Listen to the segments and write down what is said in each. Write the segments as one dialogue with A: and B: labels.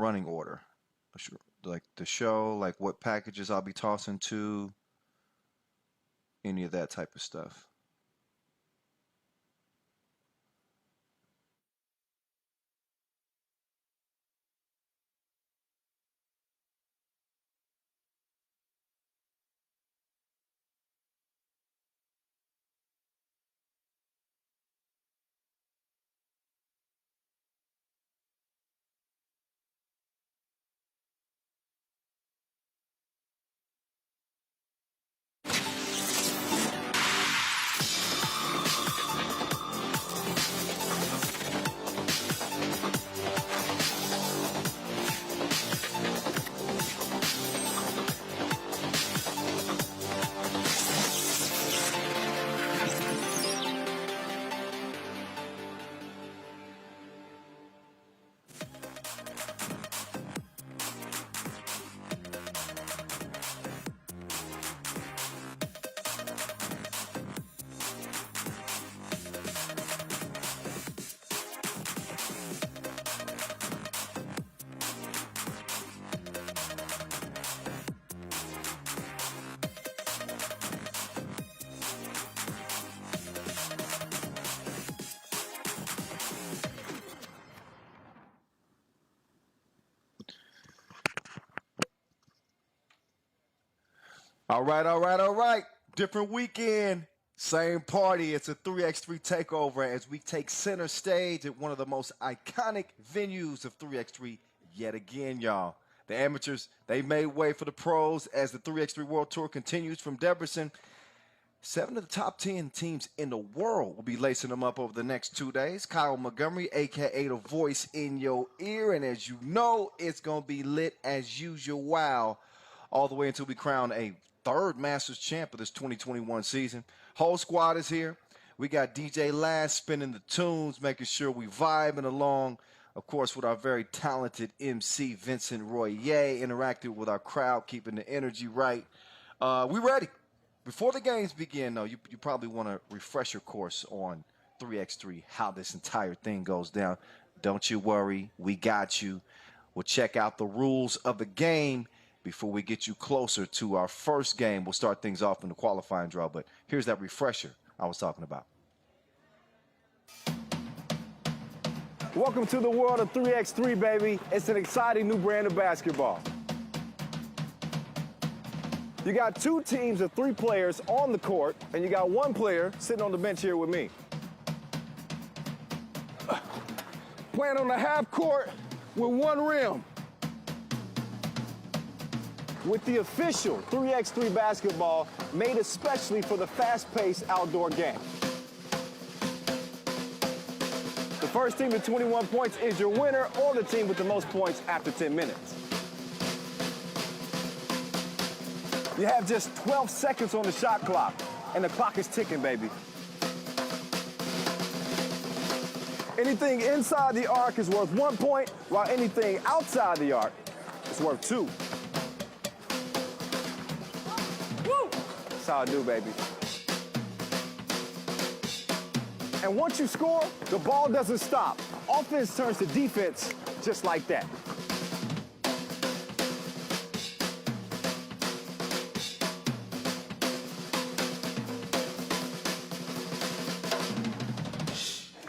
A: running order. Like the show, like what packages I'll be tossing to, any of that type of stuff. All right. Different weekend, same party. It's a 3x3 takeover as we take center stage at one of the most iconic venues of 3x3 yet again, y'all. The amateurs, they made way for the pros as the 3x3 World Tour continues from Debrecen. 7 of the top 10 teams in the world will be lacing them up over the next 2 days. Kyle Montgomery, a.k.a. the voice in your ear. And as you know, it's going to be lit as usual. Wow. All the way until we crown a third Masters champ of this 2021 season. Whole squad is here. We got DJ Last spinning the tunes, making sure we vibing along. Of course, with our very talented MC, Vincent Royer, interacting with our crowd, keeping the energy right. We ready. Before the games begin, though, you probably want to refresh your course on 3x3, how this entire thing goes down. Don't you worry. We got you. We'll check out the rules of the game before we get you closer to our first game. We'll start things off in the qualifying draw, but here's that refresher I was talking about.
B: Welcome to the world of 3x3, baby. It's an exciting new brand of basketball. You got 2 teams of 3 players on the court, and you got 1 player sitting on the bench here with me. Playing on the half court with 1 rim. With the official 3x3 basketball made especially for the fast-paced outdoor game. The first team to 21 points is your winner, or the team with the most points after 10 minutes. You have just 12 seconds on the shot clock, and the clock is ticking, baby. Anything inside the arc is worth 1 point, while anything outside the arc is worth 2. That's how I do, baby. And once you score, the ball doesn't stop. Offense turns to defense just like that.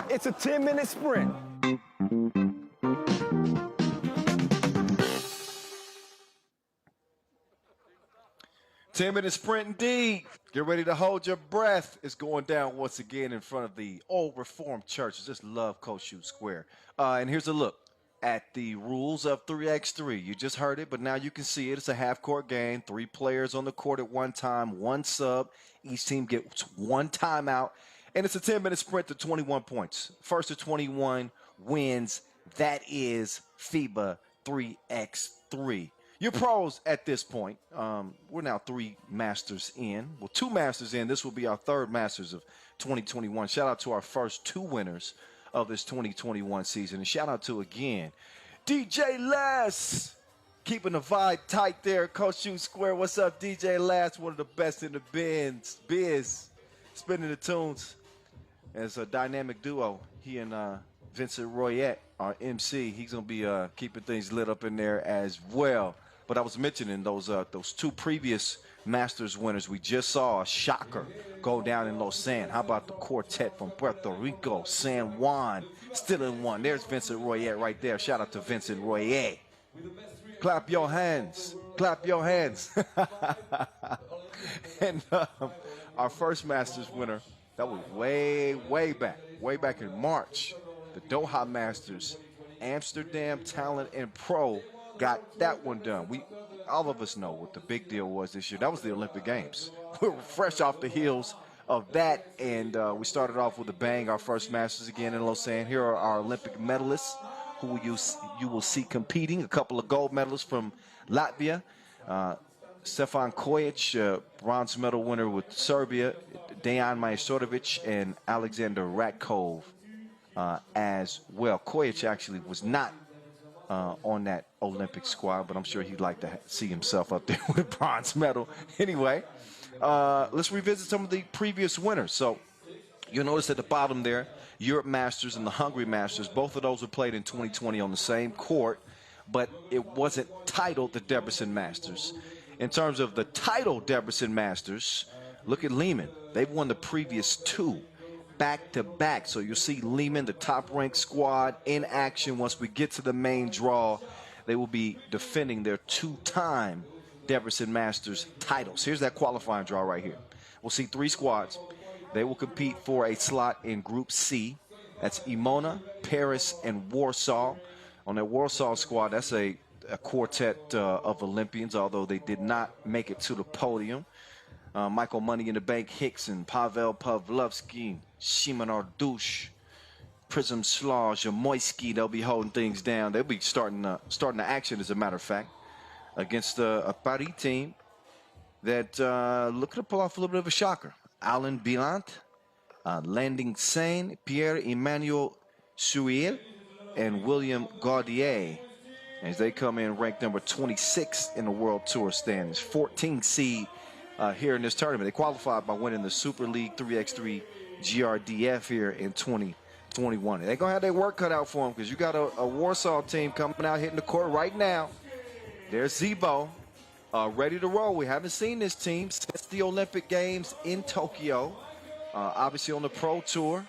B: It's a 10-minute sprint.
A: 10-minute sprint indeed. Get ready to hold your breath. It's going down once again in front of the Old Reformed Church. I just love Coach Shoot Square. And here's a look at the rules of 3x3. You just heard it, but now you can see it. It's a half-court game. 3 players on the court at one time, 1 sub. Each team gets 1 timeout. And it's a 10-minute sprint to 21 points. First to 21 wins. That is FIBA 3x3. You're pros at this point. We're now 3 Masters in. Well, 2 Masters in. This will be our 3rd Masters of 2021. Shout out to our first 2 winners of this 2021 season. And shout out to, again, DJ Les. Keeping the vibe tight there. Coach Shoot Square. What's up, DJ Les? One of the best in the biz. Spinning the tunes. As a dynamic duo, he and Vincent Royette our MC, he's going to be keeping things lit up in there as well. But I was mentioning those two previous Masters winners. We just saw a shocker go down in Lausanne. How about the quartet from Puerto Rico, San Juan, still in one. There's Vincent Royer right there. Shout out to Vincent Royer. Clap your hands. Clap your hands. And our first Masters winner, that was way back in March. The Doha Masters, Amsterdam Talent&Pro got that one done. All of us know what the big deal was this year. That was the Olympic Games. We were fresh off the heels of that, and we started off with a bang. Our first Masters again in Lausanne. Here are our Olympic medalists who you will see competing. A couple of gold medalists from Latvia. Stefan Kojic, bronze medal winner with Serbia. Dejan Majstorovic and Alexander Ratkov as well. Kojic actually was not on that Olympic squad, but I'm sure he'd like to see himself up there with a bronze medal. Anyway, let's revisit some of the previous winners. So you'll notice at the bottom there, Europe Masters and the Hungary Masters, both of those were played in 2020 on the same court, but it wasn't titled the Debrecen Masters. In terms of the title Debrecen Masters, look at Liman. They've won the previous two back-to-back. So you'll see Liman, the top-ranked squad, in action. Once we get to the main draw, they will be defending their two-time Debrecen Masters titles. Here's that qualifying draw right here. We'll see three squads. They will compete for a slot in Group C. That's Emona, Paris, and Warsaw. On that Warsaw squad, that's a quartet of Olympians, although they did not make it to the podium. Michael Money in the Bank Hickson, Pavel Pavlovsky, Shimon Ardush, Prism Slaw, Jamoyski. They'll be holding things down. They'll be starting the action, as a matter of fact, against a Paris team that looking to pull off a little bit of a shocker. Alain Bilant, Landing Sain, Pierre-Emmanuel Suil, and William Gaudier, as they come in ranked number 26 in the World Tour standings, 14 seed here in this tournament. They qualified by winning the Super League 3x3 GRDF here in 2021. They're going to have their work cut out for them, because you got a Warsaw team coming out hitting the court right now. There's Zebo, ready to roll. We haven't seen this team since the Olympic Games in Tokyo, obviously on the Pro Tour.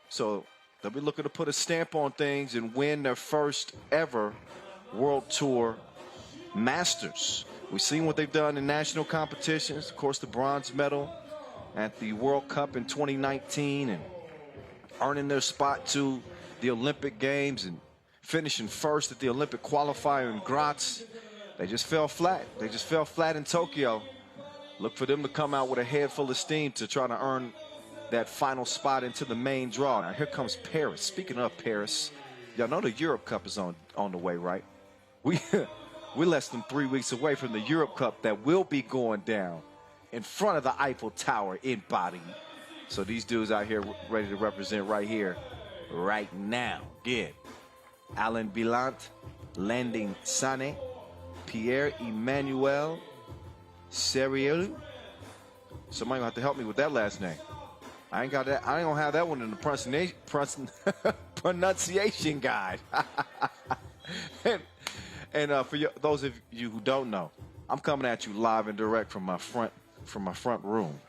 A: So they'll be looking to put a stamp on things and win their first ever World Tour Masters. We've seen what they've done in national competitions. Of course, the bronze medal at the World Cup in 2019 and earning their spot to the Olympic Games and finishing first at the Olympic qualifier in Graz. They just fell flat. They just fell flat in Tokyo. Look for them to come out with a head full of steam to try to earn that final spot into the main draw. Now, here comes Paris. Speaking of Paris, y'all know the Europe Cup is on the way, right? We're less than 3 weeks away from the Europe Cup that will be going down in front of the Eiffel Tower in Bari. So these dudes out here ready to represent right here, right now. Get Alain Bilant, Landing Sane, Pierre-Emmanuel Serielu. Somebody gonna have to help me with that last name. I ain't got that. I ain't gonna have that one in the pronunciation guide. And for those of you who don't know, I'm coming at you live and direct from my front room.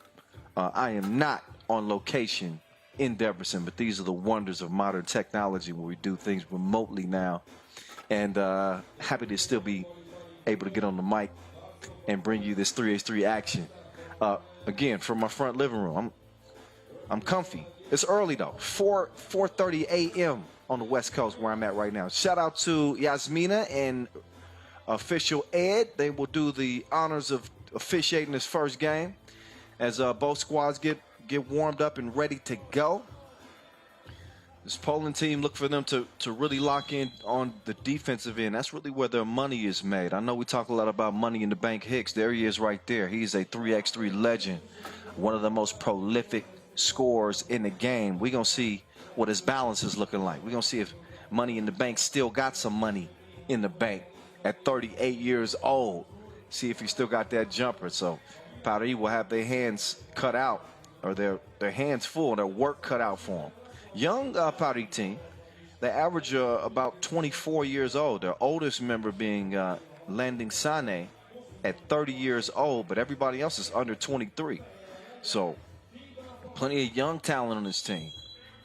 A: I am not on location in Debrecen, but these are the wonders of modern technology where we do things remotely now. And happy to still be able to get on the mic and bring you this 3x3 action. Again, from my front living room. I'm comfy. It's early though, 4:30 a.m. on the West Coast where I'm at right now. Shout out to Yasmina and official Ed. They will do the honors of officiating this first game as both squads get warmed up and ready to go. This Poland team, look for them to really lock in on the defensive end. That's really where their money is made. I know we talk a lot about Money in the Bank Hicks. There he is right there. He's a 3x3 legend, one of the most prolific scorers in the game. We're going to see what his balance is looking like. We're going to see if Money in the Bank still got some money in the bank at 38 years old. See if he still got that jumper. So Paris will have their hands cut out, or their hands full, their work cut out for them. Young Paris team, They average about 24 years old. Their oldest member being Landing Sane at 30 years old, but everybody else is under 23. So plenty of young talent on this team.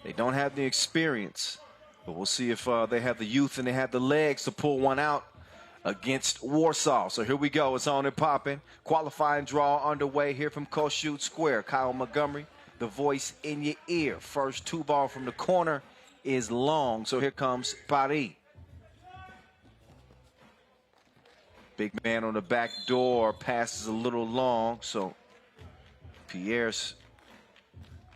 A: They don't have the experience, but we'll see if they have the youth and they have the legs to pull one out against Warsaw. So here we go. It's on and popping. Qualifying draw underway here from Kossuth Square. Kyle Montgomery, the voice in your ear. First two ball from the corner is long. So here comes Paris. Big man on the back door, passes a little long. So Pierre's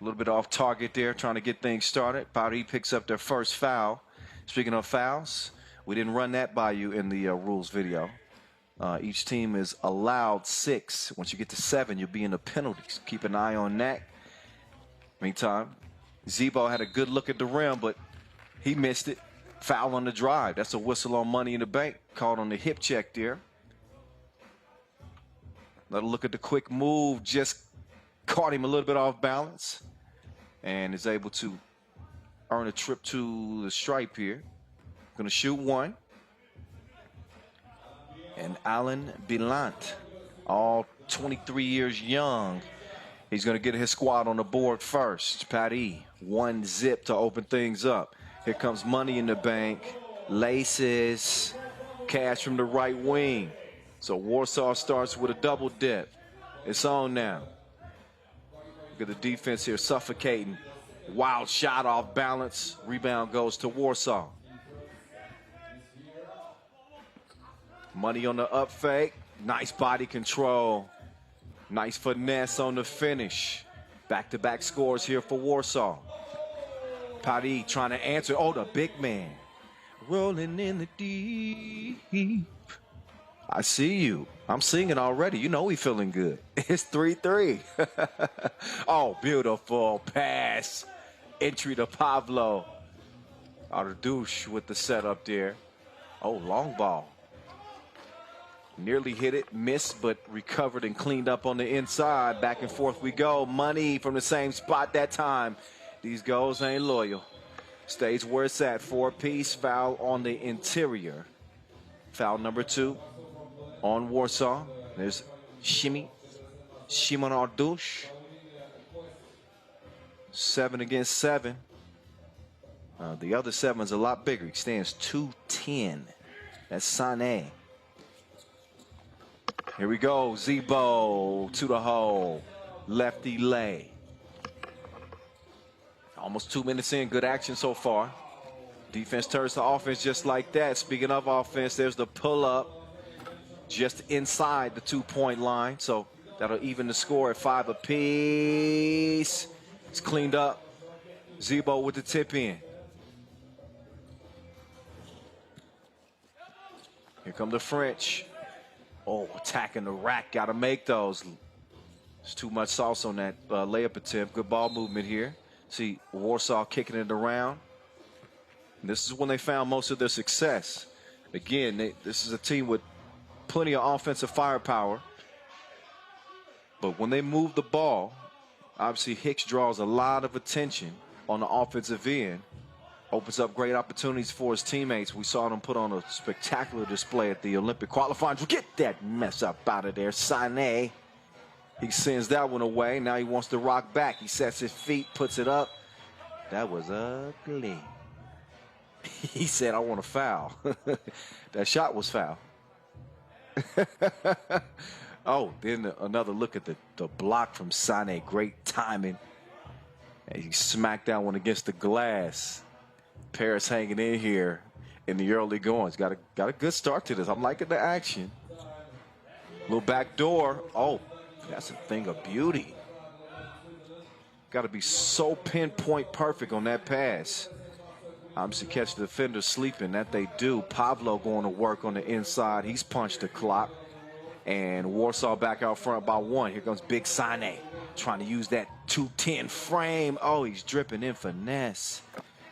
A: a little bit off target there, trying to get things started. Paris picks up their first foul. Speaking of fouls, we didn't run that by you in the rules video. Each team is allowed 6. Once you get to 7, you'll be in the penalties. Keep an eye on that. Meantime, Zebo had a good look at the rim, but he missed it. Foul on the drive. That's a whistle on Money in the Bank. Called on the hip check there. Let a look at the quick move. Just caught him a little bit off balance and is able to earn a trip to the stripe here. Going to shoot one. And Alan Bilant, all 23 years young. He's going to get his squad on the board first. Patty, 1 zip to open things up. Here comes Money in the Bank. Laces. Cash from the right wing. So Warsaw starts with a double dip. It's on now. Look at the defense here suffocating. Wild shot off balance. Rebound goes to Warsaw. Money on the up fake. Nice body control. Nice finesse on the finish. Back-to-back scores here for Warsaw. Paris trying to answer. Oh, the big man. Rolling in the deep. I see you. I'm singing already. You know we feeling good. It's 3-3. Oh, beautiful pass. Entry to Pavlo. Ardouche with the setup there. Oh, long ball. Nearly hit it, missed, but recovered and cleaned up on the inside. Back and forth we go. Money from the same spot that time. These goals ain't loyal. Stays where it's at. 4-piece foul on the interior. Foul number 2 on Warsaw. There's Shimon Ardouche. 7 against 7. The other 7 is a lot bigger. He stands 210. That's Sané. Here we go. Zebo to the hole. Lefty lay. Almost 2 minutes in. Good action so far. Defense turns to offense just like that. Speaking of offense, there's the pull-up just inside the 2-point line. So that'll even the score at 5 apiece. It's cleaned up. Zebo with the tip in. Here come the French. Oh, attacking the rack. Got to make those. There's too much sauce on that layup attempt. Good ball movement here. See Warsaw kicking it around. And this is when they found most of their success. Again, this is a team with plenty of offensive firepower. But when they move the ball, obviously Hicks draws a lot of attention on the offensive end. Opens up great opportunities for his teammates. We saw them put on a spectacular display at the Olympic qualifying. Get that mess up out of there. Sané. He sends that one away. Now he wants to rock back. He sets his feet, puts it up. That was ugly. He said, I want a foul. That shot was foul. Oh, then another look at the block from Sané. Great timing. And he smacked that one against the glass. Paris hanging in here in the early goings. Got a good start to this. I'm liking the action. Little back door. Oh, that's a thing of beauty. Got to be so pinpoint perfect on that pass. Obviously catch the defender sleeping. That they do. Pablo going to work on the inside. He's punched the clock. And Warsaw back out front by 1. Here comes Big Sané trying to use that 210 frame. Oh, he's dripping in finesse.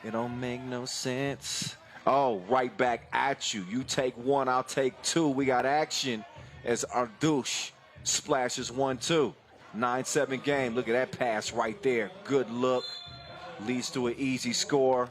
A: It don't make no sense. Oh, right back at you. You take 1, I'll take 2. We got action as Ardouche splashes 1-2. 9-7 game. Look at that pass right there. Good look. Leads to an easy score.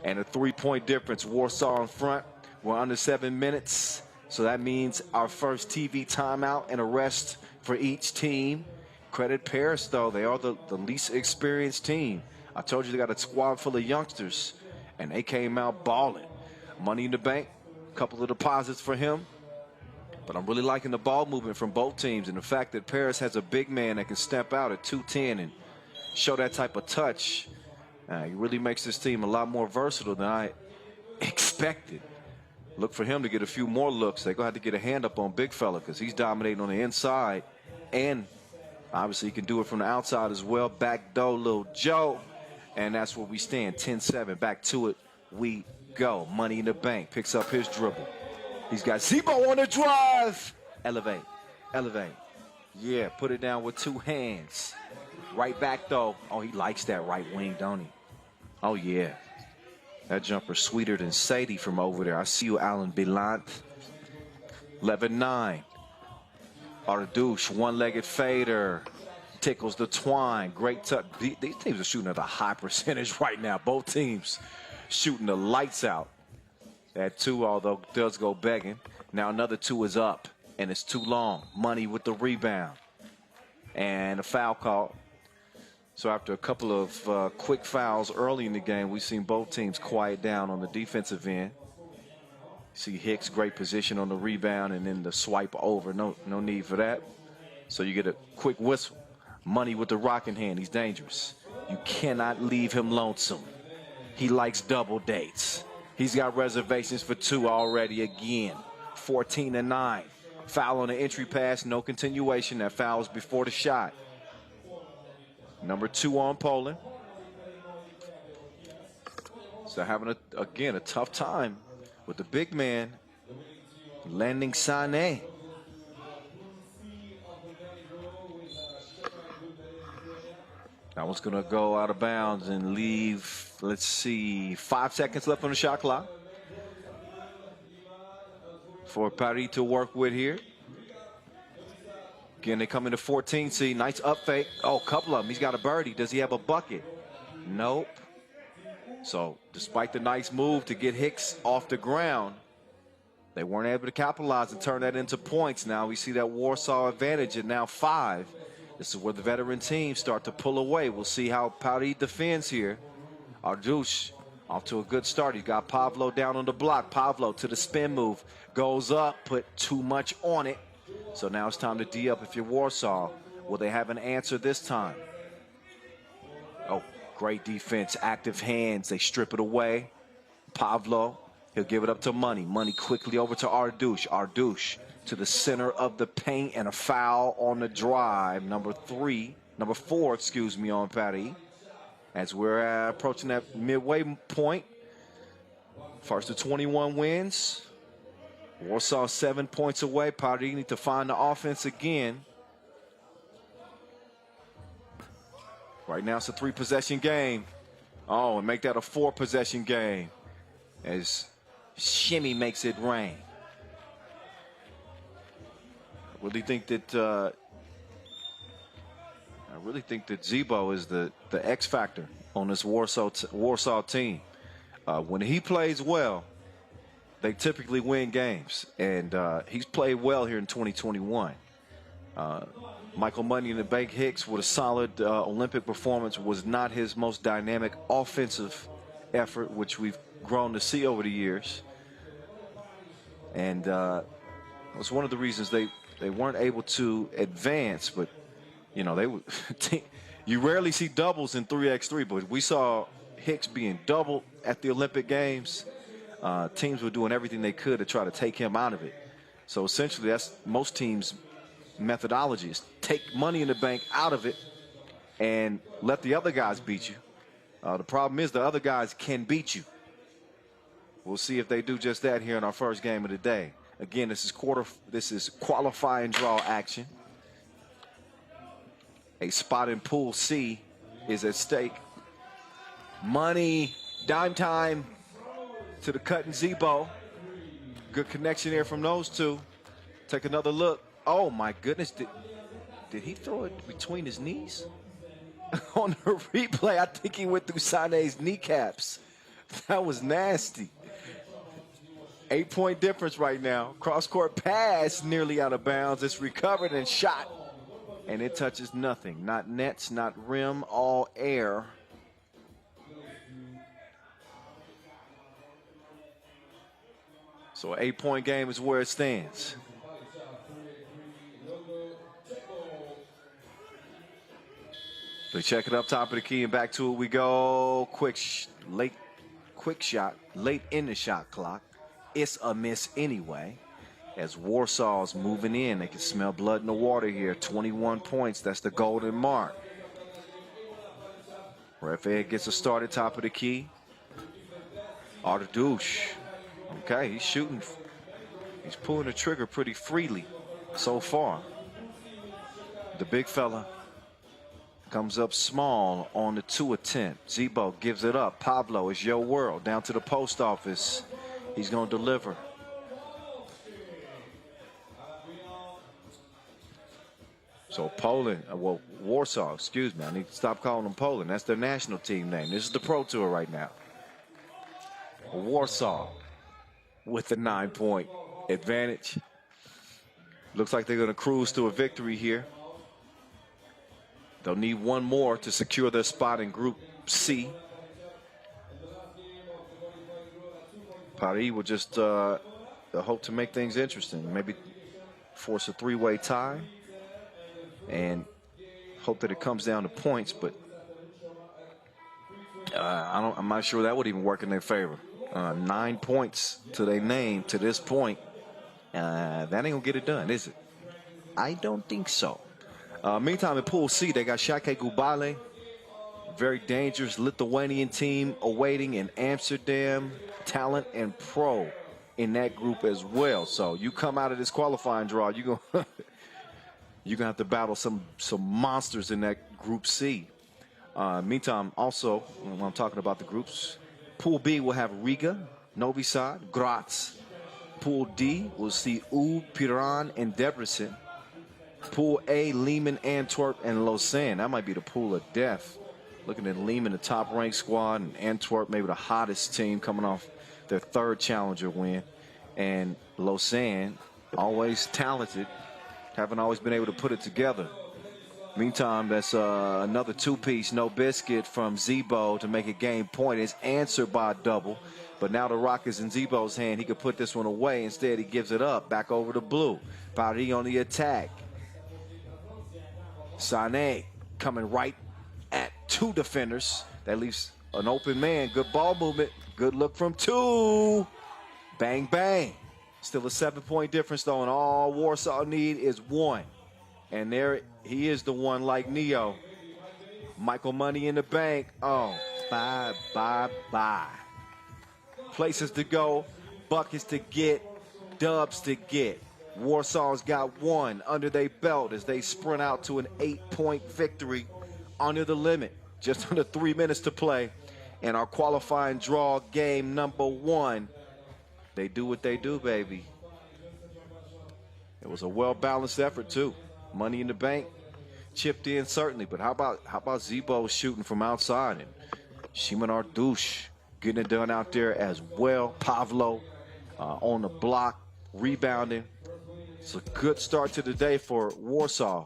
A: And a 3-point difference. Warsaw in front. We're under 7 minutes. So that means our first TV timeout and a rest for each team. Credit Paris, though. They are the least experienced team. I told you they got a squad full of youngsters, and they came out balling. Money in the bank, a couple of deposits for him. But I'm really liking the ball movement from both teams, and the fact that Paris has a big man that can step out at 210 and show that type of touch. He really makes this team a lot more versatile than I expected. Look for him to get a few more looks. They're going to have to get a hand up on big fella because he's dominating on the inside. And obviously he can do it from the outside as well. Back door, little Joe. And that's where we stand. 10-7. Back to it we go. Money in the bank. Picks up his dribble. He's got Zebo on the drive. Elevate. Elevate. Yeah, put it down with 2 hands. Right back, though. Oh, he likes that right wing, don't he? Oh, yeah. That jumper sweeter than Sadie from over there. I see you, Alan Bilant. 11-9. Ardouche, one-legged fader. Tickles the twine. Great touch. These teams are shooting at a high percentage right now. Both teams shooting the lights out. That 2, although, does go begging. Now another 2 is up, and it's too long. Money with the rebound. And a foul call. So after a couple of quick fouls early in the game, we've seen both teams quiet down on the defensive end. See Hicks, great position on the rebound, and then the swipe over. No need for that. So you get a quick whistle. Money with the rocking hand. He's dangerous. You cannot leave him lonesome. He likes double dates. He's got reservations for 2 already again. 14-9. Foul on the entry pass, no continuation. That foul was before the shot. Number 2 on Poland. So having, again, a tough time with the big man landing Sané. That one's going to go out of bounds and leave, let's see, 5 seconds left on the shot clock for Paris to work with here. Again, they come into 14 seed. Nice up fake. Oh, a couple of them. He's got a birdie. Does he have a bucket? Nope. So despite the nice move to get Hicks off the ground, they weren't able to capitalize and turn that into points. Now we see that Warsaw advantage at now 5. This is where the veteran teams start to pull away. We'll see how Paris defends here. Ardouche off to a good start. He's got Pavlo down on the block. Pavlo to the spin move. Goes up, put too much on it. So now it's time to D up if you're Warsaw. Will they have an answer this time? Oh, great defense. Active hands. They strip it away. Pavlo, he'll give it up to Money. Money quickly over to Ardouche. Ardouche to the center of the paint, and a foul on the drive. Number 4, excuse me, on Paris. As we're approaching that midway point. First to 21 wins. Warsaw 7 points away. Paris need to find the offense again. Right now it's a 3-possession game. Oh, and make that a 4-possession game as Shimmy makes it rain. I really think that Zebo is the X factor on this Warsaw team. When he plays well, they typically win games, and he's played well here in 2021. Michael Money in the Bank Hicks with a solid Olympic performance was not his most dynamic offensive effort, which we've grown to see over the years. And it was one of the reasons they weren't able to advance, but you know, you rarely see doubles in 3x3, but we saw Hicks being doubled at the Olympic Games. Teams were doing everything they could to try to take him out of it. So essentially that's most teams' methodology, is take Money in the Bank out of it and let the other guys beat you. The problem is the other guys can beat you. We'll see if they do just that here in our first game of the day. Again, this is qualifying draw action. A spot in Pool C is at stake. Money, dime time to the cutting Zebo. Good connection there from those two. Take another look. Oh my goodness, did he throw it between his knees? On the replay, I think he went through Sané's kneecaps. That was nasty. 8-point difference right now. Cross-court pass nearly out of bounds. It's recovered and shot. And it touches nothing. Not nets, not rim, all air. So an 8-point game is where it stands. They check it up top of the key and back to it we go. Quick shot, late in the shot clock. It's a miss anyway. As Warsaw's moving in, they can smell blood in the water here. 21 points, that's the golden mark. Ref Ed gets a start at top of the key. Hajdú-Bihar. Okay, he's shooting. He's pulling the trigger pretty freely so far. The big fella comes up small on the 2 attempt. Zebo gives it up. Pablo is your world. Down to the post office. He's going to deliver. So Poland, well, Warsaw, excuse me. I need to stop calling them Poland. That's their national team name. This is the Pro Tour right now. Warsaw with the 9-point advantage. Looks like they're going to cruise to a victory here. They'll need one more to secure their spot in Group C. Paris will just hope to make things interesting. Maybe force a 3-way tie and hope that it comes down to points, but I'm not sure that would even work in their favor. 9 points to their name to this point. That ain't gonna get it done, is it? I don't think so. Meantime, in Pool C, they got Šakiai Gulbelė, very dangerous Lithuanian team awaiting in Amsterdam. Talent&Pro in that group as well. So you come out of this qualifying draw, you're gonna have to battle some monsters in that Group C. Meantime, also when I'm talking about the groups, Pool B will have Riga, Novi, Graz. Pool D will see Piran and Debrecen. Pool A, Liman, Antwerp, and Lausanne. That might be the pool of death. Looking at Liman, the top-ranked squad, and Antwerp, maybe the hottest team coming off their 3rd challenger win. And Lausanne, always talented, haven't always been able to put it together. Meantime, that's another 2-piece, no biscuit from Zebo to make it game point. It's answered by a double. But now the rock is in Zebo's hand. He could put this one away. Instead, he gives it up. Back over to blue. Paris on the attack. Sané coming right at 2 defenders. That leaves an open man. Good ball movement. Good look from 2. Bang, bang. Still a 7-point difference, though, and all Warsaw need is 1. And there he is, the one like Neo. Michael Money in the bank. Oh, bye, bye, bye. Places to go, buckets to get, dubs to get. Warsaw's got 1 under their belt as they sprint out to an 8-point victory under the limit. Just under 3 minutes to play. And our qualifying draw game number 1. They do what they do, baby. It was a well-balanced effort, too. Money in the bank, chipped in certainly. But how about Zebo shooting from outside and Shimon Hajdú-Bihar getting it done out there as well. Pablo on the block, rebounding. It's a good start to the day for Warsaw.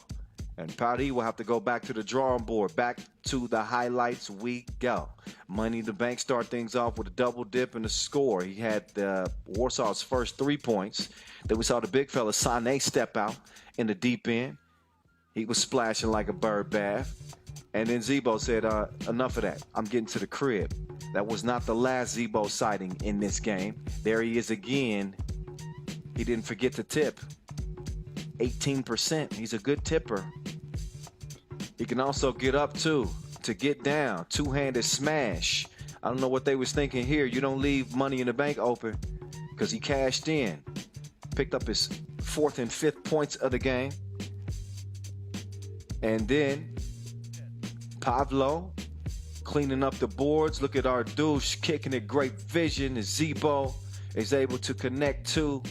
A: And Paris will have to go back to the drawing board. Back to the highlights we go. Money in the bank start things off with a double dip and a score. He had Warsaw's first 3 points. Then we saw the big fella Sané step out in the deep end. He was splashing like a bird bath. And then Zebo said, enough of that. I'm getting to the crib. That was not the last Zebo sighting in this game. There he is again. He didn't forget to tip. 18%. He's a good tipper. He can also get up, too, to get down. Two-handed smash. I don't know what they was thinking here. You don't leave Money in the Bank open because he cashed in. Picked up his 4th and 5th points of the game. And then Pablo cleaning up the boards. Look at Hajdú-Bihar kicking it. Great vision. And Zebo is able to connect too.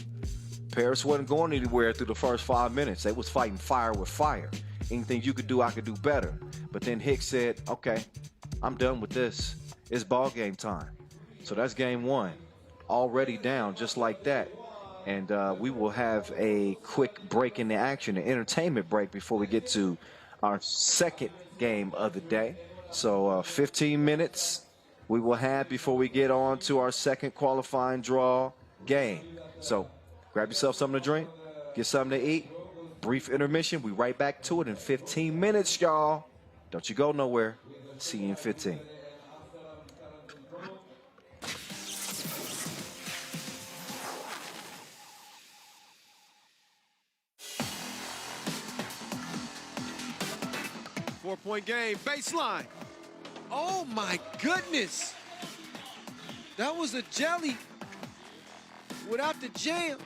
A: Paris wasn't going anywhere through the first 5 minutes. They was fighting fire with fire. Anything you could do, I could do better. But then Hicks said, okay, I'm done with this. It's ball game time. So that's game one, already down just like that. And we will have a quick break in the action, an entertainment break before we get to our second game of the day. So 15 minutes we will have before we get on to our second qualifying draw game. So grab yourself something to drink, get something to eat, brief intermission. We right back to it in 15 minutes, y'all. Don't you go nowhere. See you in 15.
C: Four-point game, baseline. Oh my goodness. That was a jelly without the jam.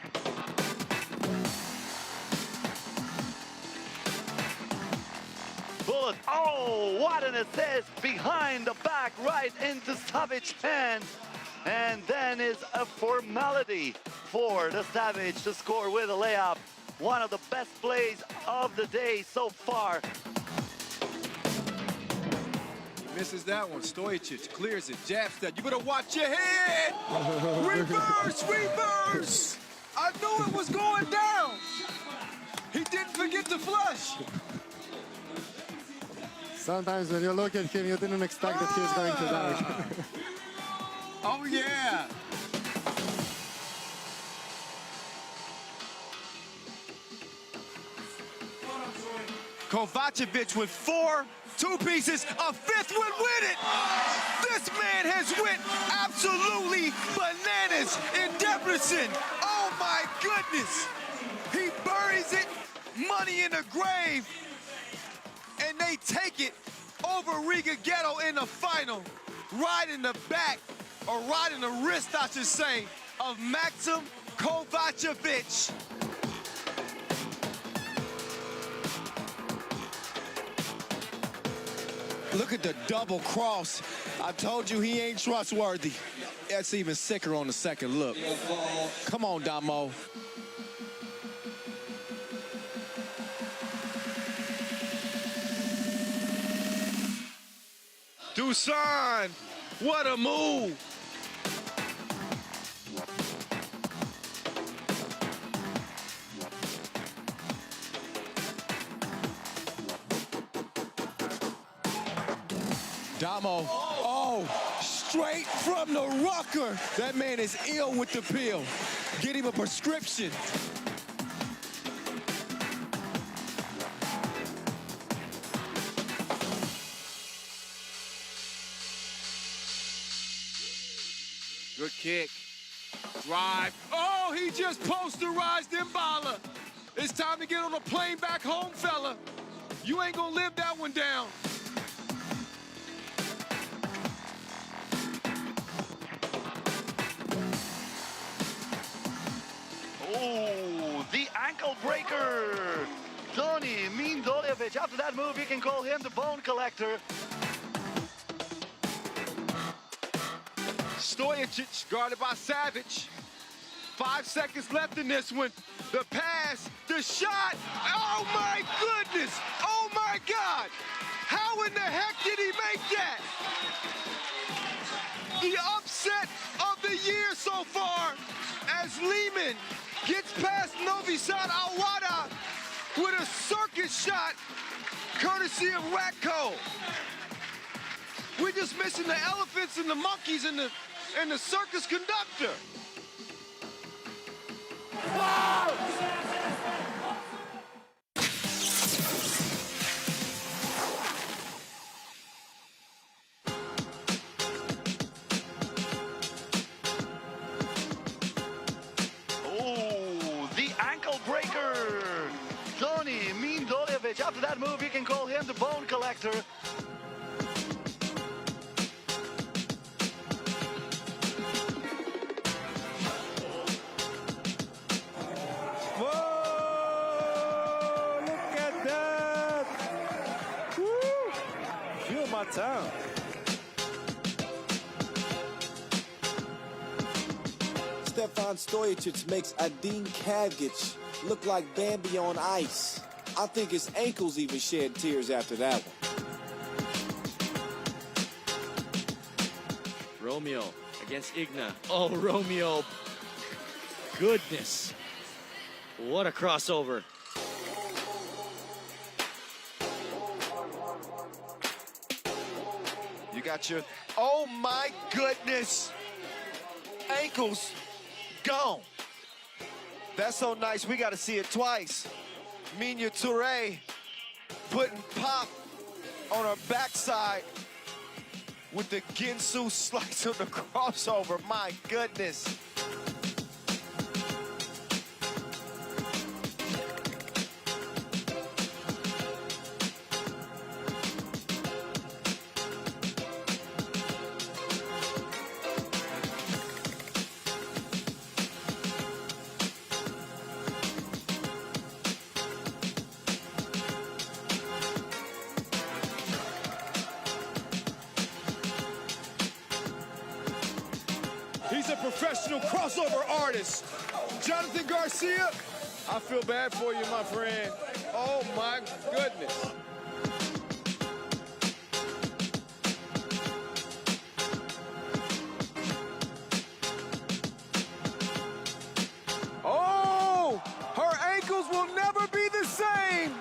D: Bullet, oh, what an assist behind the back, right into Savage's hand. And then is a formality for the Savage to score with a layup. One of the best plays of the day so far.
C: Misses that one. Stojic clears it. Jab step. You better watch your head. Reverse, reverse. I knew it was going down. He didn't forget to flush.
E: Sometimes when you look at him, you didn't expect that he was going to die.
C: Oh, yeah. Kovacevic with four. Two pieces, a fifth would win it. This man has went absolutely bananas in Debrecen. Oh my goodness. He buries it, money in the grave, and they take it over Riga Ghetto in the final. Right in the back, or right in the wrist, I should say, of Maxim Kovacevic. Look at the double cross. I told you he ain't trustworthy. That's even sicker on the second look. Come on, Damo. Dusan, what a move. Damo, oh, straight from the rucker. That man is ill with the pill. Get him a prescription. Good kick. Drive. Oh, he just posterized Mbala. It's time to get on a plane back home, fella. You ain't gonna live that one down.
D: Oh, the ankle breaker. Tony Mindoljevic. After that move, you can call him the bone collector.
C: Stojic guarded by Savage. 5 seconds left in this one. The pass, the shot. Oh my goodness. Oh my God. How in the heck did he make that? The upset of the year so far as Liman gets past Novi Sad-Awada with a circus shot courtesy of Ratko. We're just missing the elephants and the monkeys and the circus conductor.
D: Oh, the ankle breaker. Tony Mindoljevic. After that move, you can call him the bone collector.
B: Town.
F: Stefan Stojic makes Adin Kavgic look like Bambi on ice. I think his ankles even shed tears after that one.
C: Romeo
G: against Igna. Oh, Romeo. Goodness. What a crossover.
C: You got your, oh my goodness. Ankles gone. That's so nice, we gotta see it twice. Minya Touré putting pop on her backside with the Ginsu slice of the crossover, my goodness.
B: He's a professional crossover artist. Jonathan Garcia, I feel bad for you, my friend. Oh my goodness. Oh, her ankles will never be the same.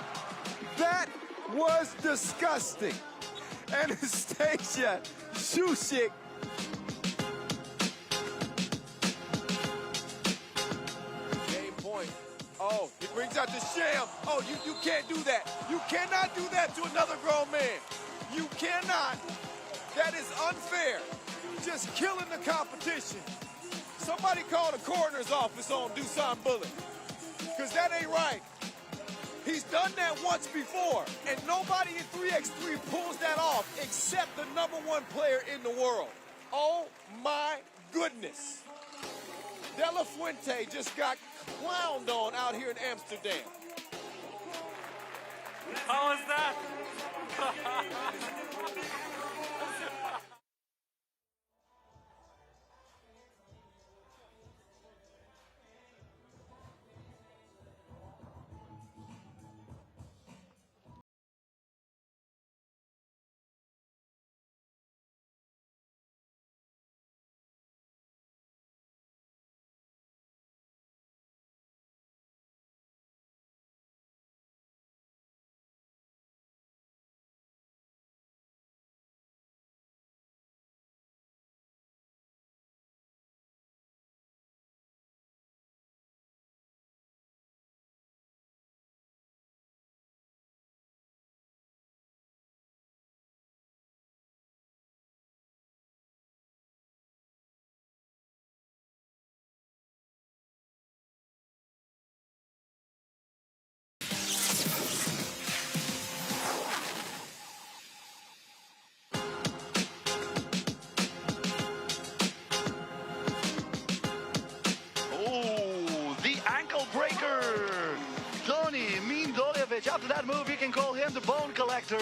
B: That was disgusting. Anastasia Shusik. Oh, he brings out the sham. Oh, you can't do that. You cannot do that to another grown man. You cannot. That is unfair. Just killing the competition. Somebody call the coroner's office on Dusan Bullet, because that ain't right. He's done that once before, and nobody in 3x3 pulls that off except the #1 player in the world. Oh my goodness. De La Fuente just got clowned on out here in Amsterdam.
H: How was that?
D: After that move, you can call him the Bone Collector.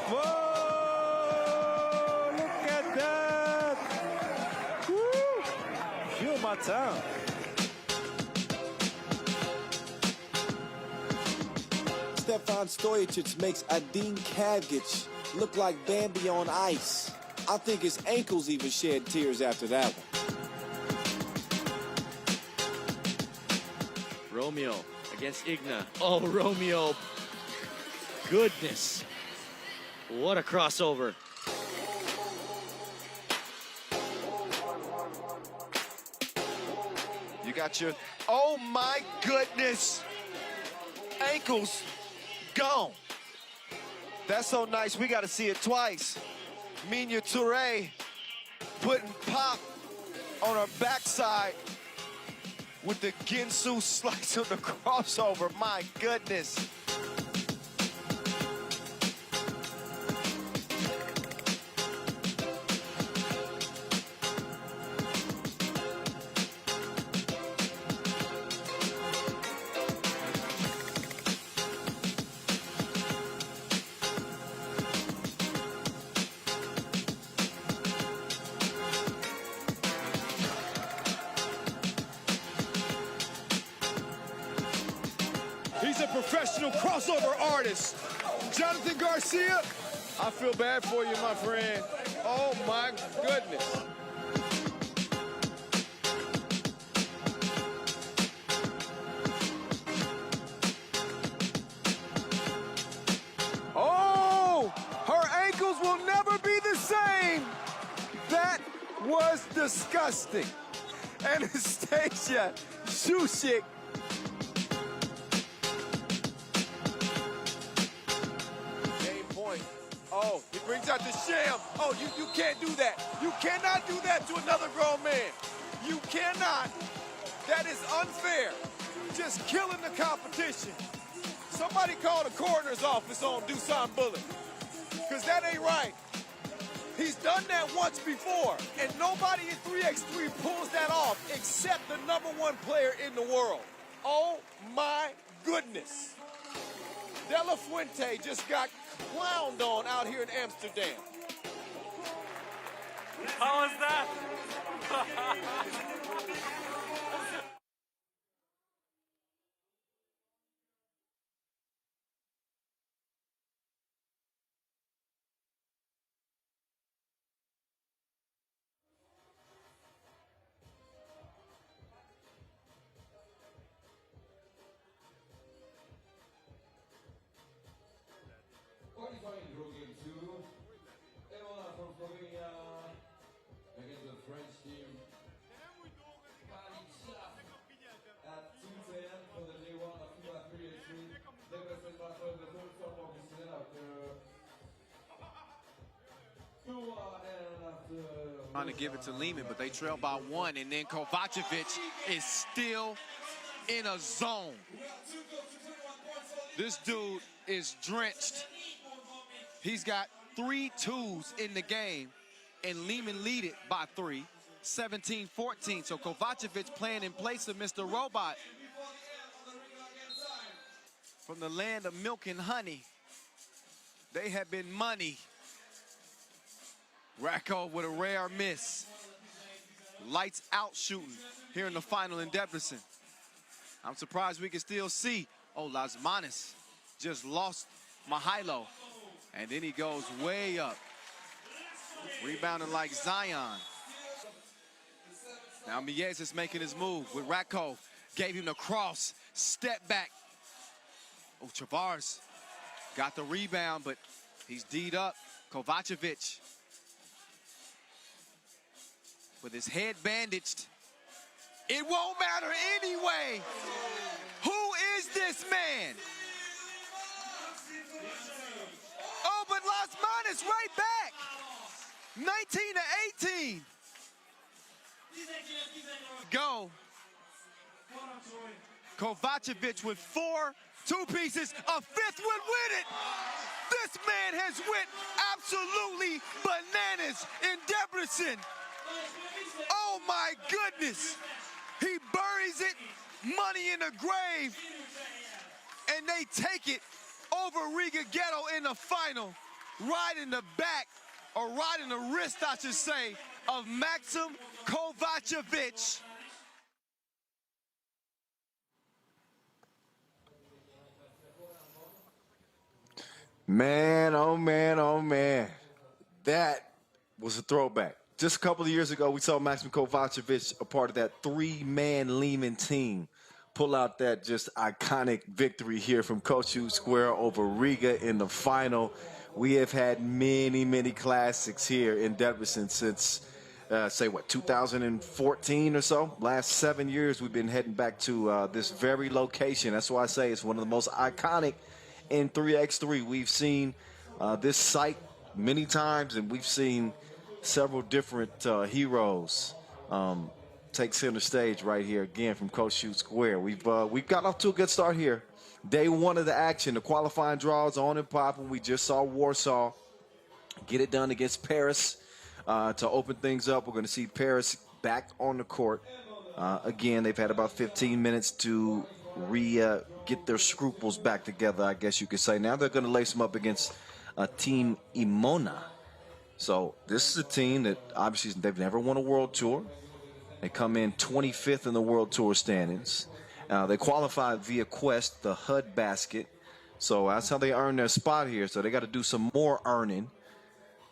B: Whoa! Look at that! Woo! Feel my time.
F: Stefan Stojacic makes Adin Kavgic look like Bambi on ice. I think his ankles even shed tears after that one.
G: Romeo against Igna. Oh, Romeo. Goodness. What a crossover.
C: You got your, oh my goodness. Ankles gone. That's so nice, we gotta see it twice. Minya Touré putting pop on her backside with the Ginsu slice of the crossover, my goodness. He's a professional crossover artist. Jonathan Garcia,
B: I feel bad for you, my friend. Oh, my goodness. Oh, her ankles will never be the same. That was disgusting. Anastasia Šakiai. Game point. Oh, he brings out the sham. Oh, you can't do that. You cannot do that to another grown man. You cannot. That is unfair. Just killing the competition. Somebody call the coroner's office on Dusan Bullet, because that ain't right. He's done that once before, and nobody in 3x3 pulls that off except the #1 player in the world. Oh my goodness. De La Fuente just got clowned on out here in Amsterdam.
H: How was that?
I: Qualifying draw game 2, Emona from Slovenia against the French team. Tchaff at 2:10 for the day 1 of FIBA 3x3. Debrecen battle the third top of the set after 2 and after.
C: Trying to give it to Liman, but they trail by 1, and then Kovacevic is still in a zone. This dude is drenched. He's got 3 twos in the game, and Liman lead it by 3, 17-14. So Kovacevic playing in place of Mr. Robot from the land of milk and honey. They have been money. Racco with a rare miss. Lights out shooting here in the final in Debrecen. I'm surprised we can still see. Oh, Lasmanis just lost Mihailo. And then he goes way up. Rebounding like Zion. Now Mies is making his move with Racco. Gave him the cross, step back. Oh, Tavares got the rebound, but he's D'd up. Kovacevic with his head bandaged. It won't matter anyway. Who is this man? Oh, but Lasmanis right back. 19-18. Go. Kovacevic with 4 two-pieces. A 5th would win it. This man has went absolutely bananas in Debrecen. Oh my goodness. He buries it, money in the grave, and they take it over Riga Ghetto in the final, right in the back, or right in the wrist, I should say, of Maxim Kovacevic.
A: Man, oh man, oh man. That was a throwback. Just a couple of years ago, we saw Maxim Kovacevic, a part of that 3-man Liman team, pull out that just iconic victory here from Kossuth Square over Riga in the final. We have had many, many classics here in Debrecen since, say what, 2014 or so? Last 7 years, we've been heading back to this very location. That's why I say it's one of the most iconic in 3x3. We've seen this site many times, and we've seen several different heroes take center stage right here again from Kossuth Square. We've got off to a good start here. Day 1 of the action, the qualifying draws on and popping. We just saw Warsaw get it done against Paris to open things up. We're going to see Paris back on the court. Again, they've had about 15 minutes to get their scruples back together, I guess you could say. Now they're going to lace them up against Team Emona. So this is a team that obviously they've never won a world tour. They come in 25th in the world tour standings. They qualified via Quest, the HUD basket. So that's how they earn their spot here. So they got to do some more earning,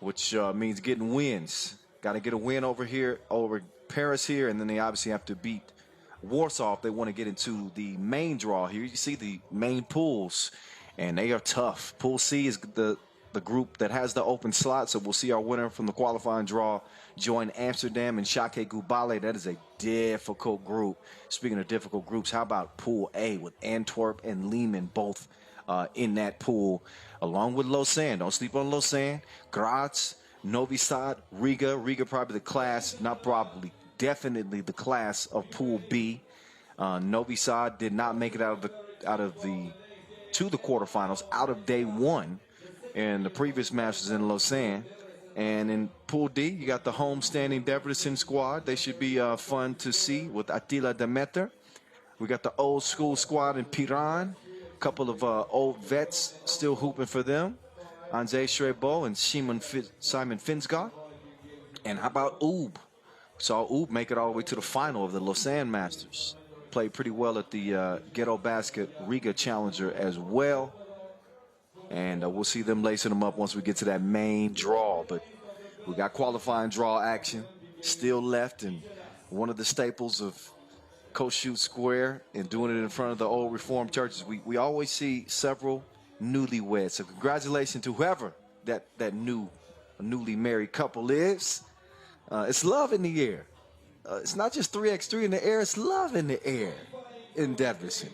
A: which means getting wins. Got to get a win over here, over Paris here, and then they obviously have to beat Warsaw if they want to get into the main draw here. You see the main pools, and they are tough. Pool C is the group that has the open slot, so we'll see our winner from the qualifying draw join Amsterdam and Šakiai Gulbelė. That is a difficult group. Speaking of difficult groups, how about Pool A with Antwerp and Liman both in that pool, along with Lausanne. Don't sleep on Lausanne. Graz, Novi, Riga. Riga probably the class, not probably, definitely the class of Pool B. Novi did not make it to the quarterfinals out of day one. And the previous match was in Lausanne. And in Pool D, you got the home-standing Debrecen squad. They should be fun to see with Attila Demeter. We got the old-school squad in Piran. A couple of old vets still hooping for them. Anze Shrebo and Simon Finsgaard. And how about Oob? Saw Oob make it all the way to the final of the Lausanne Masters. Played pretty well at the Ghetto Basket Riga Challenger as well. And we'll see them lacing them up once we get to that main draw. But we got qualifying draw action still left, and one of the staples of Coach Shoot Square and doing it in front of the old Reformed churches. We always see several newlyweds. So congratulations to whoever that newly married couple is. It's love in the air. It's not just 3x3 in the air, it's love in the air in Debrecen.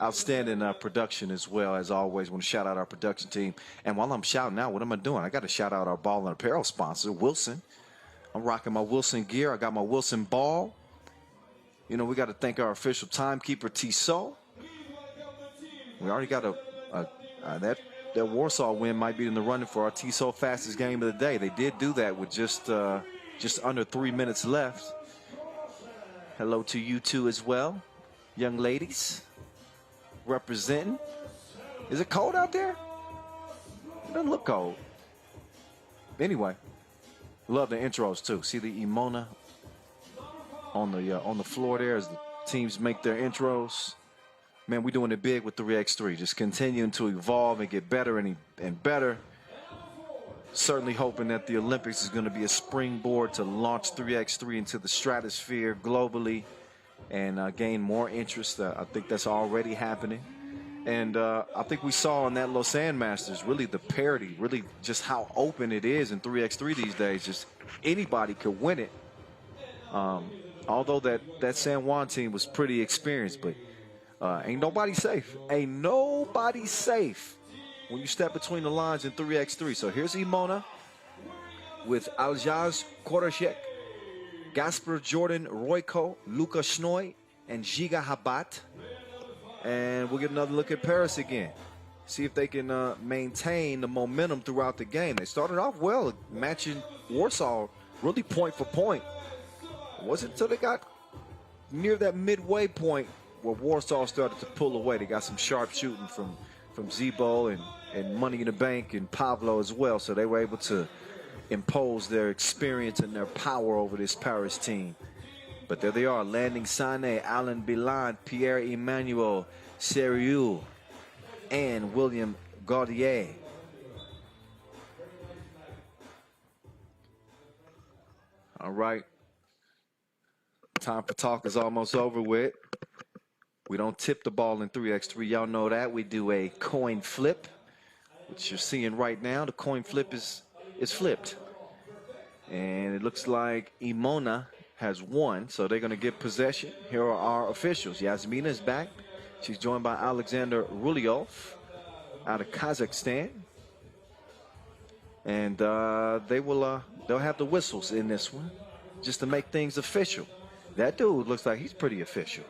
A: Outstanding production as well, as always. Want to shout out our production team. And while I'm shouting out, what am I doing? I got to shout out our ball and apparel sponsor, Wilson. I'm rocking my Wilson gear. I got my Wilson ball. You know, we got to thank our official timekeeper, Tissot. We already got that Warsaw win might be in the running for our Tissot fastest game of the day. They did do that with just under 3 minutes left. Hello to you two as well, young ladies. Representing. Is it cold out there? It doesn't look cold. Anyway, love the intros too. See the Emona on the floor there as the teams make their intros. Man, we're doing it big with 3x3. Just continuing to evolve and get better and better. Certainly hoping that the Olympics is going to be a springboard to launch 3x3 into the stratosphere globally and gain more interest. I think that's already happening. And I think we saw in that Lausanne Masters really the parity, really just how open it is in 3x3 these days. Just anybody could win it. Although that San Juan team was pretty experienced, but ain't nobody safe. Ain't nobody safe when you step between the lines in 3x3. So here's Emona with Aljaz Korashek, Gasper Jordan Royko, Luka Schnoy, and Giga Habat. And we'll get another look at Paris again. See if they can maintain the momentum throughout the game. They started off well, matching Warsaw really point for point. It wasn't until they got near that midway point where Warsaw started to pull away. They got some sharp shooting from Zebo and Money in the Bank and Pablo as well. So they were able to impose their experience and their power over this Paris team. But there they are, Landing Sane, Alain Bilan, Pierre-Emmanuel Seriou, and William Gaudier. All right. Time for talk is almost over with. We don't tip the ball in 3x3. Y'all know that. We do a coin flip, which you're seeing right now. The coin flip is flipped. And it looks like Emona has won, so they're going to get possession. Here are our officials. Yasmina is back. She's joined by Alexander Rulyov out of Kazakhstan. And they'll have the whistles in this one just to make things official. That dude looks like he's pretty official.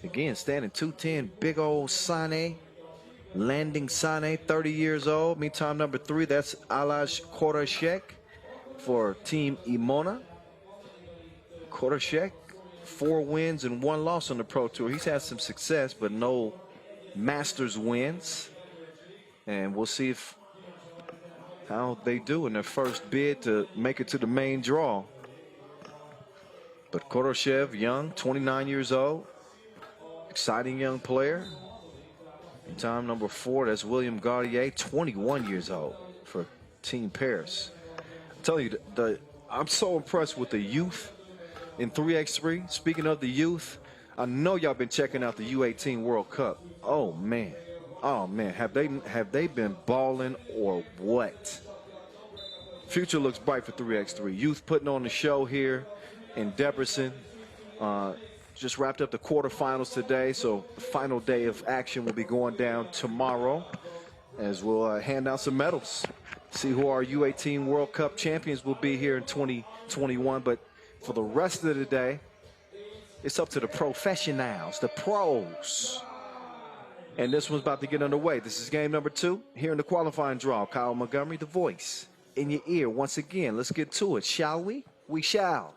A: Again, standing 210, big old Sane. Landing Sane, 30 years old. Meantime, number 3, that's Alaj Korashek for Team Emona. Korashek, 4 wins and 1 loss on the Pro Tour. He's had some success, but no Masters wins. And we'll see how they do in their first bid to make it to the main draw. But Koroshev, young, 29 years old. Exciting young player. In time number 4, that's William Gaudier, 21 years old for Team Paris. I'm telling you, I'm so impressed with the youth in 3x3. Speaking of the youth, I know y'all been checking out the U18 World Cup. Oh man, have they been balling or what? Future looks bright for 3x3. Youth putting on the show here in Debrecen. Just wrapped up the quarterfinals today, so the final day of action will be going down tomorrow as we'll hand out some medals. See who our U18 World Cup champions will be here in 2021. But for the rest of the day, it's up to the professionals, the pros. And this one's about to get underway. This is game number 2 here in the qualifying draw. Kyle Montgomery, the voice in your ear once again. Let's get to it, shall we? We shall.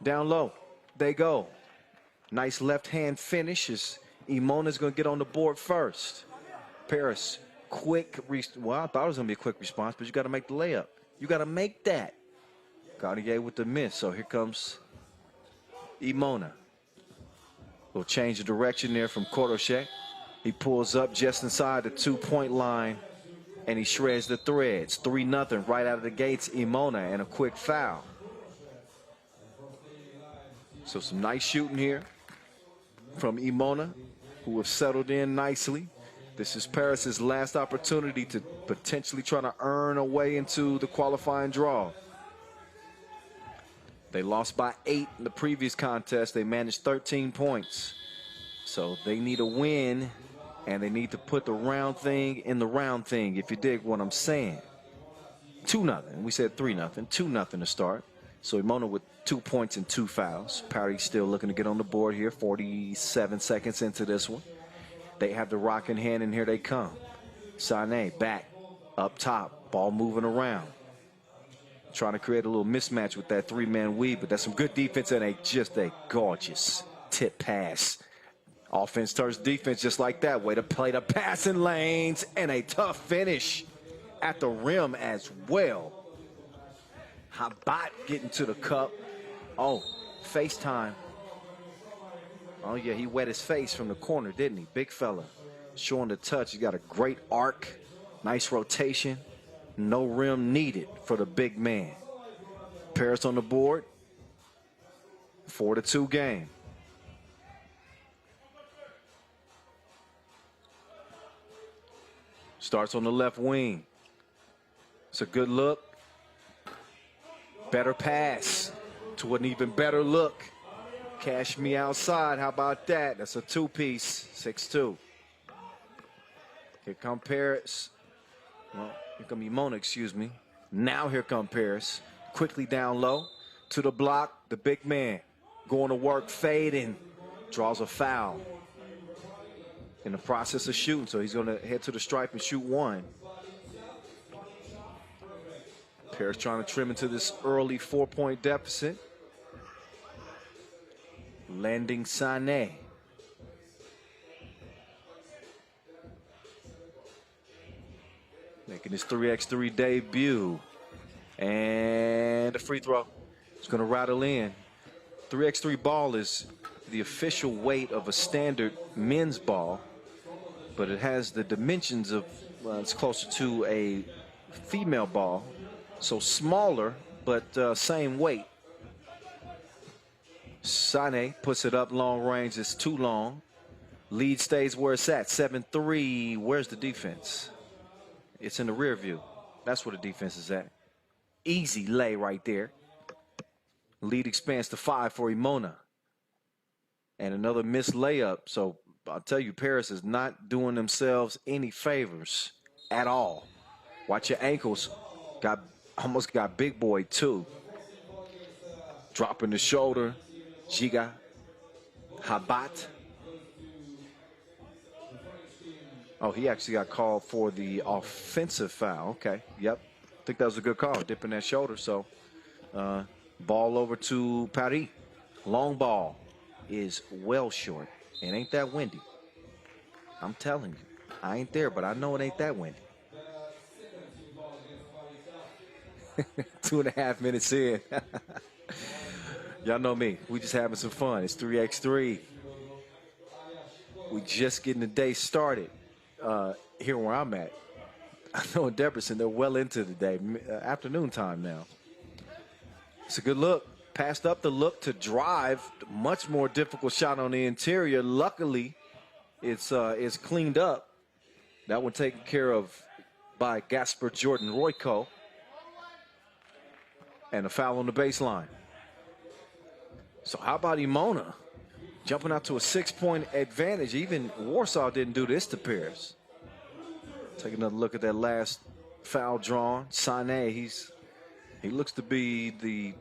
A: Down low. They go. Nice left-hand finish as Emona's going to get on the board first. Paris, quick. Well, I thought it was going to be a quick response, but you got to make the layup. You got to make that. Gaudier with the miss. So here comes Emona. We'll change the direction there from Koroshe. He pulls up just inside the 2-point line, and he shreds the threads. 3-0 right out of the gates, Emona, and a quick foul. So some nice shooting here from Emona, who have settled in nicely. This is Paris's last opportunity to potentially try to earn a way into the qualifying draw. They lost by 8 in the previous contest. They managed 13 points. So they need a win, and they need to put the round thing in the round thing, if you dig what I'm saying. 2-0. We said 3-0. 2-0 to start. So Emona with 2 points and 2 fouls. Paris still looking to get on the board here. 47 seconds into this one. They have the rock in hand, and here they come. Sané back up top. Ball moving around. Trying to create a little mismatch with that 3-man weave, but that's some good defense and just a gorgeous tip pass. Offense turns defense just like that. Way to play the passing lanes, and a tough finish at the rim as well. Habat getting to the cup. Oh, FaceTime. Oh, yeah, he wet his face from the corner, didn't he? Big fella. Showing the touch. He's got a great arc. Nice rotation. No rim needed for the big man. Paris on the board. 4-2 game. Starts on the left wing. It's a good look. Better pass to an even better look. Cash me outside. How about that? That's a 2-piece. 6-2. Here come Paris. Well, here come Emona, excuse me. Now here come Paris. Quickly down low to the block. The big man going to work, fading. Draws a foul in the process of shooting. So he's going to head to the stripe and shoot one. Paris trying to trim into this early 4-point deficit. Landing Sané. Making his 3x3 debut. And a free throw. It's going to rattle in. 3x3 ball is the official weight of a standard men's ball, but it has the dimensions of, well, it's closer to a female ball. So smaller, but same weight. Sané puts it up long range. It's too long. Lead stays where it's at, 7-3. Where's the defense? It's in the rear view. That's where the defense is at. Easy lay right there. Lead expands to 5 for Emona. And another missed layup. So I'll tell you, Paris is not doing themselves any favors at all. Watch your ankles. Almost got big boy too. Dropping the shoulder. Giga. Habat. Oh, he actually got called for the offensive foul. Okay, yep. I think that was a good call, dipping that shoulder. So ball over to Paris. Long ball is well short. It ain't that windy. I'm telling you. I ain't there, but I know it ain't that windy. 2.5 minutes in. Y'all know me. We just having some fun. It's 3x3. We just getting the day started here where I'm at. I know in Debrecen, they're well into the day, afternoon time now. It's a good look. Passed up the look to drive. Much more difficult shot on the interior. Luckily, it's cleaned up. That one taken care of by Gasper Jordan Royko. And a foul on the baseline. So how about Emona? Jumping out to a 6-point advantage. Even Warsaw didn't do this to Pierce. Take another look at that last foul drawn. Sané, he looks to be the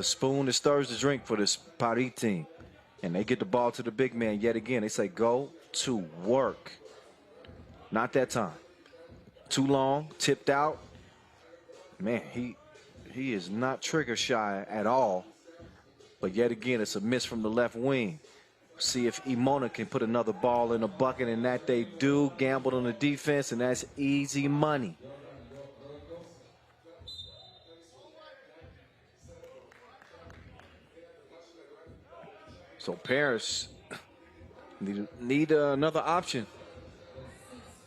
A: spoon that stirs the drink for this Paris team. And they get the ball to the big man yet again. They say, go to work. Not that time. Too long, tipped out. Man, he is not trigger shy at all. But yet again, it's a miss from the left wing. See if Emona can put another ball in the bucket, and that they do. Gambled on the defense, and that's easy money. So Paris need another option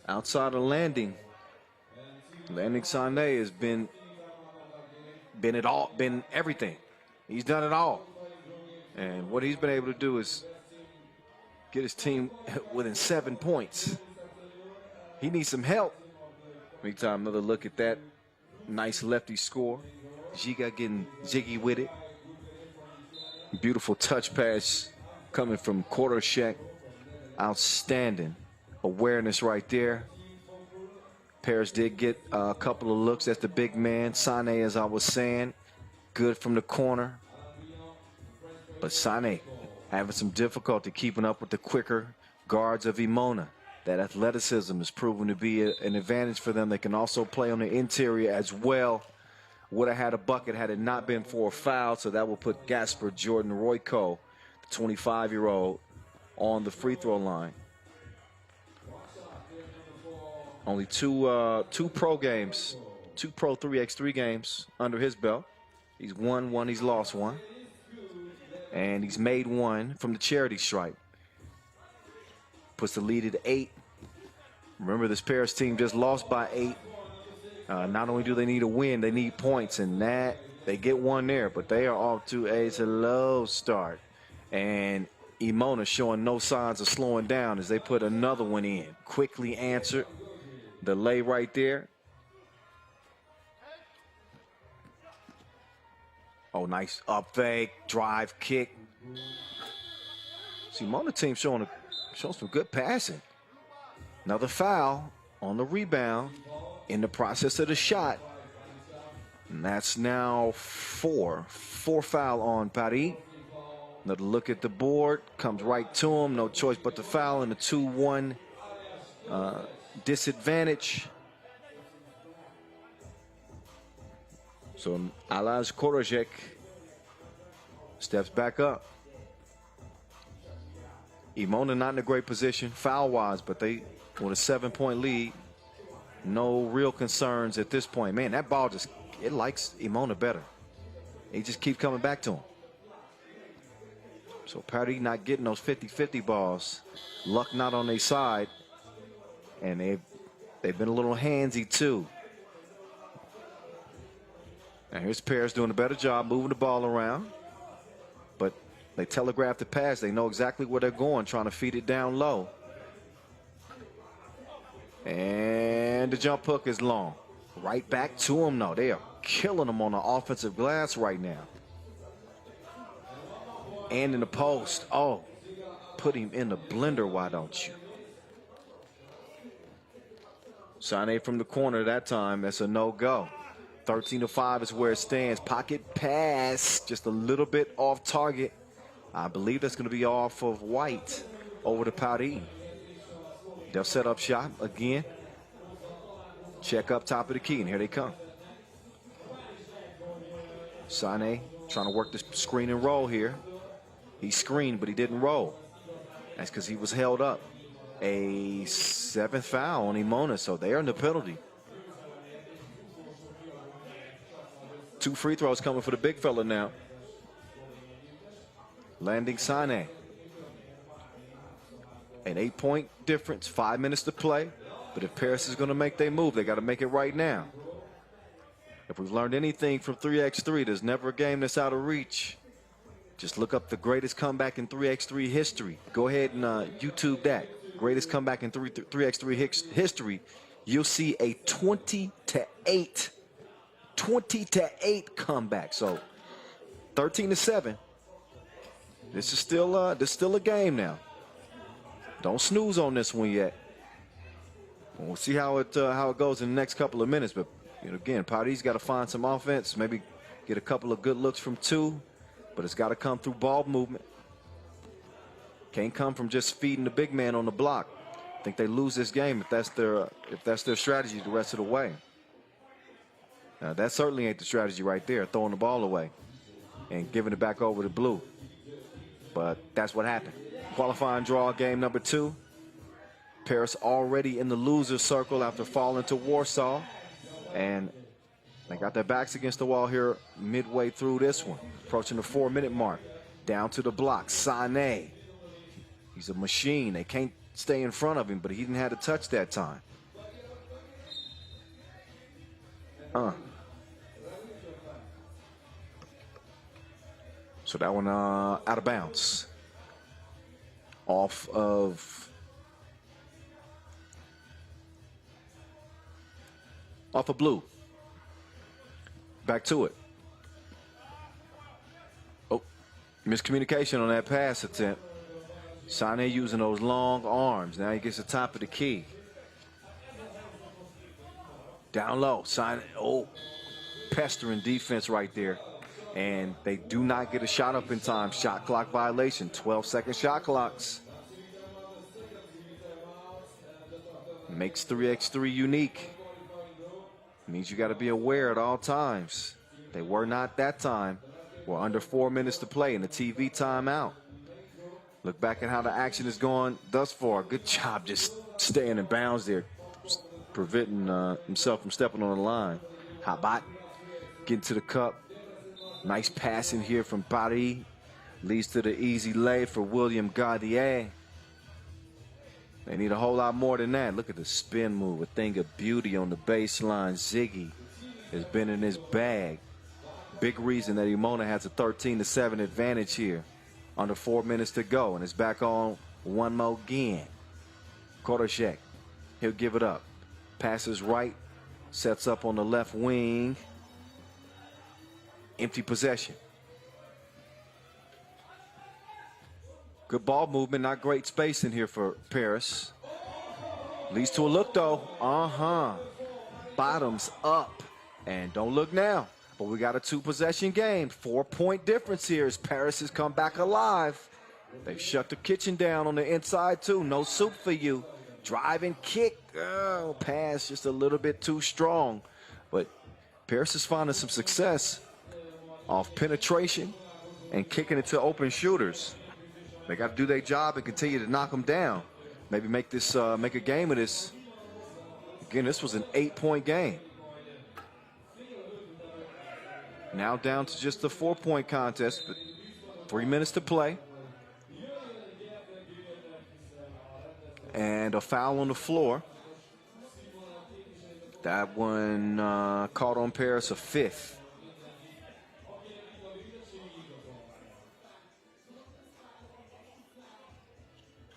A: outside of Landing. Landing Sané has been everything. He's done it all. And what he's been able to do is get his team within 7 points. He needs some help. Meantime, another look at that nice lefty score. Giga getting jiggy with it. Beautiful touch pass coming from Korosek. Outstanding awareness right there. Paris did get a couple of looks at the big man. Sané, as I was saying, good from the corner. But Sané having some difficulty keeping up with the quicker guards of Emona. That athleticism has proven to be an advantage for them. They can also play on the interior as well. Would have had a bucket had it not been for a foul, so that will put Gasper Jordan Royko, the 25-year-old, on the free throw line. Only two pro games, 2 pro 3x3 games under his belt. He's won one, he's lost one. And he's made one from the charity stripe. Puts the lead at 8. Remember, this Paris team just lost by 8. Not only do they need a win, they need points, and that they get one there, but they are off to a slow start. And Emona showing no signs of slowing down as they put another one in. Quickly answered. The lay right there. Oh, nice up fake, drive, kick. See, Emona team showing some good passing. Another foul on the rebound in the process of the shot. And that's now 4 foul on Paris. Another look at the board, comes right to him. No choice but to foul in the 2-1 disadvantage. So Alaz Korosek steps back up. Emona not in a great position foul-wise, but they with a 7-point lead. No real concerns at this point. Man, that ball it likes Emona better. He just keeps coming back to him. So Paris not getting those 50-50 balls. Luck not on their side. And they've been a little handsy too. Now here's Paris doing a better job moving the ball around. But they telegraph the pass. They know exactly where they're going, trying to feed it down low. And the jump hook is long. Right back to him, though. They are killing him on the offensive glass right now. And in the post. Oh, put him in the blender, why don't you? Sané from the corner that time. That's a no-go. 13-5 is where it stands. Pocket pass, just a little bit off target. I believe that's going to be off of White over to Paris. They'll set up shot again. Check up top of the key, and here they come. Sané trying to work the screen and roll here. He screened, but he didn't roll. That's because he was held up. A 7th foul on Emona, so they are in the penalty. 2 free throws coming for the big fella now. Landing Sané. An 8-point difference, 5 minutes to play. But if Paris is going to make their move, they got to make it right now. If we've learned anything from 3x3, there's never a game that's out of reach. Just look up the greatest comeback in 3x3 history. Go ahead and YouTube that. Greatest comeback in 3x3 history. You'll see a 20-8 comeback. So 13-7. This is still a game now. Don't snooze on this one yet. We'll see how it goes in the next couple of minutes. But again, Paris got to find some offense, maybe get a couple of good looks from two, but it's got to come through ball movement. Can't come from just feeding the big man on the block. I think they lose this game if that's their strategy the rest of the way. Now, that certainly ain't the strategy right there, throwing the ball away and giving it back over to blue. But that's what happened. Qualifying draw game number 2. Paris already in the loser circle after falling to Warsaw. And they got their backs against the wall here midway through this one. Approaching the 4-minute mark. Down to the block. Sané. He's a machine. They can't stay in front of him, but he didn't have to touch that time. So that one out of bounds. Off of blue. Back to it. Oh, miscommunication on that pass attempt. Sané using those long arms. Now he gets the top of the key. Down low. Sané, pestering defense right there. And they do not get a shot up in time. Shot clock violation. 12-second shot clocks. Makes 3x3 unique. Means you got to be aware at all times. They were not that time. We're under 4 minutes to play in the TV timeout. Look back at how the action is going thus far. Good job just staying in bounds there, preventing himself from stepping on the line. Habat getting to the cup. Nice passing here from Paris. Leads to the easy lay for William Gardier. They need a whole lot more than that. Look at the spin move. A thing of beauty on the baseline. Ziggy has been in his bag. Big reason that Emona has a 13-7 advantage here. Under 4 minutes to go. And it's back on one more again. Korosek. He'll give it up. Passes right. Sets up on the left wing. Empty possession. Good ball movement, not great space in here for Paris. Leads to a look though. Bottoms up. And don't look now. But we got a 2-possession game. 4-point difference here as Paris has come back alive. They've shut the kitchen down on the inside too. No soup for you. Drive and kick. Oh, pass just a little bit too strong. But Paris is finding some success off penetration and kicking it to open shooters. They got to do their job and continue to knock them down. Maybe make this make a game of this. Again, this was an 8-point game. Now down to just a 4-point contest, but 3 minutes to play. And a foul on the floor. That one caught on Paris, a 5th.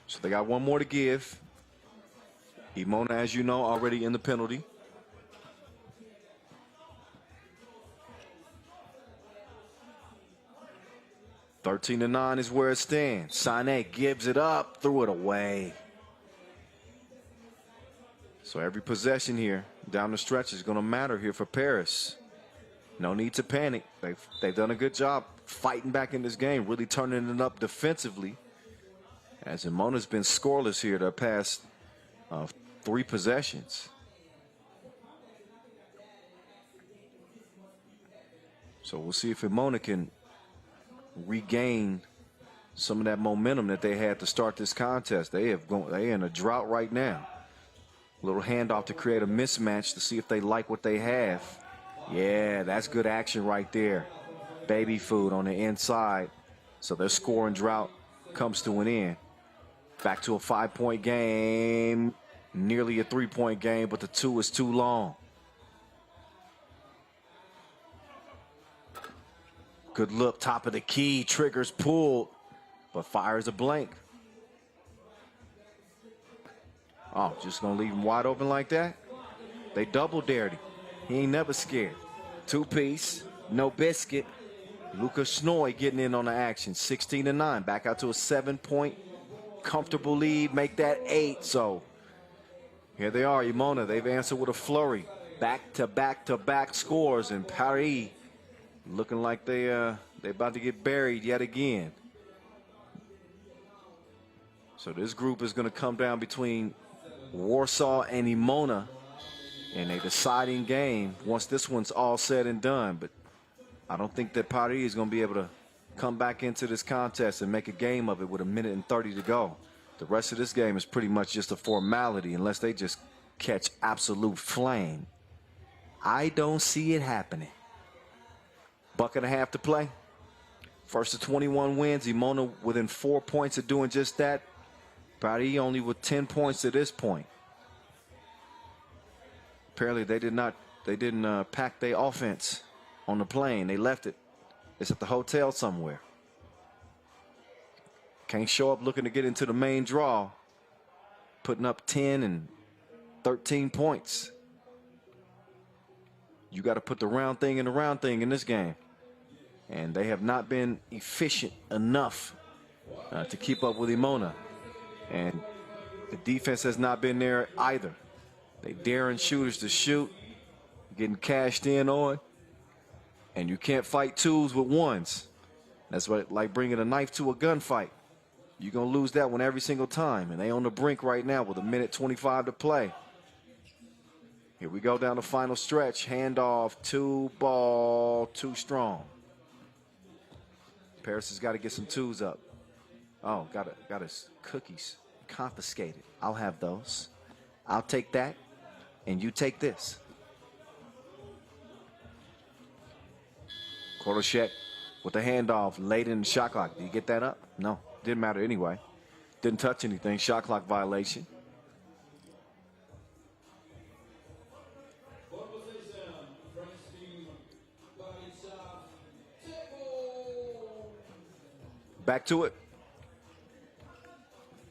A: So they got one more to give. Emona, as you know, already in the penalty. (13-9) is where it stands. Sané gives it up, threw it away. So every possession here down the stretch is going to matter here for Paris. No need to panic. They've done a good job fighting back in this game, really turning it up defensively. As Emona's been scoreless here the past 3 possessions. So we'll see if Emona can regain some of that momentum that they had to start this contest. They're in a drought right now. A little handoff to create a mismatch to see if they like what they have. Yeah, that's good action right there. Baby food on the inside. So their scoring drought comes to an end. Back to a 5-point game, nearly a 3-point game, but the 2 is too long. Good look, top of the key, triggers pulled, but fires a blank. Oh, just gonna leave him wide open like that? They double dared him. He ain't never scared. 2-piece, no biscuit. Lucas Snoy getting in on the action. 16-9, back out to a 7-point comfortable lead, make that 8. So here they are, Emona. They've answered with a flurry. Back-to-back-to-back scores, and Paris looking like they're about to get buried yet again. So this group is going to come down between Warsaw and Emona in a deciding game once this one's all said and done. But I don't think that Paris is going to be able to come back into this contest and make a game of it with 1:30 to go. The rest of this game is pretty much just a formality unless they just catch absolute flame. I don't see it happening. $1.5 to play. First of 21 wins. Emona within 4 points of doing just that. Paris only with 10 points to this point. Apparently they didn't pack their offense on the plane. They left it. It's at the hotel somewhere. Can't show up looking to get into the main draw. Putting up 10 and 13 points. You got to put the round thing in the round thing in this game. And they have not been efficient enough to keep up with Emona. And the defense has not been there either. They daring shooters to shoot, getting cashed in on. And you can't fight 2s with 1s. That's like bringing a knife to a gunfight. You're going to lose that one every single time. And they on the brink right now with 1:25 to play. Here we go down the final stretch. Handoff, 2 ball, 2 strong. Paris has got to get some 2s up. Oh, got his cookies confiscated. I'll have those. I'll take that, and you take this. Koroshet with the handoff late in the shot clock. Did you get that up? No, didn't matter anyway. Didn't touch anything. Shot clock violation. Back to it.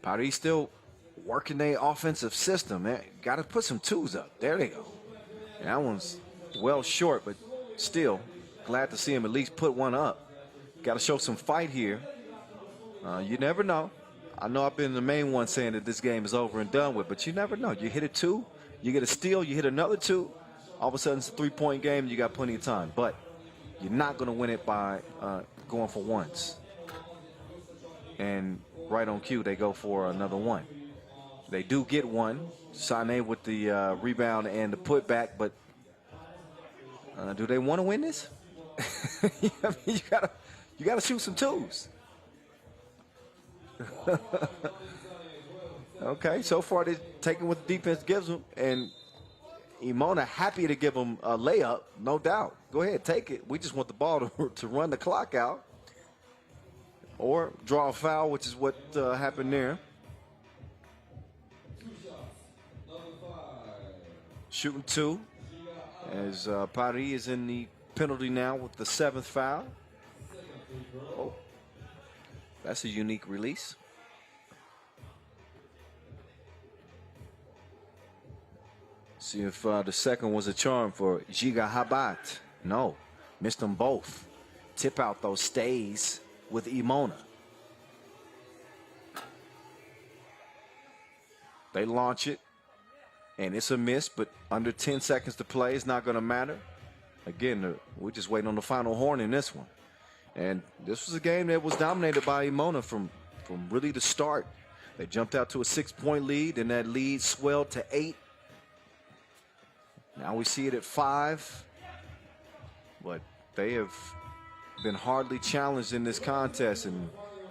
A: Paris still working their offensive system. Got to put some 2s up. There they go. And that one's well short, but still glad to see him at least put one up. Got to show some fight here. You never know. I know I've been the main one saying that this game is over and done with, but you never know. You hit a 2, you get a steal, you hit another 2. All of a sudden it's a 3-point game. You got plenty of time, but you're not going to win it by going for 1s. And right on cue, they go for another 1. They do get 1. Sané with the rebound and the putback, but do they want to win this? I mean, you gotta shoot some 2s. Okay, so far they're taking what the defense gives them, and Emona happy to give them a layup, no doubt. Go ahead, take it. We just want the ball to run the clock out. Or draw a foul, which is what happened there. Shooting 2 as Paris is in the penalty now with the 7th foul. Oh, that's a unique release. See if the second was a charm for Giga Habat. No, missed them both. Tip out those stays with Emona. They launch it, and it's a miss, but under 10 seconds to play, it's not going to matter. Again, we're just waiting on the final horn in this one. And this was a game that was dominated by Emona from really the start. They jumped out to a 6-point lead, and that lead swelled to 8. Now we see it at 5, but they have been hardly challenged in this contest, and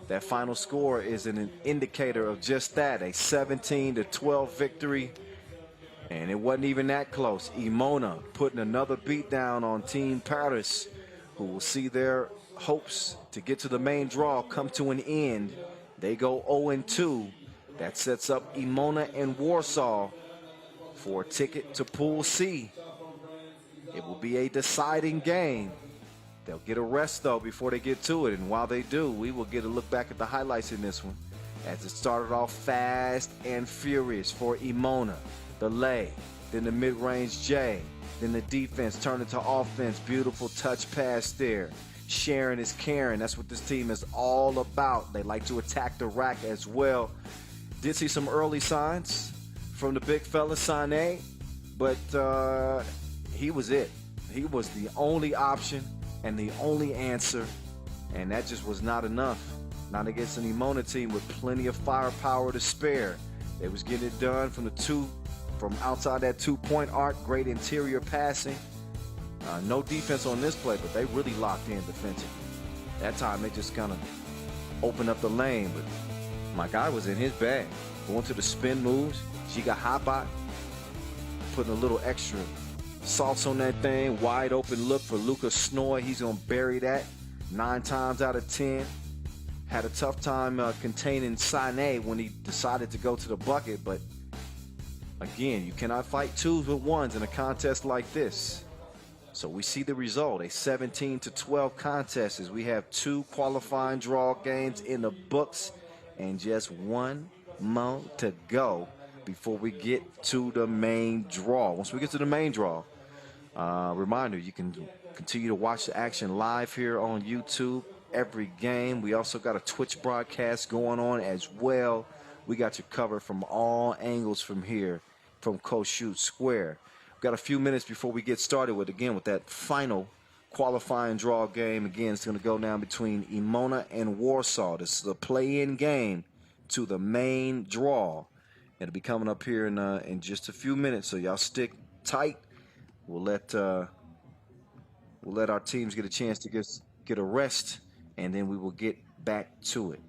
A: that final score is an indicator of just that, a 17-12 victory, and it wasn't even that close. Emona putting another beat down on Team Paris, who will see their hopes to get to the main draw come to an end. They go 0-2 That sets up Emona and Warsaw for a ticket to Pool C. It will be a deciding game. They'll get a rest, though, before they get to it. And while they do, we will get a look back at the highlights in this one. As it started off fast and furious for Emona. The lay, then the mid-range J, then the defense turned into offense. Beautiful touch pass there. Sharing is caring. That's what this team is all about. They like to attack the rack as well. Did see some early signs from the big fella, Sané, but he was it. He was the only option and the only answer, and that just was not enough. Not against an Emona team with plenty of firepower to spare. They was getting it done from outside that 2-point arc. Great interior passing. No defense on this play, but they really locked in defensively. That time they just kind of opened up the lane, but my guy was in his bag. Going to the spin moves. She got hot by, putting a little extra sauce on that thing. Wide open look for Lucas Snoy. He's going to bury that 9 times out of 10. Had a tough time containing Sané when he decided to go to the bucket, but again, you cannot fight 2s with 1s in a contest like this. So we see the result, a 17-12 contest, as we have 2 qualifying draw games in the books and just 1 more to go before we get to the main draw. Once we get to the main draw, reminder, you can continue to watch the action live here on YouTube every game. We also got a Twitch broadcast going on as well. We got you covered from all angles from here, from Kossuth Square. We've got a few minutes before we get started with that final qualifying draw game. Again, it's going to go down between Emona and Warsaw. This is a play-in game to the main draw. It'll be coming up here in just a few minutes, so y'all stick tight. We'll let our teams get a chance to get a rest, and then we will get back to it.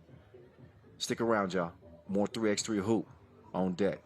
A: Stick around, y'all. More 3x3 hoop on deck.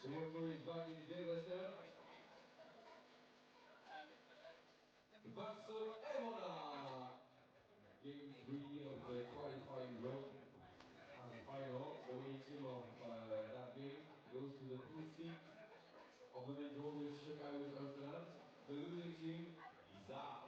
I: Warsaw is back in Debrecen. Warsaw Emona. Game 3 of the qualifying round. And final, the winning team of that game goes to the pool C of the main draw with Šakiai with Amsterdam. The losing team is out.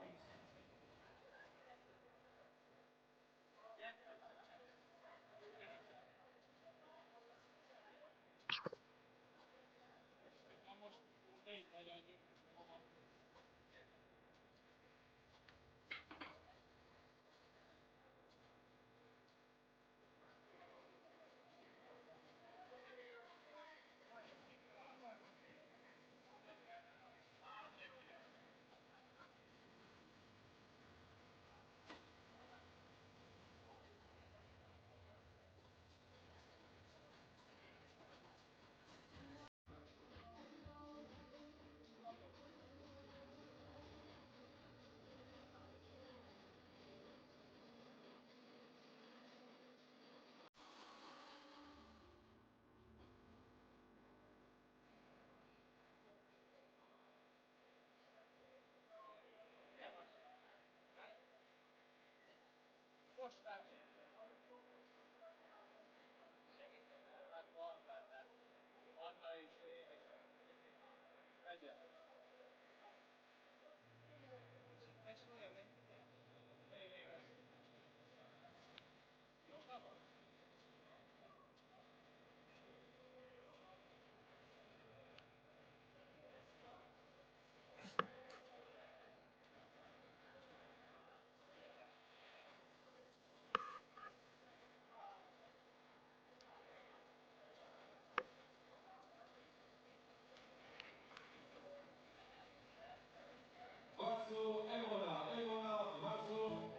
I: Warsaw Emona. Emona Warsaw.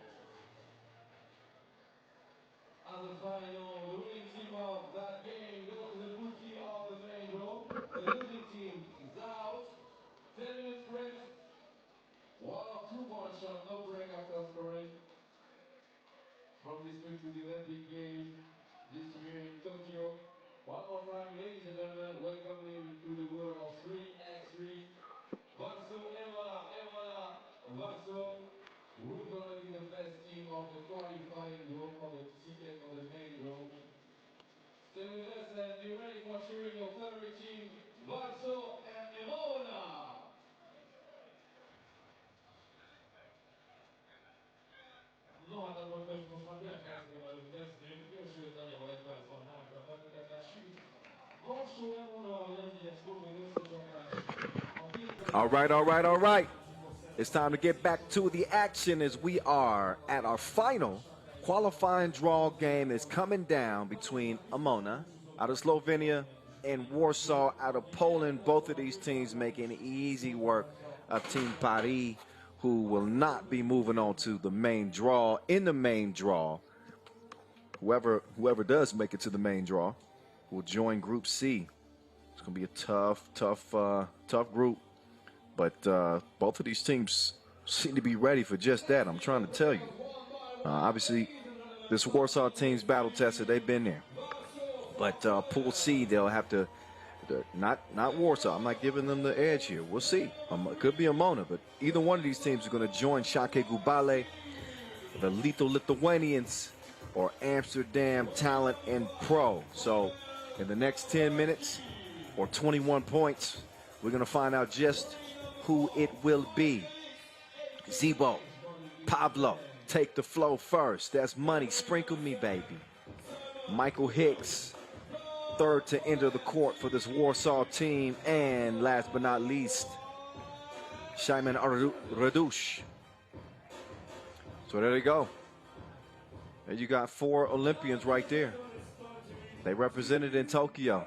I: As a final, the winning team of that game goes to the bookie of the main draw. The losing team is out. 10 minutes rest. 1 or 2 points shot, no break after scoring. From this quick to the Olympic game this year in Tokyo. One more time, ladies and gentlemen, welcome to the world of 3x3. Warsaw Emona, Emona, Warsaw. Who's gonna be the best team of the qualifying group of the ticket of the main group? Stay with us and be ready for cheering your favorite team, Warsaw and Emona. No, hát akkor most már belekezdném előtt kezdünk. Első nagyon egyben van hátra bennetesünk. Warsaw Emona, a 4-es klubban összecsapás.
A: All right, all right, all right. It's time to get back to the action as we are at our final qualifying draw game is coming down between Emona out of Slovenia and Warsaw out of Poland. Both of these teams making easy work of Team Paris, who will not be moving on to the main draw. In the main draw, whoever does make it to the main draw will join Group C. It's going to be a tough group. But both of these teams seem to be ready for just that. I'm trying to tell you. Obviously, this Warsaw team's battle tested. They've been there. But Pool C, they'll have to not Warsaw. I'm not giving them the edge here. We'll see. It could be Emona, but either one of these teams are going to join Šakiai Gulbelė, the Lithuanians, or Amsterdam Talent&Pro. So in the next 10 minutes or 21 points, we're going to find out just who it will be. Zebo, Pablo, take the flow first. That's money. Sprinkle me, baby. Michael Hicks, third to enter the court for this Warsaw team. And last but not least, Szymon Radush. So there they go. And you got 4 Olympians right there. They represented in Tokyo.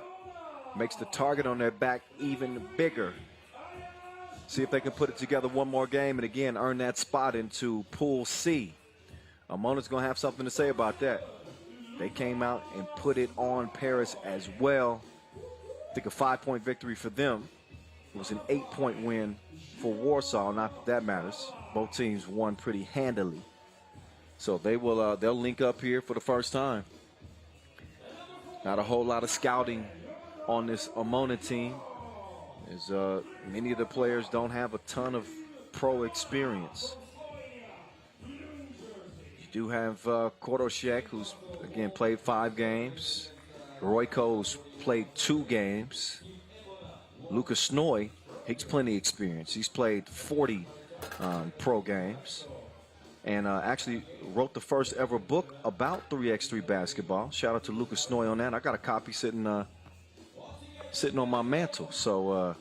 A: Makes the target on their back even bigger. See if they can put it together one more game and again earn that spot into Pool C. Emona's going to have something to say about that. They came out and put it on Paris as well. I think a 5-point victory for them. It was an 8-point win for Warsaw. Not that that matters. Both teams won pretty handily. So they will they'll link up here for the first time. Not a whole lot of scouting on this Emona team. As many of the players don't have a ton of pro experience. You do have Koroshek, who's, again, played 5 games. Royko's played 2 games. Lucas Snoy, he's plenty of experience. He's played 40 pro games. And actually wrote the first ever book about 3x3 basketball. Shout out to Lucas Snoy on that. I got a copy sitting on my mantle. So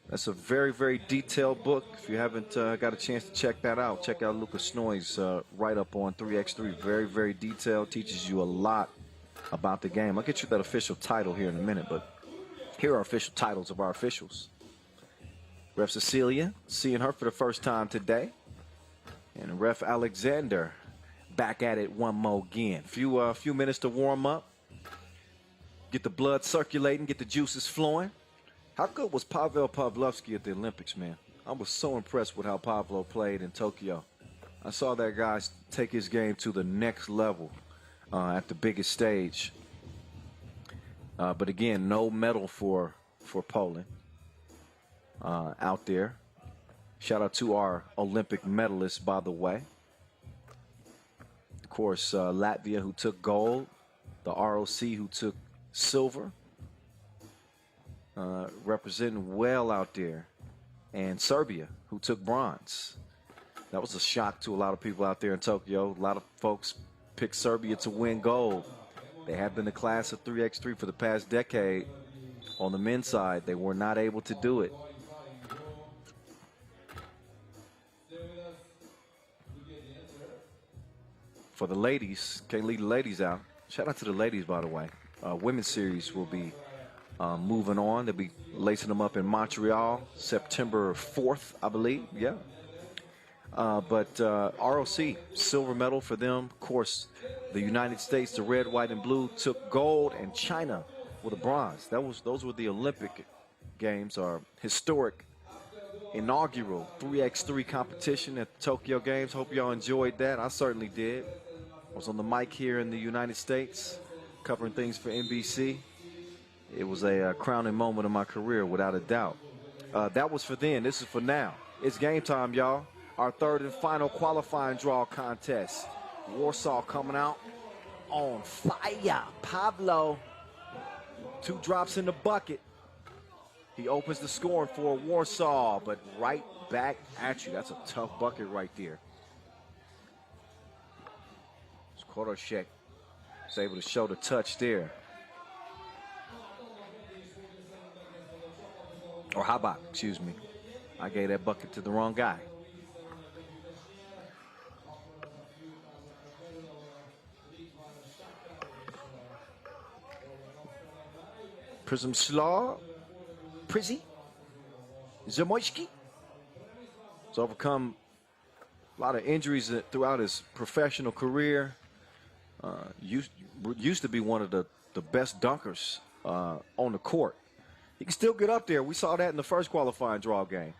A: that's a very, very detailed book. If you haven't got a chance to check that out, check out Lucas Snoy's write-up on 3x3. Very, very detailed. Teaches you a lot about the game. I'll get you that official title here in a minute, but here are official titles of our officials. Ref Cecilia, seeing her for the first time today. And Ref Alexander back at it one more again. Few minutes to warm up. Get the blood circulating, get the juices flowing. How good was Pavel Pavlovsky at the Olympics, man? I was so impressed with how Pavlo played in Tokyo. I saw that guy take his game to the next level at the biggest stage. But again, no medal for Poland out there. Shout out to our Olympic medalists, by the way. Of course, Latvia, who took gold. The ROC, who took silver. Representing well out there. And Serbia, who took bronze. That was a shock to a lot of people out there in Tokyo. A lot of folks picked Serbia to win gold. They have been the class of 3x3 for the past decade. On the men's side, they were not able to do it. For the ladies, can't leave the ladies out. Shout out to the ladies, by the way. Women's series will be moving on. They'll be lacing them up in Montreal, September 4th, I believe. Yeah. But ROC, silver medal for them. Of course, the United States, the red, white, and blue, took gold, and China with a bronze. Those were the Olympic Games, our historic inaugural 3x3 competition at the Tokyo Games. Hope y'all enjoyed that. I certainly did. I was on the mic here in the United States covering things for NBC. It was a crowning moment of my career, without a doubt. That was for then. This is for now. It's game time, y'all. Our third and final qualifying draw contest. Warsaw coming out on fire. Pablo, 2 drops in the bucket. He opens the scoring for Warsaw, but right back at you. That's a tough bucket right there. Koroshek is able to show the touch there. Or how about, excuse me. I gave that bucket to the wrong guy. Prism Slaw. Prizzy. Zamoyski. He's overcome a lot of injuries throughout his professional career. Used to be one of the best dunkers on the court. He can still get up there. We saw that in the first qualifying draw game.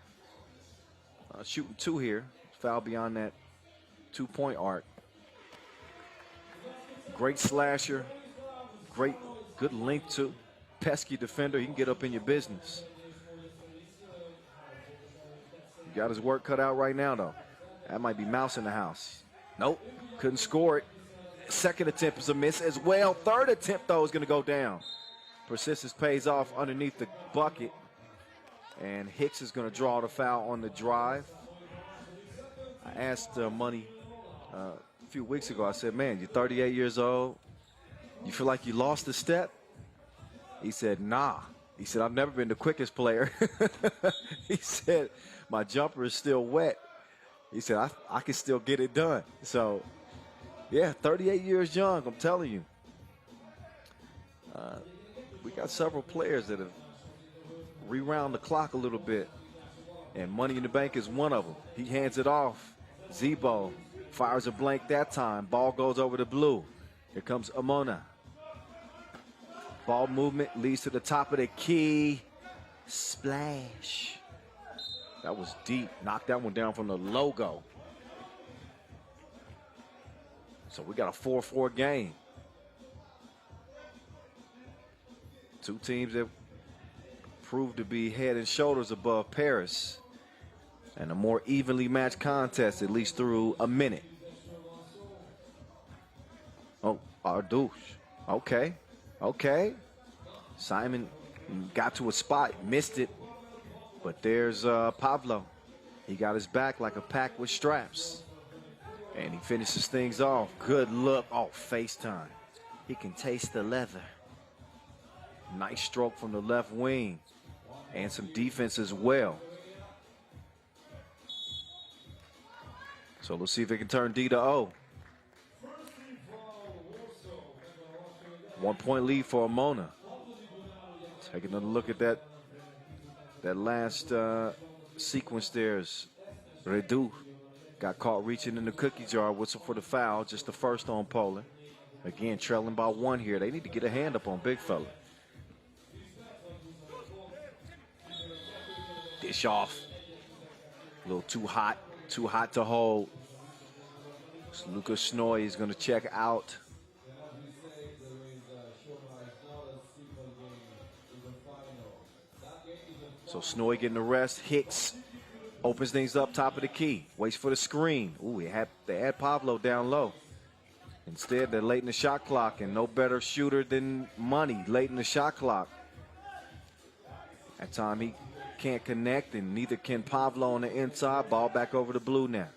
A: Shooting 2 here. Foul beyond that 2-point arc. Great slasher. Good length too. Pesky defender. He can get up in your business. He got his work cut out right now, though. That might be Mouse in the house. Nope. Couldn't score it. Second attempt is a miss as well. Third attempt, though, is going to go down. Persistence pays off underneath the bucket. And Hicks is going to draw the foul on the drive. I asked Money a few weeks ago. I said, man, you're 38 years old. You feel like you lost a step? He said, nah. He said, I've never been the quickest player. He said, my jumper is still wet. He said, I can still get it done. So, yeah, 38 years young, I'm telling you. We got several players that have rewound the clock a little bit. And Money in the Bank is one of them. He hands it off. Zebo fires a blank that time. Ball goes over to blue. Here comes Emona. Ball movement leads to the top of the key. Splash. That was deep. Knocked that one down from the logo. So we got a 4-4 game. Two teams that proved to be head and shoulders above Paris. And a more evenly matched contest, at least through a minute. Oh, Ardouche. Okay. Okay. Simon got to a spot, missed it. But there's Pablo. He got his back like a pack with straps. And he finishes things off. Good look. Oh, FaceTime. He can taste the leather. Nice stroke from the left wing. And some defense as well. So let's see if it can turn D to O. 1 point lead for Emona. Take another look at that last sequence there. Redu got caught reaching in the cookie jar. Whistle for the foul. Just the first on Poland. Again, trailing by 1 here. They need to get a hand up on big fella. Dish off. A little too hot to hold. So Lucas Snoy is going to check out. So Snoy getting the rest. Hicks opens things up top of the key. Waits for the screen. Ooh, they had Pablo down low. Instead, they're late in the shot clock, and no better shooter than Money late in the shot clock. That time he can't connect, and neither can Pablo on the inside. Ball back over to Blue now.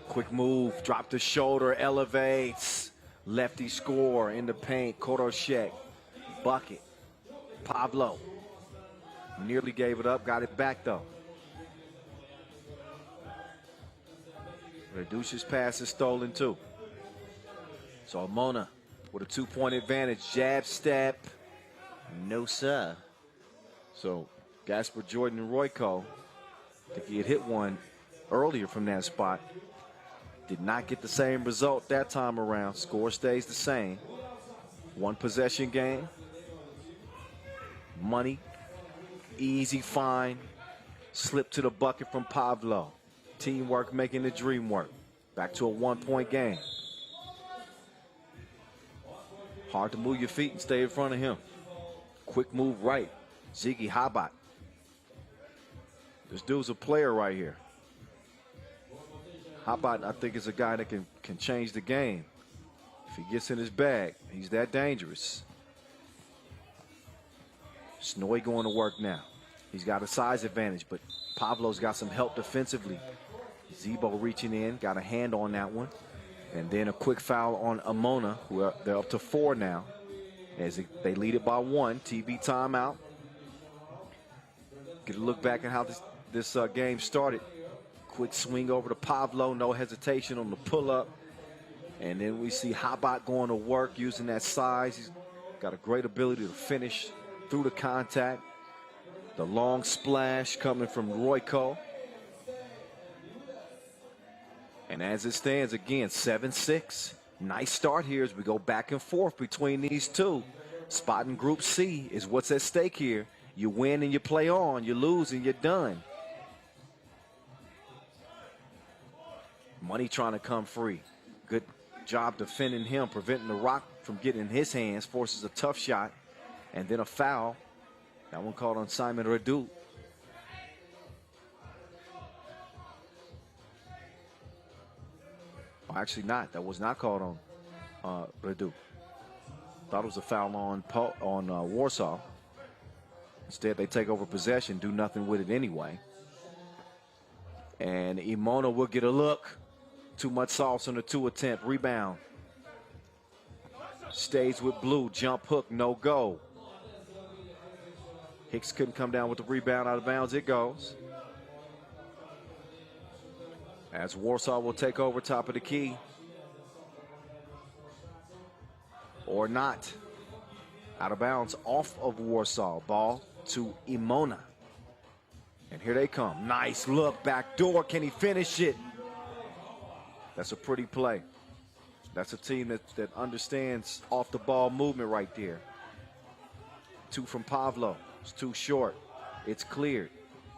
A: Quick move, drop the shoulder, elevates. Lefty score in the paint. Koroshek, bucket. Pablo nearly gave it up, got it back though. Reduce's pass is stolen too. So Emona with a 2-point advantage. Jab step. No sir. So Gasper Jordan and Royko, I think he had hit one earlier from that spot. Did not get the same result that time around. Score stays the same. 1 possession game. Money. Easy find. Slip to the bucket from Pablo. Teamwork making the dream work. Back to a 1-point game. Hard to move your feet and stay in front of him. Quick move right. Ziggy Habat. This dude's a player right here. Habat, I think, is a guy that can change the game. If he gets in his bag, he's that dangerous. Snoy going to work now. He's got a size advantage, but Pablo's got some help defensively. Zebo reaching in, got a hand on that one. And then a quick foul on Emona, who they're up to 4 now. As they lead it by 1. TV timeout. Get a look back at how this game started. Quick swing over to Pablo, no hesitation on the pull-up. And then we see Habat going to work using that size. He's got a great ability to finish through the contact. The long splash coming from Royko. And as it stands, again, 7-6. Nice start here as we go back and forth between these two. Spot in Group C is what's at stake here. You win and you play on. You lose and you're done. Money trying to come free. Good job defending him, preventing the rock from getting in his hands. Forces a tough shot. And then a foul. That one called on Simon Redu. Oh, actually not. That was not called on Redu. Thought it was a foul on Warsaw. Instead, they take over possession, do nothing with it anyway. And Emona will get a look. Too much sauce on the 2 attempt. Rebound. Stays with Blue. Jump hook, no go. Hicks couldn't come down with the rebound. Out of bounds it goes. As Warsaw will take over top of the key. Or not. Out of bounds off of Warsaw. Ball to Emona. And here they come. Nice look. Back door. Can he finish it? That's a pretty play. That's a team that understands off the ball movement right there. 2 from Pablo. It's too short. It's cleared.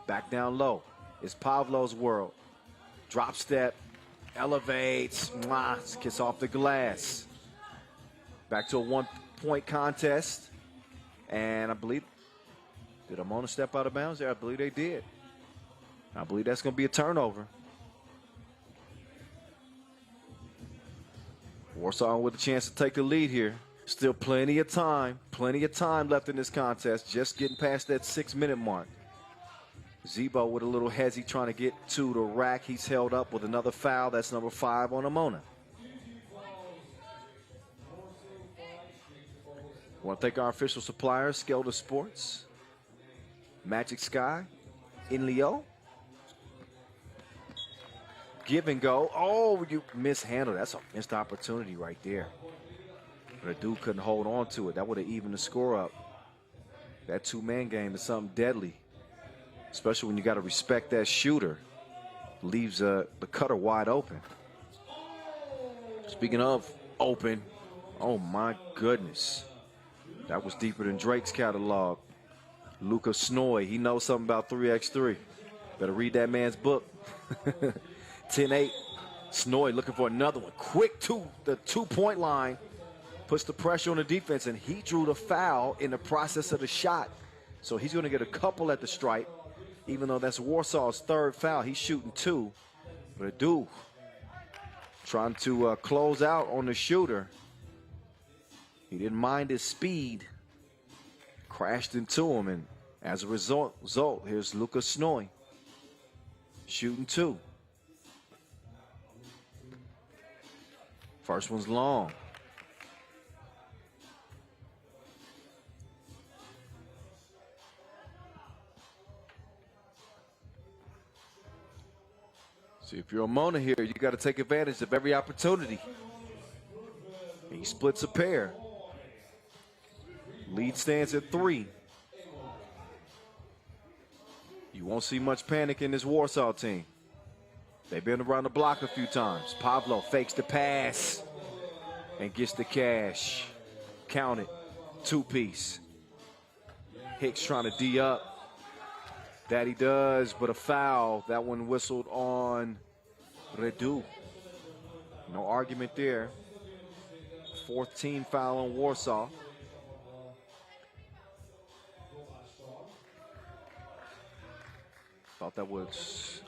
A: Back down low. It's Pablo's world. Drop step. Elevates. Mwah. Kiss off the glass. Back to a point contest. And I believe, did Emona step out of bounds there? I believe they did. I believe that's going to be a turnover. Warsaw with a chance to take the lead here. Still plenty of time left in this contest. Just getting past that 6-minute mark. Zebo with a little hezzy trying to get to the rack. He's held up with another foul. That's number 5 on Emona. I want to thank our official suppliers, Skelter Sports, Magic Sky, Inleo. Give and go. Oh, you mishandled. That's a missed opportunity right there. But a dude couldn't hold on to it. That would have evened the score up. That two-man game is something deadly, especially when you got to respect that shooter. Leaves the cutter wide open. Speaking of open, oh my goodness. That was deeper than Drake's catalog. Luka Snoy, he knows something about 3x3. Better read that man's book. 10-8. Snoy looking for another one. Quick to the two-point line. Puts the pressure on the defense, and he drew the foul in the process of the shot. So he's going to get a couple at the stripe, even though that's Warsaw's 3rd foul. He's shooting 2. But a dude trying to close out on the shooter. He didn't mind his speed. Crashed into him, and as a result, here's Luka Snoy shooting 2. First one's long. See, if you're Emona here, you got to take advantage of every opportunity. He splits a pair. Lead stands at 3. You won't see much panic in this Warsaw team. They've been around the block a few times. Pablo fakes the pass and gets the cash. Count it. 2-piece. Hicks trying to D up. That he does, but a foul. That one whistled on Redu. No argument there. 4th team foul on Warsaw. Thought that was...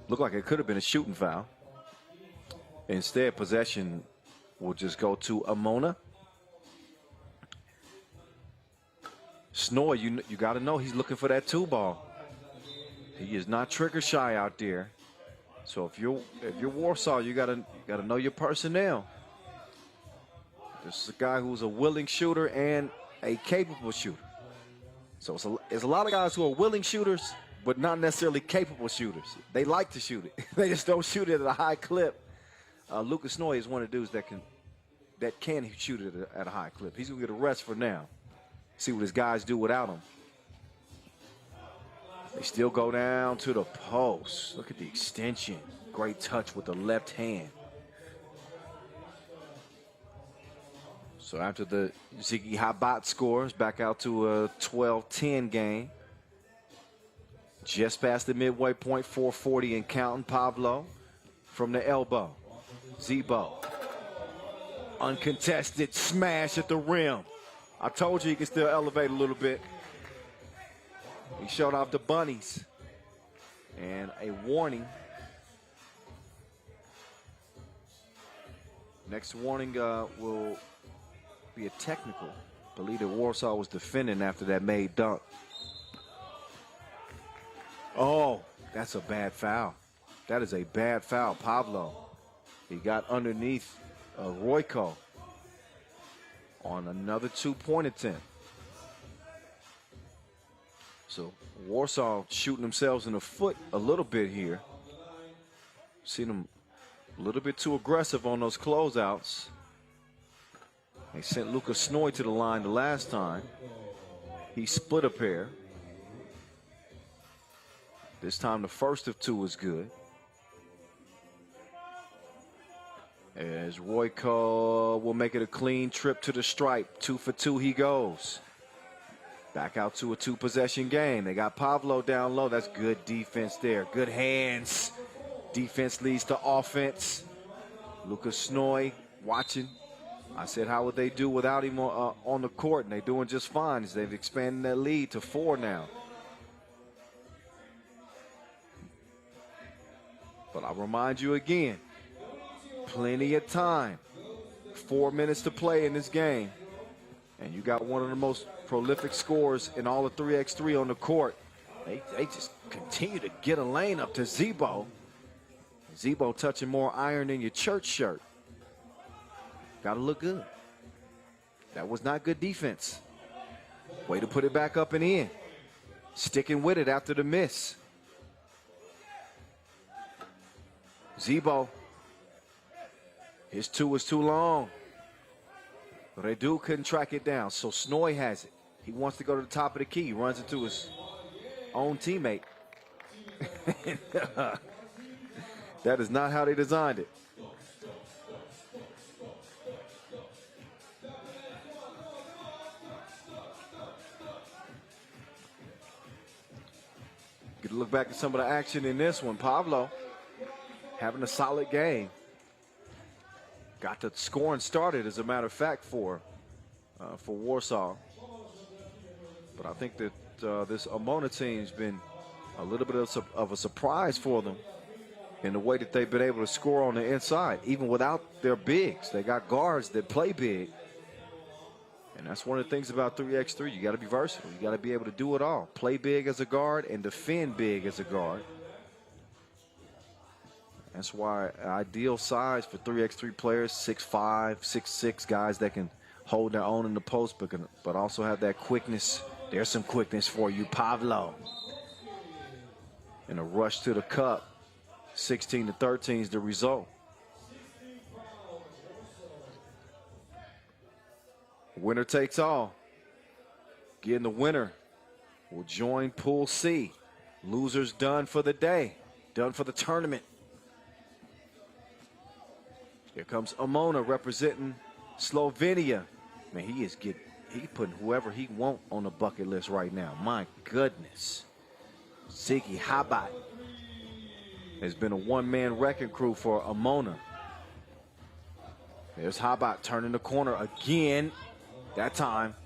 A: Looked like it could have been a shooting foul. Instead, possession will just go to Emona. Snoy, you got to know he's looking for that 2-ball. He is not trigger shy out there. So if you're Warsaw, you got to know your personnel. This is a guy who's a willing shooter and a capable shooter. So it's a lot of guys who are willing shooters, but not necessarily capable shooters. They like to shoot it. They just don't shoot it at a high clip. Luka Snoy is one of the dudes that can shoot it at a high clip. He's gonna get a rest for now. See what his guys do without him. They still go down to the post. Look at the extension. Great touch with the left hand. So after the Ziggy Habat scores, back out to a 12-10 game. Just past the midway point, 4:40 and counting. Pablo from the elbow. Zebo. Uncontested smash at the rim. I told you he can still elevate a little bit. He showed off the bunnies. And a warning. Next warning will be a technical. I believe that Warsaw was defending after that made dunk. Oh, that's a bad foul. That is a bad foul. Pablo. He got underneath Royko on another 2-point attempt. So Warsaw shooting themselves in the foot a little bit here. Seen them a little bit too aggressive on those closeouts. They sent Luka Snoy to the line the last time. He split a pair. This time the first of 2 was good. As Royko will make it a clean trip to the stripe. 2 for 2 he goes. Back out to a 2-possession game. They got Pablo down low. That's good defense there. Good hands. Defense leads to offense. Lucas Snoy watching. I said, how would they do without him on the court? And they're doing just fine as they've expanded their lead to 4 now. But I'll remind you again, plenty of time. 4 minutes to play in this game. And you got one of the most prolific scorers in all of 3x3 on the court. They just continue to get a lane up to Zebo. Zebo touching more iron than your church shirt. Got to look good. That was not good defense. Way to put it back up and in. Sticking with it after the miss. Zebo. His 2 was too long. Redu couldn't track it down, so Snoy has it. He wants to go to the top of the key. He runs into his own teammate. That is not how they designed it. Get a look back at some of the action in this one. Pavlo having a solid game. Got the scoring started, as a matter of fact, for Warsaw. But I think that this Emona team's been a little bit of a surprise for them in the way that they've been able to score on the inside, even without their bigs. They got guards that play big. And that's one of the things about 3x3. You got to be versatile. You got to be able to do it all. Play big as a guard and defend big as a guard. That's why ideal size for 3x3 players, 6'5", 6'6", guys that can hold their own in the post, but also have that quickness. There's some quickness for you, Pavlo. And a rush to the cup. 16-13 is the result. Winner takes all. Again, the winner will join Pool C. Losers done for the day, done for the tournament. Here comes Emona representing Slovenia. Man, he putting whoever he want on the bucket list right now. My goodness. Ziggy Habat has been a one-man wrecking crew for Emona. There's Habat turning the corner again. That time,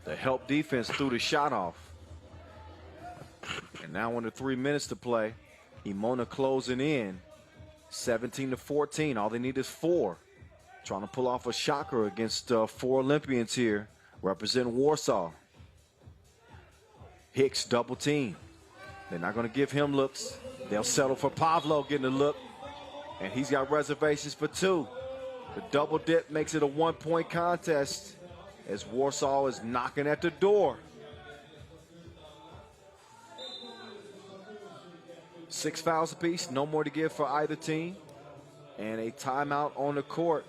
A: the help defense threw the shot off. And now under 3 minutes to play, Emona closing in. 17-14. All they need is 4. Trying to pull off a shocker against 4 Olympians here, representing Warsaw. Hicks double team. They're not going to give him looks. They'll settle for Pavlo getting a look, and he's got reservations for 2. The double dip makes it a 1-point contest as Warsaw is knocking at the door. 6 fouls apiece, no more to give for either team, and a timeout on the court.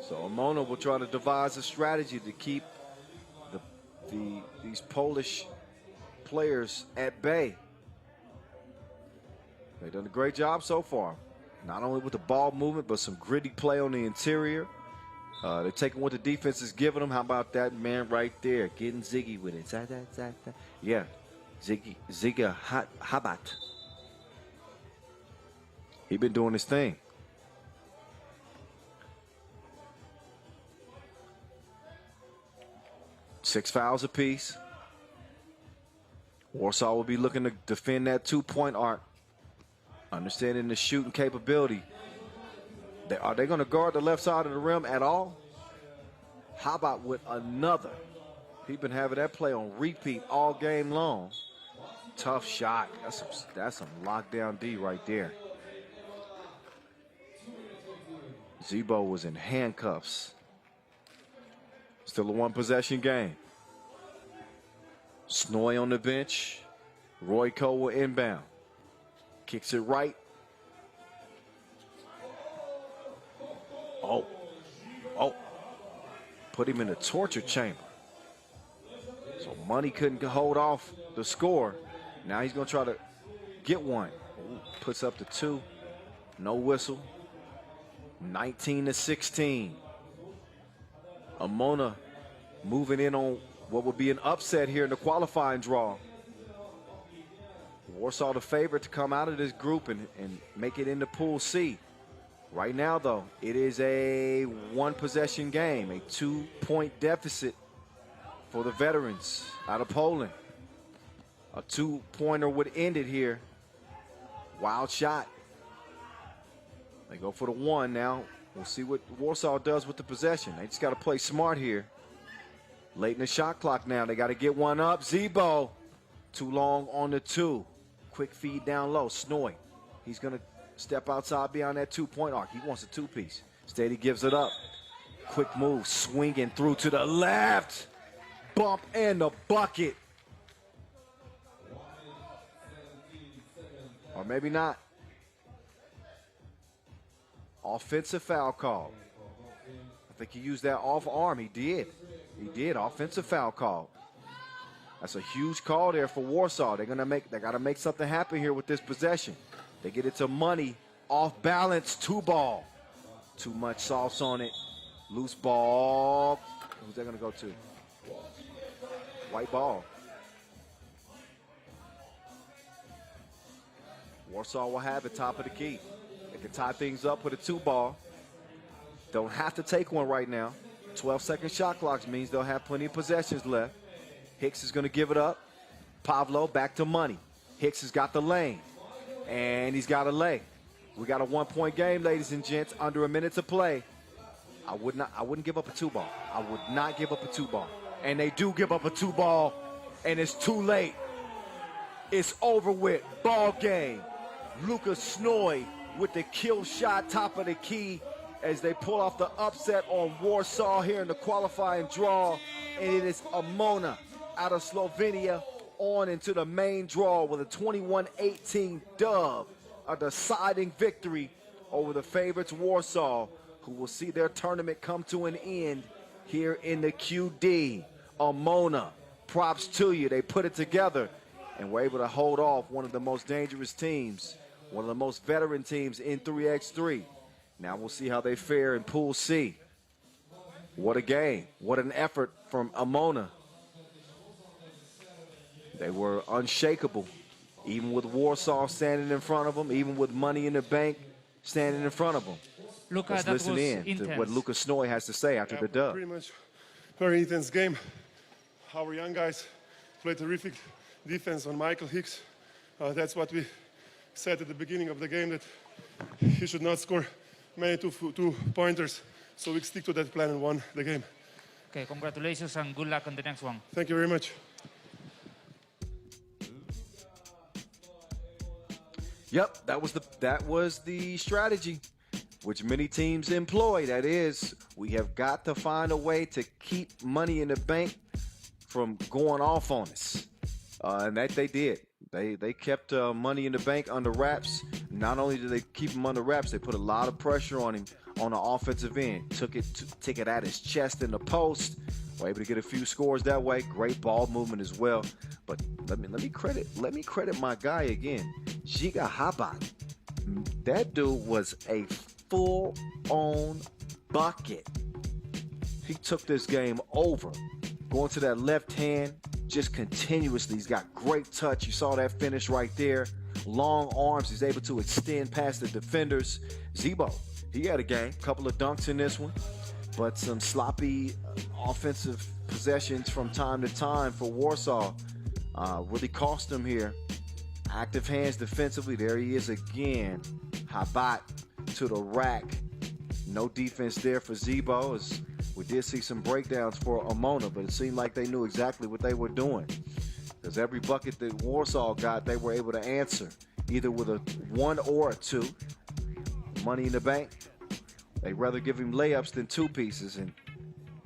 A: So Emona will try to devise a strategy to keep these Polish players at bay. They've done a great job so far, not only with the ball movement, but some gritty play on the interior. They're taking what the defense is giving them. How about that man right there, getting Ziggy with it? Yeah, Ziggy Habat. He been doing his thing. Six fouls apiece. Warsaw will be looking to defend that 2-point arc. Understanding the shooting capability. Are they going to guard the left side of the rim at all? How about with another? He's been having that play on repeat all game long. Tough shot. That's some lockdown D right there. Zebo was in handcuffs. Still a 1-possession game. Snoy on the bench. Royko will inbound. Kicks it right. Oh. Put him in a torture chamber. So Money couldn't hold off the score. Now he's going to try to get one. Ooh, puts up to 2. No whistle. 19-16. Emona moving in on what would be an upset here in the qualifying draw. Warsaw the favorite to come out of this group and make it into Pool C. Right now, though, it is a one-possession game, a 2-point deficit for the veterans out of Poland. A two-pointer would end it here. Wild shot. They go for the one now. We'll see what Warsaw does with the possession. They just got to play smart here. Late in the shot clock now. They got to get one up. Zebo. Too long on the two. Quick feed down low. Snoy. He's going to step outside beyond that two-point arc. He wants a two-piece. Instead, he gives it up. Quick move. Swinging through to the left. Bump and the bucket. Or maybe not. Offensive foul call. I think he used that off arm. He did. He did. Offensive foul call. That's a huge call there for Warsaw. They gotta make something happen here with this possession. They get it to Money. Off balance. Two ball. Too much sauce on it. Loose ball. Who's that gonna go to? White ball. Warsaw will have it top of the key. They can tie things up with a two ball. Don't have to take one right now. 12-second shot clocks means they'll have plenty of possessions left. Hicks is going to give it up. Pavlo back to Money. Hicks has got the lane. And he's got a lay. We got a one-point game, ladies and gents. Under a minute to play. I wouldn't give up a two ball. I would not give up a two ball. And they do give up a two ball. And it's too late. It's over with. Ball game. Lucas Snoy with the kill shot, top of the key, as they pull off the upset on Warsaw here in the qualifying draw. And it is Emona out of Slovenia on into the main draw with a 21-18 dub, a deciding victory over the favorites Warsaw, who will see their tournament come to an end here in the QD. Emona, props to you. They put it together and were able to hold off one of the most dangerous teams, one of the most veteran teams in 3x3. Now we'll see how they fare in Pool C. What a game. What an effort from Emona. They were unshakable, even with Warsaw standing in front of them, even with Money in the Bank standing in front of them. Let's listen in to what Lucas Snoy has to say after the dub.
H: Pretty much very intense game. Our young guys played terrific defense on Michael Hicks. That's what we said at the beginning of the game, that he should not score many two-pointers. So we stick to that plan and won the game.
J: Okay, congratulations and good luck on the next one.
H: Thank you very much.
A: Yep, that was the strategy which many teams employ. That is, we have got to find a way to keep Money in the Bank from going off on us. And that they did. They kept Money in the Bank under wraps. Not only did they keep him under wraps, they put a lot of pressure on him on the offensive end. Took it at his chest in the post. Were able to get a few scores that way. Great ball movement as well. But let me credit my guy again, Giga Habat. That dude was a full-on bucket. He took this game over. Going to that left hand, just continuously. He's got great touch. You saw that finish right there. Long arms. He's able to extend past the defenders. Zebo, he had a game. Couple of dunks in this one. But some sloppy offensive possessions from time to time for Warsaw. Really cost him here. Active hands defensively. There he is again. Habat to the rack. No defense there for Zebo. As we did see some breakdowns for Emona, but it seemed like they knew exactly what they were doing. Because every bucket that Warsaw got, they were able to answer, either with a one or a two. Money in the Bank, they'd rather give him layups than two pieces, and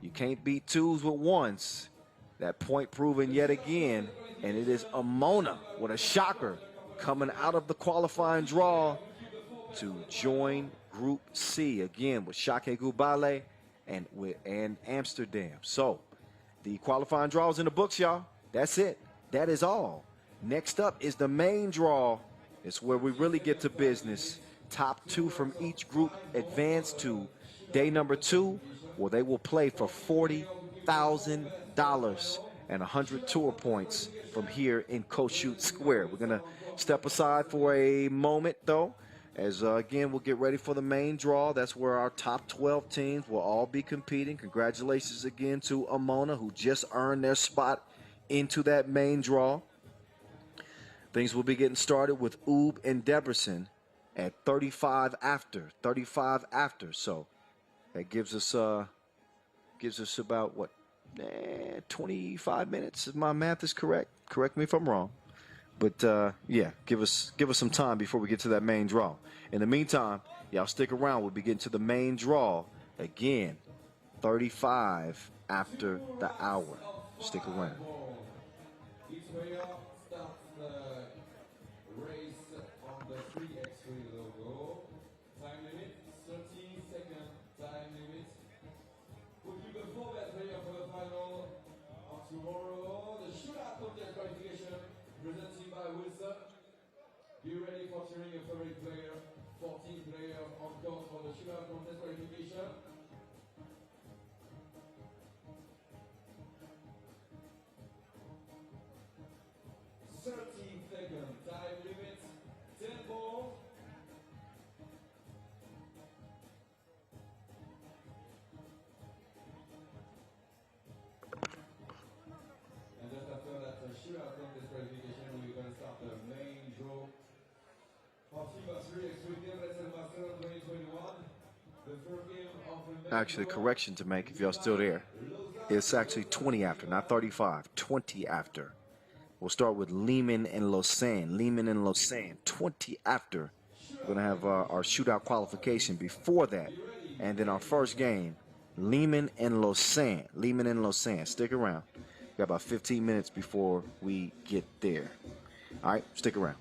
A: you can't beat twos with ones. That point proven yet again, and it is Emona with a shocker coming out of the qualifying draw to join Group C again with Šakiai Gulbelė and Amsterdam. So the qualifying draw is in the books, y'all. That's it. That is all. Next up is the main draw. It's where we really get to business. Top two from each group advance to day number 2, where they will play for $40,000 and 100 tour points from here in Kossuth Square. We're going to step aside for a moment, though, as, again, we'll get ready for the main draw. That's where our top 12 teams will all be competing. Congratulations again to Emona, who just earned their spot into that main draw. Things will be getting started with Ub and Debrecen at 35 after. So that gives us about, what, 25 minutes, if my math is correct. Correct me if I'm wrong. But, yeah, give us some time before we get to that main draw. In the meantime, y'all stick around. We'll be getting to the main draw again, 35 after the hour. Stick around.
I: Each player starts the race on the 3x3 logo. Time limit, 30 second time limit. We'll give the four best player for the final of tomorrow. The shootout contest qualification presented by Wilson. Be ready for cheering your favorite player. 14 players on court for the shootout contest qualification. 13-second time limit. Tempo. And just after that shootout contest qualification, we're going to start the main draw of FIBA 3x3 Debrecen Barcelona 2021. The first game of the main
A: Actually,
I: draw.
A: correction to make, if y'all still there. It's actually 20 after, not 35. 20 after. We'll start with Liman and Lausanne. 20 after. We're going to have our shootout qualification before that. And then our first game, Liman and Lausanne. Stick around. We got about 15 minutes before we get there. All right, stick around.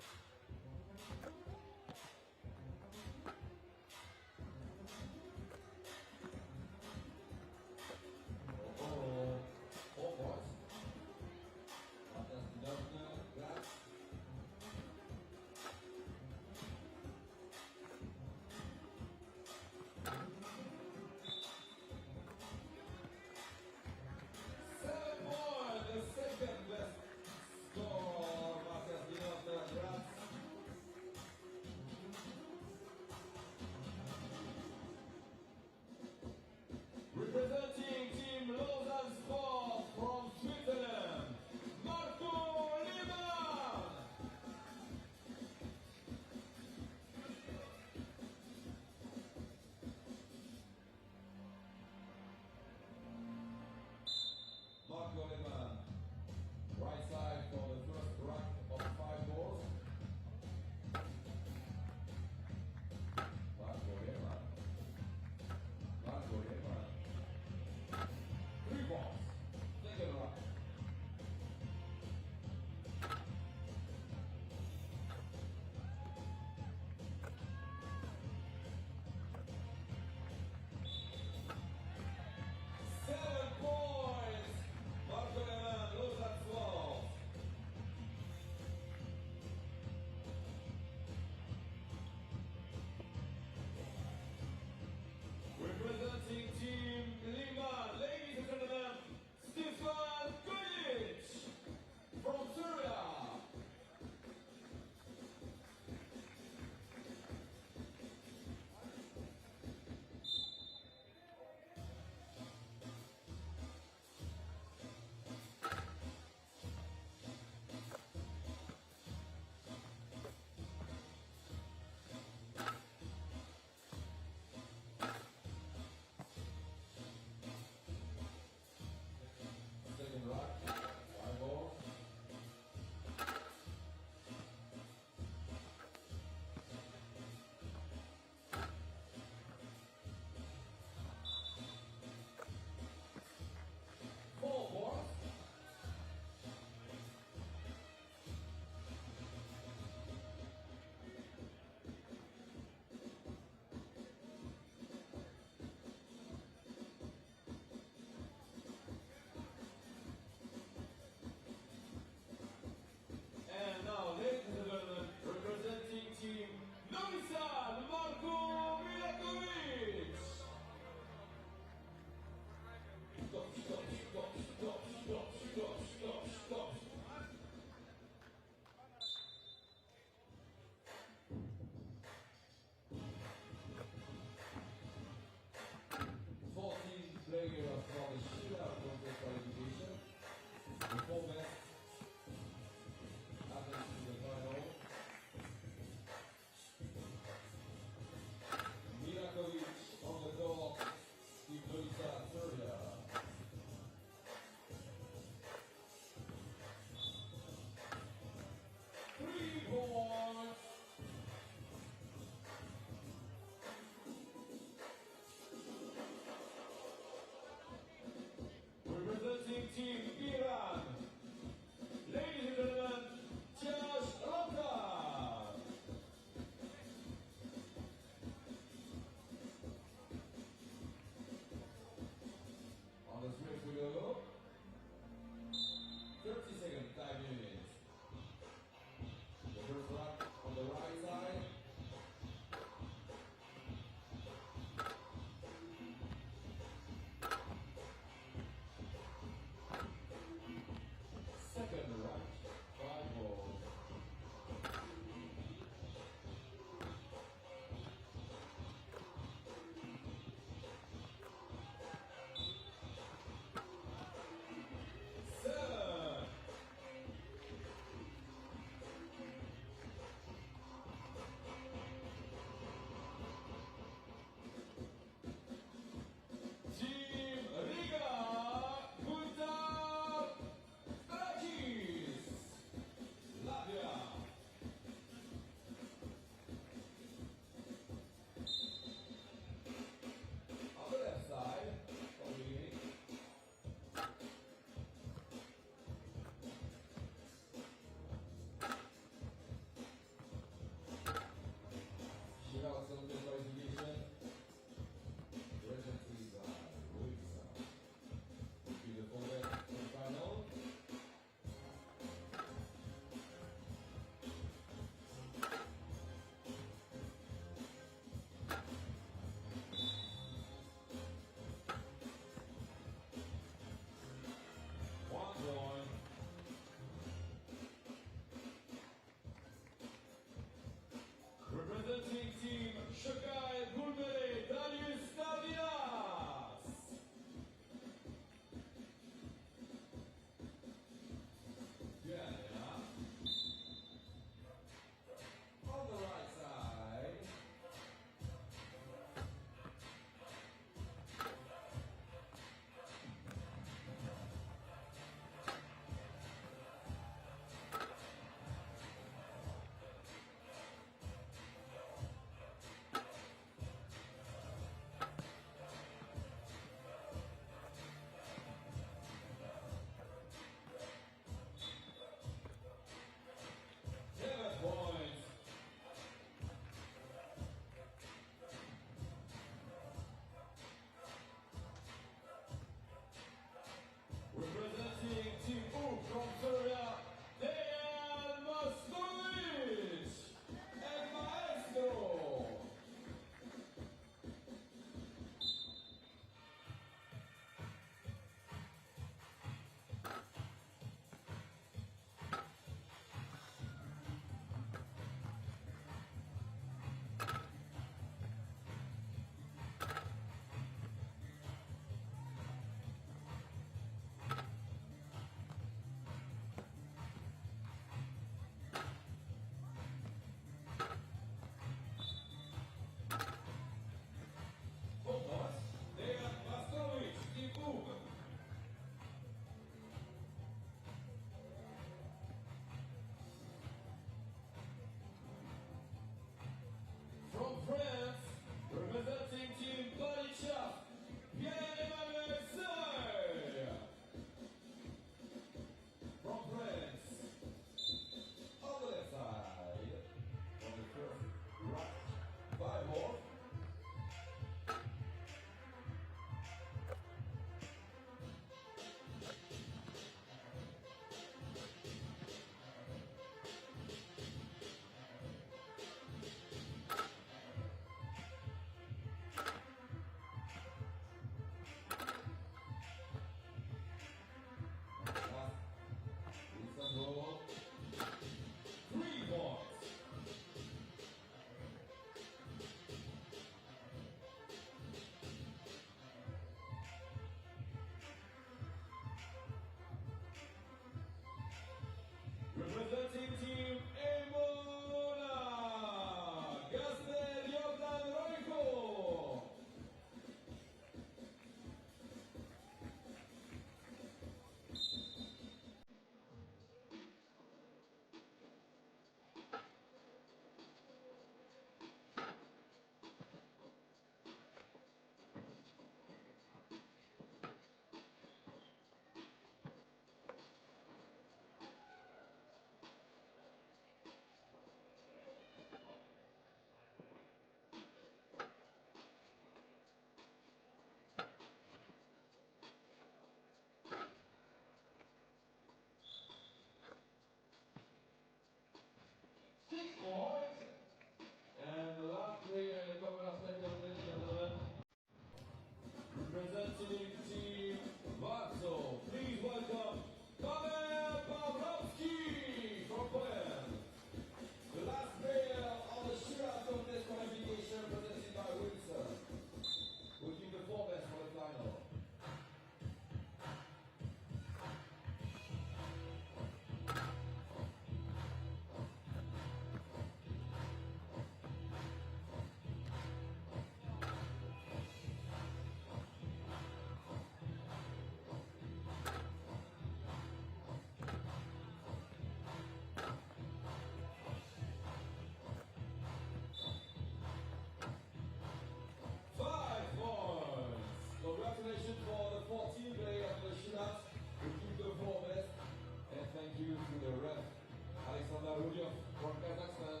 I: from Kazakhstan,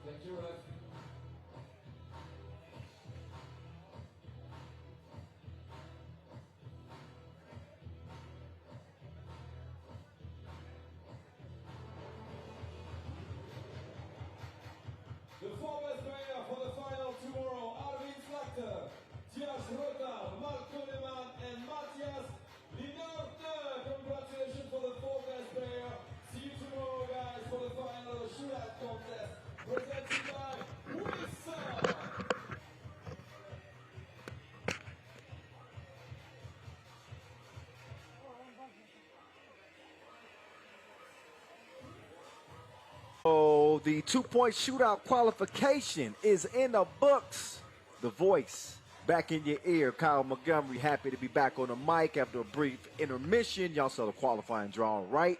I: Tchaff. The four best player for the final tomorrow are being selected. Tchaff, Marco Liman, and Matthias Liman. Congratulations for the four best player. See you tomorrow, guys, for the final shootout contest. Presented by Warsaw.
A: Oh, the two-point shootout qualification is in the books. The voice back in your ear. Kyle Montgomery, happy to be back on the mic after a brief intermission. Y'all saw the qualifying draw, right?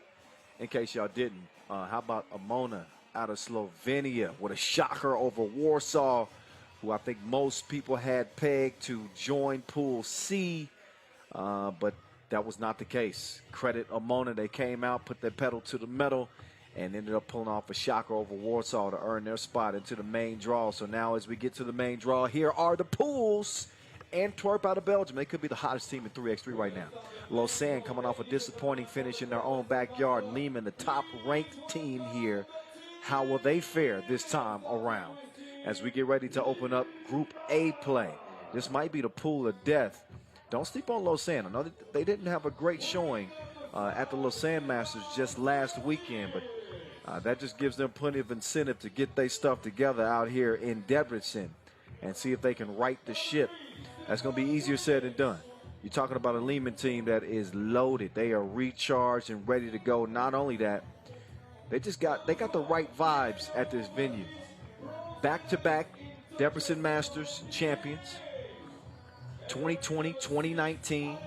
A: In case y'all didn't, how about Emona out of Slovenia with a shocker over Warsaw, who I think most people had pegged to join Pool C, but that was not the case. Credit Emona, they came out, put their pedal to the metal, and ended up pulling off a shocker over Warsaw to earn their spot into the main draw. So now as we get to the main draw, here are the pools. Antwerp out of Belgium. They could be the hottest team in 3x3 right now. Lausanne coming off a disappointing finish in their own backyard. Liman, the top-ranked team here. How will they fare this time around? As we get ready to open up Group A play. This might be the pool of death. Don't sleep on Lausanne. I know that they didn't have a great showing at the Lausanne Masters just last weekend, but that just gives them plenty of incentive to get their stuff together out here in Debrecen and see if they can right the ship. That's going to be easier said than done. You're talking about a Liman team that is loaded. They are recharged and ready to go. Not only that, they got the right vibes at this venue. Back-to-back Debrecen Masters champions, 2020, 2019.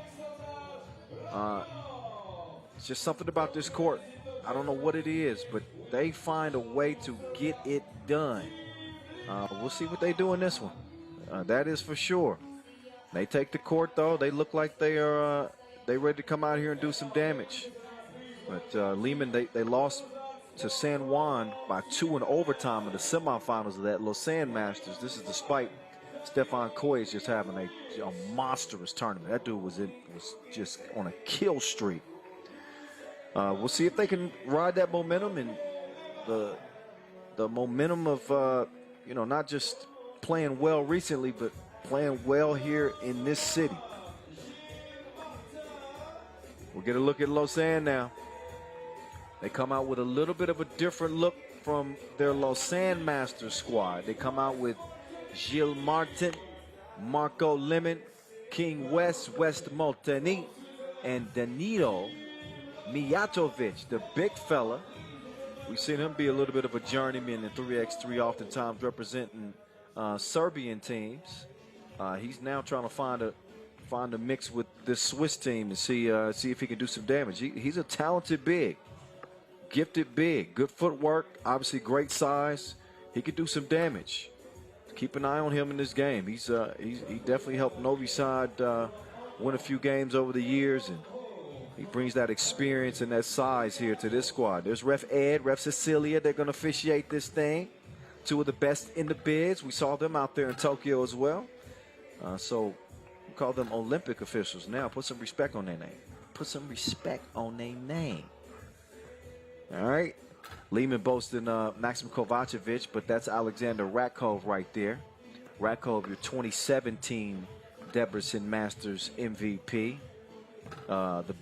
A: It's just something about this court. I don't know what it is, but they find a way to get it done. We'll see what they do in this one. That is for sure. They take the court, though. They look like they are ready to come out here and do some damage. But Liman, they lost to San Juan by 2 in overtime in the semifinals of that Lausanne Masters. This is despite Stefan Koyes just having a monstrous tournament. That dude was just on a kill streak. We'll see if they can ride that momentum and the momentum of not just playing well recently, but playing well here in this city. We'll get a look at Lausanne now. They come out with a little bit of a different look from their Lausanne Masters squad. They come out with Gilles Martin, Marco Liman, King West Molteni, and Danilo Mijatovic, the big fella. We've seen him be a little bit of a journeyman in 3x3, oftentimes representing Serbian teams. He's now trying to find a mix with this Swiss team and see if he can do some damage. He's a talented big, gifted big, good footwork, obviously great size. He could do some damage. Keep an eye on him in this game. He definitely helped Novi side win a few games over the years, and he brings that experience and that size here to this squad. There's Ref Ed, Ref Cecilia. They're going to officiate this thing. Two of the best in the bids. We saw them out there in Tokyo as well. So we call them Olympic officials now. Put some respect on their name. Put some respect on their name. All right. Liman boasting Maxim Kovacevic, but that's Alexander Rakov right there. Rakov, your 2017 Debrecen Masters MVP. The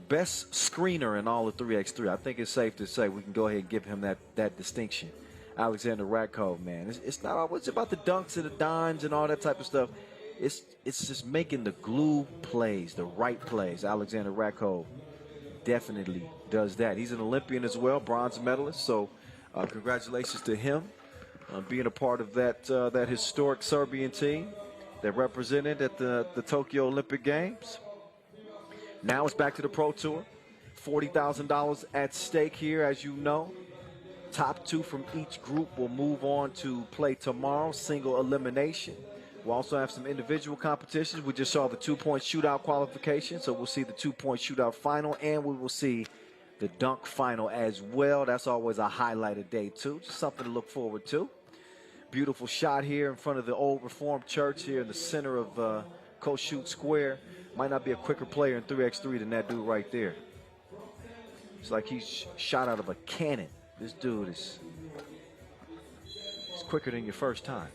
A: best screener in all of 3x3. I think it's safe to say we can go ahead and give him that distinction. Alexander Rakov, man. It's not always about the dunks and the dimes and all that type of stuff. It's just making the glue plays, the right plays. Alexander Rakov definitely does that. He's an Olympian as well, bronze medalist. So congratulations to him being a part of that historic Serbian team that represented at the Tokyo Olympic Games. Now it's back to the Pro Tour. $40,000 at stake here, as you know. Top two from each group will move on to play tomorrow, single elimination. We'll also have some individual competitions. We just saw the two-point shootout qualification, so we'll see the two-point shootout final, and we will see the dunk final as well. That's always a highlight of day two. Just something to look forward to. Beautiful shot here in front of the old Reformed Church here in the center of Kossuth Square. Might not be a quicker player in 3x3 than that dude right there. It's like he's shot out of a cannon. This dude is quicker than your first time.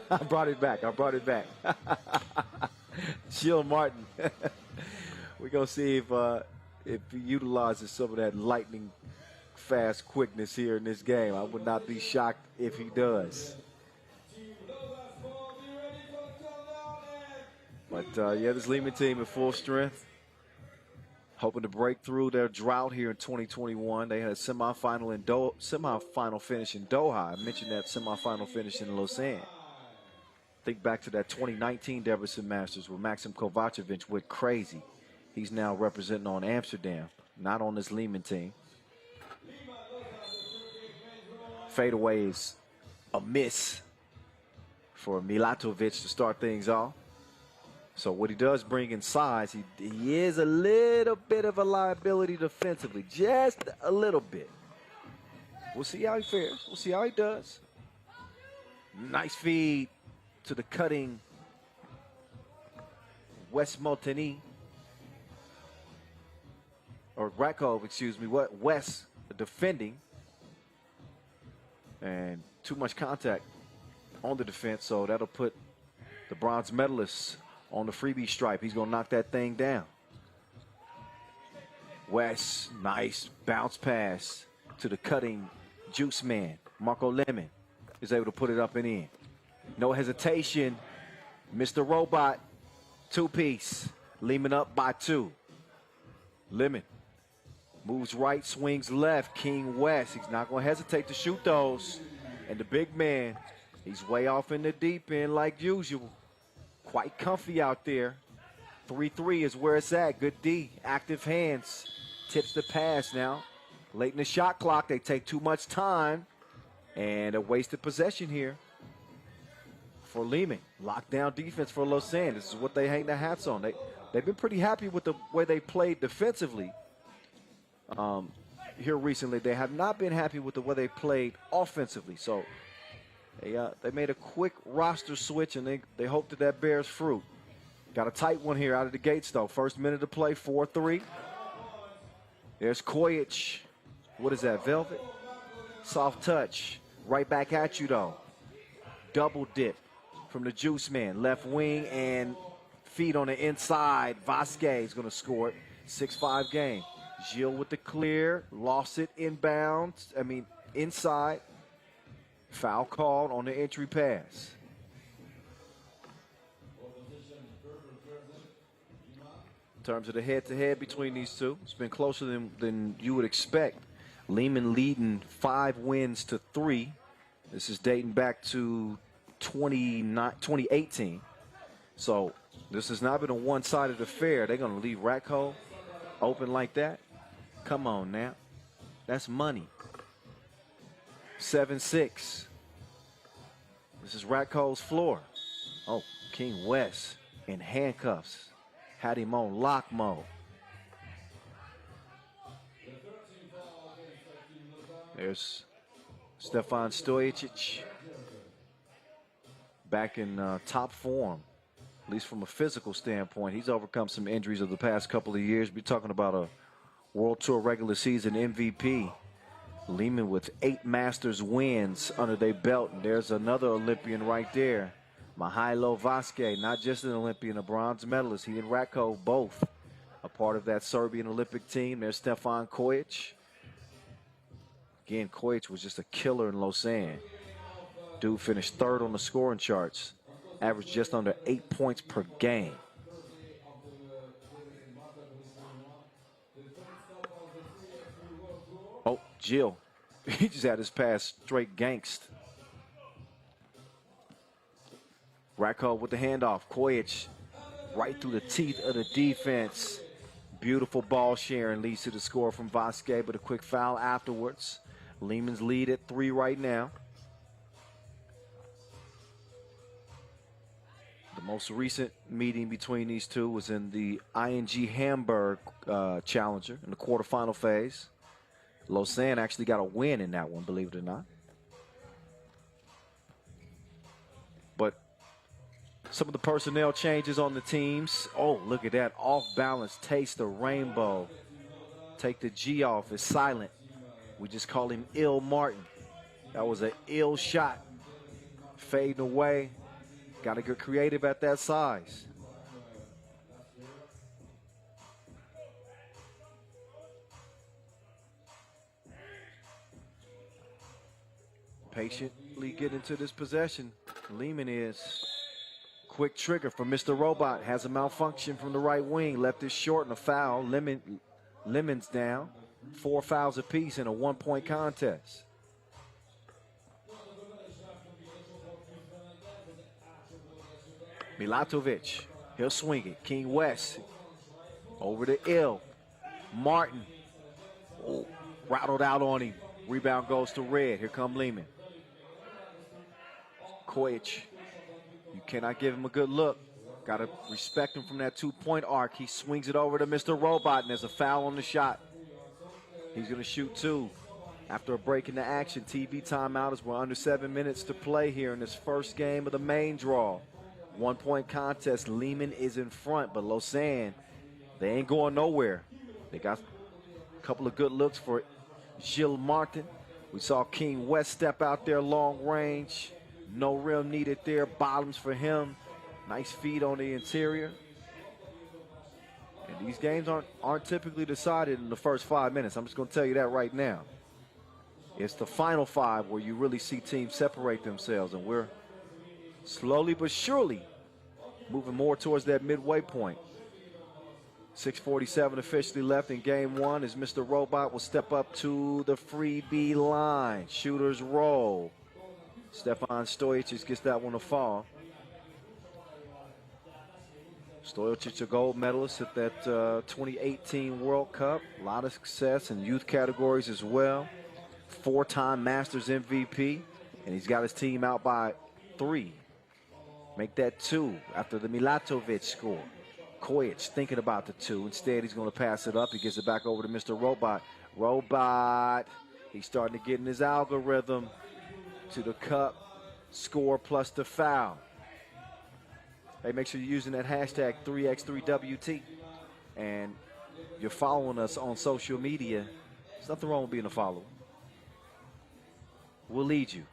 A: I brought it back. Jill Martin. We're going to see if he utilizes some of that lightning fast quickness here in this game. I would not be shocked if he does. But yeah, this Liman team at full strength, hoping to break through their drought here in 2021. They had a semifinal finish in Doha. I mentioned that semifinal finish in Lausanne. Think back to that 2019 Debrecen Masters where Maxim Kovacevic went crazy. He's now representing on Amsterdam, not on this Liman team. Fadeaway is a miss for Milatovic to start things off. So what he does bring in size, he is a little bit of a liability defensively, just a little bit. We'll see how he fares. We'll see how he does. Nice feed to the cutting Wes Moteni. Or Rakov, excuse me, Wes defending. And too much contact on the defense, so that'll put the bronze medalists on the freebie stripe. He's going to knock that thing down. Wes, nice bounce pass to the cutting juice man. Marco Liman is able to put it up and in. No hesitation. Mr. Robot, two-piece. Liman up by 2. Liman moves right, swings left. King West, he's not going to hesitate to shoot those. And the big man, he's way off in the deep end like usual. Quite comfy out there. 3-3 is where it's at. Good D, active hands. Tips the pass now. Late in the shot clock, they take too much time. And a wasted possession here for Liman. Lockdown defense for Lausanne. This is what they hang their hats on. They've been pretty happy with the way they played defensively. Here recently, they have not been happy with the way they played offensively. So they made a quick roster switch, and they hope that bears fruit. Got a tight one here out of the gates, though. First minute to play, 4-3. There's Kojic. What is that, Velvet? Soft touch. Right back at you, though. Double dip from the juice man. Left wing and feet on the inside. Vasquez is going to score it. 6-5 game. Gilles with the clear. Lost it inbounds. Inside. Foul called on the entry pass. In terms of the head-to-head between these two, it's been closer than you would expect. Liman leading 5 wins to 3. This is dating back to 2018. So this has not been a one-sided affair. They're going to leave Ratko open like that? Come on now. That's money. 7-6. This is Ratko's floor. Oh, King West in handcuffs. Had him on lock mode. There's Stefan Stojacic. Back in top form, at least from a physical standpoint. He's overcome some injuries of the past couple of years. We're talking about a World Tour regular season MVP. Liman with 8 Masters wins under their belt. And there's another Olympian right there. Mihailo Vasquez, not just an Olympian, a bronze medalist. He and Ratko both a part of that Serbian Olympic team. There's Stefan Kojic. Again, Kojic was just a killer in Lausanne. Dude finished 3rd on the scoring charts. Averaged just under 8 points per game. Oh, Gilles. He just had his pass straight gangst. Ratko with the handoff. Kojic right through the teeth of the defense. Beautiful ball sharing leads to the score from Vasquez, but a quick foul afterwards. Liman's lead at 3 right now. The most recent meeting between these two was in the ING Hamburg Challenger in the quarterfinal phase. Lausanne actually got a win in that one, believe it or not. But some of the personnel changes on the teams. Oh, look at that. Off balance, taste the rainbow. Take the G off, it's silent. We just call him Ill Martin. That was an ill shot. Fading away. Got to get creative at that size. Patiently get into this possession. Liman is. Quick trigger from Mr. Robot. Has a malfunction from the right wing. Left it short and a foul. Liman's down. 4 fouls apiece in a 1-point contest. Milatovic, he'll swing it. King West over to Ill. Martin, oh, rattled out on him. Rebound goes to Red. Here come Liman. Kojic, you cannot give him a good look. Got to respect him from that 2-point arc. He swings it over to Mr. Robot, and there's a foul on the shot. He's going to shoot 2. After a break in the action, TV timeout as we're under 7 minutes to play here in this first game of the main draw. 1-point contest. Liman is in front, but Lausanne, they ain't going nowhere. They got a couple of good looks for Gilles Martin. We saw King West step out there long range. No rim needed there. Bottoms for him. Nice feed on the interior. And these games aren't typically decided in the first 5 minutes. I'm just going to tell you that right now. It's the final 5 where you really see teams separate themselves, and we're slowly but surely moving more towards that midway point. 6:47 officially left in game 1 as Mr. Robot will step up to the freebie line. Shooters roll. Stefan Stojic gets that one to fall. Stojic, a gold medalist at that 2018 World Cup. A lot of success in youth categories as well. 4-time Masters MVP, and he's got his team out by 3. Make that 2 after the Milatovic score. Kojic thinking about the 2. Instead, he's going to pass it up. He gets it back over to Mr. Robot. Robot, he's starting to get in his algorithm to the cup, score plus the foul. Hey, make sure you're using that hashtag 3x3WT. And you're following us on social media. There's nothing wrong with being a follower. We'll lead you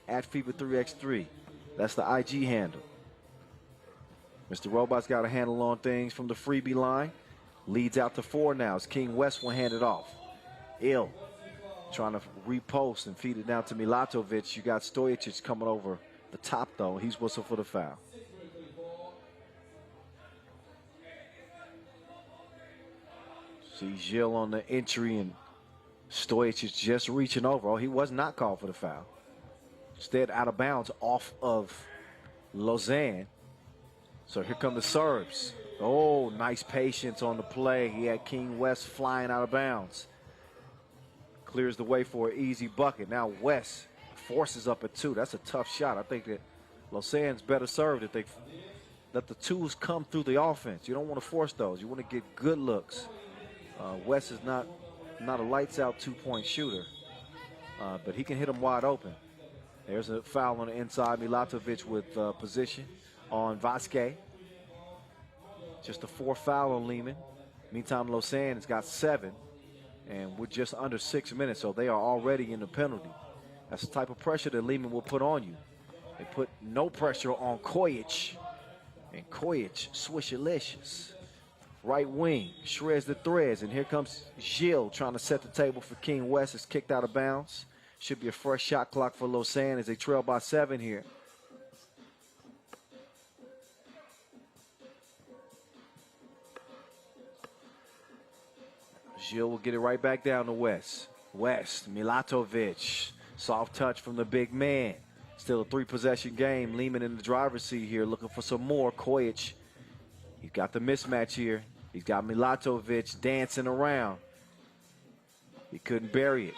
A: at FIBA 3x3. That's the IG handle. Mr. Robot's got a handle on things from the freebie line. Leads out to 4 now as King West will hand it off. Ill trying to repost and feed it down to Milatovic. You got Stojic coming over the top, though. He's whistled for the foul. See Gilles on the entry, and Stojic is just reaching over. Oh, he was not called for the foul. Instead, out of bounds off of Lausanne. So here come the Serbs. Oh, nice patience on the play. He had King West flying out of bounds. Clears the way for an easy bucket. Now West forces up at 2. That's a tough shot. I think that Lausanne's better served if they let the 2s come through the offense. You don't want to force those. You want to get good looks. West is not a lights-out 2-point shooter, but he can hit them wide open. There's a foul on the inside. Milatovic with position on Vasquez. Just a 4th foul on Liman. Meantime, Lausanne has got 7, and we're just under 6 minutes, so they are already in the penalty. That's the type of pressure that Liman will put on you. They put no pressure on Kojic, and Kojic, swishalicious. Right wing, shreds the threads, and here comes Gilles trying to set the table for King West. It's kicked out of bounds. Should be a fresh shot clock for Lausanne as they trail by 7 here. Gilles will get it right back down to West. West, Milatovic, soft touch from the big man. Still a 3-possession game. Liman in the driver's seat here looking for some more. Kojic, he's got the mismatch here. He's got Milatovic dancing around. He couldn't bury it.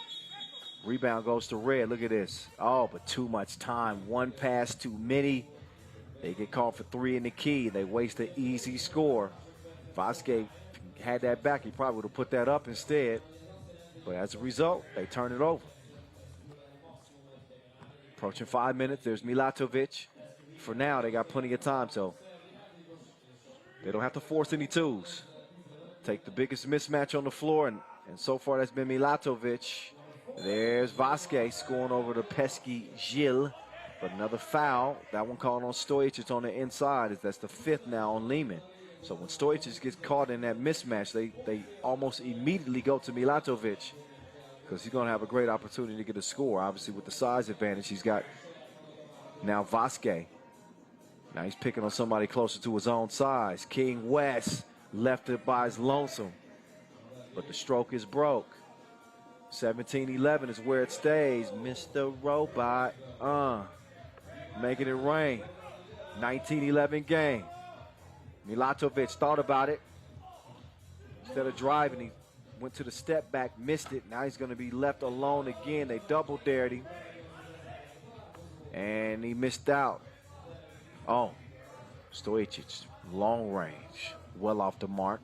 A: Rebound goes to Red. Look at this. Oh, but too much time. One pass too many. They get called for 3 in the key. They waste an easy score. Vasquez had that back. He probably would have put that up instead. But as a result, they turn it over. Approaching 5 minutes. There's Milatovic. For now, they got plenty of time, so they don't have to force any twos. Take the biggest mismatch on the floor, and so far that's been Milatovic. There's Vasquez scoring over the pesky Gilles. But another foul. That one called on Stojic on the inside. That's the 5th now on Liman. So when Stojic gets caught in that mismatch, they almost immediately go to Milatovic because he's going to have a great opportunity to get a score. Obviously, with the size advantage, he's got now Vasquez. Now he's picking on somebody closer to his own size. King West left it by his lonesome, but the stroke is broke. 17-11 is where it stays. Mr. Robot, making it rain. 19-11 game. Milatovic thought about it. Instead of driving, he went to the step back, missed it. Now he's going to be left alone again. They double dared him, and he missed out. Oh, Stojic, long range, well off the mark.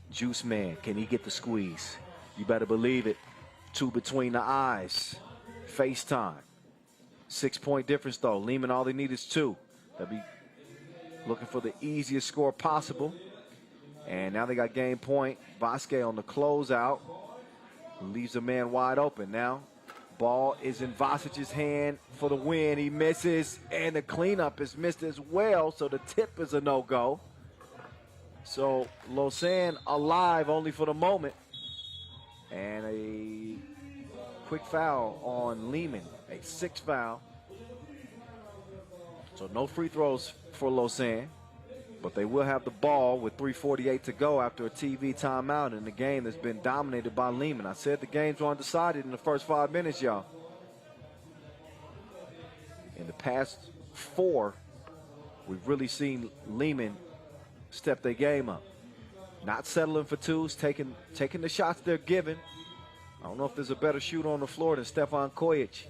A: Juice man, can he get the squeeze? You better believe it. 2 between the eyes. FaceTime. 6-point difference, though. Liman, all they need is 2. They'll be looking for the easiest score possible. And now they got game point. Vasquez on the closeout. Leaves a man wide open. Now, ball is in Vasic's hand for the win. He misses, and the cleanup is missed as well, so the tip is a no-go. So Lausanne alive only for the moment. And a quick foul on Liman, a 6th foul. So no free throws for Lausanne, but they will have the ball with 3:48 to go after a TV timeout in the game that's been dominated by Liman. I said the games were undecided in the first 5 minutes, y'all. In the past 4, we've really seen Liman step their game up. Not settling for twos, taking the shots they're given. I don't know if there's a better shooter on the floor than Stefan Kojic.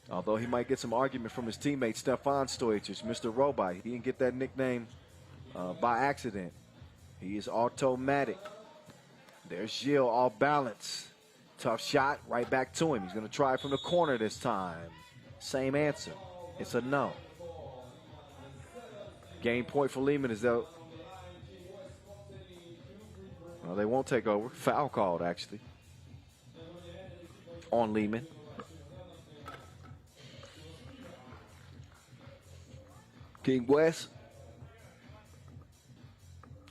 A: Although he might get some argument from his teammate Stefan Stojic, Mr. Robot. He didn't get that nickname by accident. He is automatic. There's Gilles, all balance. Tough shot, right back to him. He's going to try from the corner this time. Same answer. It's a no. Game point for Liman is though. Well, they won't take over. Foul called, actually, on Liman. King West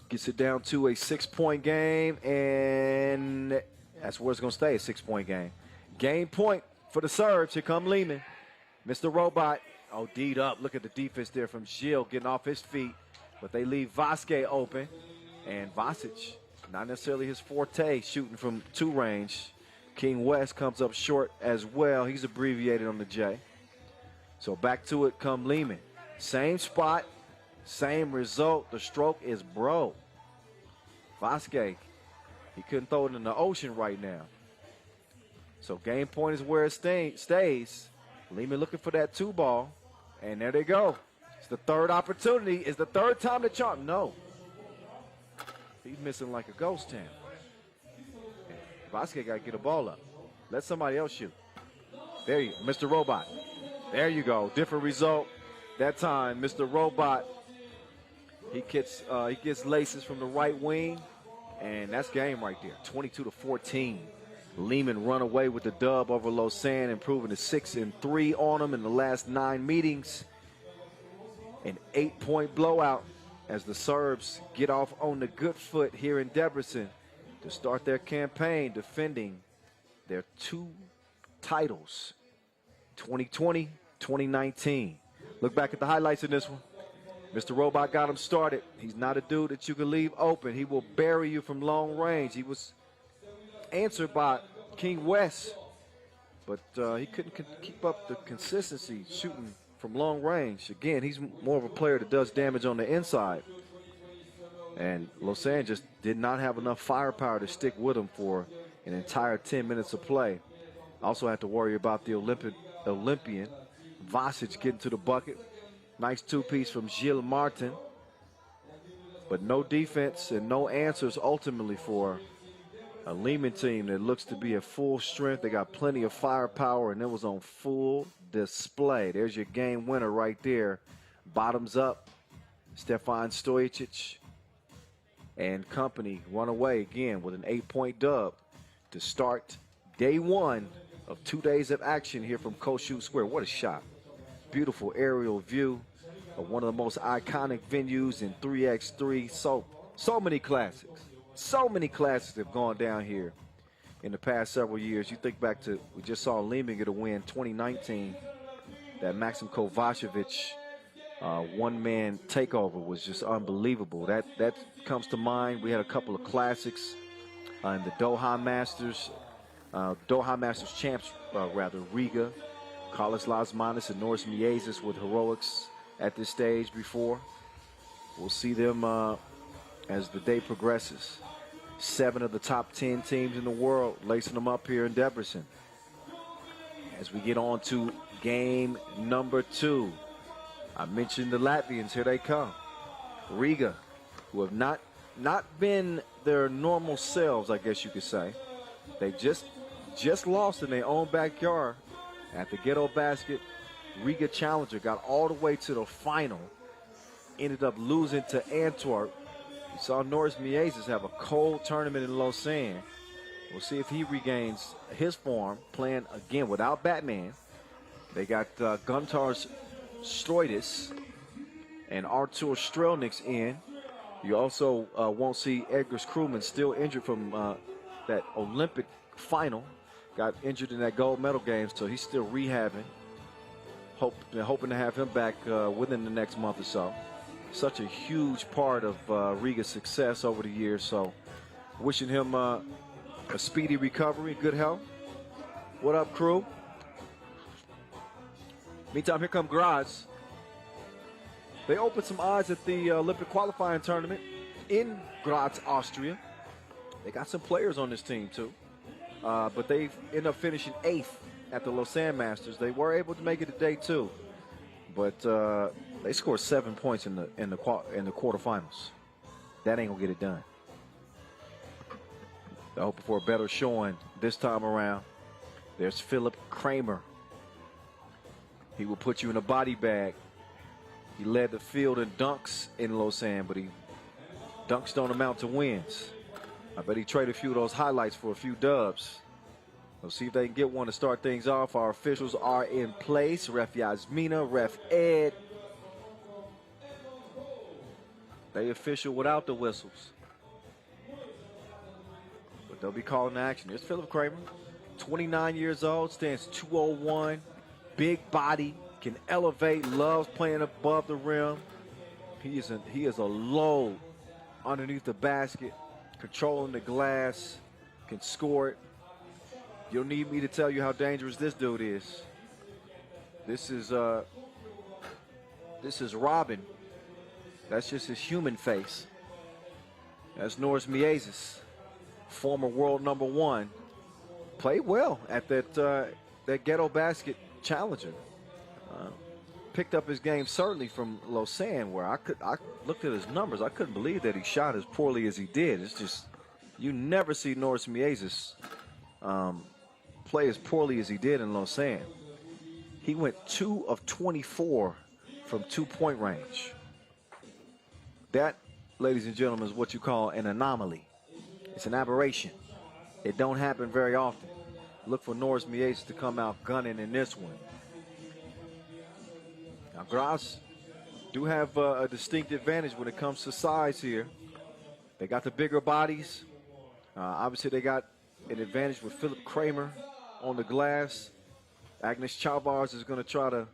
A: gets it down to a 6-point game, and that's where it's going to stay, a 6-point game. Game point for the Serbs. Here come Liman. Mr. Robot. Oh, D'd up. Look at the defense there from Gilles getting off his feet. But they leave Vasquez open. And Vasic, not necessarily his forte, shooting from 2 range. King West comes up short as well. He's abbreviated on the J. So back to it come Liman. Same spot, same result. The stroke is broke. Vasquez, he couldn't throw it in the ocean right now. So game point is where it stays. Liman looking for that 2 ball. And there they go. It's the 3rd opportunity. Is the 3rd time to charm? No. He's missing like a ghost town. Vasquez got to get a ball up. Let somebody else shoot. There you go, Mr. Robot. There you go. Different result. That time, Mr. Robot, he gets laces from the right wing, and that's game right there. 22-14. Liman run away with the dub over Lausanne, improving to 6-3 on them in the last 9 meetings. An 8-point blowout as the Serbs get off on the good foot here in Debrecen to start their campaign defending their 2 titles, 2020, 2019. Look back at the highlights in this one. Mr. Robot got him started. He's not a dude that you can leave open. He will bury you from long range. He was answered by King West, but he couldn't keep up the consistency shooting from long range. Again, he's more of a player that does damage on the inside. And Lausanne just did not have enough firepower to stick with him for an entire 10 minutes of play. Also had to worry about the Olympian Vasic getting to the bucket. Nice two-piece from Gilles Martin. But no defense and no answers ultimately for a Liman team that looks to be at full strength. They got plenty of firepower, and it was on full display. There's your game winner right there. Bottoms up. Stefan Stojic and company run away again with an 8-point dub to start day one of 2 days of action here from Kossuth Square. What a shot. Beautiful aerial view of one of the most iconic venues in 3x3. So many classics. So many classics have gone down here in the past several years. You think back to, we just saw Liman get a win 2019. That Maxim Kovacevic one-man takeover was just unbelievable. That comes to mind. We had a couple of classics in the Doha Masters champs, Riga. Carlos Lasmanis and Norris Miezis with heroics at this stage before. We'll see them as the day progresses. 7 of the top 10 teams in the world lacing them up here in Debrecen. As we get on to game number 2. I mentioned the Latvians, here they come. Riga, who have not been their normal selves, I guess you could say. They just lost in their own backyard at the Ghetto Basket. Riga Challenger got all the way to the final, ended up losing to Antwerp. We saw Norris Miezis have a cold tournament in Lausanne. We'll see if he regains his form, playing again without Batman. They got Guntar Stroidis and Artur Strelniks in. You also won't see Edgar Krugman, still injured from that Olympic final. Got injured in that gold medal game, so he's still rehabbing. Hoping to have him back within the next month or so. Such a huge part of Riga's success over the years, so wishing him a speedy recovery, good health. What up, crew? Meantime, here come Graz. They opened some odds at the Olympic qualifying tournament in Graz, Austria. They got some players on this team, too. But they end up finishing 8th at the Lausanne Masters. They were able to make it to day 2. But they scored 7 points in the quarterfinals. That ain't going to get it done. They're hoping for a better showing this time around. There's Philip Kramer. He will put you in a body bag. He led the field in dunks in Lausanne, but dunks don't amount to wins. I bet he traded a few of those highlights for a few dubs. We'll see if they can get one to start things off. Our officials are in place. Ref Yasmina, Ref Ed. They official without the whistles. But they'll be calling the action. Here's Philip Kramer, 29 years old, stands 201. Big body, can elevate, loves playing above the rim. He is a load underneath the basket, controlling the glass, can score it. You don't need me to tell you how dangerous this dude is. This is Robin. That's just his human face. That's Norris Miezis, former world #1. Played well at that Ghetto Basket Challenger. Picked up his game certainly from Lausanne, where I looked at his numbers. I couldn't believe that he shot as poorly as he did. It's just, you never see Norris Miezis play as poorly as he did in Lausanne. He went 2 of 24 from 2-point range. That, ladies and gentlemen, is what you call an anomaly. It's an aberration. It don't happen very often. Look for Norris Miezis to come out gunning in this one. Now, Graz do have a distinct advantage when it comes to size here. They got the bigger bodies. Obviously, they got an advantage with Philip Kramer on the glass. Agnes Chavars is going to try to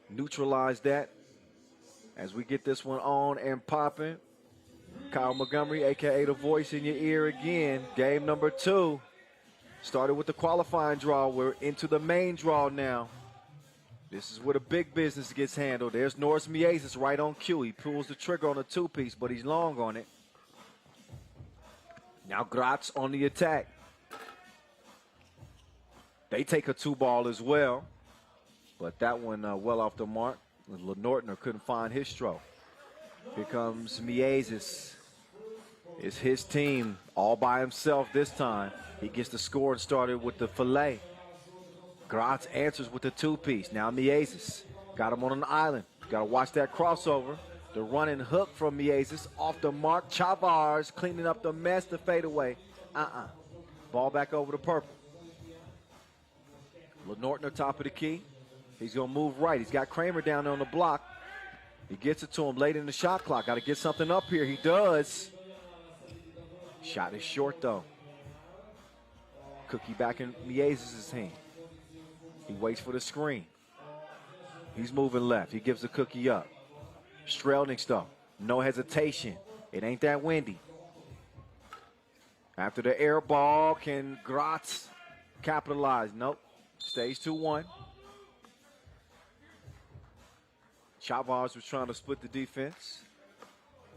A: neutralize that as we get this one on and popping. Kyle Montgomery, a.k.a. the voice in your ear again. Game number 2. Started with the qualifying draw. We're into the main draw now. This is where the big business gets handled. There's Norris Miezis right on cue. He pulls the trigger on a 2-piece, but he's long on it. Now Graz on the attack. They take a 2-ball as well. But that one well off the mark. Lenortner couldn't find his stroke. Here comes Miezis. It's his team all by himself this time. He gets the score and started with the fillet. Graz answers with the two-piece. Now Miezis got him on an island. Got to watch that crossover. The running hook from Miezis off the mark. Chavars cleaning up the mess, the fadeaway. Ball back over to purple. Lenortner top of the key. He's going to move right. He's got Kramer down there on the block. He gets it to him late in the shot clock. Got to get something up here. He does. Shot is short, though. Cookie back in Miezis' hand. He waits for the screen. He's moving left. He gives the cookie up. Strelnick, though. No hesitation. It ain't that windy. After the air ball, can Graz capitalize? Nope. Stays 2-1. Chavars was trying to split the defense.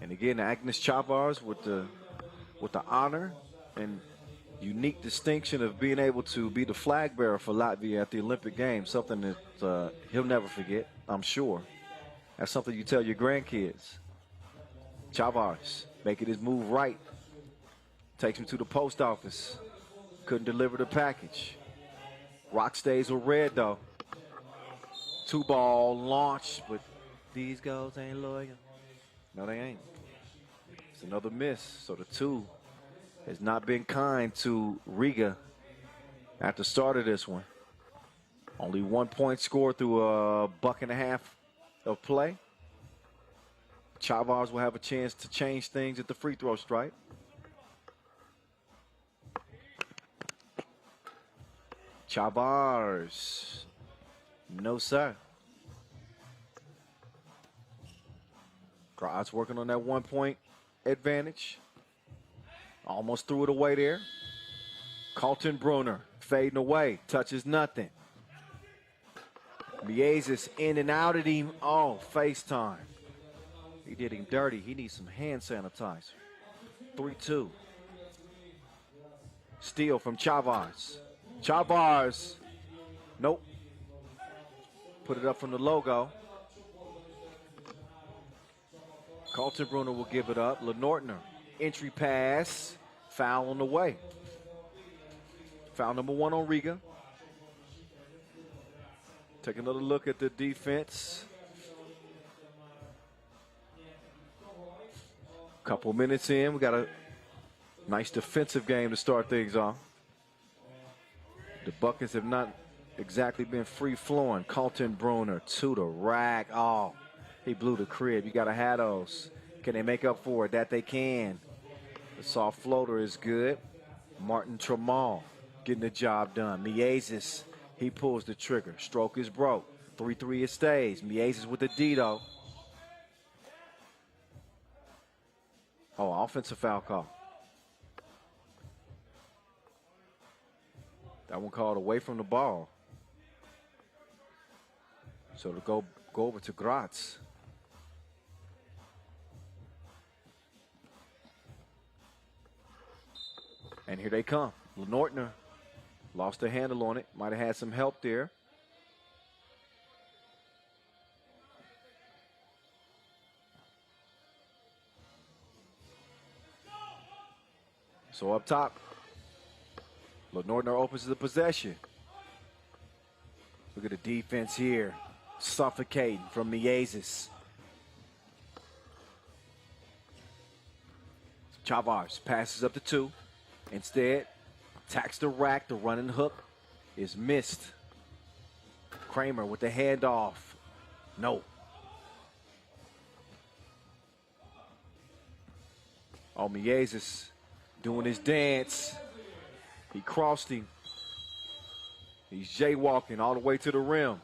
A: And again, Agnes Chavars with the honor and unique distinction of being able to be the flag bearer for Latvia at the Olympic Games, something that he'll never forget, I'm sure. That's something you tell your grandkids. Chavars making his move right. Takes him to the post office. Couldn't deliver the package. Rock stays with red, though. 2-ball launch, but these goals ain't loyal. No, they ain't. It's another miss. So the 2 has not been kind to Riga at the start of this one. Only 1 point scored through a buck and a half of play. Chavars will have a chance to change things at the free throw stripe. Chavars. No, sir. Graz working on that 1 point advantage. Almost threw it away there. Colton Brunner fading away. Touches nothing. Miezis in and out at him. Oh, FaceTime. He did him dirty. He needs some hand sanitizer. 3-2. Steal from Chavars. Chavars. Nope. Put it up from the logo. Colton Brunner will give it up. Lenortner. Entry pass. Foul on the way. Foul number 1 on Riga. Take another look at the defense. Couple minutes in. We got a nice defensive game to start things off. The buckets have not exactly been free-flowing. Colton Brunner to the rack. Oh, he blew the crib. You got to have those. Can they make up for it? That they can. The soft floater is good. Martin Tramal getting the job done. Miezis, he pulls the trigger. Stroke is broke. 3-3 it stays. Miezis with the Dito. Oh, offensive foul call. That one called away from the ball. So to go over to Graz. And here they come. Lenortner lost a handle on it. Might have had some help there. So up top, Lenortner opens the possession. Look at the defense here. Suffocating from Miezis. Chavars passes up to 2. Instead, attacks the rack. The running hook is missed. Kramer with the handoff. No. Oh, Miezis doing his dance. He crossed him. He's jaywalking all the way to the rim.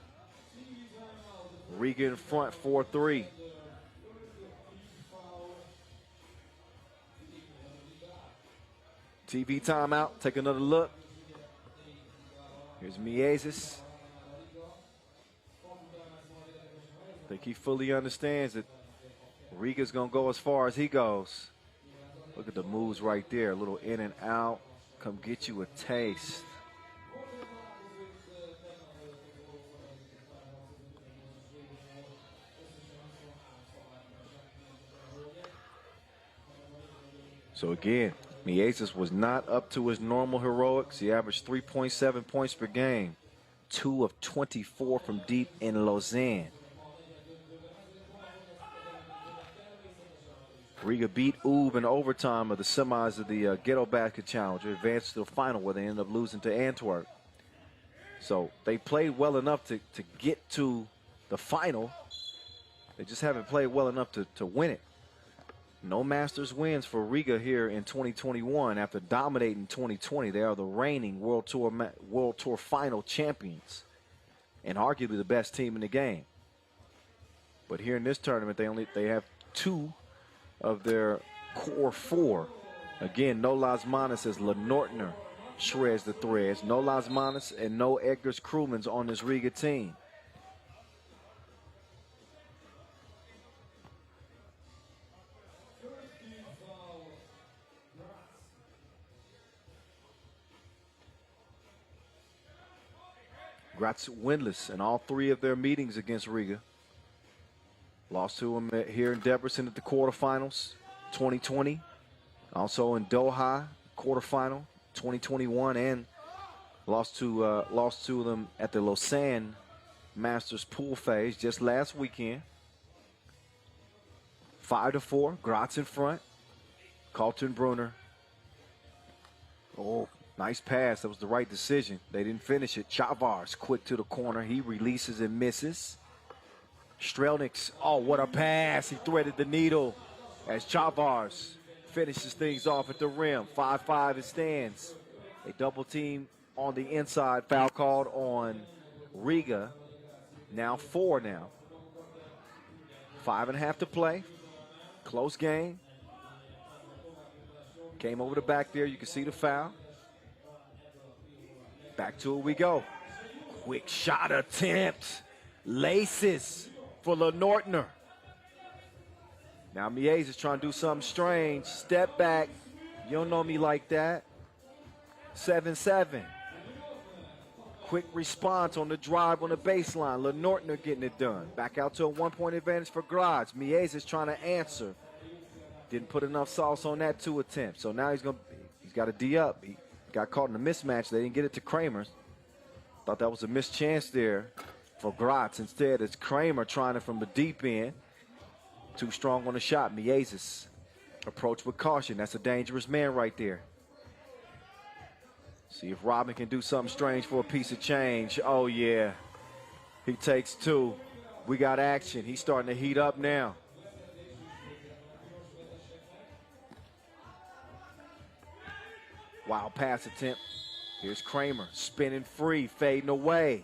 A: Riga in front, 4-3. TV timeout. Take another look. Here's Miezis. I think he fully understands that Riga's going to go as far as he goes. Look at the moves right there. A little in and out. Come get you a taste. So again, Miezis was not up to his normal heroics. He averaged 3.7 points per game, 2 of 24 from deep in Lausanne. Riga beat Ub in overtime of the semis of the Ghetto Basket Challenger, advanced to the final where they ended up losing to Antwerp. So they played well enough to get to the final. They just haven't played well enough to win it. No Masters wins for Riga here in 2021 after dominating 2020. They are the reigning World Tour final champions and arguably the best team in the game. But here in this tournament, they have 2 of their core 4. Again, no Las Manas as Lenortner shreds the threads. No Las Manas and no Edgars Krumans on this Riga team. Graz winless in all 3 of their meetings against Riga. Lost to them here in Debrecen at the quarterfinals, 2020. Also in Doha, quarterfinal, 2021, and lost to them at the Lausanne Masters pool phase just last weekend. 5-4, Graz in front. Kaltenbrunner. Oh, nice pass. That was the right decision. They didn't finish it. Chavars quick to the corner. He releases and misses. Strelniks, oh, what a pass. He threaded the needle as Chavars finishes things off at the rim. 5-5 it stands. A double team on the inside. Foul called on Riga. Now 4 now. 5.5 to play. Close game. Came over the back there. You can see the foul. Back to it we go. Quick shot attempt. Laces for Lenortner. Now Miezis is trying to do something strange. Step back. You don't know me like that. 7-7. Quick response on the drive on the baseline. Lenortner getting it done. Back out to a 1-point advantage for Graz. Miezis is trying to answer. Didn't put enough sauce on that 2 attempts. So now he's got a D up. He got caught in a mismatch. They didn't get it to Kramer. Thought that was a missed chance there for Graz. Instead, it's Kramer trying it from the deep end. Too strong on the shot. Miezis approach with caution. That's a dangerous man right there. See if Robin can do something strange for a piece of change. Oh, yeah. He takes 2. We got action. He's starting to heat up now. Wild pass attempt. Here's Kramer spinning free, fading away.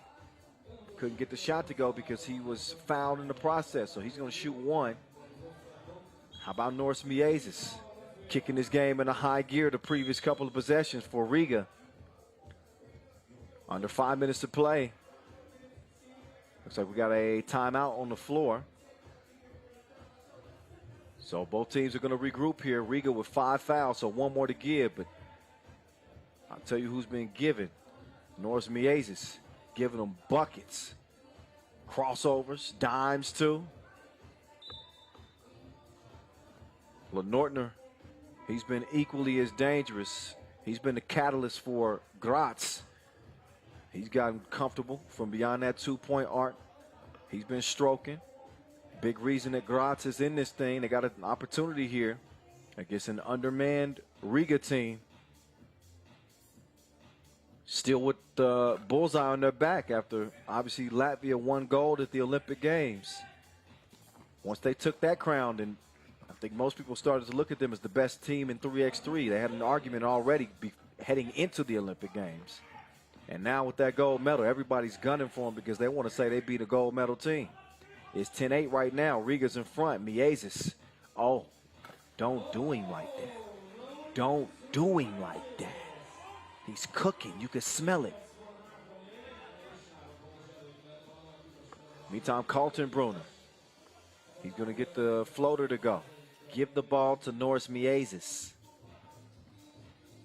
A: Couldn't get the shot to go because he was fouled in the process, so he's going to shoot 1. How about Norris Miezis? Kicking his game in a high gear the previous couple of possessions for Riga. Under 5 minutes to play. Looks like we got a timeout on the floor. So both teams are going to regroup here. Riga with 5 fouls, so 1 more to give, but I'll tell you who's been given. Norris Miezis giving them buckets. Crossovers, dimes too. Lenortner, he's been equally as dangerous. He's been the catalyst for Graz. He's gotten comfortable from beyond that 2-point arc. He's been stroking. Big reason that Graz is in this thing. They got an opportunity here against an undermanned Riga team. Still with the bullseye on their back after, obviously, Latvia won gold at the Olympic Games. Once they took that crown, and I think most people started to look at them as the best team in 3x3. They had an argument already heading into the Olympic Games. And now with that gold medal, everybody's gunning for them because they want to say they beat a gold medal team. It's 10-8 right now. Riga's in front. Miezis. Oh, don't do him like that. Don't do him like that. He's cooking. You can smell it. Meantime, Kaltenbrunner. He's going to get the floater to go. Give the ball to Norris Miezis.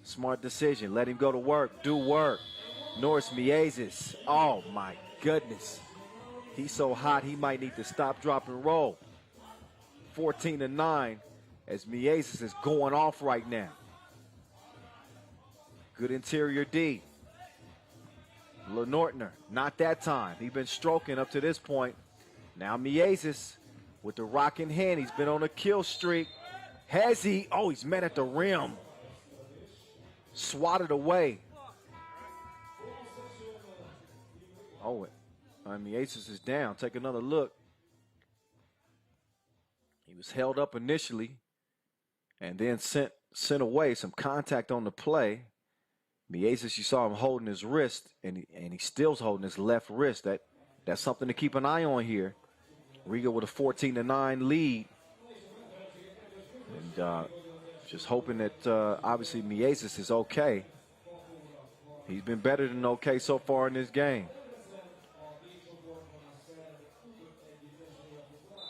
A: Smart decision. Let him go to work. Do work. Norris Miezis. Oh, my goodness. He's so hot, he might need to stop, drop, and roll. 14-9 as Miezis is going off right now. Good interior D. Lenortner, not that time. He's been stroking up to this point. Now Miezis with the rock in hand. He's been on a kill streak. Has he? Oh, he's met at the rim. Swatted away. Oh, Miezis is down. Take another look. He was held up initially and then sent away. Some contact on the play. Miezis, you saw him holding his wrist, and he still's holding his left wrist. That's something to keep an eye on here. Riga with a 14-9 lead. And just hoping that, obviously, Miezis is okay. He's been better than okay so far in this game.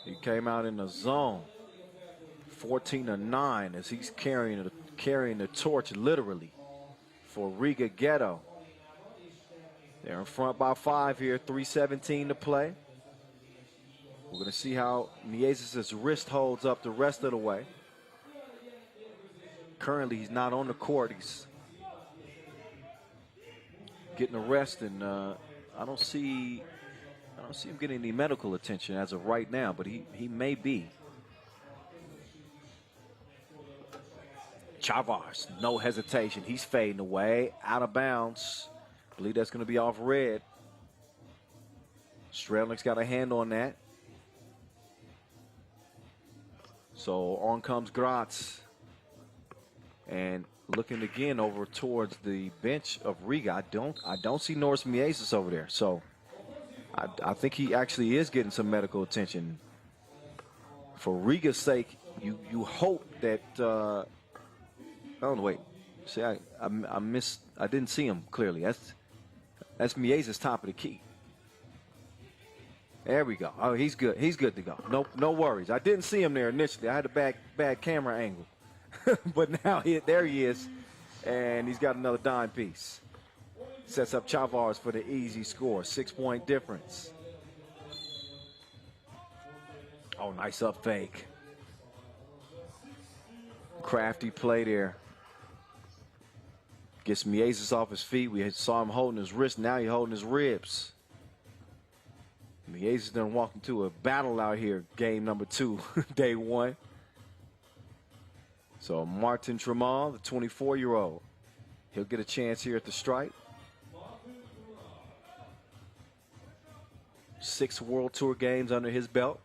A: He came out in the zone. 14-9 as he's carrying the torch literally for Riga Ghetto. They're in front by 5 here, 3:17 to play. We're going to see how Miezis' wrist holds up the rest of the way. Currently, he's not on the court. He's getting a rest, and I don't see him getting any medical attention as of right now, but he may be. Chavars, no hesitation. He's fading away, out of bounds. I believe that's going to be off red. Strelnick's got a hand on that. So on comes Graz. And looking again over towards the bench of Riga. I don't see Norris Miezis over there. So I think he actually is getting some medical attention. For Riga's sake, you hope that oh wait. See, I didn't see him clearly. That's Miezis' top of the key. There we go. Oh, he's good. He's good to go. No worries. I didn't see him there initially. I had a bad camera angle. But now there he is, and he's got another dime piece. Sets up Chavars for the easy score, 6-point difference. Oh, nice up fake. Crafty play there. Gets Miezis off his feet. We saw him holding his wrist. Now he's holding his ribs. Miezis done walked into a battle out here, game number 2, day 1. So Martin Tremal, the 24-year-old, he'll get a chance here at the stripe. 6 World Tour games under his belt.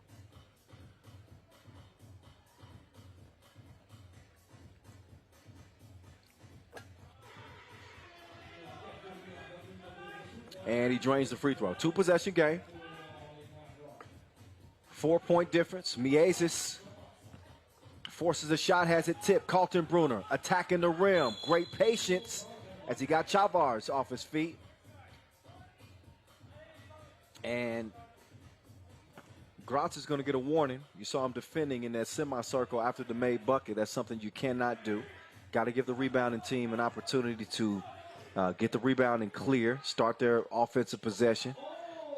A: And he drains the free throw. 2-possession game. 4-point difference. Miezis forces a shot, has it tipped. Kaltenbrunner attacking the rim. Great patience as he got Chavars off his feet. And Graz is going to get a warning. You saw him defending in that semicircle after the made bucket. That's something you cannot do. Got to give the rebounding team an opportunity to get the rebound and clear, start their offensive possession.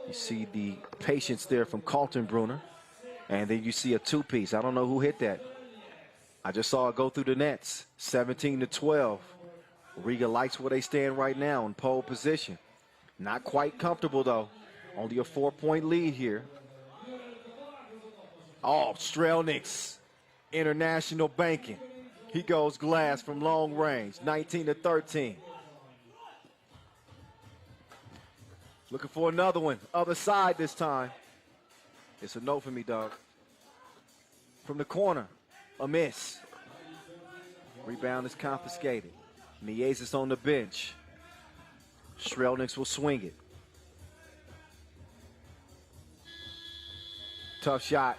A: You see the patience there from Kaltenbrunner. And then you see a 2-piece. I don't know who hit that. I just saw it go through the nets. 17-12. Riga likes where they stand right now in pole position. Not quite comfortable, though. Only a 4-point lead here. Oh, Strelnick's international banking. He goes glass from long range, 19-13. Looking for another one. Other side this time. It's a no for me, dog. From the corner, a miss. Rebound is confiscated. Miezis on the bench. Strelnick will swing it. Tough shot.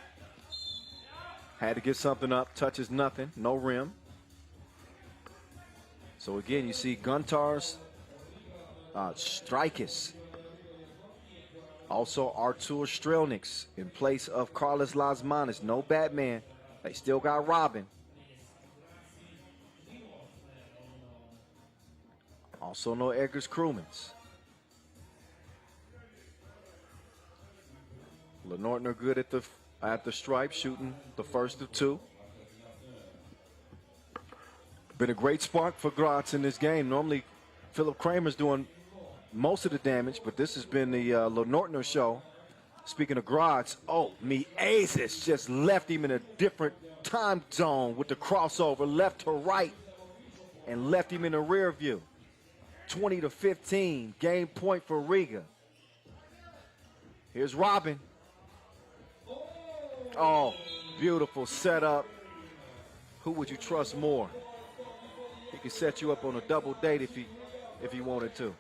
A: Had to get something up. Touches nothing. No rim. So again, you see Guntar's Strikis. Also Artur Strelnick in place of Carlos Lasmanis. No Batman. They still got Robin. Also no Edgars Krumans. Lenortner good at the stripe, shooting the first of 2. Been a great spark for Graz in this game. Normally, Philip Kramer's doing most of the damage, but this has been the Lenortner show. Speaking of Graz, oh, Miezis just left him in a different time zone with the crossover, left to right, and left him in the rear view. 20-15, game point for Riga. Here's Robin. Oh, beautiful setup. Who would you trust more? He could set you up on a double date if he wanted to.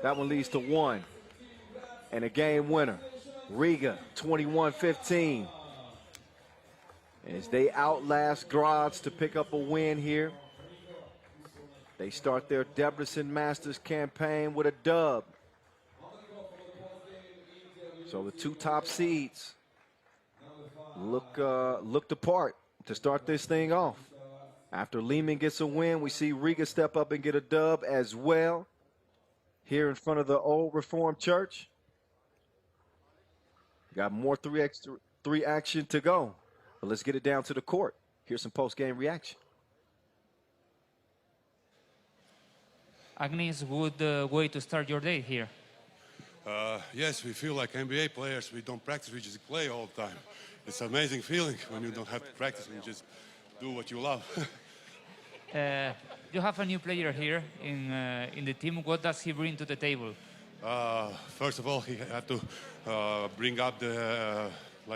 A: That one leads to 1. And a game winner. Riga, 21-15. As they outlast Graz to pick up a win here. They start their Debrecen Masters campaign with a dub. So the 2 top seeds looked the part to start this thing off. After Liman gets a win, we see Riga step up and get a dub as well here in front of the old Reformed Church. Got more 3x3 action to go. But let's get it down to the court. Here's some post-game reaction.
J: Agnes, good way to start your day here.
K: Yes, we feel like NBA players. We don't practice, we just play all the time. It's an amazing feeling when you don't have to practice and you just do what you love.
J: You have a new player here in the team. What does he bring to the table?
K: First of all, he had to bring up the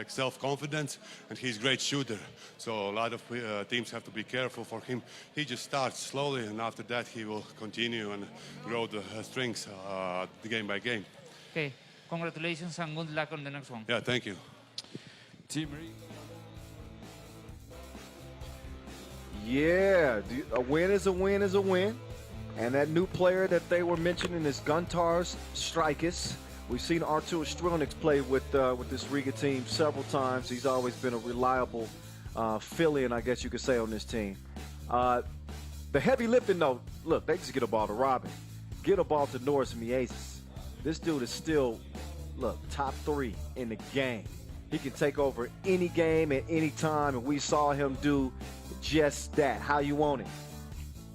K: self-confidence, and he's a great shooter. So a lot of teams have to be careful for him. He just starts slowly, and after that he will continue and grow the strengths game by game.
J: Okay, congratulations and good luck on the next one.
K: Yeah, thank you.
B: Team
A: Yeah, a win is a win is a win. And that new player that they were mentioning is Guntar's Strikers. We've seen Artur Strelniks play with this Riga team several times. He's always been a reliable fill-in, I guess you could say, on this team. The heavy lifting, though, look, they just get a ball to Robin. Get a ball to Norris Miezis. This dude is still, look, top 3 in the game. He can take over any game at any time, and we saw him do just that. How you want it?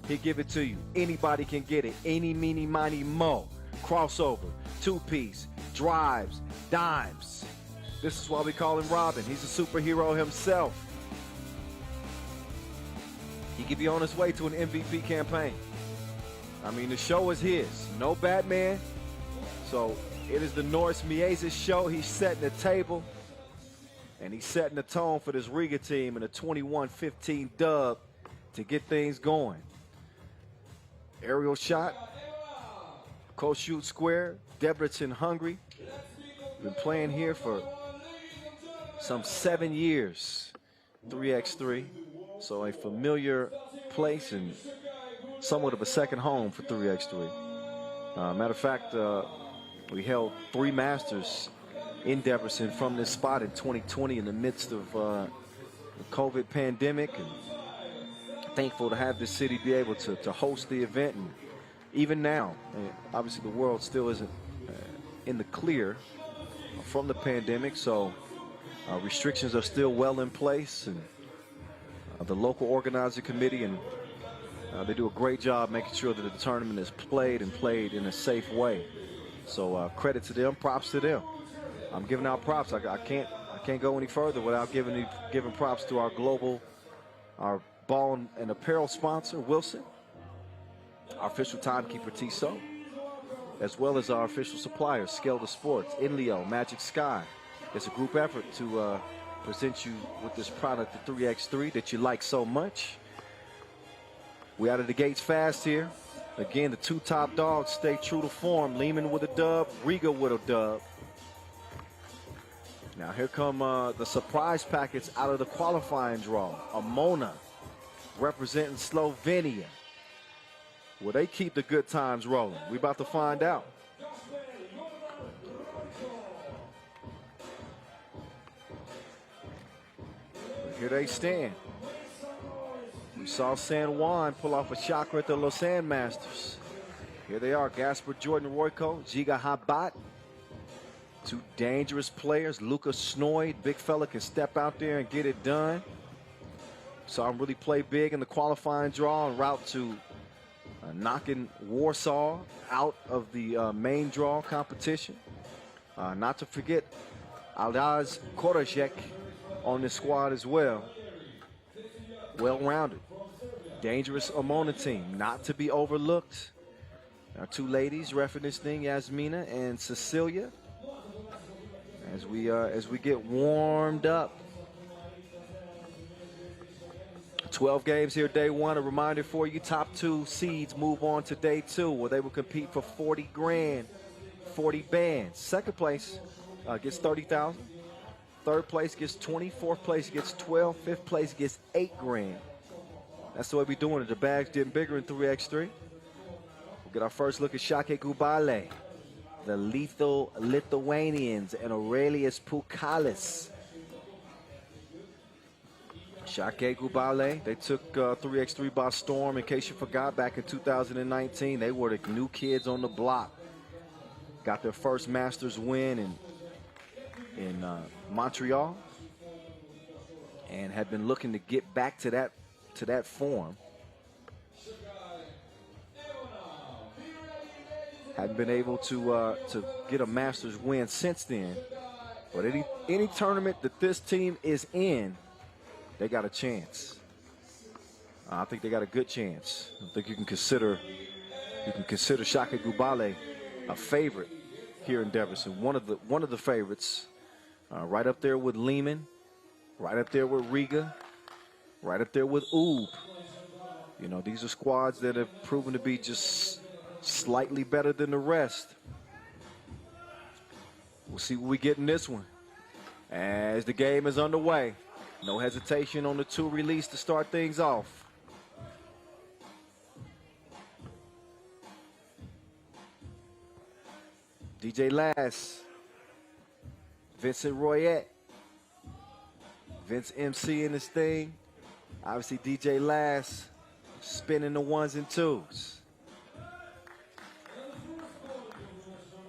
A: He'll give it to you. Anybody can get it. Any, meeny, miny, mo. Crossover, 2-piece, drives, dimes. This is why we call him Robin. He's a superhero himself. He could be on his way to an MVP campaign. I mean, the show is his. No Batman. So it is the Norris Miezis show. He's setting the table. And he's setting the tone for this Riga team in a 21-15 dub to get things going. Aerial shot. Close shoot square. Debrecen, Hungary. Been playing here for some 7 years. 3x3. So a familiar place and somewhat of a second home for 3x3. Matter of fact, we held 3 Masters in Debrecen from this spot in 2020 in the midst of the COVID pandemic, and thankful to have this city be able to host the event. And even now, obviously the world still isn't in the clear from the pandemic, so restrictions are still well in place, and the local organizing committee, and they do a great job making sure that the tournament is played in a safe way. So credit to them, props to them. I'm giving out props. I can't go any further without giving props to our ball and apparel sponsor, Wilson, our official timekeeper, Tissot, as well as our official suppliers, Skelda Sports, Inleo, Magic Sky. It's a group effort to present you with this product, the 3x3, that you like so much. We out of the gates fast here. Again, the 2 top dogs stay true to form. Liman with a dub, Riga with a dub. Now here come the surprise packets out of the qualifying draw. Emona representing Slovenia. Will they keep the good times rolling? We about to find out. But here they stand. We saw San Juan pull off a shocker at the Lausanne Masters. Here they are, Gasper Jordan Royko, Giga Habat. 2 dangerous players. Lucas Snoid, big fella, can step out there and get it done. Saw him really play big in the qualifying draw en route to knocking Warsaw out of the main draw competition. Not to forget Aldaz Korajek on this squad as well. Well-rounded. Dangerous Emona team, not to be overlooked. Our two ladies refereeing this thing, Yasmina and Cecilia. As we get warmed up. 12 games here day one. A reminder for you, top 2 seeds move on to day 2, where they will compete for 40 grand, 40 bands. Second place gets 30,000. Third place gets 20. Fourth place gets 12. Fifth place gets 8 grand. That's the way we're doing it. The bag's getting bigger in 3x3. We'll get our first look at Šakiai Gulbelė, the lethal Lithuanians, and Aurelius Pukalis. Šakiai Gulbelė, they took 3x3 by storm. In case you forgot, back in 2019, they were the new kids on the block. Got their first Masters win in Montreal, and had been looking to get back to that form. Hadn't been able to get a Masters win since then. But any tournament that this team is in, they got a chance. I think they got a good chance. I think you can consider Šakiai Gulbelė a favorite here in Debrecen. One of the favorites, right up there with Liman, right up there with Riga, right up there with Ub. You know, these are squads that have proven to be just slightly better than the rest. We'll see what we get in this one as the game is underway. No hesitation on the 2 release to start things off. DJ Lass, Vincent Royette, Vince MC in this thing. Obviously DJ Lass spinning the 1s and 2s.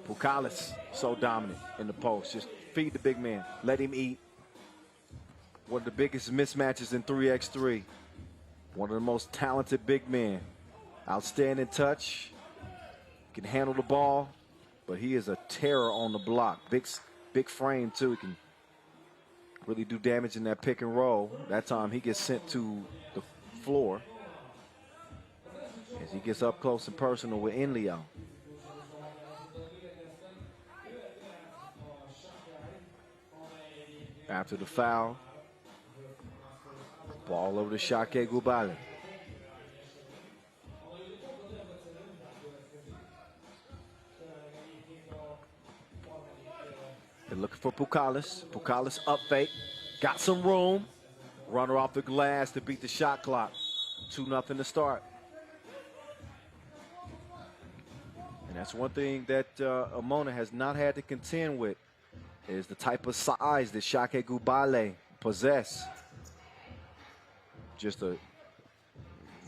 A: Pukalis, so dominant in the post. Just feed the big man, let him eat. One of the biggest mismatches in 3x3. One of the most talented big men. Outstanding touch. Can handle the ball, but he is a terror on the block. Big frame too. He can really do damage in that pick and roll. That time he gets sent to the floor as he gets up close and personal with Enlio. After the foul, ball over to Šakiai Gulbelė. They're looking for Pukalis. Pukalis up fake. Got some room. Runner off the glass to beat the shot clock. 2-0 to start. And that's one thing that Emona has not had to contend with, is the type of size that Šakiai Gulbelė possess. Just a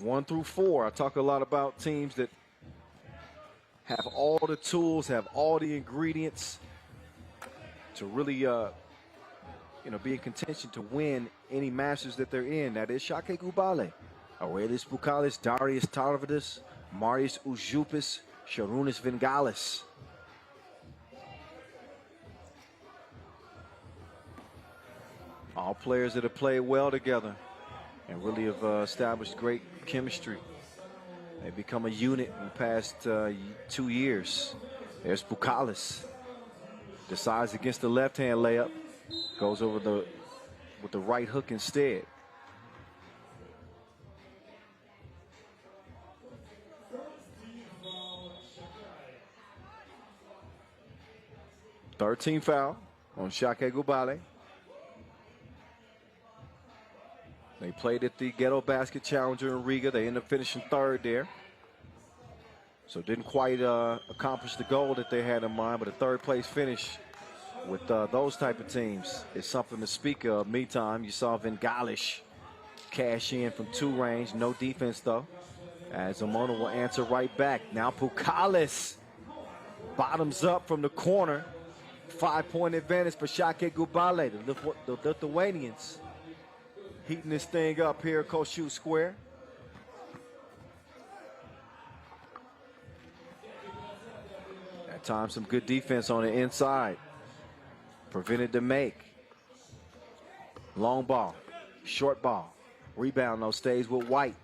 A: 1 through 4. I talk a lot about teams that have all the tools, have all the ingredients to really, be in contention to win any Masters that they're in. That is Šakiai Gulbelė. Aurelius Pukalis, Darius Tarvidis, Marius Užupis, Šarūnas Vingalis. All players that have played well together and really have established great chemistry. They've become a unit in the past 2 years. There's Pukalis. Decides against the left-hand layup. Goes over with the right hook instead. Third team foul on Šakiai Gulbelė. They played at the Ghetto Basket Challenger in Riga. They ended up finishing 3rd there. So didn't quite accomplish the goal that they had in mind, but a 3rd place finish with those type of teams is something to speak of. Meantime, you saw Vingalis cash in from 2 range. No defense, though, as Emona will answer right back. Now Pukalis bottoms up from the corner. 5-point advantage for Šakiai Gulbelė, the Lithuanians. heating this thing up here, Kosciuszko Square. At times, some good defense on the inside. Prevented the make. Long ball, short ball. Rebound, though, stays with White.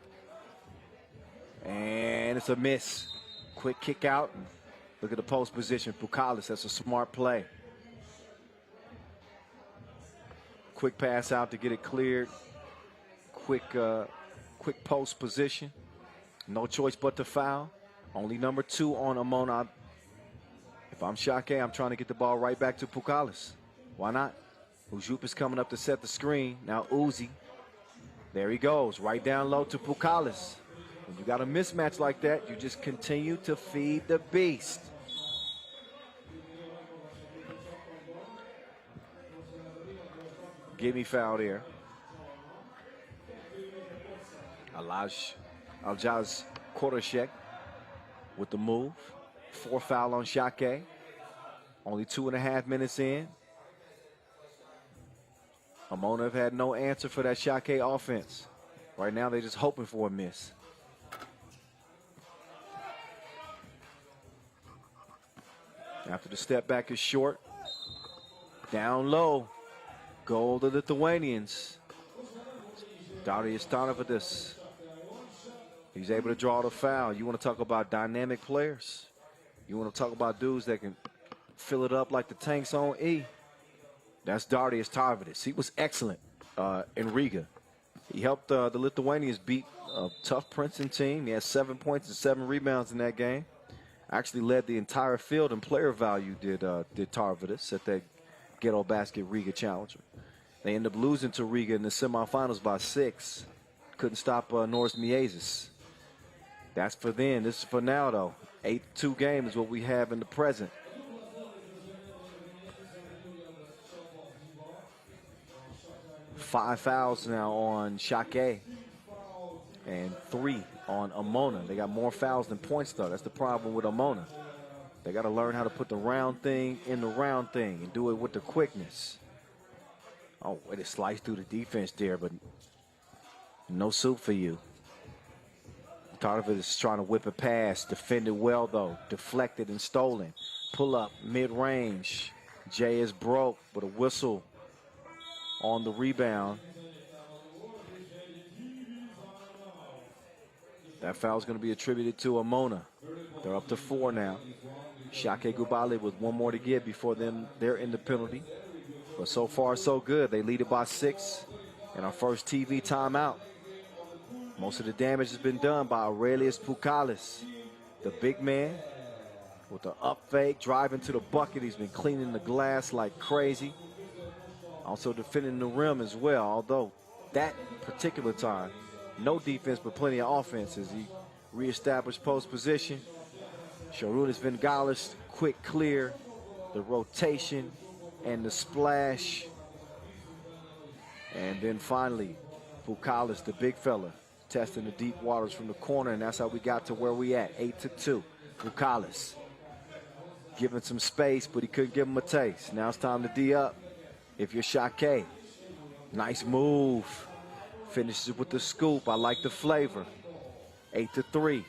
A: And it's a miss. Quick kick out. Look at the post position. Pukalis, that's a smart play. Quick pass out to get it cleared. Quick post position. No choice but to foul. Only number 2 on Emona. If I'm Šakiai, I'm trying to get the ball right back to Pukalis. Why not? Ujup is coming up to set the screen. Now Uzi. There he goes. Right down low to Pukalis. When you got a mismatch like that, you just continue to feed the beast. Give me foul there. Aljaz Korashek with the move. 4 foul on Šakiai. Only 2.5 minutes in. Emona have had no answer for that Šakiai offense. Right now, they're just hoping for a miss. After the step back is short. Down low. Goal to the Lithuanians. Darius Tanavadis. He's able to draw the foul. You want to talk about dynamic players. You want to talk about dudes that can fill it up like the tanks on E. That's Darius Tarvidis. He was excellent in Riga. He helped the Lithuanians beat a tough Princeton team. He had 7 points and 7 rebounds in that game. Actually led the entire field in player value, did Tarvidis at that Ghetto Basket Riga Challenger. They end up losing to Riga in the semifinals by 6. Couldn't stop Norris Miezis. That's for then. This is for now, though. 8-2 game is what we have in the present. Five fouls now on Šakiai and 3 on Emona. They got more fouls than points, though. That's the problem with Emona. They got to learn how to put the round thing in the round thing and do it with the quickness. Oh, way to slice through the defense there, but no soup for you. Tarvis is trying to whip it past. Defended well, though. Deflected and stolen. Pull up, mid-range. Jay is broke, but a whistle on the rebound. That foul is going to be attributed to Emona. They're up to 4 now. Šakiai Gulbelė with 1 more to give before they're in the penalty. But so far, so good. They lead it by 6 in our first TV timeout. Most of the damage has been done by Aurelius Pukalis, the big man with the up fake, driving to the bucket. He's been cleaning the glass like crazy. Also defending the rim as well, although that particular time, no defense but plenty of offense as he reestablished post position. Šarūnas Vingalis, quick clear, the rotation and the splash. And then finally, Pukalis, the big fella, testing the deep waters from the corner, and that's how we got to where we at, 8-2. Pukalis giving some space, but he couldn't give him a taste. Now it's time to D up. If you're Šakiai, nice move. Finishes with the scoop. I like the flavor. 8-3.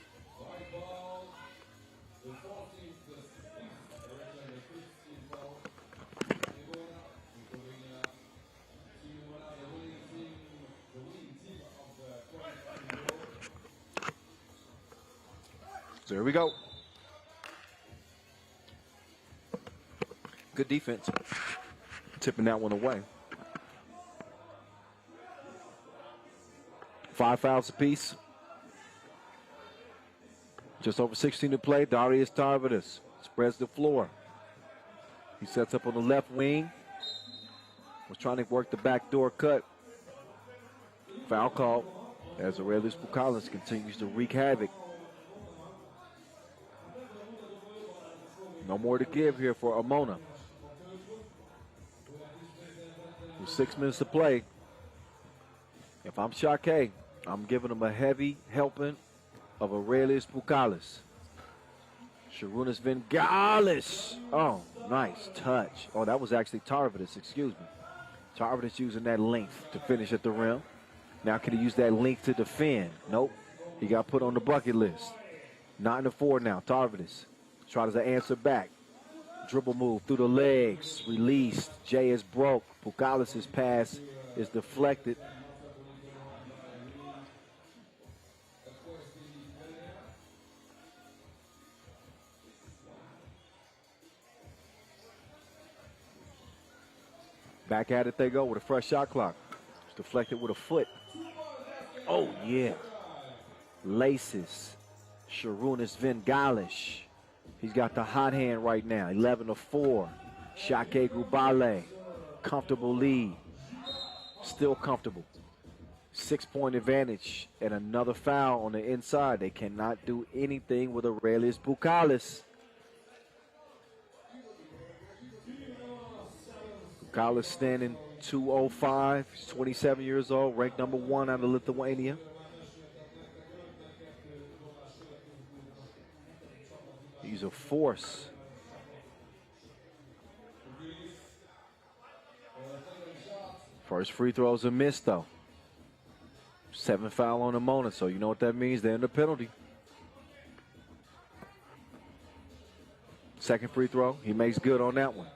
A: So here we go. Good defense. Tipping that one away. 5 fouls apiece. Just over 16 to play. Darius Tarvidis spreads the floor. He sets up on the left wing. Was trying to work the backdoor cut. Foul call as Aurelius Pukalis continues to wreak havoc. No more to give here for Emona. With 6 minutes to play, if I'm Šakiai, I'm giving him a heavy helping of Aurelius Pukalis. Šarūnas Vingalis. Oh, nice touch. Oh, that was actually Tarvidis, excuse me. Tarvidis using that length to finish at the rim. Now can he use that length to defend? Nope. He got put on the bucket list. 9-4 now. Tarvidis tries to answer back. Dribble move through the legs. Released. Jay is broke. Pukalis' pass is deflected. Back at it they go with a fresh shot clock. It's deflected with a foot. Oh, yeah. Laces. Sharunas Vengalish. He's got the hot hand right now. 11-4. Šakiai Gulbelė. Comfortable lead. Still comfortable. 6-point advantage. And another foul on the inside. They cannot do anything with Aurelius Pukalis. Pukalis standing 205. He's 27 years old. Ranked number 1 out of Lithuania. He's a force. First free throw's a miss, though. 7 foul on Emona, so you know what that means. They're in the penalty. Second free throw, he makes good on that one.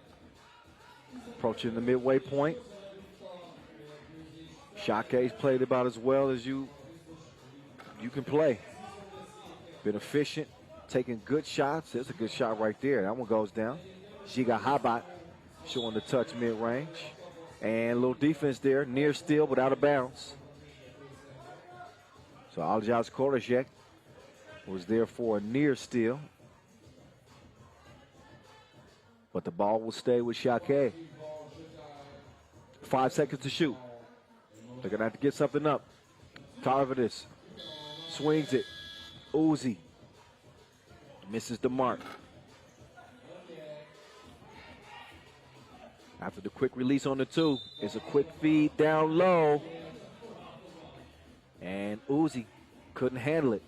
A: Approaching the midway point. Šakai's played about as well as you can play. Been efficient, taking good shots. There's a good shot right there. That one goes down. Giga Habat showing the touch mid-range. And a little defense there, near steal but out of bounds. So Aljaz Korashek was there for a near steal. But the ball will stay with Šakiai. 5 seconds to shoot. They're going to have to get something up. Tarvidis swings it. Uzi misses the mark. After the quick release on the 2, it's a quick feed down low. And Uzi couldn't handle it.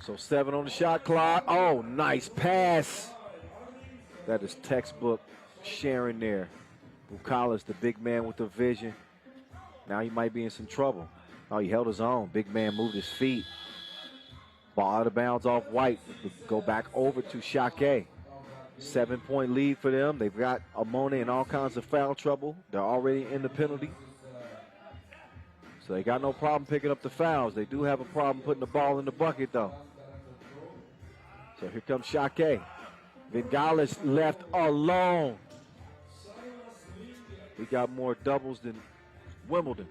A: So 7 on the shot clock. Oh, nice pass. That is textbook sharing there. Pukalis, the big man with the vision. Now he might be in some trouble. Oh, he held his own. Big man moved his feet. Ball out of bounds off White. Go back over to Šakiai. 7-point lead for them. They've got Emona in all kinds of foul trouble. They're already in the penalty. So they got no problem picking up the fouls. They do have a problem putting the ball in the bucket, though. So here comes Šakiai. Vengalish left alone. He got more doubles than Wimbledon.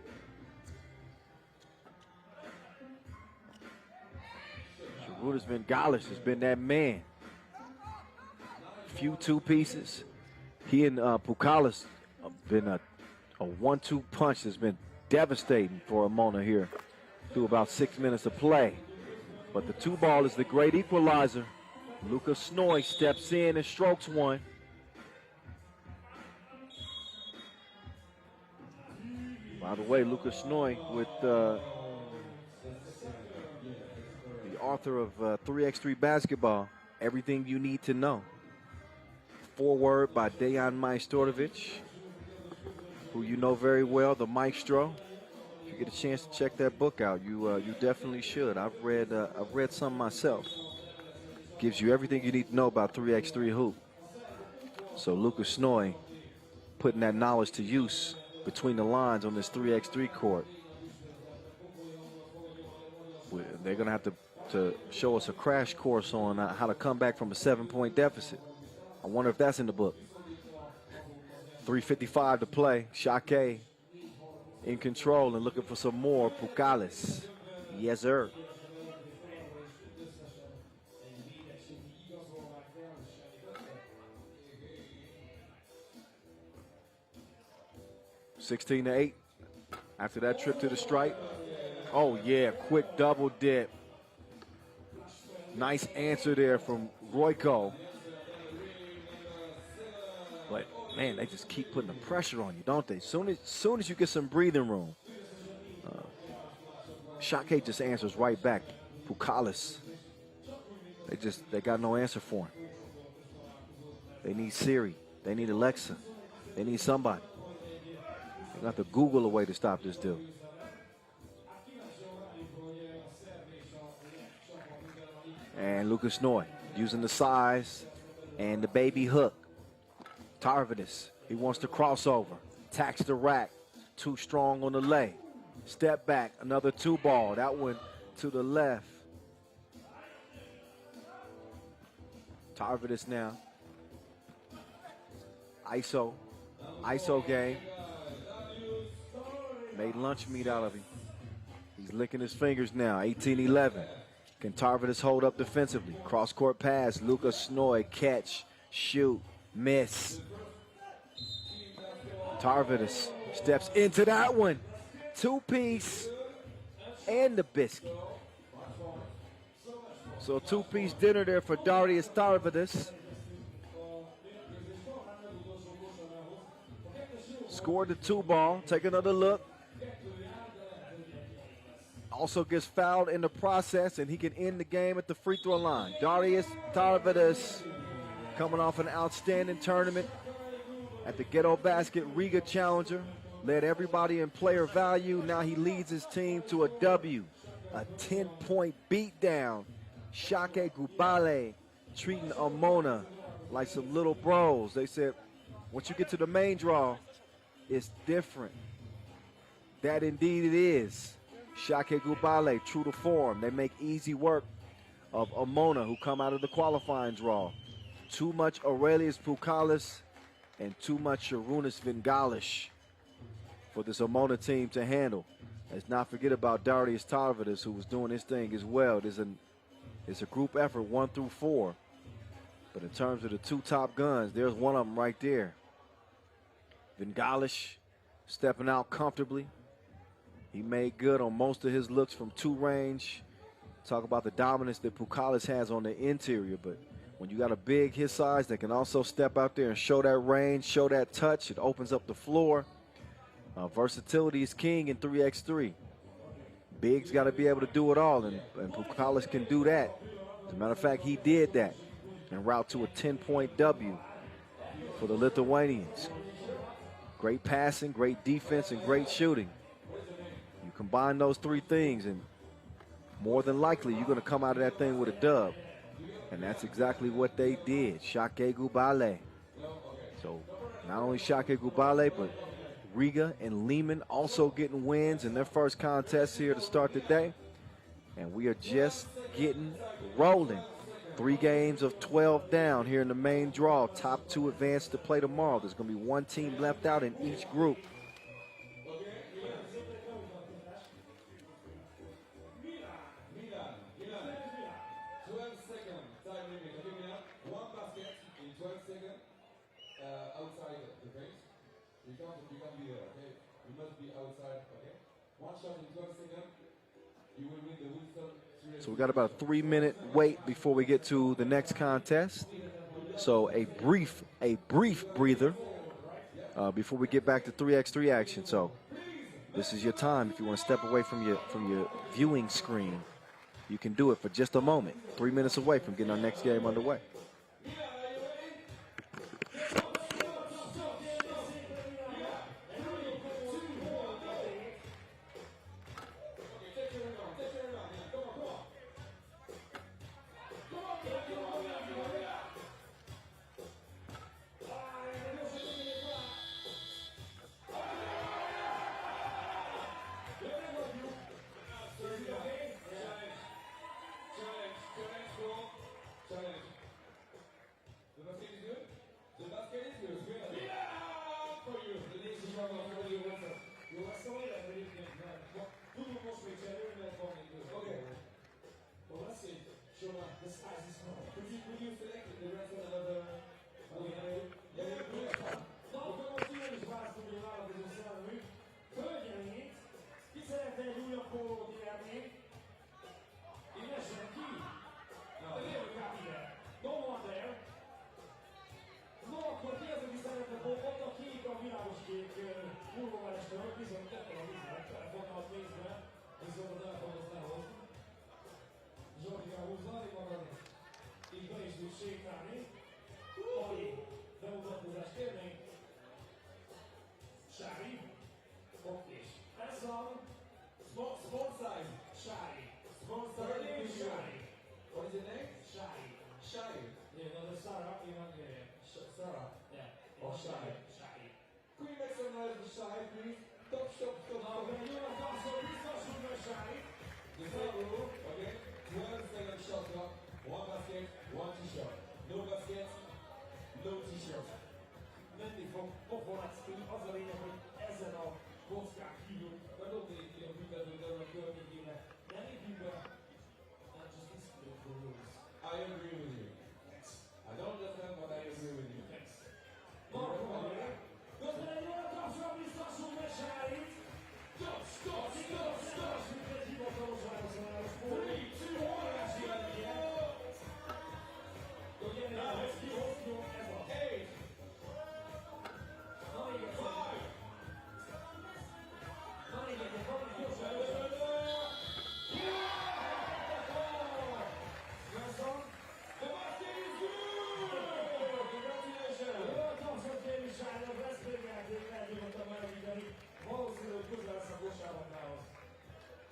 A: Sharunas Vengalish has been that man. Few 2 pieces. He and Pukalis have been a 1-2 punch that's been devastating for Emona here through about 6 minutes of play. But the 2 ball is the great equalizer. Luka Snoy steps in and strokes one. By the way, Luka Snoy with the author of 3x3 Basketball, Everything You Need to Know. Foreword by Dejan Majstorovic, who you know very well, the maestro. If you get a chance to check that book out, you definitely should. I've read some myself. Gives you everything you need to know about 3x3 hoop. So Luka Snoy putting that knowledge to use between the lines on this 3x3 court. They're going to have to show us a crash course on how to come back from a 7-point deficit. I wonder if that's in the book. 3:55 to play. Šakiai in control and looking for some more. Pukalis. Yes, sir. (16-8) after that trip to the stripe. Oh, yeah, quick double dip. Nice answer there from Royko. But, man, they just keep putting the pressure on you, don't they? Soon as you get some breathing room, Šakiai just answers right back. Pukalis. They got no answer for him. They need Siri. They need Alexa. They need somebody. They got to Google a way to stop this dude. And Lucas Noy using the size and the baby hook. Tarvidis, he wants to cross over. Tax the rack. Too strong on the lay. Step back, another 2-ball. That one to the left. Tarvidis now. ISO game. Made lunch meat out of him. He's licking his fingers now, 18-11. Can Tarvidis hold up defensively? Cross-court pass, Lucas Noy, catch, shoot, miss. Tarvidis steps into that one. 2-piece and the biscuit. So 2-piece dinner there for Darius Tarvidis. Scored the 2-ball. Take another look. Also gets fouled in the process, and he can end the game at the free throw line. Darius Tarvidis coming off an outstanding tournament at the Ghetto Basket Riga Challenger. Led everybody in player value. Now he leads his team to a W. A 10-point beatdown. Šakiai Gulbelė treating Emona like some little bros. They said, once you get to the main draw, it's different. That indeed it is. Šakiai Gulbelė, true to form. They make easy work of Emona, who come out of the qualifying draw. Too much Aurelius Pukalis and too much Sharunas Vingalish for this Emona team to handle. Let's not forget about Darius Tarvidis, who was doing his thing as well. It's a group effort, 1 through 4. But in terms of the 2 top guns, there's one of them right there. Vingalish stepping out comfortably. He made good on most of his looks from 2 range. Talk about the dominance that Pukalis has on the interior, but when you got a big his size that can also step out there and show that range, show that touch, it opens up the floor. Versatility is king in 3x3. Big's got to be able to do it all, and Pukalis can do that. As a matter of fact, he did that en route to a 10-point W for the Lithuanians. Great passing, great defense, and great shooting. You combine those 3 things, and more than likely, you're going to come out of that thing with a dub. And that's exactly what they did. Šakiai Gulbelė. So not only Šakiai Gulbelė, but Riga and Liman also getting wins in their first contest here to start the day. And we are just getting rolling. 3 games of 12 down here in the main draw. Top 2 advance to play tomorrow. There's going to be 1 team left out in each group. So we got about a 3-minute wait before we get to the next contest. So a brief breather before we get back to 3x3 action. So this is your time. If you want to step away from your viewing screen, you can do it for just a moment. 3 minutes away from getting our next game underway.
I: Viszont a telefonot Zsoltika húzni magad, így be is tud sétálni. Ali, bemutatkozást kérnénk. Sári, és ez a sport size, Sári. Sport size, Sári. What is your name? Shai. Shai. Yeah, no, there's Sarah. Sarah. Yeah. Or Shai. Shai. Can you make some noise for Shai, please? Stop. No, when you are done, so please don't shoot for Shai. Okay. 12-second shot clock. 1 basket, 1 t-shirt. No basket, no t-shirt. Menni fog pofolácni, az a lényeg, hogy ezen a kockán kívül, vagy ott lépni a büntetőben a környékére. Nem lépjünk be. I agree with you. Thanks. I don't understand, but I agree with you. Thanks.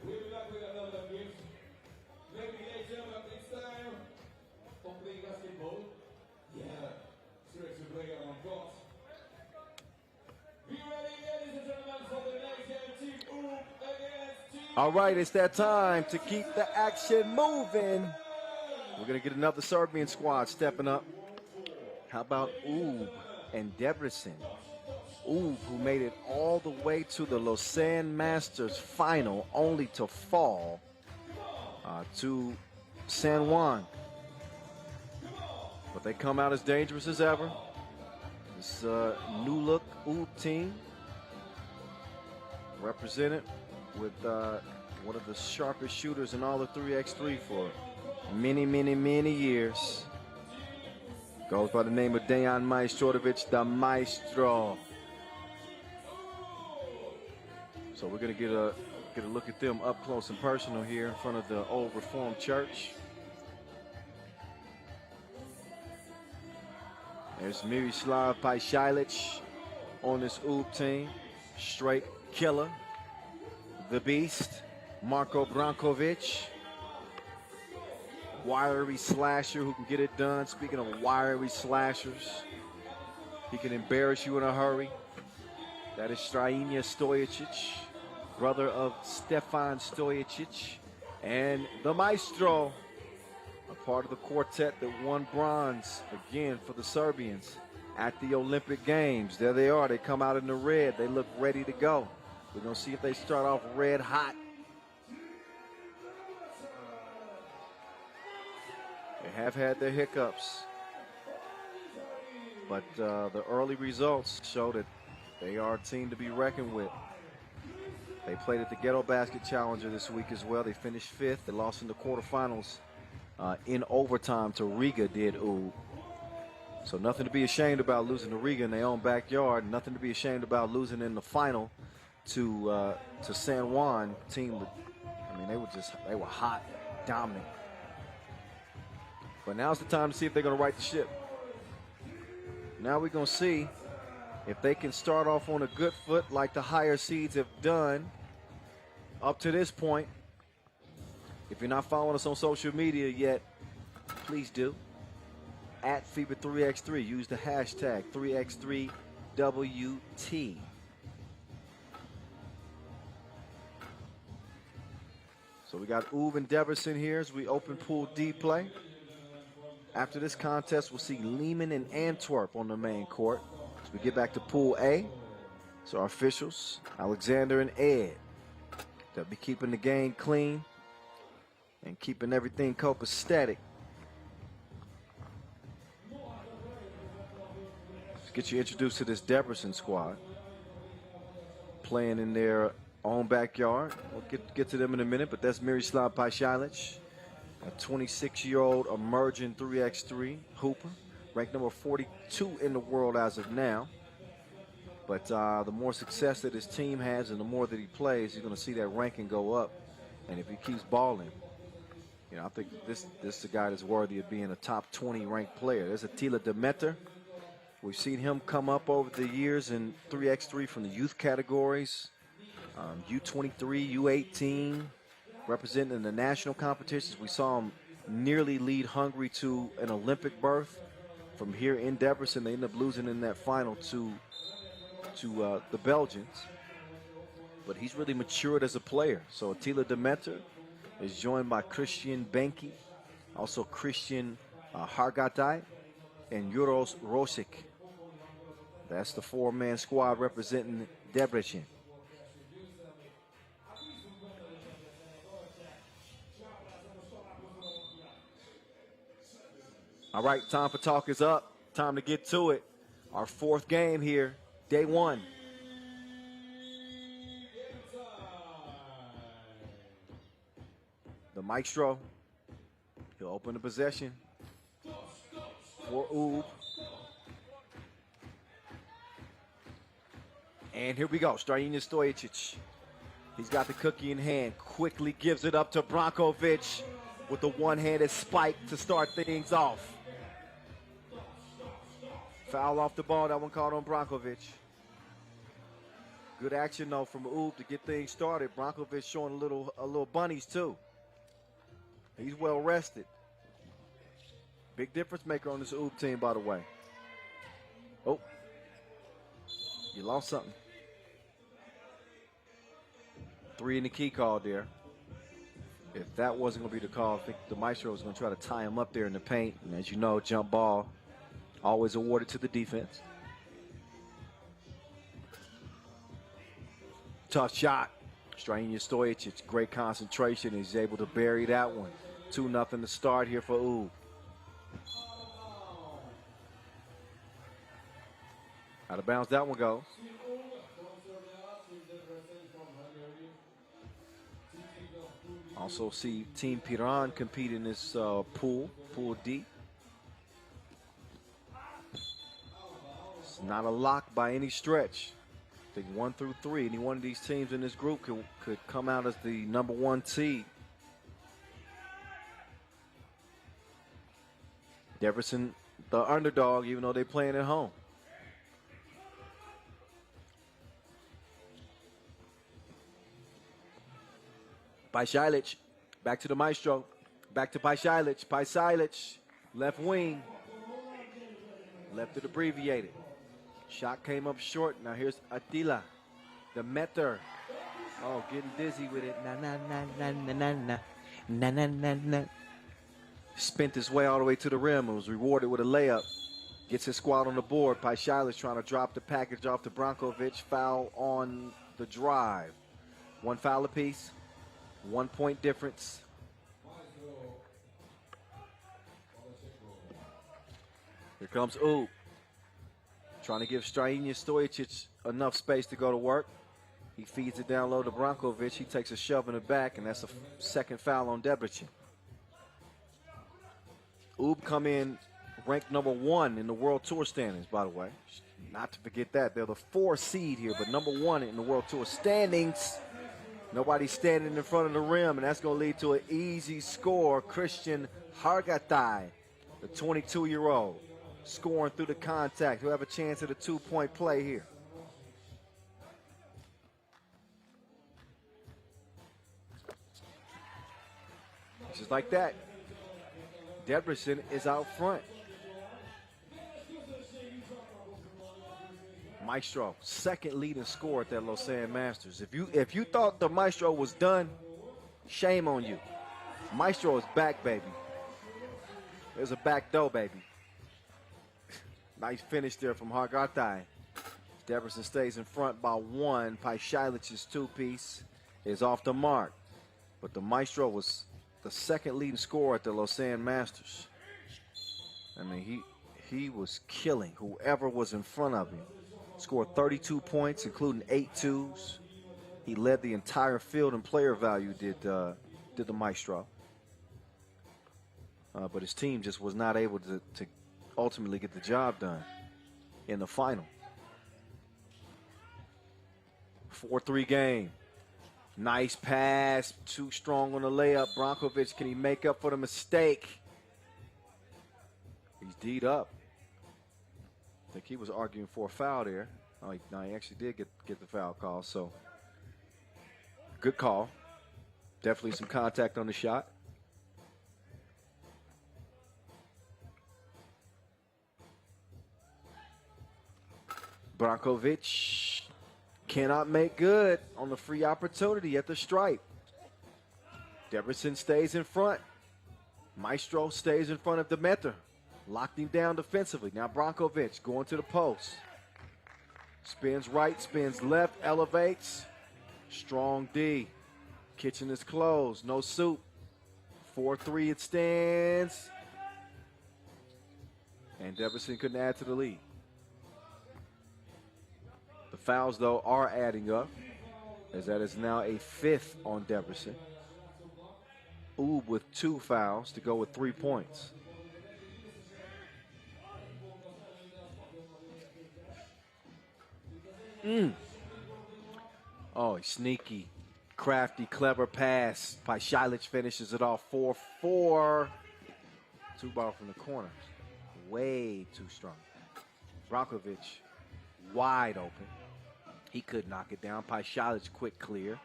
I: We'll be back with another gift. Maybe later, but this time, for playing basketball. Yeah, straight to play on court. Be ready, ladies and gentlemen, for the next game, Team Oop against Team...
A: All right, it's that time to keep the action moving. We're going to get another Serbian squad stepping up. How about Oob and Debrecen? Oob, who made it all the way to the Lausanne Masters final, only to fall to San Juan. But they come out as dangerous as ever. This new look Oob team, represented with one of the sharpest shooters in all of 3x3 for many years. Goes by the name of Dejan Majstorovic, the Maestro. So we're gonna get a look at them up close and personal here in front of the old Reformed Church. There's Miroslav Pajšajlić on this Oob team. Straight killer. The Beast. Marko Brankovic. Wiry slasher who can get it done. Speaking of wiry slashers, he can embarrass you in a hurry. That is Strajinja Stojicic, brother of Stefan Stojicic, and the Maestro, a part of the quartet that won bronze again for the Serbians at the Olympic Games. There they are. They come out in the red. They look ready to go. We're going to see if they start off red hot. They have had their hiccups, but the early results show that they are a team to be reckoned with. They played at the Ghetto Basket Challenger this week as well. They finished 5th. They lost in the quarterfinals in overtime to Riga, did Oob. So nothing to be ashamed about losing to Riga in their own backyard. Nothing to be ashamed about losing in the final to San Juan team. I mean, they were hot, dominant. But now's the time to see if they're going to right the ship. Now we're going to see if they can start off on a good foot like the higher seeds have done up to this point. If you're not following us on social media yet, please do. At FIBA 3x3, use the hashtag 3x3WT. So we got Oob and Debrecen here as we open Pool D play. After this contest, we'll see Liman and Antwerp on the main court. As we get back to Pool A, so our officials, Alexander and Ed, they'll be keeping the game clean and keeping everything copacetic. Let's get you introduced to this Debrecen squad, playing in their own backyard. We'll get to them in a minute, but that's Miroslav Pajšajlić, a 26-year-old emerging 3x3 hooper, ranked number 42 in the world as of now. But the more success that his team has and the more that he plays, you're going to see that ranking go up And if he keeps balling, you know, I think this is a guy that's worthy of being a top 20 ranked player. There's Attila Demeter. We've seen him come up over the years in 3x3 from the youth categories, U23, U18, representing the national competitions. We saw him nearly lead Hungary to an Olympic berth. From here in Debrecen, they ended up losing in that final to the Belgians. But he's really matured as a player. So Attila Demeter is joined by Christian Benki, also Christian Hargatai, and Juros Rosic. That's the four-man squad representing Debrecen. All right, time for talk is up. Time to get to it. Our fourth game here, day one. The Maestro, he'll open the possession for Ub. And here we go, Strahinja Stojicic. He's got the cookie in hand, quickly gives it up to Brankovic with the one-handed spike to start things off. Foul off the ball, that one called on Brankovic. Good action though from Ub to get things started. Brankovic showing a little bunnies too. He's well rested. Big difference maker on this Ub team, by the way. Oh, you lost something. 3 in the key call there. If that wasn't going to be the call, I think the Maestro was going to try to tie him up there in the paint. And as you know, jump ball always awarded to the defense. Tough shot. Strahinja Stojicic, great concentration. He's able to bury that one. 2-0 to start here for Ub. Out of bounds that one goes. Also see Team Piran compete in this pool D. It's not a lock by any stretch. I think 1 through 3, any one of these teams in this group could come out as the #1 seed. Debrecen, the underdog, even though they're playing at home. Pajsilic, back to the Maestro. Back to Pajsilic. Pajsilic, left wing. Left it abbreviated. Shot came up short. Now here's Attila Demeter. Oh, getting dizzy with it. Na. Spent his way all the way to the rim and was rewarded with a layup. Gets his squad on the board. Pajsilic trying to drop the package off to Brankovic. Foul on the drive. 1 foul apiece. 1 point difference. Here comes Ub. Trying to give Strahinja Stojicic enough space to go to work. He feeds it down low to Brankovic. He takes a shove in the back, and that's a second foul on Debrecen. Ub come in ranked #1 in the World Tour standings, by the way. Not to forget that. They're the 4 seed here, but #1 in the World Tour standings. Nobody's standing in front of the rim, and that's going to lead to an easy score. Christian Hargatai, the 22-year-old, scoring through the contact. He'll have a chance at a 2-point play here. Just like that, Debrecen is out front. Maestro, second leading scorer at that Lausanne Masters. If you thought the Maestro was done, shame on you. Maestro is back, baby. There's a back door, baby. Nice finish there from Hargatai. Debrecen stays in front by 1. Pajsilic's 2-piece is off the mark. But the Maestro was the second leading scorer at the Lausanne Masters. I mean, he was killing whoever was in front of him. Scored 32 points, including 8 twos. He led the entire field in player value, did the Maestro. But his team just was not able to ultimately get the job done in the final. 4-3 game. Nice pass, too strong on the layup. Brankovic, can he make up for the mistake? He's D'd up. I think he was arguing for a foul there. Oh, no, he actually did get the foul call, so good call. Definitely some contact on the shot. Brankovic cannot make good on the free opportunity at the stripe. Debrecen stays in front. Maestro stays in front of Demeter. Locked him down defensively. Now Brankovic going to the post. Spins right, spins left, elevates. Strong D. Kitchen is closed, no soup. 4-3 it stands. And Debrecen couldn't add to the lead. The fouls, though, are adding up, as that is now a 5th on Debrecen. Oob with 2 fouls to go with 3 points. Oh, sneaky, crafty, clever pass. Pajcic finishes it off 4-4. 2 ball from the corner. Way too strong. Brankovic wide open. He could knock it down. Pajcic quick clear.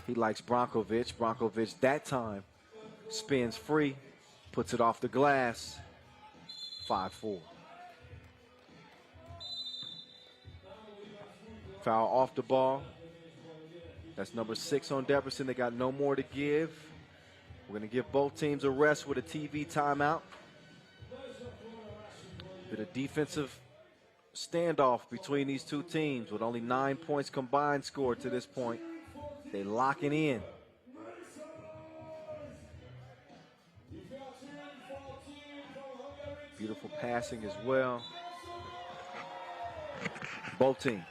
A: He likes Brankovic. Brankovic that time spins free, puts it off the glass. 5-4. Foul off the ball. That's number 6 on Debrecen. They got no more to give. We're going to give both teams a rest with a TV timeout. Bit of defensive standoff between these two teams with only 9 points combined scored to this point. They locking in. Beautiful passing as well. Both teams.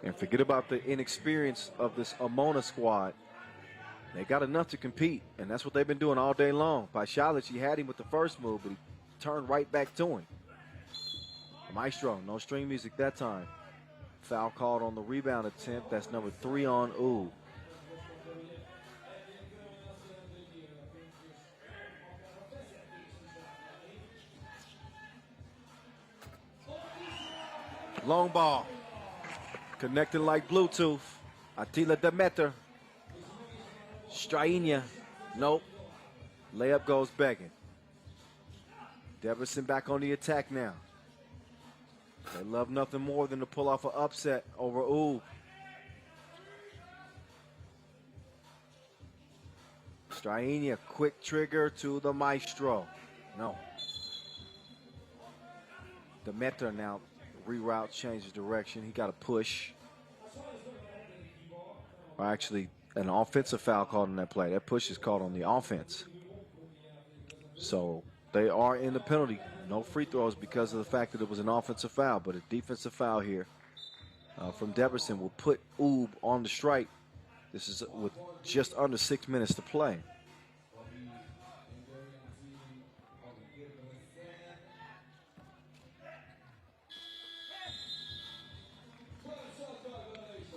A: And forget about the inexperience of this Emona squad. They got enough to compete, and that's what they've been doing all day long. Pajcic, he had him with the first move, but he turned right back to him. Maestro, no string music that time. Foul called on the rebound attempt. That's number 3 on Ooh. Long ball. Connecting like Bluetooth. Attila Demeter. Strainia. Nope. Layup goes begging. Debrecen back on the attack now. They love nothing more than to pull off an upset over Ooh. Strainia, quick trigger to the Maestro. No. Demeter now reroute, changes direction. He got a push. Or actually, an offensive foul called on that play. That push is called on the offense. So they are in the penalty. No free throws because of the fact that it was an offensive foul, but a defensive foul here from Debrecen will put Oob on the strike. This is with just under 6 minutes to play.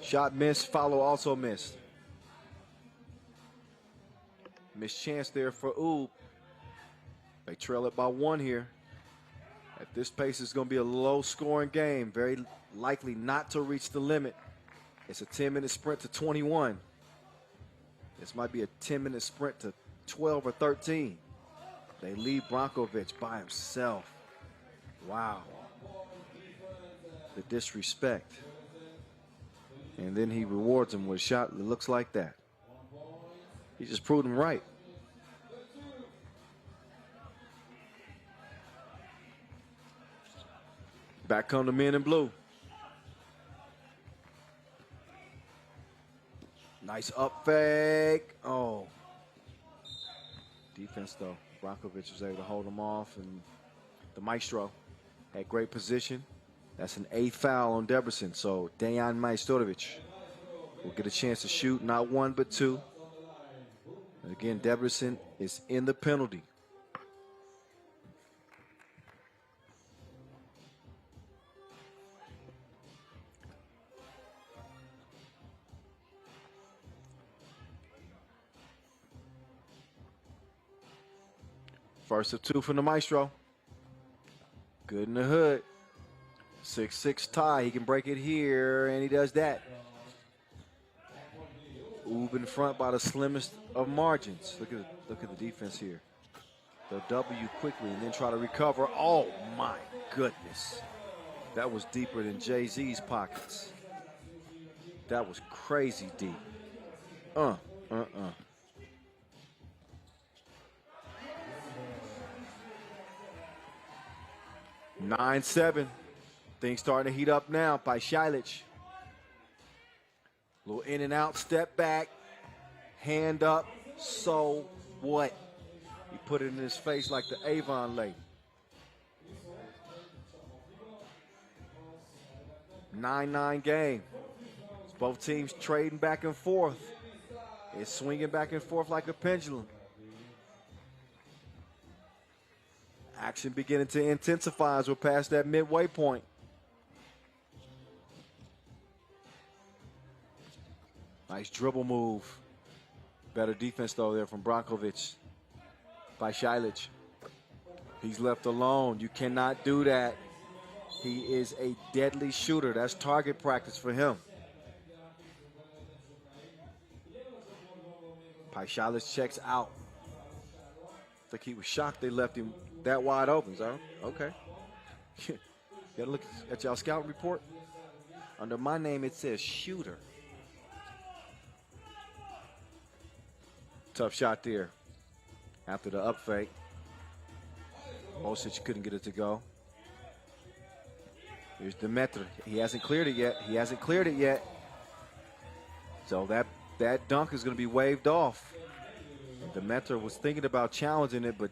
A: Shot missed, follow also missed. Missed chance there for Oob. They trail it by 1 here. At this pace, it's going to be a low-scoring game. Very likely not to reach the limit. It's a 10-minute sprint to 21. This might be a 10-minute sprint to 12 or 13. They leave Brankovic by himself. Wow. The disrespect. And then he rewards him with a shot that looks like that. He just proved him right. Back come the men in blue. Nice up fake. Oh. Defense, though. Brankovic was able to hold him off, and the Maestro had great position. That's an 8th foul on Debrecen, so Dejan Majstorovic will get a chance to shoot, not 1 but 2. And again, Debrecen is in the penalty. First of two from the Maestro. Good in the hood. 6-6 tie. He can break it here, and he does that. Oob in front by the slimmest of margins. Look at the defense here. They'll W quickly and then try to recover. Oh, my goodness. That was deeper than Jay-Z's pockets. That was crazy deep. 9-7. Things starting to heat up now by Šakiai. Little in and out, step back, hand up, so what? He put it in his face like the Avon lady. 9-9 game. It's both teams trading back and forth. It's swinging back and forth like a pendulum. Action beginning to intensify as we're past that midway point. Nice dribble move. Better defense, though, there from Brankovic by Šakiai. He's left alone. You cannot do that. He is a deadly shooter. That's target practice for him. Šakiai checks out. I think he was shocked they left him that wide open. So, okay. You gotta look at y'all scout report. Under my name, it says shooter. Tough shot there after the up fake. Osic couldn't get it to go. Here's Demeter. He hasn't cleared it yet. So that dunk is going to be waved off. Demeter was thinking about challenging it, but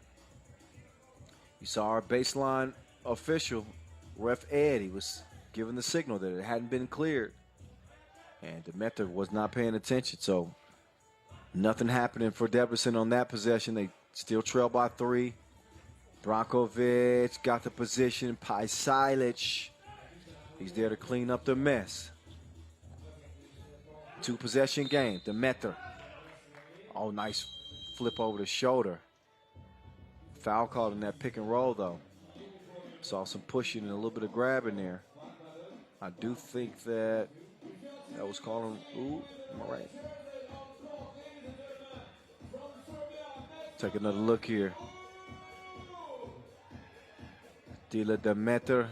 A: you saw our baseline official, Ref Ed. He was giving the signal that it hadn't been cleared. And Demeter was not paying attention, so nothing happening for Debrecen on that possession. They still trail by 3. Brankovic got the position. Šakiai. He's there to clean up the mess. 2-possession game. Demeter. Oh, nice flip over the shoulder. Foul called in that pick and roll, though. Saw some pushing and a little bit of grabbing there. I do think that was calling. Ooh, am I right? Take another look here. Dila Demeter.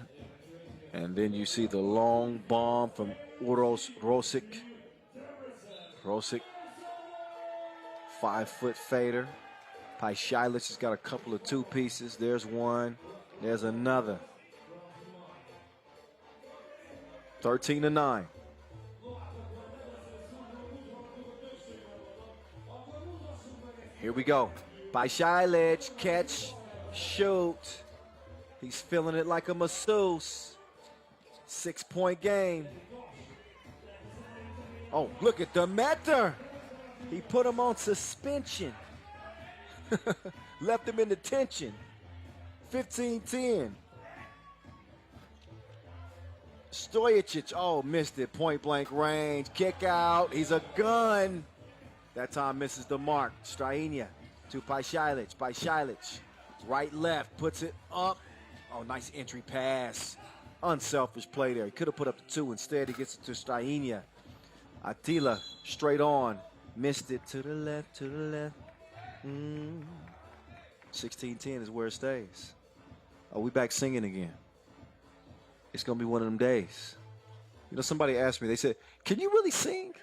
A: And then you see the long bomb from Uros Rosic. Rosic, 5-foot fader. Šakiai has got a couple of 2 pieces. There's one. There's another. 13-9. Here we go. Šakiai, catch, shoot. He's feeling it like a masseuse. 6-point game. Oh, look at Demeter. He put him on suspension. Left him in detention. 15-10. Stojacic, oh, missed it. Point blank range. Kick out. He's a gun. That time misses the mark. Strainia to Šakiai. Šakiai. Right, left. Puts it up. Oh, nice entry pass. Unselfish play there. He could have put up the 2. Instead, he gets it to Strainia. Attila straight on. Missed it to the left, 16-10 is where it stays. Oh, we back singing again. It's going to be one of them days. You know, somebody asked me, they said, can you really sing?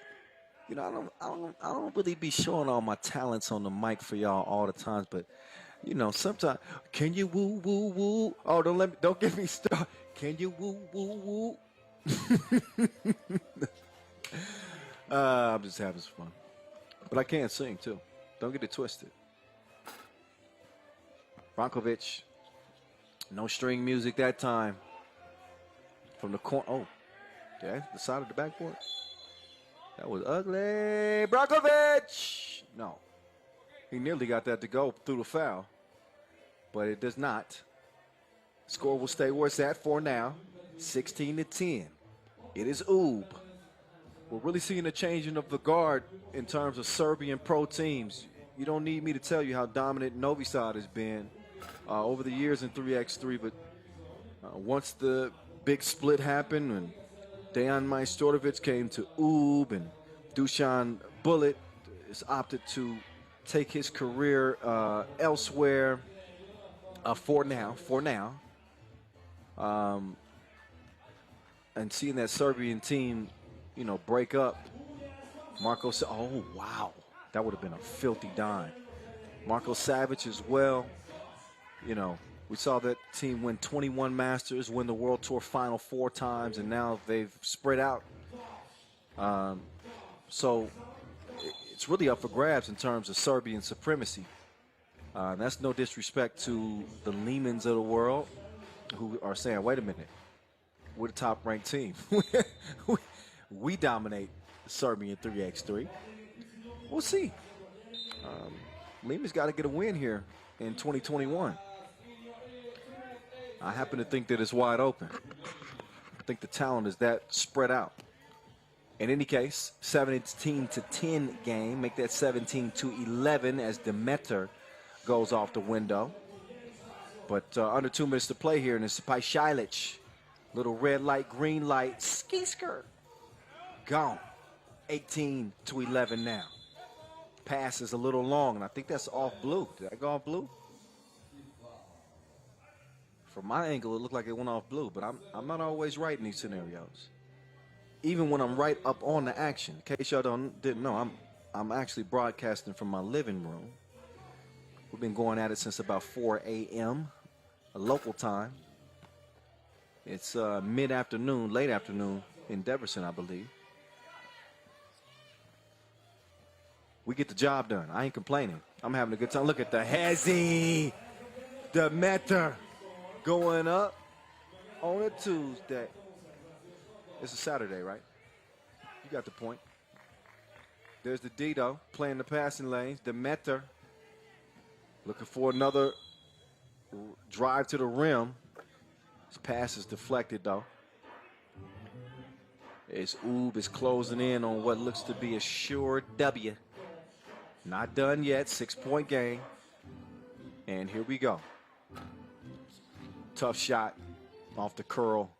A: You know, I don't really be showing all my talents on the mic for y'all all the times, but you know, sometimes, can you woo, woo, woo? Oh, don't get me started. Can you woo, woo, woo? I'm just having some fun. But I can sing, too. Don't get it twisted. Brankovic, no string music that time. From the corner. Oh, yeah, the side of the backboard. That was ugly. Brankovic! No. He nearly got that to go through the foul. But it does not. Score will stay where it's at for now. 16-10. It is Oob. We're really seeing a changing of the guard in terms of Serbian pro teams. You don't need me to tell you how dominant Novi side has been over the years in 3x3, but once the big split happened and Dejan Majstorovic came to UB and Dusan Bullet has opted to take his career elsewhere for now. And seeing that Serbian team, you know, break up. Marko, oh, wow. That would have been a filthy dime. Marko Savic as well. You know, we saw that team win 21 Masters, win the World Tour Final 4 times, and now they've spread out. So it's really up for grabs in terms of Serbian supremacy. That's no disrespect to the Limans of the world who are saying, wait a minute, we're the top-ranked team. We dominate the Serbian 3x3. We'll see. Lima's got to get a win here in 2021. I happen to think that it's wide open. I think the talent is that spread out. In any case, 17-10 game. Make that 17-11 as Demeter goes off the window. But under 2 minutes to play here, and it's Pajšajlić. Little red light, green light, ski skirt. Gone. 18-11 now. Pass is a little long, and I think that's off blue. Did I go off blue? From my angle, it looked like it went off blue, but I'm not always right in these scenarios. Even when I'm right up on the action. In case y'all didn't know, I'm actually broadcasting from my living room. We've been going at it since about 4 a.m. local time. It's mid-afternoon, late afternoon in Debrecen, I believe. We get the job done. I ain't complaining. I'm having a good time. Look at the hezzy. Demeter going up on a Tuesday. It's a Saturday, right? You got the point. There's the Dido playing the passing lanes. Demeter looking for another drive to the rim. His pass is deflected, though. As Oob is closing in on what looks to be a sure W. Not done yet. 6-point game. And here we go. Tough shot off the curl.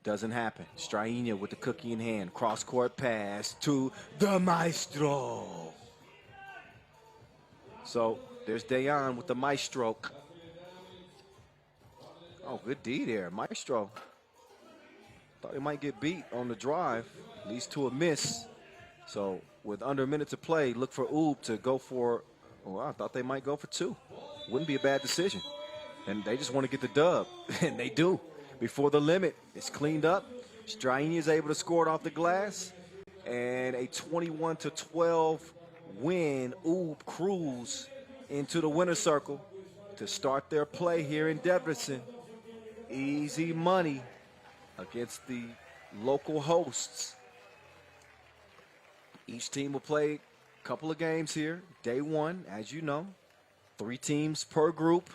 A: Doesn't happen. Strainia with the cookie in hand. Cross-court pass to the Maestro. So there's Dejan with the Maestro. Oh, good D there. Maestro. Thought he might get beat on the drive. Leads to a miss. So with under a minute to play, look for Oob to go for, well, I thought they might go for 2. Wouldn't be a bad decision. And they just want to get the dub. And they do. Before the limit, it's cleaned up. Strainia is able to score it off the glass. And a 21-12 win. Oob cruise into the winner's circle to start their play here in Debrecen. Easy money against the local hosts. Each team will play a couple of games here. Day 1, as you know, 3 teams per group.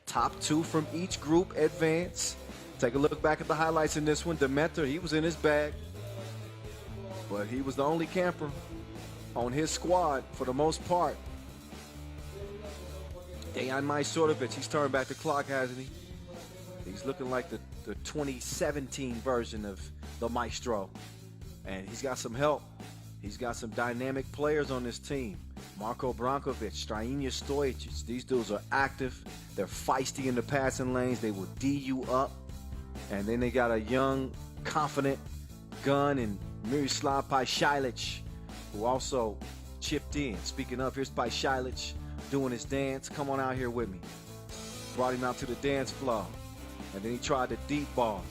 A: Top 2 from each group advance. Take a look back at the highlights in this one. Demeter, he was in his bag, but he was the only camper on his squad for the most part. Dejan Majstorovic, he's turned back the clock, hasn't he? He's looking like the 2017 version of the Maestro. And he's got some help. He's got some dynamic players on this team. Marko Brankovic, Strainia Stojic. These dudes are active. They're feisty in the passing lanes. They will D you up. And then they got a young, confident gun in Miroslav Pajšajlić, who also chipped in. Speaking of, here's Pajšajlić doing his dance. Come on out here with me. Brought him out to the dance floor. And then he tried the deep ball.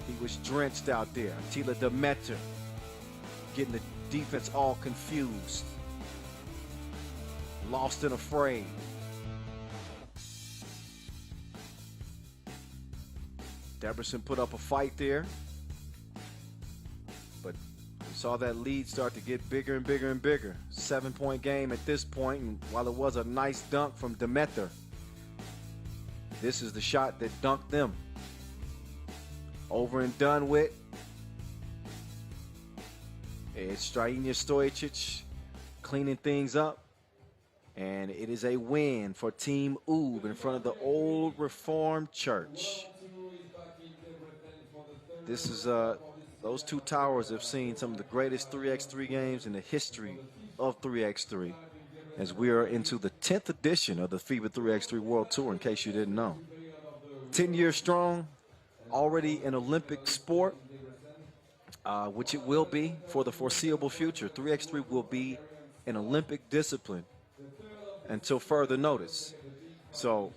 A: He was drenched out there. Attila Demeter getting the defense all confused. Lost and afraid. Debrecen put up a fight there. But we saw that lead start to get bigger and bigger and bigger. 7-point game at this point, and while it was a nice dunk from Demeter, this is the shot that dunked them. Over and done with. It's Strainia Stojic cleaning things up. And it is a win for Team Oob in front of the Old Reformed Church. This is, those two towers have seen some of the greatest 3x3 games in the history of 3x3, as we are into the 10th edition of the FIBA 3x3 World Tour, in case you didn't know. 10 years strong, already an Olympic sport, which it will be for the foreseeable future. 3x3 will be an Olympic discipline until further notice. So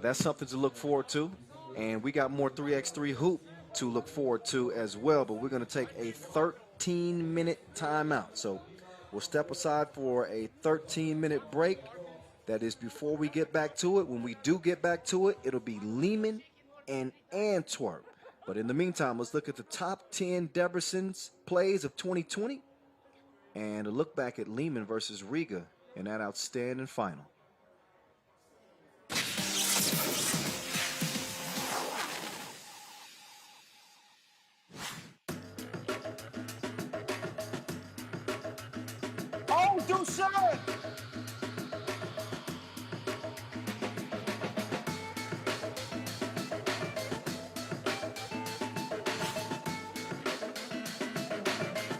A: that's something to look forward to. And we got more 3x3 hoop to look forward to as well, but we're going to take a 13-minute timeout. So we'll step aside for a 13-minute break. That is before we get back to it. When we do get back to it, it'll be Liman and Antwerp. But in the meantime, let's look at the top 10 Debrecen's plays of 2020 and a look back at Liman versus Riga in that outstanding final.
C: Oh, Dusan!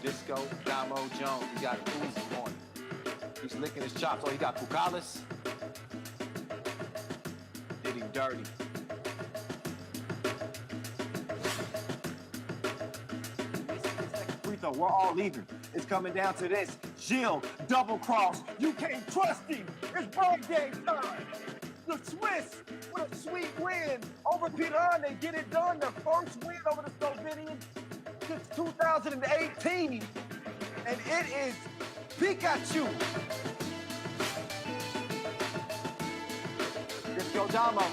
L: Disco, Damo, Jones, he got Uzi on him. He's licking his chops. Oh, he got Pucalis. Did him dirty. Free throw, we're all even. It's coming down to this. Gilles, double cross. You can't trust him. It's broad game time. The Swiss with a sweet win over Piran. They get it done. Their first win over the Slovenians since 2018. And it is Pikachu. Disco Damo.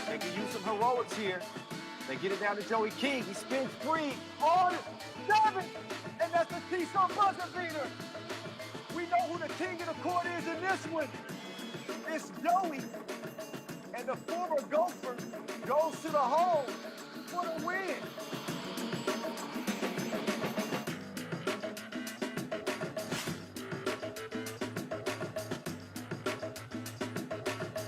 L: They can use some heroics here. They get it down to Joey King. He spins free on 7. And that's a T-Star buzzer beater. We know who the king of the court is in this one. It's Joey. And the former Gopher goes to the hole for the win.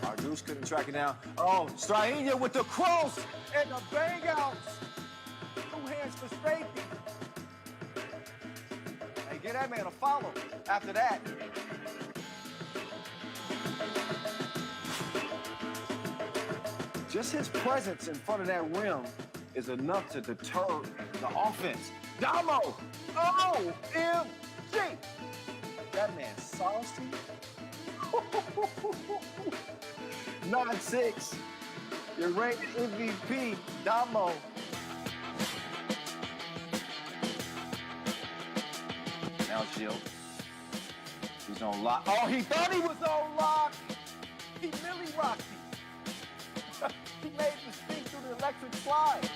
L: Argus couldn't track it down. Oh, Strahinja with the cross and the bang outs. 2 hands for safety. Hey, get that man a follow after that. Just his presence in front of that rim is enough to deter the offense. Damo! OMG! That man's saucy. 9-6. Your rated MVP, Damo. Now Gilles. He's on lock. Oh, he thought he was on lock. He really rocked him. He made the speak through the electric slide.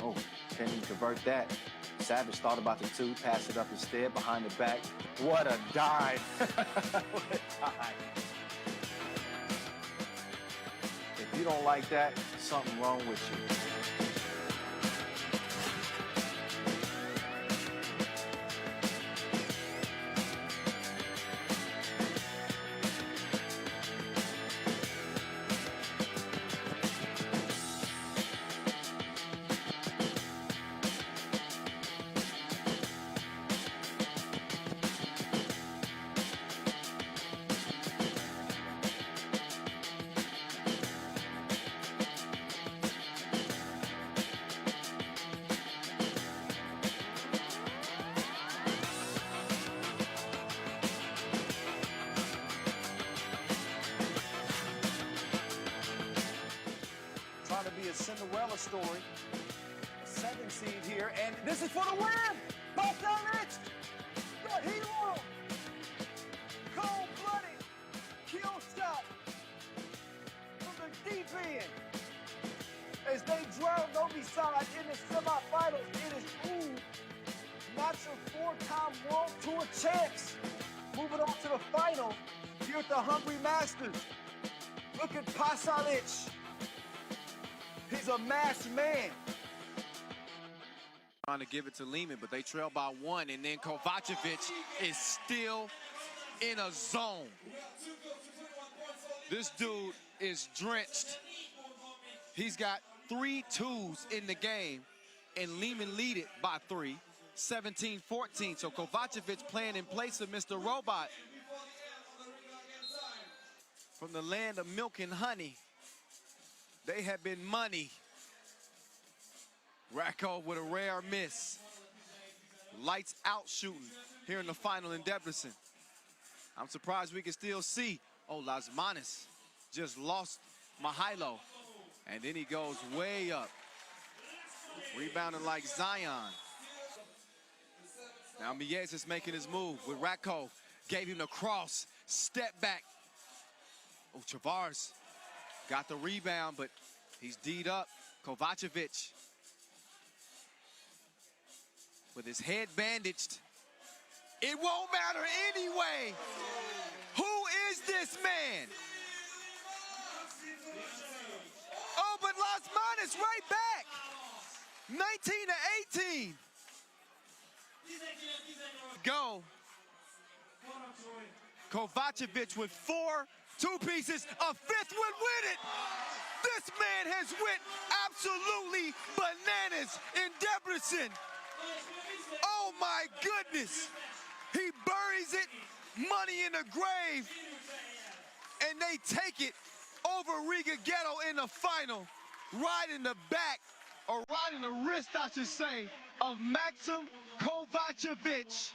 L: Oh, can't even convert that. Savage thought about the 2, passed it up instead, behind the back. What a dive. What a dive. If you don't like that, something wrong with you. Cinderella story. 7 seed here, and this is for the win! Pasalic! Got heat on! Cold-blooded kill shot from the deep end. As they drown Novi side in the semifinals, it is Oob, not your 4-time World Tour champs. Moving on to the final here at the Hungary Masters. Look at Pasalic. He's a masked man.
B: trying to give it to Liman, but they trail by 1, and then Kovacevic is still in a zone. This dude is drenched. He's got 3 twos in the game, and Liman lead it by 3, 17-14. So Kovacevic playing in place of Mr. Robot from the land of milk and honey. They have been money. Racco with a rare miss. Lights out shooting here in the final in Debrecen. I'm surprised we can still see. Oh, Lasmanis just lost Mihailo. And then he goes way up. Rebounding like Zion. Now Mies is making his move with Racco. Gave him the cross, step back. Oh, Tavares got the rebound, but he's D'd up. Kovacevic with his head bandaged. It won't matter anyway. Who is this man? Oh, but Lasmanis right back. 19-18. Go. Kovacevic with 4 two-pieces. A 5th would win it. This man has went absolutely bananas in Debrecen. Oh my goodness. He buries it, money in the grave, and they take it over Riga Ghetto in the final, right in the back, or right in the wrist, I should say, of Maxim Kovacevic.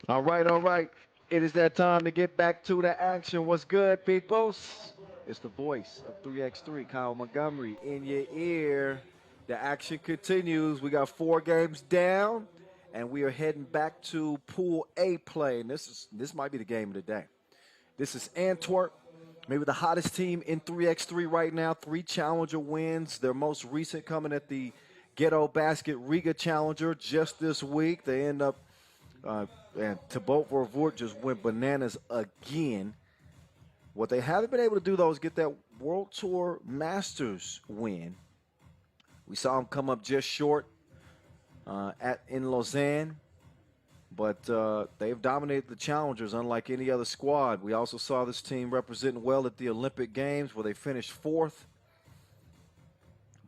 A: All right, all right. It is that time to get back to the action. What's good, peoples? It's the voice of 3x3, Kyle Montgomery, in your ear. The action continues. We got 4 games down, and we are heading back to Pool A play. And this might be the game of the day. This is Antwerp, maybe the hottest team in 3x3 right now. 3 challenger wins. Their most recent coming at the Ghetto Basket Riga Challenger just this week. They end up and Tchaff just went bananas again. What they haven't been able to do, though, is get that World Tour Masters win. We saw them come up just short in Lausanne, but they've dominated the challengers unlike any other squad. We also saw this team representing well at the Olympic Games where they finished 4th.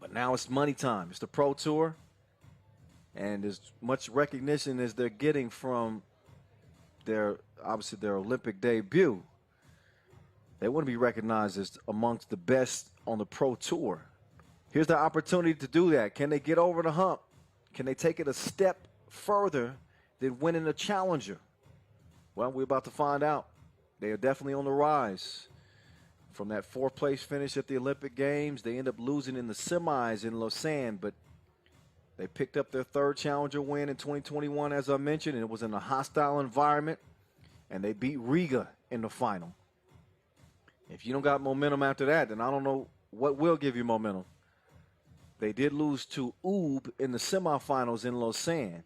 A: But now it's money time. It's the Pro Tour. And as much recognition as they're getting from obviously their Olympic debut, they want to be recognized as amongst the best on the Pro Tour. Here's the opportunity to do that. Can they get over the hump? Can they take it a step further than winning a challenger? Well, we're about to find out. They are definitely on the rise. From that 4th place finish at the Olympic Games, they end up losing in the semis in Lausanne, but they picked up their 3rd challenger win in 2021, as I mentioned, and it was in a hostile environment, and they beat Riga in the final. If you don't got momentum after that, then I don't know what will give you momentum. They did lose to UB in the semifinals in Lausanne,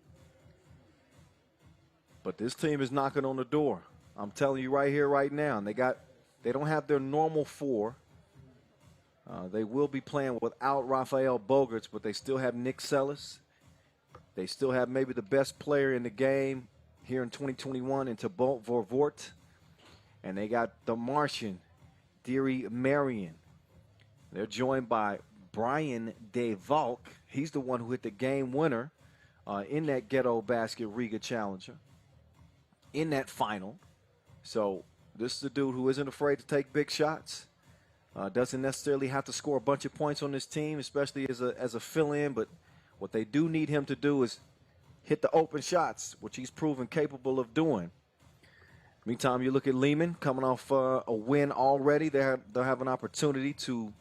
A: but this team is knocking on the door. I'm telling you right here, right now, and they don't have their normal 4. They will be playing without Rafael Bogarts, but they still have Nick Sellis. They still have maybe the best player in the game here in 2021 in Tchaff. And they got the Martian, Deary Marion. They're joined by Brian De Valk. He's the one who hit the game winner in that Ghetto Basket Riga Challenger in that final. So this is a dude who isn't afraid to take big shots. Doesn't necessarily have to score a bunch of points on this team, especially as a fill-in. But what they do need him to do is hit the open shots, which he's proven capable of doing. Meantime, you look at Liman coming off a win already. They'll have an opportunity to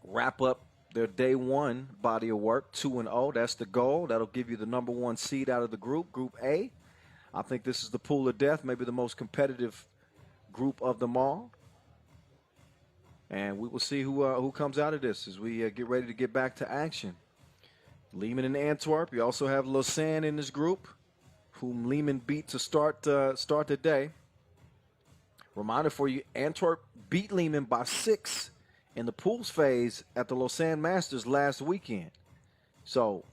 A: wrap up their day 1 body of work, 2-0. That's the goal. That'll give you the number 1 seed out of the group, Group A. I think this is the pool of death, maybe the most competitive group of them all. And we will see who comes out of this as we get ready to get back to action. Liman and Antwerp. You also have Lausanne in this group, whom Liman beat to start the day. Reminder for you, Antwerp beat Liman by 6 in the pools phase at the Lausanne Masters last weekend. So,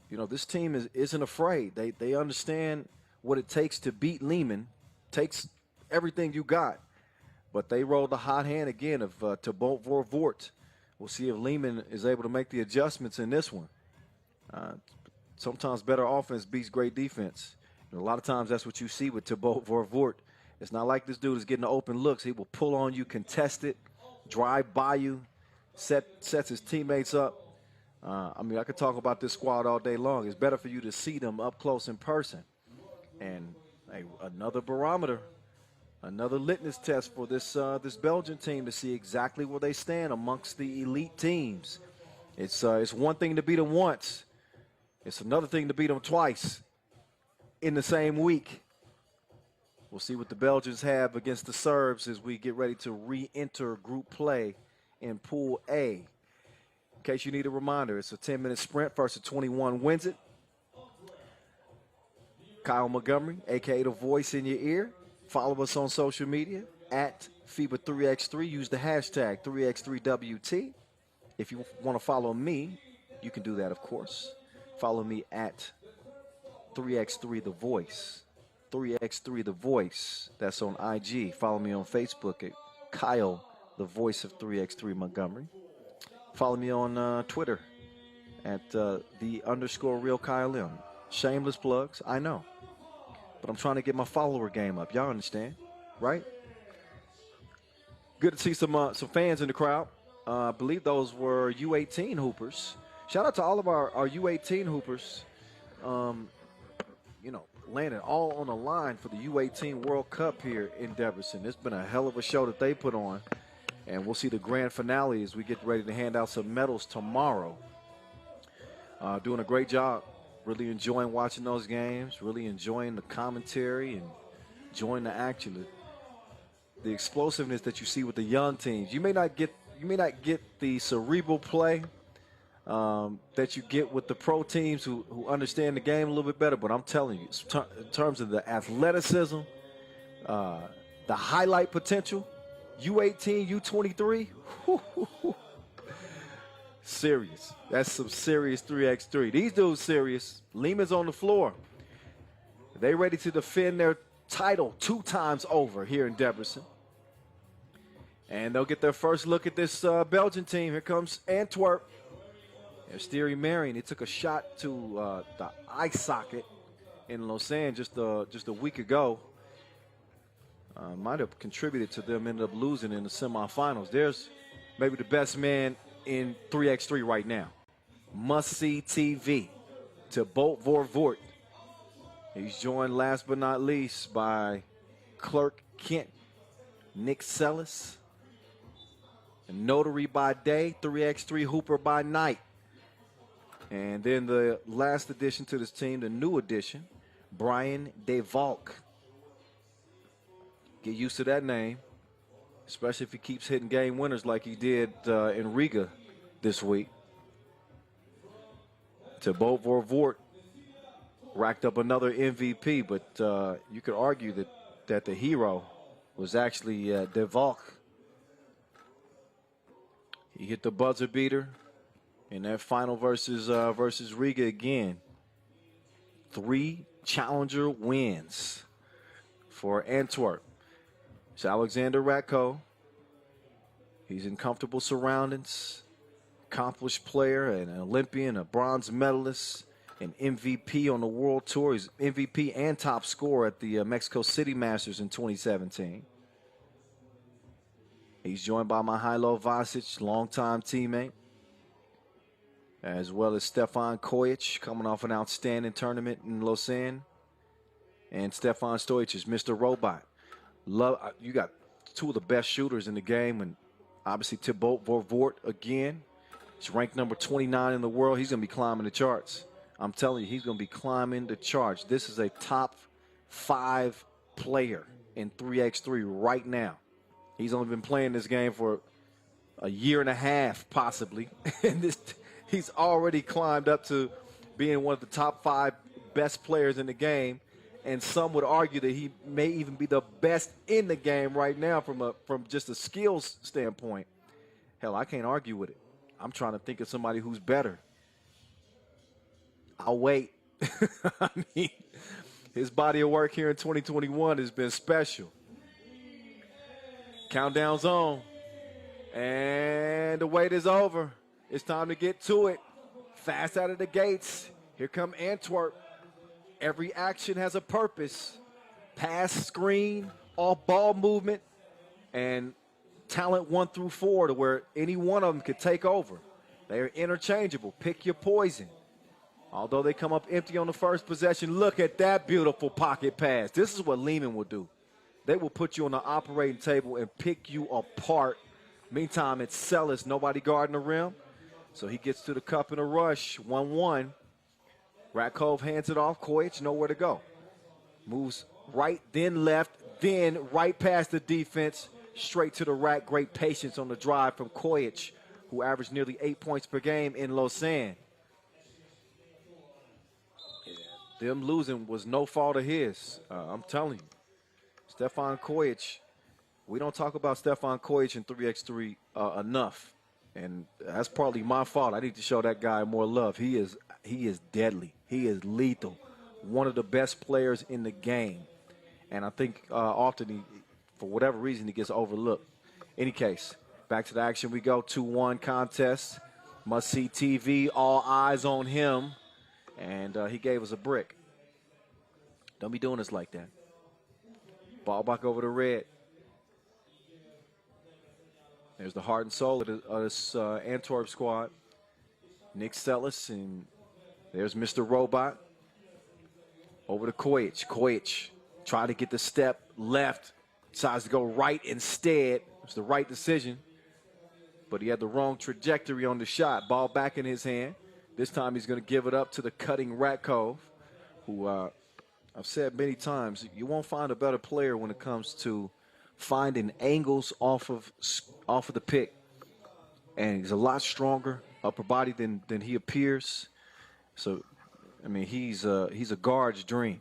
A: you know, this team isn't afraid. They understand what it takes to beat Liman. Takes everything you got. But they rolled the hot hand again of Tchaff. We'll see if Liman is able to make the adjustments in this one. Sometimes better offense beats great defense. And a lot of times that's what you see with Tchaff. It's not like this dude is getting the open looks. He will pull on you, contest it, drive by you, sets his teammates up. I mean, I could talk about this squad all day long. It's better for you to see them up close in person. And another barometer. Another litmus test for this Belgian team to see exactly where they stand amongst the elite teams. It's one thing to beat them once. It's another thing to beat them twice in the same week. We'll see what the Belgians have against the Serbs as we get ready to re-enter group play in Pool A. In case you need a reminder, it's a 10-minute sprint. First to 21 wins it. Kyle Montgomery, a.k.a. the voice in your ear. Follow us on social media at FIBA 3x3. Use the hashtag 3x3WT. If you want to follow me, you can do that, of course. Follow me at 3x3 The Voice. 3x3 The Voice. That's on IG. Follow me on Facebook at Kyle, the voice of 3x3 Montgomery. Follow me on Twitter at _real Kyle M. Shameless plugs, I know. But I'm trying to get my follower game up. Y'all understand, right? Good to see some fans in the crowd. I believe those were U18 hoopers. Shout out to all of our U18 hoopers. You know, laying it all on the line for the U18 World Cup here in Debrecen. It's been a hell of a show that they put on. And we'll see the grand finale as we get ready to hand out some medals tomorrow. Doing a great job. Really enjoying watching those games. Really enjoying the commentary and enjoying the action. The explosiveness that you see with the young teams. You may not get the cerebral play that you get with the pro teams who understand the game a little bit better. But I'm telling you, in terms of the athleticism, the highlight potential, U18, U23, serious. That's some serious 3x3. These dudes serious. Liman's on the floor. They ready to defend their title 2 times over here in Debrecen. And they'll get their first look at this Belgian team. Here comes Antwerp. There's Thierry Marion. He took a shot to the eye socket in Lausanne just a week ago. Might have contributed to them ended up losing in the semifinals. There's maybe the best man in 3x3 right now. Must-see TV to Bolt Vorvoort. He's joined last but not least by Clark Kent, Nick Sellis, a notary by day, 3x3 hooper by night. And then the last addition to this team, the new addition, Brian De Valk. Get used to that name, especially if he keeps hitting game winners like he did in Riga this week. To Bolt Vorvoort, racked up another MVP, but you could argue that the hero was actually De Valk. He hit the buzzer beater in that final versus Riga again. 3 challenger wins for Antwerp. It's Alexander Ratko. He's in comfortable surroundings. Accomplished player, an Olympian, a bronze medalist, an MVP on the World Tour. He's MVP and top scorer at the Mexico City Masters in 2017. He's joined by Mihailo Vasic, longtime teammate, as well as Stefan Kojic, coming off an outstanding tournament in Lausanne. And Stefan Stojic is Mr. Robot. You got 2 of the best shooters in the game, and obviously Thibaut Vorvoort again. He's ranked number 29 in the world. He's going to be climbing the charts. I'm telling you, he's going to be climbing the charts. This is a top 5 player in 3x3 right now. He's only been playing this game for a year and a half, possibly. And he's already climbed up to being one of the top 5 best players in the game. And some would argue that he may even be the best in the game right now from just a skills standpoint. Hell, I can't argue with it. I'm trying to think of somebody who's better. I'll wait. I mean, his body of work here in 2021 has been special. Countdown's on. And the wait is over. It's time to get to it. Fast out of the gates. Here come Antwerp. Every action has a purpose. Pass, screen, off ball movement, and talent 1 through 4 to where any one of them could take over. They are interchangeable. Pick your poison. Although they come up empty on the first possession, look at that beautiful pocket pass. This is what Liman will do. They will put you on the operating table and pick you apart. Meantime, it's Sellis, nobody guarding the rim. So he gets to the cup in a rush, 1-1. Ratkov hands it off. Kojic, nowhere to go. Moves right, then left, then right past the defense, straight to the rack. Great patience on the drive from Kojic, who averaged nearly 8 points per game in Lausanne. Them losing was no fault of his. I'm telling you. Stefan Kojic, we don't talk about Stefan Kojic in 3x3 enough. And that's partly my fault. I need to show that guy more love. He is deadly. He is lethal. One of the best players in the game. And I think often, for whatever reason, he gets overlooked. Any case, back to the action we go. 2-1 contest. Must-see TV. All eyes on him. And he gave us a brick. Don't be doing this like that. Ball back over to Red. There's the heart and soul of this Antwerp squad. Nick Sellis, and there's Mr. Robot. Over to Kojic. Kojic trying to get the step left. Decides to go right instead. It's the right decision. But he had the wrong trajectory on the shot. Ball back in his hand. This time he's going to give it up to the cutting Ratkov, who I've said many times, you won't find a better player when it comes to finding angles off of the pick. And he's a lot stronger upper body than he appears. So, I mean, he's a guard's dream.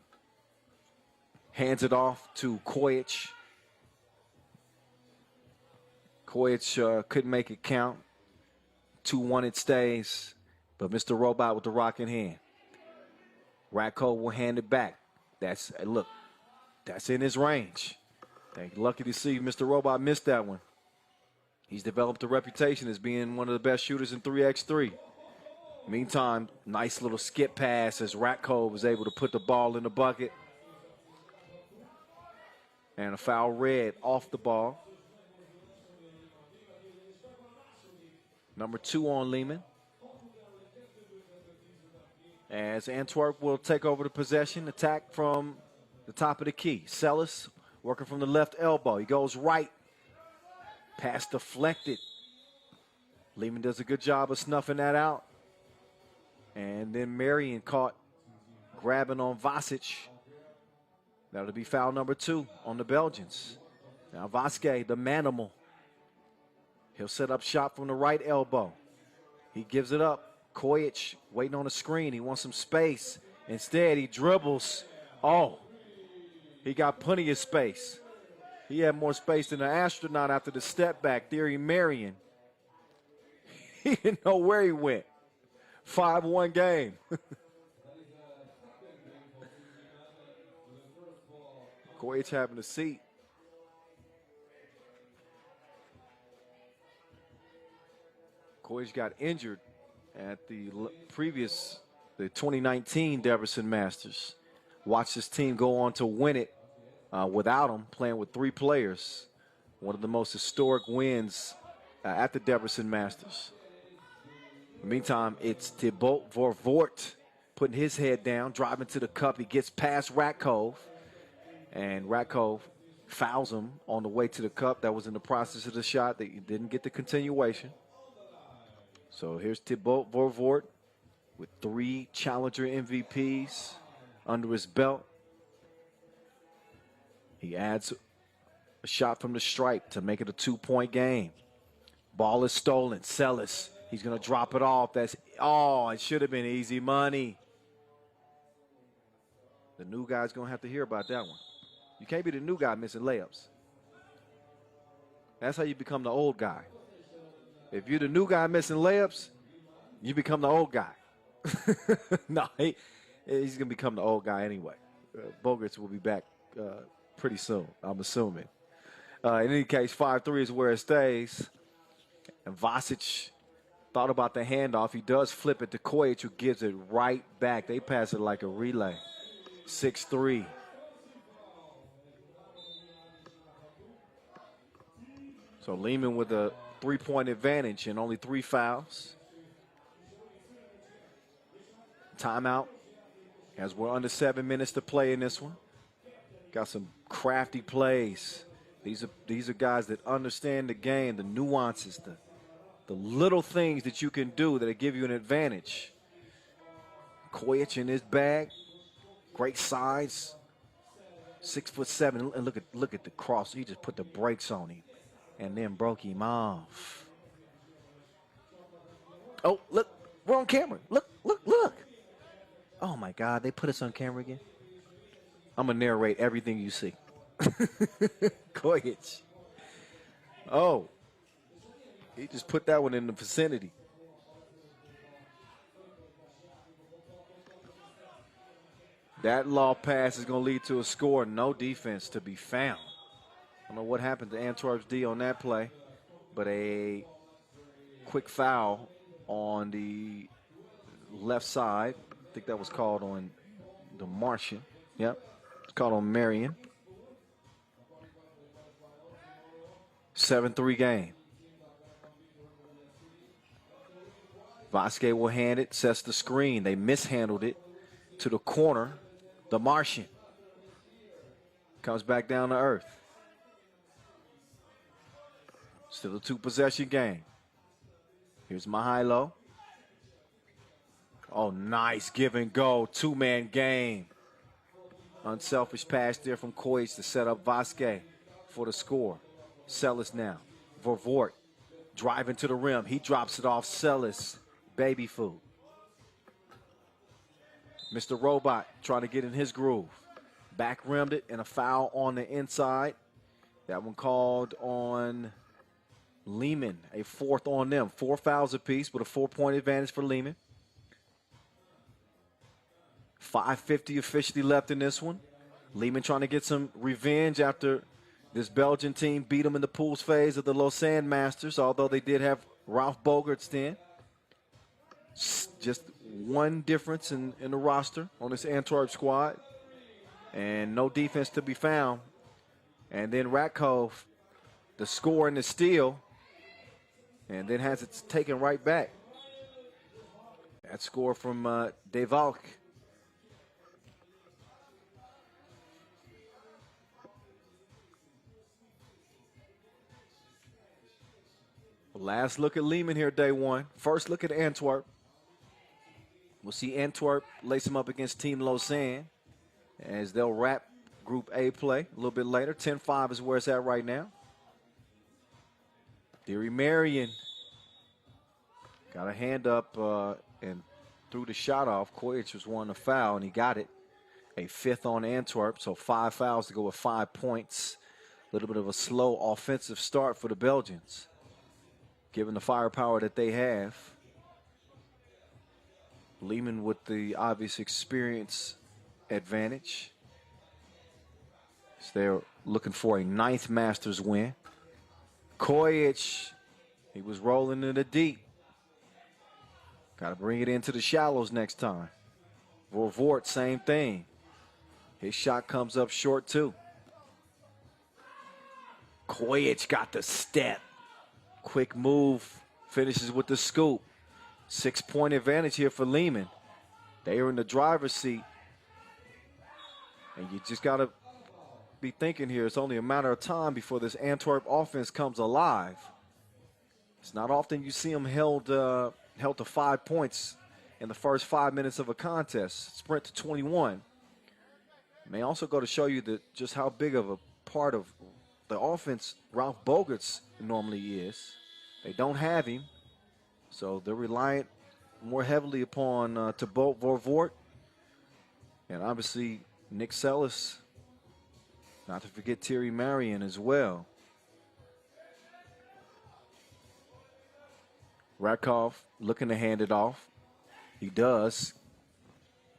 A: Hands it off to Kojic. Kojic couldn't make it count. 2-1 it stays. But Mr. Robot with the rock in hand. Ratkov will hand it back. That's in his range. Lucky to see Mr. Robot missed that one. He's developed a reputation as being one of the best shooters in 3x3. Meantime, nice little skip pass as Ratkov was able to put the ball in the bucket. And a foul red off the ball. Number 2 on Liman. As Antwerp will take over the possession, attack from the top of the key. Sellis working from the left elbow. He goes right. Pass deflected. Liman does a good job of snuffing that out. And then Marion caught grabbing on Vasic. That'll be foul number 2 on the Belgians. Now Vasquez, the manimal. He'll set up shot from the right elbow. He gives it up. Kojic waiting on a screen. He wants some space. Instead, he dribbles. Oh, he got plenty of space. He had more space than an astronaut after the step back. Thierry Marion. He didn't know where he went. 5-1 game. Kojic having a seat. Kojic got injured at the 2019 Debrecen Masters. Watched his team go on to win it without him, playing with 3 players. One of the most historic wins at the Debrecen Masters. In the meantime, it's Thibaut Vervoort putting his head down, driving to the cup. He gets past Ratkov, and Ratkov fouls him on the way to the cup. That was in the process of the shot. They didn't get the continuation. So here's Thibaut Vervoort with 3 Challenger MVPs under his belt. He adds a shot from the stripe to make it a 2-point game. Ball is stolen. Sellis, he's going to drop it off. It should have been easy money. The new guy's going to have to hear about that one. You can't be the new guy missing layups. That's how you become the old guy. If you're the new guy missing layups, you become the old guy. No, he's going to become the old guy anyway. Bogarts will be back pretty soon, I'm assuming. In any case, 5-3 is where it stays. And Vasic thought about the handoff. He does flip it to Kojic, who gives it right back. They pass it like a relay. 6-3. So Liman with a 3-point advantage and only 3 fouls. Timeout as we're under 7 minutes to play in this one. Got some crafty plays. These are guys that understand the game, the nuances, the little things that you can do that'll give you an advantage. Kojic in his bag, great size, 6'7", and look at the cross. He just put the brakes on him and then broke him off. Oh, look, we're on camera. Look. Oh my God, they put us on camera again. I'm gonna narrate everything you see. Kojic. Oh, he just put that one in the vicinity. That law pass is going to lead to a score. No defense to be found. I don't know what happened to Antwerp's D on that play, but a quick foul on the left side. I think that was called on the Martian. Yep, it's called on Marion. 7-3 game. Vasquez will hand it, sets the screen. They mishandled it to the corner The Martian comes back down to earth. Still a 2-possession game. Here's Mihailo. Oh, nice give and go. 2-man game. Unselfish pass there from Kojic to set up Vasquez for the score. Sellis now. Vervoort driving to the rim. He drops it off Sellis. Baby food. Mr. Robot trying to get in his groove. Back rimmed it and a foul on the inside. That one called on Liman. A 4th on them. 4 fouls apiece with a 4-point advantage for Liman. 5:50 officially left in this one. Liman trying to get some revenge after this Belgian team beat them in the pools phase of the Lausanne Masters, although they did have Ralph Bogarts then. Just one difference in the roster on this Antwerp squad. And no defense to be found. And then Ratkov, the score and the steal, and then has it taken right back. That score from De Valk. Last look at Liman here, day one. First look at Antwerp. We'll see Antwerp lace them up against Team Lausanne as they'll wrap Group A play a little bit later. 10-5 is where it's at right now. Deary Marion got a hand up and threw the shot off. Kojic was wanting a foul, and he got it. A 5th on Antwerp, so 5 fouls to go with 5 points. A little bit of a slow offensive start for the Belgians, given the firepower that they have. Liman with the obvious experience advantage. So they're looking for a 9th Masters win. Kojic, he was rolling in the deep. Got to bring it into the shallows next time. Vervoort, same thing. His shot comes up short too. Kojic got the step. Quick move, finishes with the scoop. 6-point advantage here for Liman. They are in the driver's seat. And you just got to be thinking here, it's only a matter of time before this Antwerp offense comes alive. It's not often you see them held to 5 points in the first 5 minutes of a contest. Sprint to 21. May also go to show you that just how big of a part of the offense Ralph Bogarts normally is. They don't have him, so they're reliant more heavily upon Thibaut Vervoort and obviously Nick Sellis, not to forget Thierry Marion as well. Ratkov looking to hand it off. He does.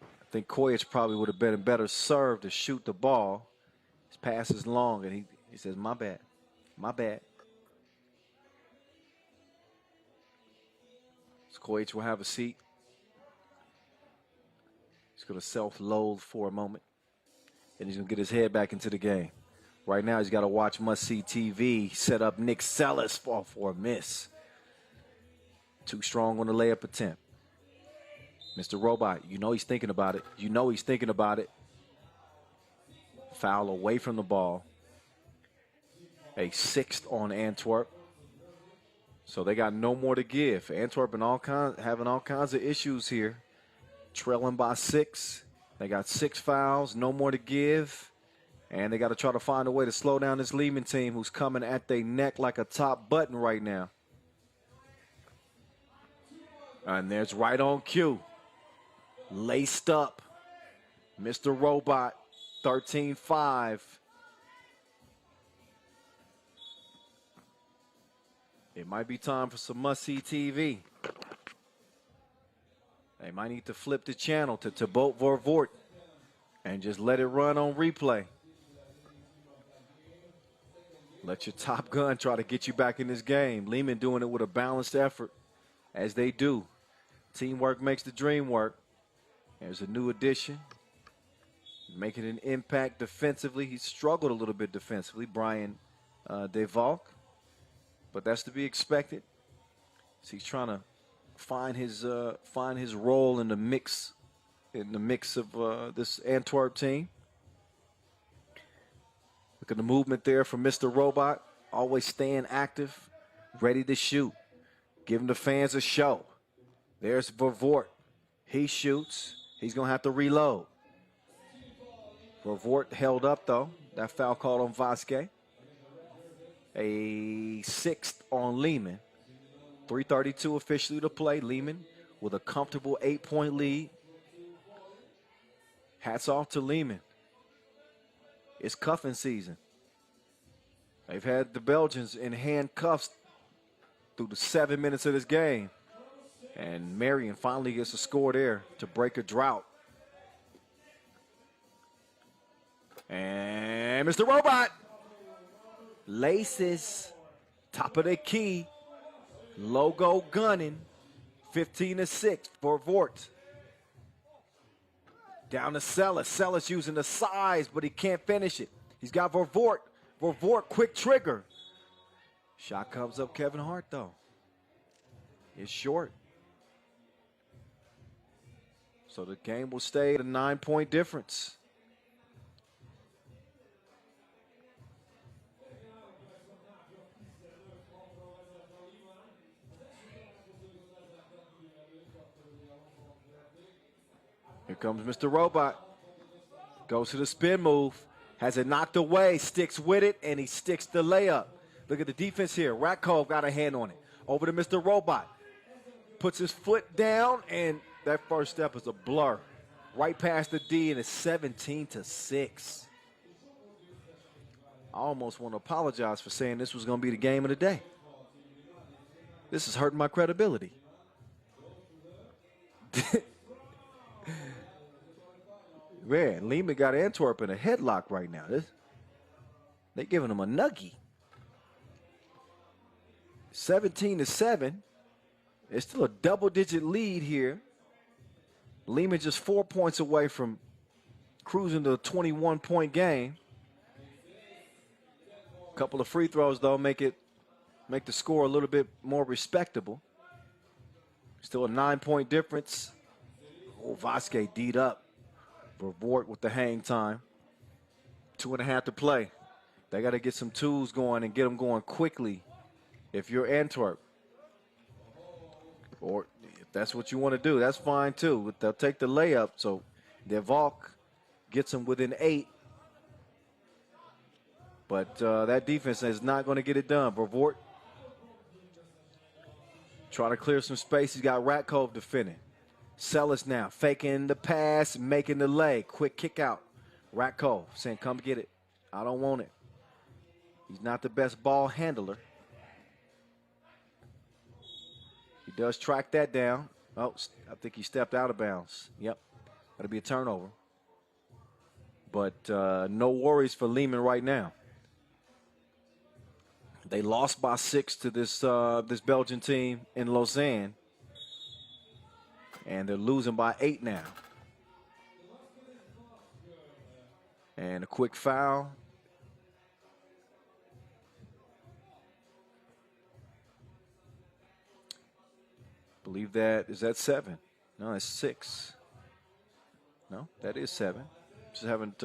A: I think Kojic probably would have been a better serve to shoot the ball. His pass is long, and he says, my bad, my bad. So Kojic will have a seat. He's going to self-loathe for a moment, and he's going to get his head back into the game. Right now, he's got to watch must-see TV, set up Nick Sellis for a miss. Too strong on the layup attempt. Mr. Robot, you know he's thinking about it. You know he's thinking about it. Foul away from the ball. A 6th on Antwerp. So they got no more to give. Antwerp having all kinds of issues here. Trailing by 6. They got 6 fouls, no more to give. And they got to try to find a way to slow down this Liman team who's coming at their neck like a top button right now. And there's right on cue. Laced up. Mr. Robot, 13-5. It might be time for some must-see TV. They might need to flip the channel to Thibaut Vervoort and just let it run on replay. Let your top gun try to get you back in this game. Liman doing it with a balanced effort, as they do. Teamwork makes the dream work. There's a new addition, making an impact defensively. He struggled a little bit defensively, Brian De Valk, but that's to be expected. So he's trying to find his role in the mix in the mix of this Antwerp team. Look at the movement there from Mr. Robot. Always staying active, ready to shoot. Giving the fans a show. There's Vervoort. He shoots. He's going to have to reload. Vervoort held up, though. That foul called on Vasquez. A sixth on Liman. 3:32 officially to play. Liman with a comfortable 8-point lead. Hats off to Liman. It's cuffing season. They've had the Belgians in handcuffs through the 7 minutes of this game. And Marion finally gets a score there to break a drought. And Mr. Robot. Laces. Top of the key. Logo gunning. 15-6 for Vort. Down to Sellis. Sellis using the size, but he can't finish it. He's got Vervoort. Vervoort, quick trigger. Shot comes up Kevin Hart, though. It's short. So the game will stay at a 9-point difference. Here comes Mr. Robot. Goes to the spin move. Has it knocked away. Sticks with it, and he sticks the layup. Look at the defense here. Ratkov got a hand on it. Over to Mr. Robot. Puts his foot down, and that first step is a blur. Right past the D, and it's 17-6. I almost want to apologize for saying this was going to be the game of the day. This is hurting my credibility. Man, Liman got Antwerp in a headlock right now. They're giving him a nuggie. 17-7. It's still a double-digit lead here. Liman just 4 points away from cruising to a 21-point game. A couple of free throws, though, make the score a little bit more respectable. Still a 9-point difference. Oh, Vasquez D'd up. Vervoort with the hang time. 2.5 to play. They got to get some twos going and get them going quickly if you're Antwerp. Or if that's what you want to do, that's fine too. But they'll take the layup. So De Valk gets them within 8. But that defense is not going to get it done. Vervoort trying to clear some space. He's got Ratkov defending. Sellis now faking the pass, making the lay. Quick kick out. Ratkov saying, come get it. I don't want it. He's not the best ball handler. He does track that down. Oh, I think he stepped out of bounds. Yep, that'll be a turnover. But no worries for Liman right now. They lost by 6 to this Belgian team in Lausanne. And they're losing by 8 now. And a quick foul. Believe that, is that 7? No, it's 6. No, that is 7. Just haven't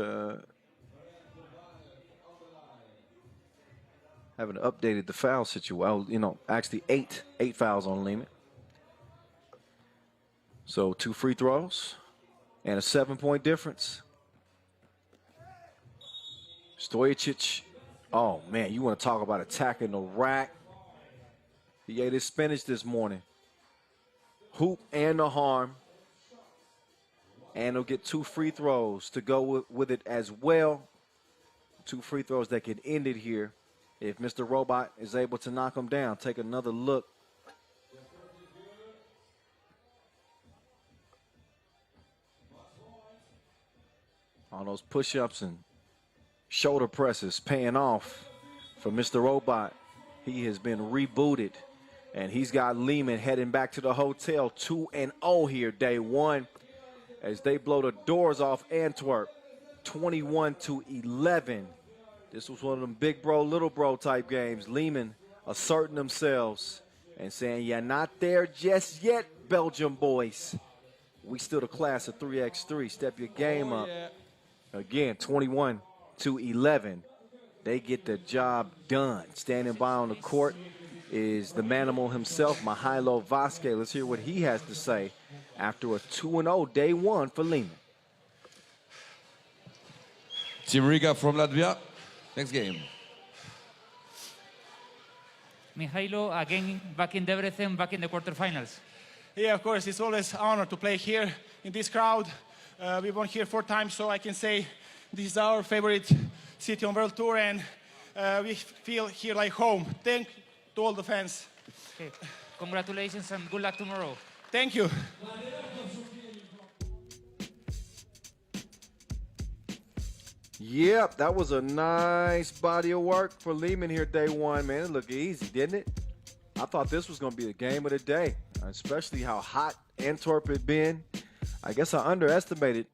A: updated the foul situation. Well, you know, actually 8 fouls on Liman. So 2 free throws and a 7-point difference. Stojacic, oh man, you want to talk about attacking the rack. He ate his spinach this morning. Hoop and the harm. And he'll get 2 free throws to go with it as well. 2 free throws that can end it here if Mr. Robot is able to knock him down. Take another look. All those push-ups and shoulder presses paying off for Mr. Robot. He has been rebooted, and he's got Liman heading back to the hotel. 2-0 here, day 1, as they blow the doors off Antwerp, 21-11. This was one of them big bro, little bro type games. Liman asserting themselves and saying, "You're not there just yet, Belgium boys. we still the class of 3x3. Step your game up.
C: Yeah.
A: Again, 21-11. They get the job done. Standing by on the court is the manimal himself, Mihailo Vasquez. Let's hear what he has to say after a 2-0 day one for Liman.
M: Team Riga from Latvia. Next game.
J: Mihailo, again back in Debrecen, back in the quarterfinals.
N: Yeah, of course, it's always an honor to play here in this crowd. We won here 4 times, so I can say this is our favorite city on World Tour, and we feel here like home. Thank to all the fans.
J: Okay. Congratulations and good luck tomorrow.
N: Thank you.
A: Yep, that was a nice body of work for Liman here day one, man. It looked easy, didn't it? I thought this was going to be the game of the day, especially how hot Antwerp had been. I guess I underestimated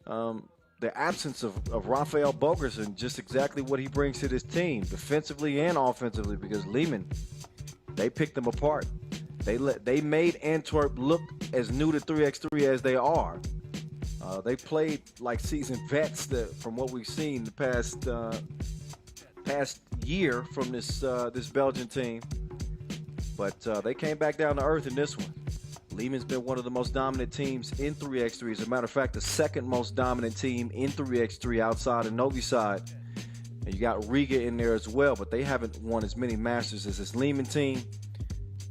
A: the absence of Rafael Bogerson, just exactly what he brings to this team, defensively and offensively, because Liman, they picked them apart. They made Antwerp look as new to 3x3 as they are. They played like seasoned vets from what we've seen the past year from this Belgian team. But they came back down to earth in this one. Liman's been one of the most dominant teams in 3x3. As a matter of fact, the second most dominant team in 3x3 outside of Novi side. And you got Riga in there as well, but they haven't won as many Masters as this Liman team.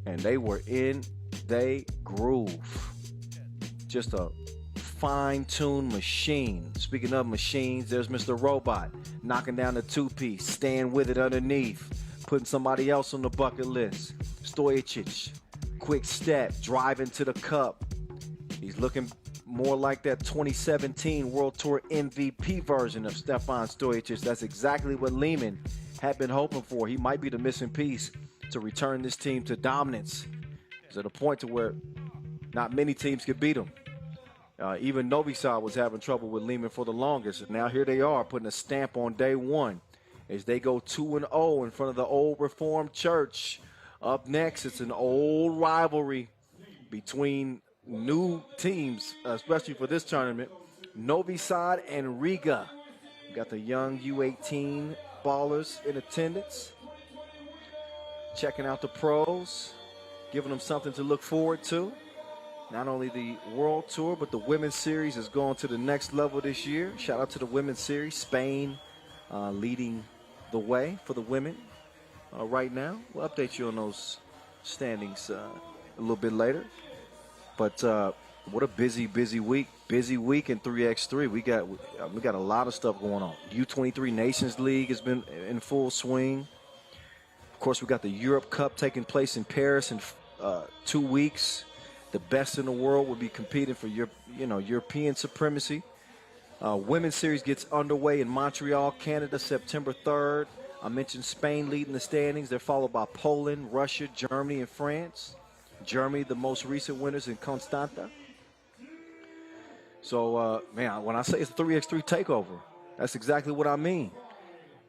A: And they were in their groove. Just a fine-tuned machine. Speaking of machines, there's Mr. Robot knocking down the two-piece, staying with it underneath, putting somebody else on the bucket list. Stojic, quick step, driving to the cup. He's looking more like that 2017 World Tour MVP version of Stefan Stojic. That's exactly what Liman had been hoping for. He might be the missing piece to return this team to dominance. To the point to where not many teams could beat him. Even Novi side was having trouble with Liman for the longest. And now here they are putting a stamp on day one as they go 2-0 in front of the old Reformed Church. Up next, it's an old rivalry between new teams, especially for this tournament, Novi side and Riga. We got the young U18 ballers in attendance, checking out the pros, giving them something to look forward to. Not only the World Tour, but the Women's Series is going to the next level this year. Shout out to the Women's Series. Spain leading the way for the women right now. We'll update you on those standings a little bit later. But what a busy week. Busy week in 3x3. We got a lot of stuff going on. U23 Nations League has been in full swing. Of course, we got the Europe Cup taking place in Paris in 2 weeks. The best in the world will be competing for European supremacy. Women's Series gets underway in Montreal, Canada, September 3rd. I mentioned Spain leading the standings. They're followed by Poland, Russia, Germany, and France. Germany, the most recent winners in Constanta. So, man, when I say it's a 3x3 takeover, that's exactly what I mean.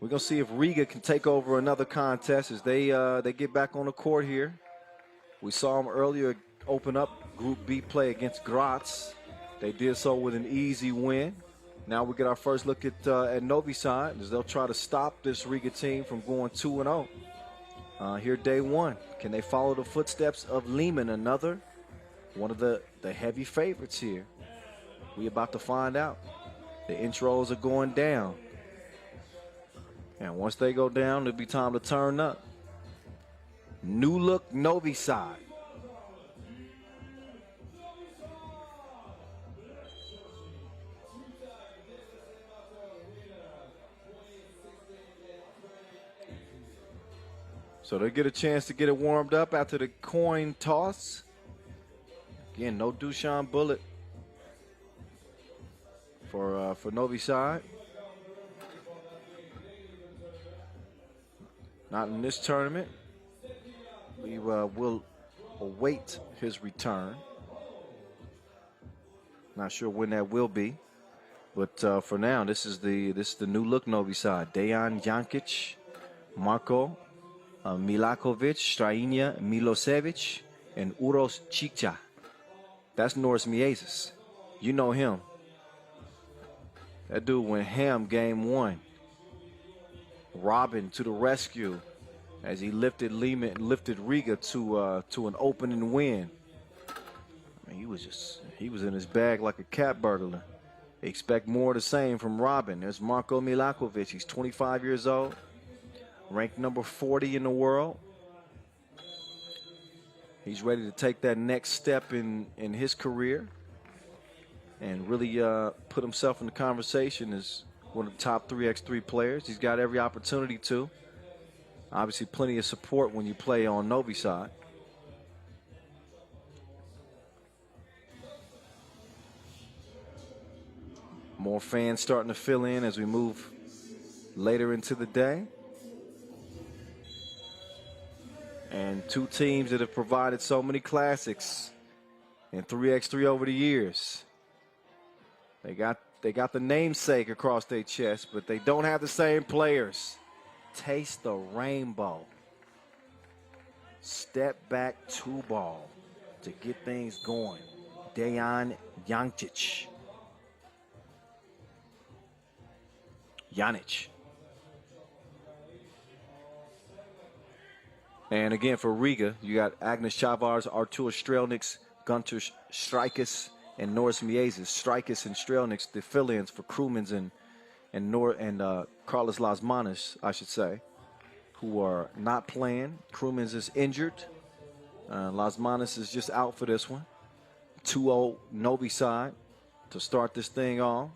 A: We're going to see if Riga can take over another contest as they get back on the court here. We saw them earlier open up Group B play against Graz. They did so with an easy win. Now we get our first look at Novi side as they'll try to stop this Riga team from going 2-0. Here day one. Can they follow the footsteps of Liman, another one of the heavy favorites here? We about to find out. The intros are going down. And once they go down, it'll be time to turn up. New look Novi side. So they get a chance to get it warmed up after the coin toss. Again, no Dushan bullet for Novi side. Not in this tournament. We will await his return. Not sure when that will be, but for now, this is the new look Novi side. Dejan Jankic, Marko Milakovic, Strainia Milosevic, and Uros Cikca. That's Norris Miezes. You know him. That dude went ham game 1. Robin to the rescue as he lifted Liman, lifted Riga to an opening win. I mean, he was in his bag like a cat burglar. Expect more of the same from Robin. There's Marko Milakovic. He's 25 years old, ranked number 40 in the world. He's ready to take that next step in his career and really put himself in the conversation as one of the top 3x3 players. He's got every opportunity to. Obviously, plenty of support when you play on Novi side. More fans starting to fill in as we move later into the day. And two teams that have provided so many classics in 3x3 over the years. They got the namesake across their chest, but they don't have the same players. Taste the rainbow. Step back 2-ball to get things going. Dejan Jančić. Janic. And again for Riga, you got Agnes Chavars, Artur Strelniks, Gunter Strijkes, and Norris Miezes. Strijkes and Strelniks, the fill-ins for Krumens and Carlos Lasmanis, I should say, who are not playing. Krumens is injured. Lasmanis is just out for this one. 2-0 Novi side to start this thing off.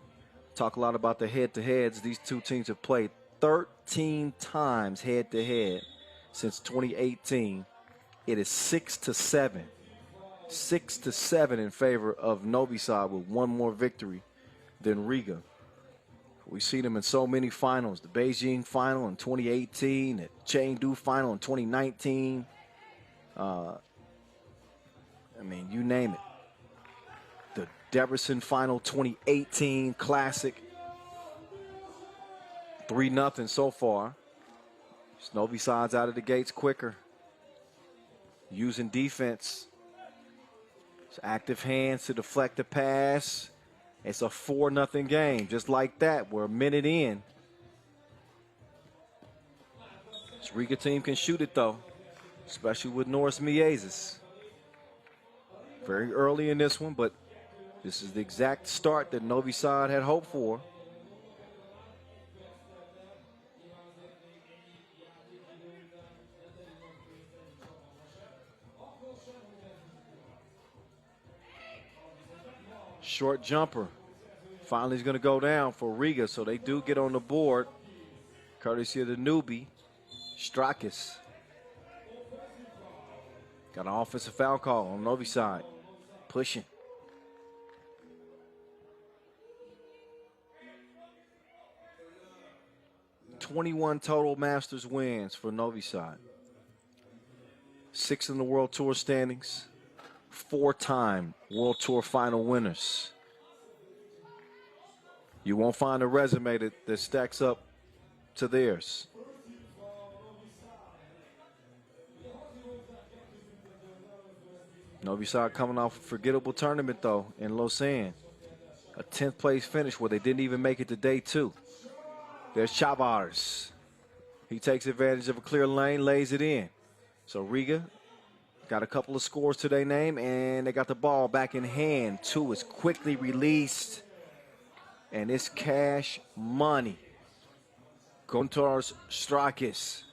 A: Talk a lot about the head-to-heads. These two teams have played 13 times head-to-head since 2018. It is 6-7. 6-7 in favor of Novi side with one more victory than Riga. We've seen them in so many finals. The Beijing final in 2018, the Chengdu final in 2019. I mean, you name it. The Debrecen final 2018 classic. 3-0 so far. Novi side's out of the gates quicker. Using defense. It's active hands to deflect the pass. It's a 4-0 game, just like that. We're a minute in. This Riga team can shoot it, though, especially with Norris Miezes. Very early in this one, but this is the exact start that Novi side had hoped for. Short jumper. Finally is going to go down for Riga, so they do get on the board. Courtesy of the newbie, Strakis. Got an offensive foul call on Novi side. Pushing. $21 total Masters wins for Novi side. 6 in the World Tour standings. 4-time World Tour final winners. You won't find a resume that stacks up to theirs. Novi side coming off a forgettable tournament, though, in Lausanne. A 10th place finish where they didn't even make it to day 2. There's Chavars. He takes advantage of a clear lane, lays it in. So Riga got a couple of scores to their name, and they got the ball back in hand. 2 is quickly released, and it's cash money. Gunter Strakis.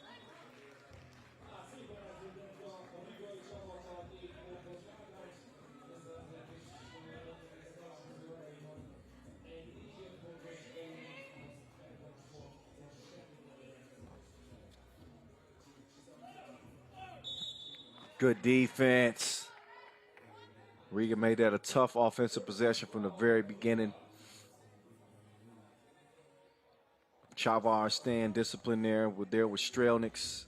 A: Good defense. Riga made that a tough offensive possession from the very beginning. Chavars staying disciplined there with Strelniks.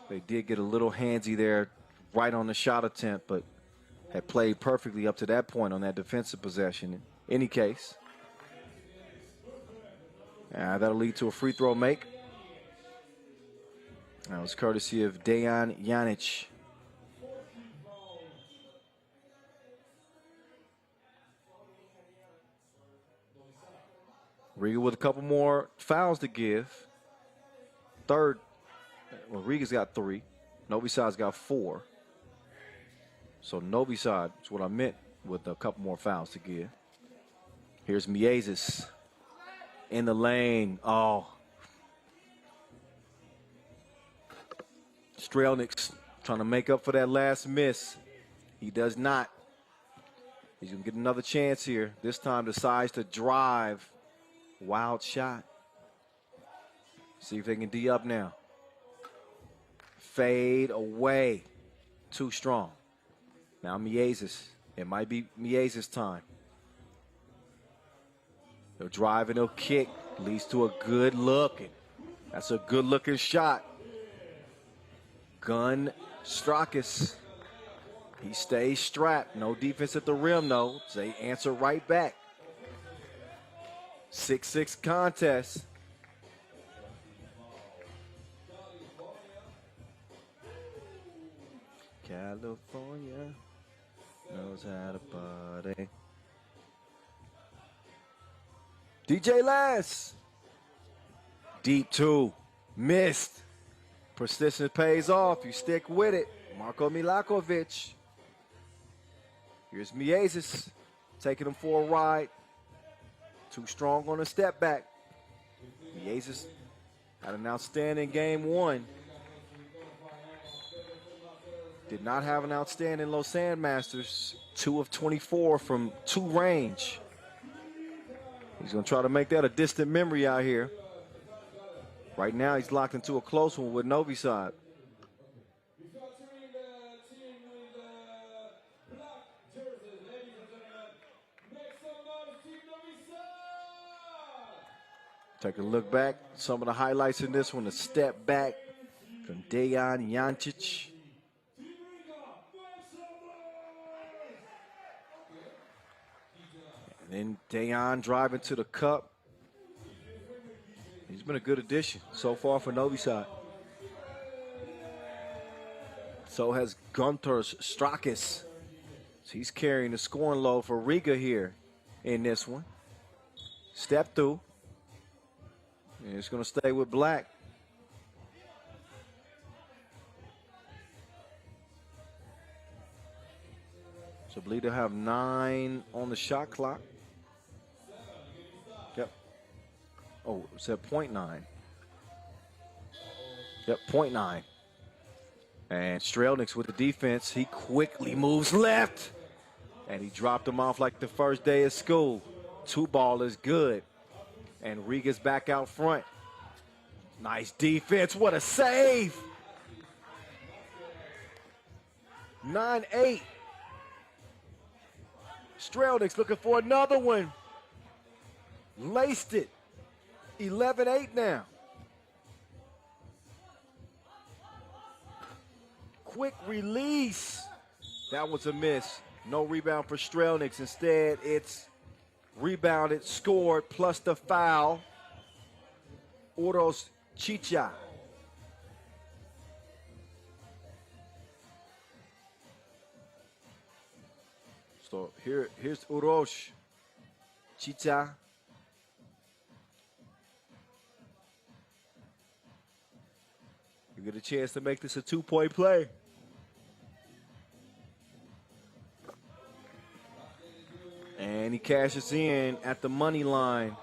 A: They did get a little handsy there right on the shot attempt, but had played perfectly up to that point on that defensive possession. In any case, that'll lead to a free throw make. That was courtesy of Dejan Janic. Riga with a couple more fouls to give. Third, well, Riga's got 3. Novi Sad's got 4. So Novi Sad is what I meant with a couple more fouls to give. Here's Miezis in the lane. Oh. Strelnick's trying to make up for that last miss. He does not. He's going to get another chance here. This time decides to drive. Wild shot. See if they can D up now. Fade away. Too strong. Now Miezis. It might be Miezis' time. He'll drive and he'll kick. Leads to a good look. That's a good looking shot. Gun Strakis. He stays strapped. No defense at the rim, though. They answer right back. 6-6 contest. California knows how to party. DJ Lass. Deep 2. Missed. Persistence pays off. You stick with it. Marko Milakovic. Here's Miezis taking him for a ride. Too strong on a step back. Miezis had an outstanding game 1. Did not have an outstanding Lausanne Masters. 2 of 24 from 2 range. He's going to try to make that a distant memory out here. Right now, he's locked into a close one with Novi Sad. Take a look back. Some of the highlights in this one, a step back from Dejan Jancic. And then Dejan driving to the cup. He's been a good addition so far for Novi Sad. So has Gunter Strakis. So he's carrying the scoring load for Riga here in this one. Step through. And it's going to stay with Black. So I believe they'll have 9 on the shot clock. Yep. Oh, it said 0.9. Yep, 0.9. And Strelnick's with the defense. He quickly moves left. And he dropped him off like the first day of school. 2 ball is good. And Riga's back out front. Nice defense. What a save. 9-8. Strelnick's looking for another one. Laced it. 11-8 now. Quick release. That was a miss. No rebound for Strelnick's. Instead, it's rebounded, scored, plus the foul. Uros Chicha. So here's Uros Chicha. You get a chance to make this a 2-point play. And he cashes in at the money line.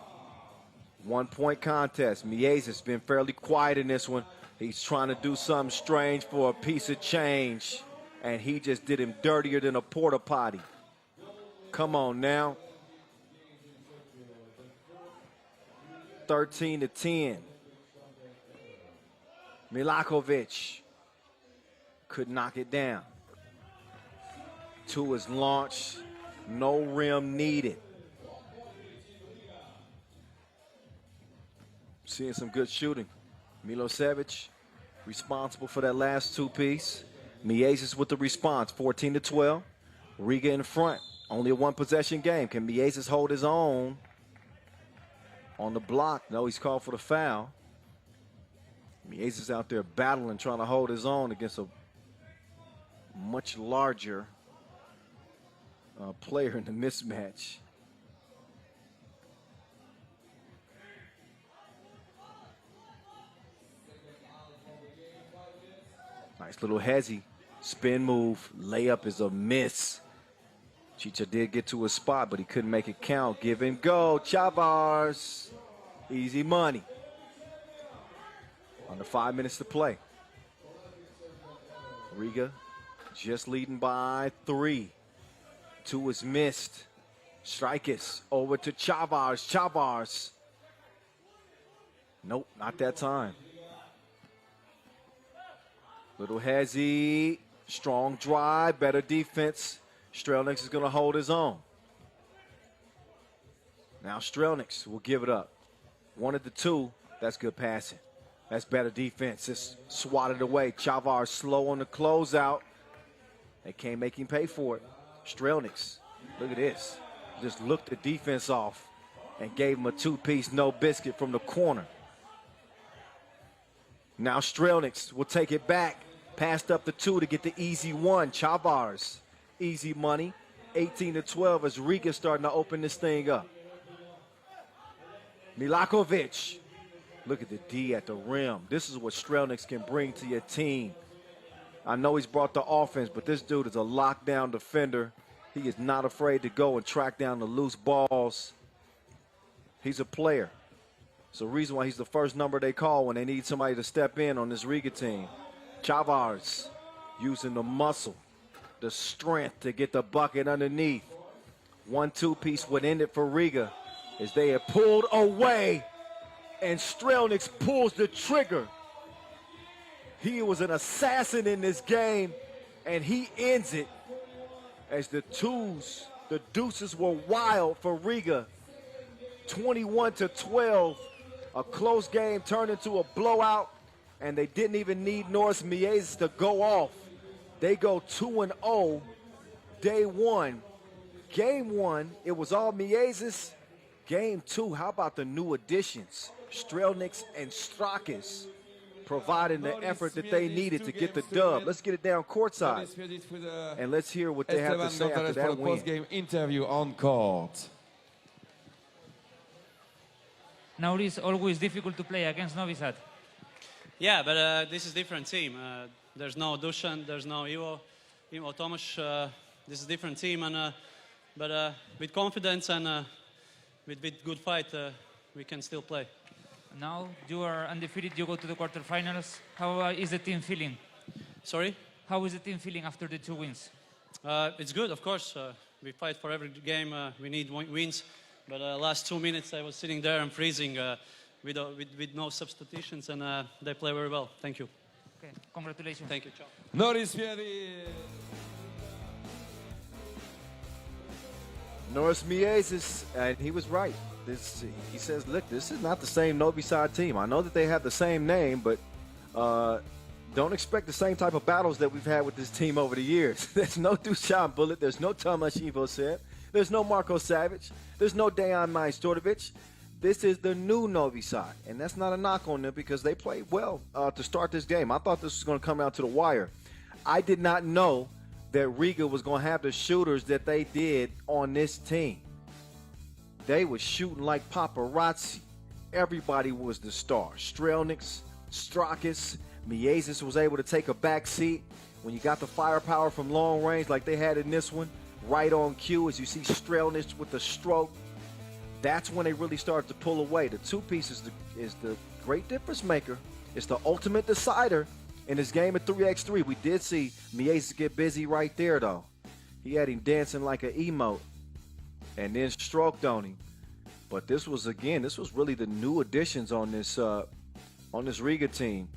A: 1-point contest. Miezis been fairly quiet in this one. He's trying to do something strange for a piece of change. And he just did him dirtier than a porta potty. Come on now. 13-10. Milakovic could knock it down. 2 is launched. No rim needed. Seeing some good shooting. Milosevic responsible for that last 2-piece. Miezis with the response, 14-12. Riga in front. Only a 1-possession game. Can Miezis hold his own on the block? No, he's called for the foul. Miezis out there battling, trying to hold his own against a much larger player in the mismatch. Nice little hezzy. Spin move. Layup is a miss. Chicha did get to a spot, but he couldn't make it count. Give and go. Chavars. Easy money. Under 5 minutes to play. Riga just leading by 3. 2 is missed. Strikers over to Chavars. Chavars. Nope, not that time. Little hezzy. Strong drive. Better defense. Strelnieks is going to hold his own. Now Strelnieks will give it up. 1 of the 2. That's good passing. That's better defense. It's swatted away. Chavars slow on the closeout. They can't make him pay for it. Strelnieks, look at this. Just looked the defense off and gave him a 2-piece no biscuit from the corner. Now Strelnieks will take it back. Passed up the 2 to get the easy 1. Chavars, easy money. 18-12 as Riga starting to open this thing up. Milakovic. Look at the D at the rim. This is what Strelnieks can bring to your team. I know he's brought the offense, but this dude is a lockdown defender. He is not afraid to go and track down the loose balls. He's a player. It's the reason why he's the first number they call when they need somebody to step in on this Riga team. Chavars using the muscle, the strength to get the bucket underneath. 1-2 piece would end it for Riga as they have pulled away. And Strelnieks pulls the trigger. He was an assassin in this game, and he ends it as the deuces were wild for Riga. 21-12, a close game turned into a blowout, and they didn't even need Norris Miezes to go off. They go 2-0, day 1. Game 1, it was all Miezes. Game 2, how about the new additions? Strelnieks and Strakis providing the effort that they needed to get the dub. Let's get it down courtside, and let's hear what they have to say after that win.
M: Post-game interview on court.
J: Now it is always difficult to play against Novi Sad.
O: Yeah, but this is a different team. There's no Dusan, there's no Ivo Tomasz. This is a different team, and but with confidence and with good fight, we can still play.
J: Now you are undefeated, you go to the quarterfinals. How is the team feeling?
O: Sorry?
J: How is the team feeling after the 2 wins?
O: It's good, of course. We fight for every game. We need wins. But last 2 minutes, I was sitting there and freezing with no substitutions, and they play very well. Thank you.
J: Okay, congratulations.
O: Thank you.
M: Norris Pieri.
A: Norris Miezes, and he was right. He says, look, this is not the same Novi Sad team. I know that they have the same name, but don't expect the same type of battles that we've had with this team over the years. There's no Dusan Bullet. There's no Tomasz Ivosev. There's no Marko Savic. There's no Dejan Majstorovic. This is the new Novi Sad, and that's not a knock on them because they played well to start this game. I thought this was going to come out to the wire. I did not know that Riga was going to have the shooters that they did on this team. They were shooting like paparazzi. Everybody was the star. Strelnieks, Strakis, Miezes was able to take a back seat. When you got the firepower from long range like they had in this one, right on cue as you see Strelnieks with the stroke, that's when they really started to pull away. The 2-piece is the great difference maker. It's the ultimate decider in this game at 3x3. We did see Miezes get busy right there, though. He had him dancing like an emote and then stroked on him. But this was really the new additions on this Riga team.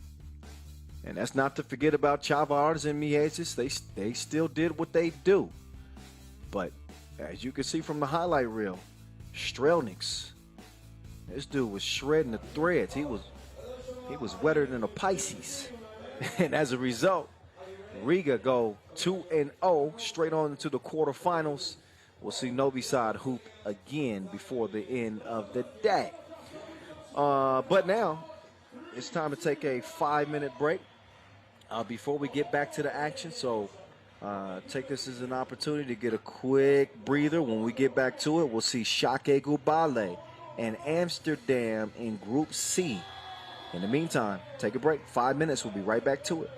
A: And that's not to forget about Chavars and Miezes. They still did what they do. But as you can see from the highlight reel, Strelnieks, this dude was shredding the threads. He was wetter than a Pisces. And as a result, Riga go 2-0 straight on into the quarterfinals. We'll see Novi Sad hoop again before the end of the day. But now it's time to take a 5-minute break before we get back to the action. So take this as an opportunity to get a quick breather. When we get back to it, we'll see Šakiai Gulbelė and Amsterdam in Group C. In the meantime, take a break. 5 minutes. We'll be right back to it.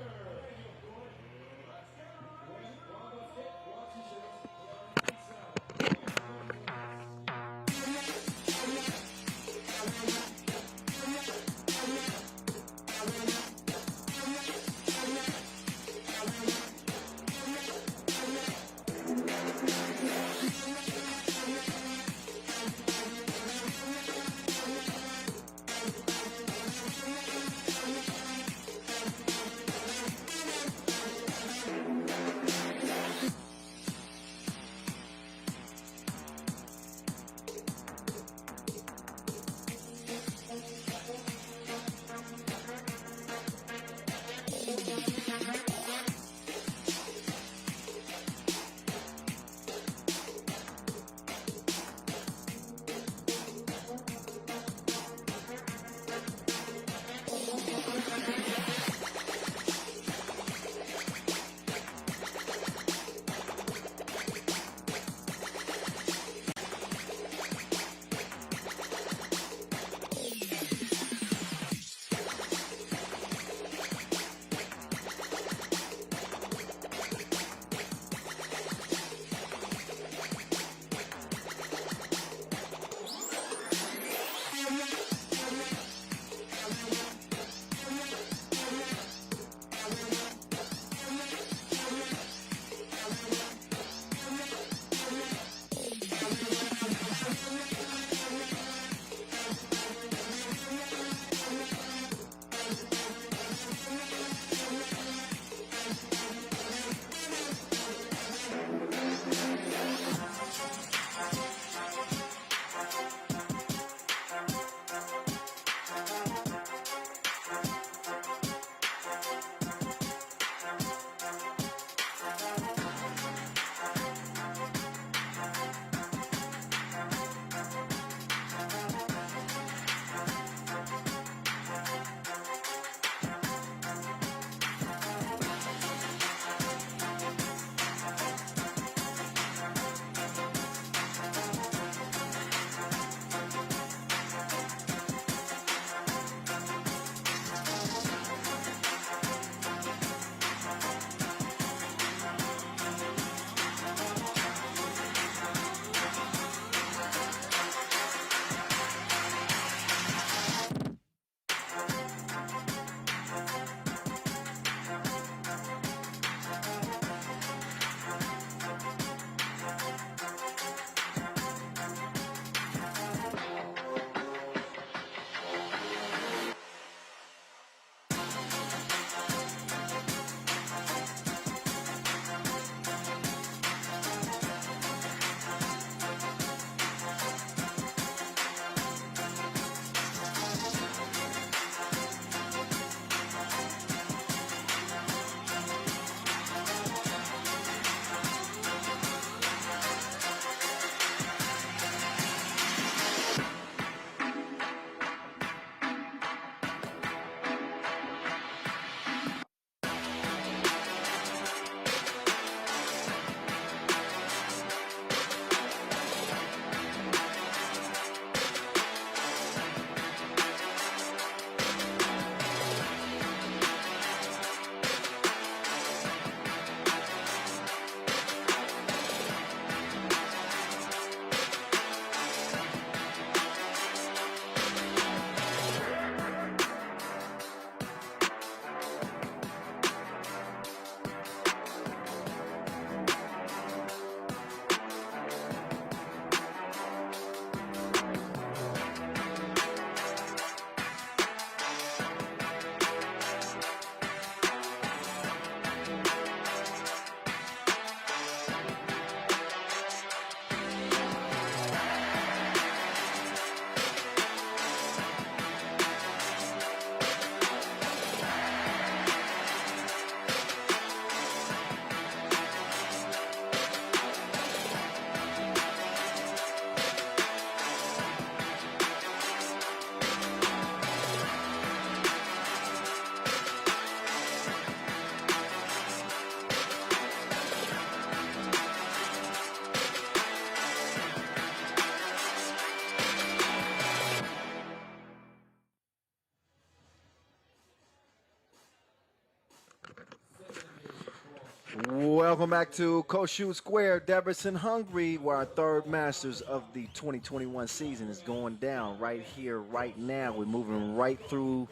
A: Welcome back to Kossuth Square, Debrecen, Hungary, where our third Masters of the 2021 season is going down right here, right now. We're moving right through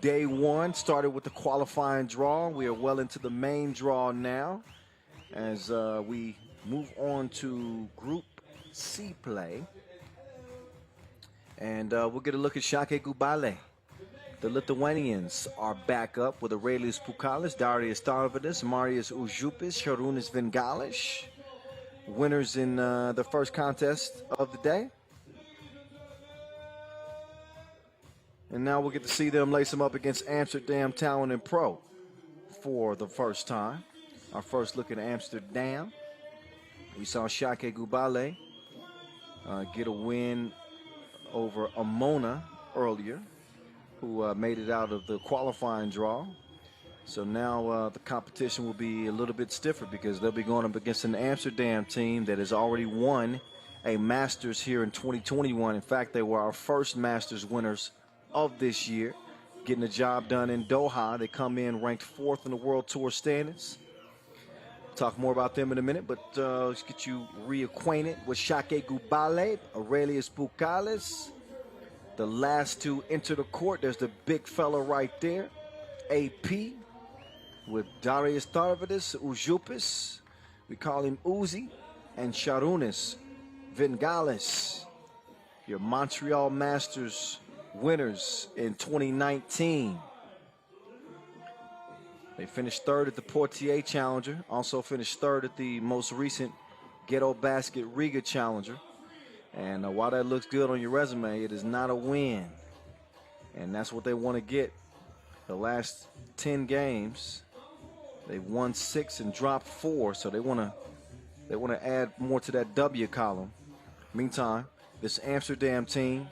A: day one. Started with the qualifying draw. We are well into the main draw now as we move on to Group C play. And we'll get a look at Šakiai Gulbelė. The Lithuanians are back up with Aurelijus Pukalis, Darius Tarvidis, Marius Užupis, Šarūnas Vingalis. Winners in the first contest of the day. And now we'll get to see them lace them up against Amsterdam Talent&Pro for the first time. Our first look at Amsterdam. We saw Šakiai Gulbelė get a win over Emona earlier, who made it out of the qualifying draw. So now the competition will be a little bit stiffer because they'll be going up against an Amsterdam team that has already won a Masters here in 2021. In fact, they were our first Masters winners of this year, getting the job done in Doha. They come in ranked 4th in the World Tour standings. Talk more about them in a minute, but let's get you reacquainted with Šakiai Gulbelė, Aurelijus Pukalis. The last two enter the court. There's the big fella right there, AP, with Darius Tarvidis, Užupis. We call him Uzi, and Šarūnas Vingalis, your Montreal Masters winners in 2019. They finished 3rd at the Portier Challenger, also finished 3rd at the most recent Ghetto Basket Riga Challenger. And while that looks good on your resume, it is not a win. And that's what they want to get. The last 10 games, they've won 6 and dropped 4, so they want to add more to that W column. Meantime, this Amsterdam team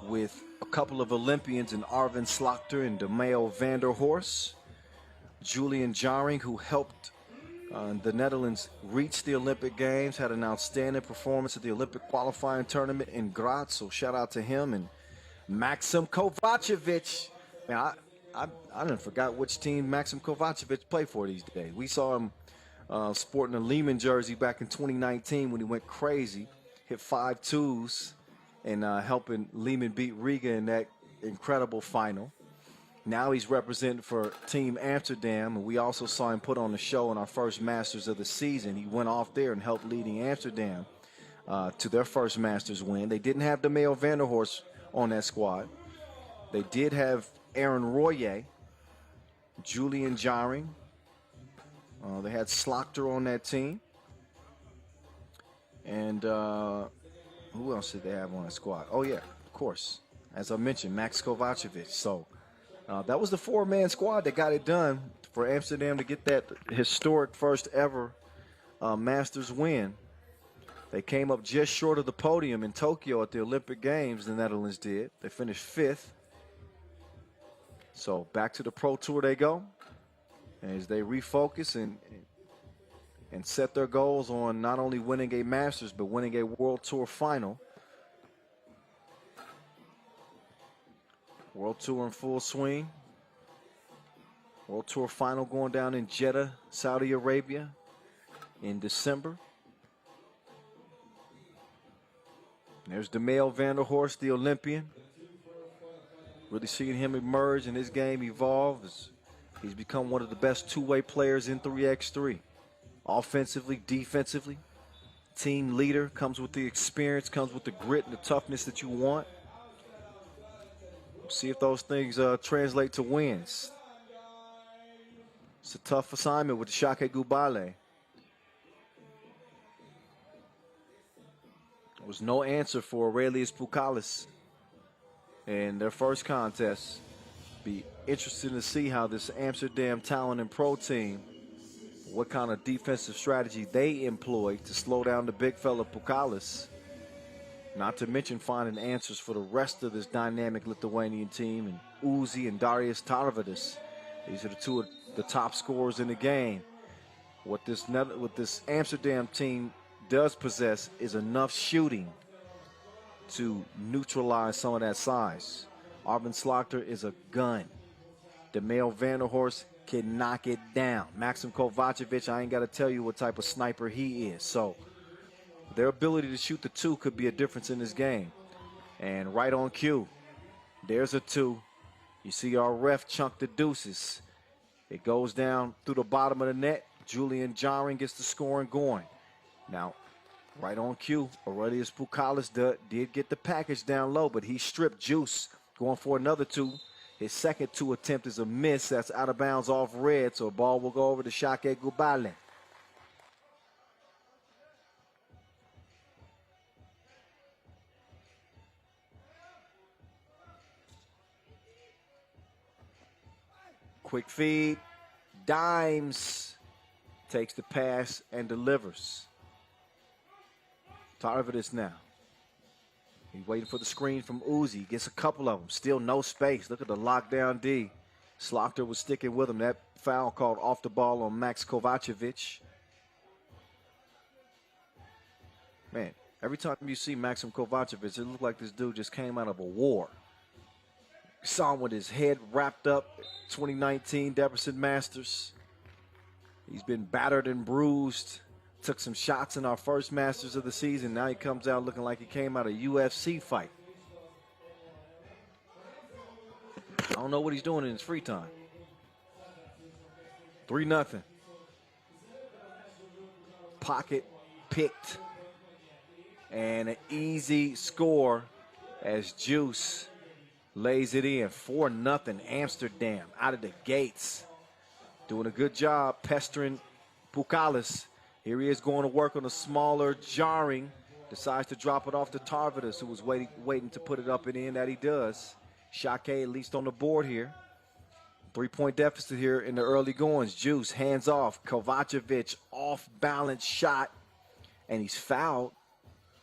A: with a couple of Olympians in Arvin Slagter and DeMeo van der Horst, Julian Jaring, who helped the Netherlands reached the Olympic Games, had an outstanding performance at the Olympic qualifying tournament in Graz, so shout out to him. And Maxim Kovacevic. Man, I didn't forgot which team Maxim Kovacevic played for these days. We saw him sporting a Liman jersey back in 2019 when he went crazy, hit 5 twos, and helping Liman beat Riga in that incredible final. Now he's representing for Team Amsterdam, and we also saw him put on the show in our first Masters of the season. He went off there and helped leading Amsterdam to their first Masters win. They didn't have DeMeo van der Horst on that squad. They did have Aaron Royer, Julian Jaring. They had Slagter on that team. And who else did they have on that squad? Oh, yeah, of course. As I mentioned, Max Kovacevic. So that was the 4-man squad that got it done for Amsterdam to get that historic first ever Masters win. They came up just short of the podium in Tokyo at the Olympic Games, the Netherlands did. They finished 5th. So back to the Pro Tour they go as they refocus and set their goals on not only winning a Masters, but winning a World Tour final. World Tour in full swing. World Tour final going down in Jeddah, Saudi Arabia in December. There's DeMeo van der Horst, the Olympian. Really seeing him emerge and his game evolve as he's become one of the best two-way players in 3x3. Offensively, defensively. Team leader, comes with the experience, comes with the grit and the toughness that you want. See if those things translate to wins. It's a tough assignment with the Šakiai Gulbelė. There was no answer for Aurelijus Pukalis in their first contest. Be interesting to see how this Amsterdam Talent&Pro team, what kind of defensive strategy they employ to slow down the big fella Pukalis. Not to mention finding answers for the rest of this dynamic Lithuanian team, and Uzi and Darius Tarvidis. These are the two of the top scorers in the game. What this Amsterdam team does possess is enough shooting to neutralize some of that size. Arvin Slagter is a gun. DeMail Vanderhorst can knock it down. Maxim Kovacevic, I ain't got to tell you what type of sniper he is. So their ability to shoot the two could be a difference in this game. And right on cue, there's a two. You see our ref chunk the deuces. It goes down through the bottom of the net. Julian Jaring gets the scoring going. Now, right on cue, Aurelius Pukalis did get the package down low, but he stripped Juice, going for another two. His second two attempt is a miss. That's out of bounds off red, so the ball will go over to Šakiai Gulbelė. Quick feed. Dimes takes the pass and delivers. Tarvidis now. He's waiting for the screen from Uzi. Gets a couple of them. Still no space. Look at the lockdown D. Slaughter was sticking with him. That foul called off the ball on Max Kovacevic. Man, every time you see Maxim Kovacevic, it looks like this dude just came out of a war. Saw him with his head wrapped up. 2019 Debrecen Masters. He's been battered and bruised. Took some shots in our first Masters of the season. Now he comes out looking like he came out of a UFC fight. I don't know what he's doing in his free time. 3-0. Pocket picked. And an easy score as Juice lays it in. 4-0 Amsterdam out of the gates. Doing a good job pestering Pukalis. Here he is going to work on a smaller Jaring. Decides to drop it off to Tarvidis, who was waiting to put it up and in. That he does. Šakiai at least on the board here. 3-point deficit here in the early goings. Juice hands off. Kovacevic off balance shot. And he's fouled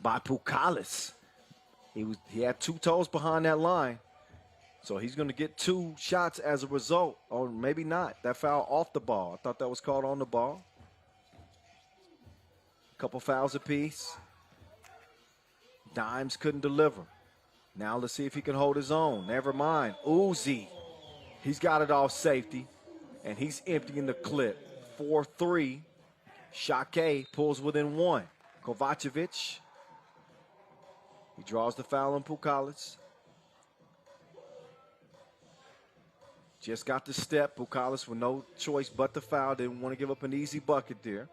A: by Pukalis. He had 2 toes behind that line. So he's going to get 2 shots as a result, or maybe not. That foul off the ball. I thought that was called on the ball. Couple fouls apiece. Dimes couldn't deliver. Now let's see if he can hold his own. Never mind. Uzi, he's got it off safety, and he's emptying the clip. 4-3. Šakiai pulls within 1. Kovacevic. He draws the foul on Pukalis. Just got the step. Pukalis with no choice but the foul. Didn't want to give up an easy bucket there.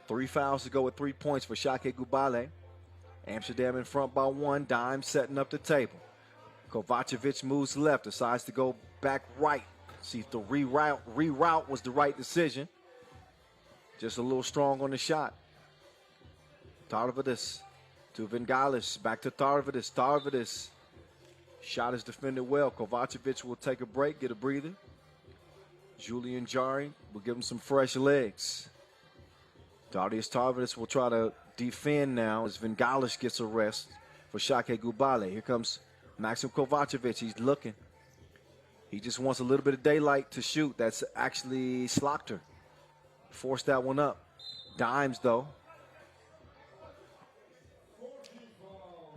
A: 3 fouls to go with 3 points for Šakiai Gulbelė. Amsterdam in front by 1. Dime setting up the table. Kovacevic moves left. Decides to go back right. See if the reroute was the right decision. Just a little strong on the shot. Tarvidis to Vingalis. Back to Tarvidis. Tarvidis. Shot is defended well. Kovacevic will take a break, get a breather. Julian Jaring will give him some fresh legs. Darius Tarvidis will try to defend now as Vingalis gets a rest for Šakiai Gulbelė. Here comes Maxim Kovacevic. He's looking. He just wants a little bit of daylight to shoot. That's actually Slaughter. Forced that one up. Dimes, though.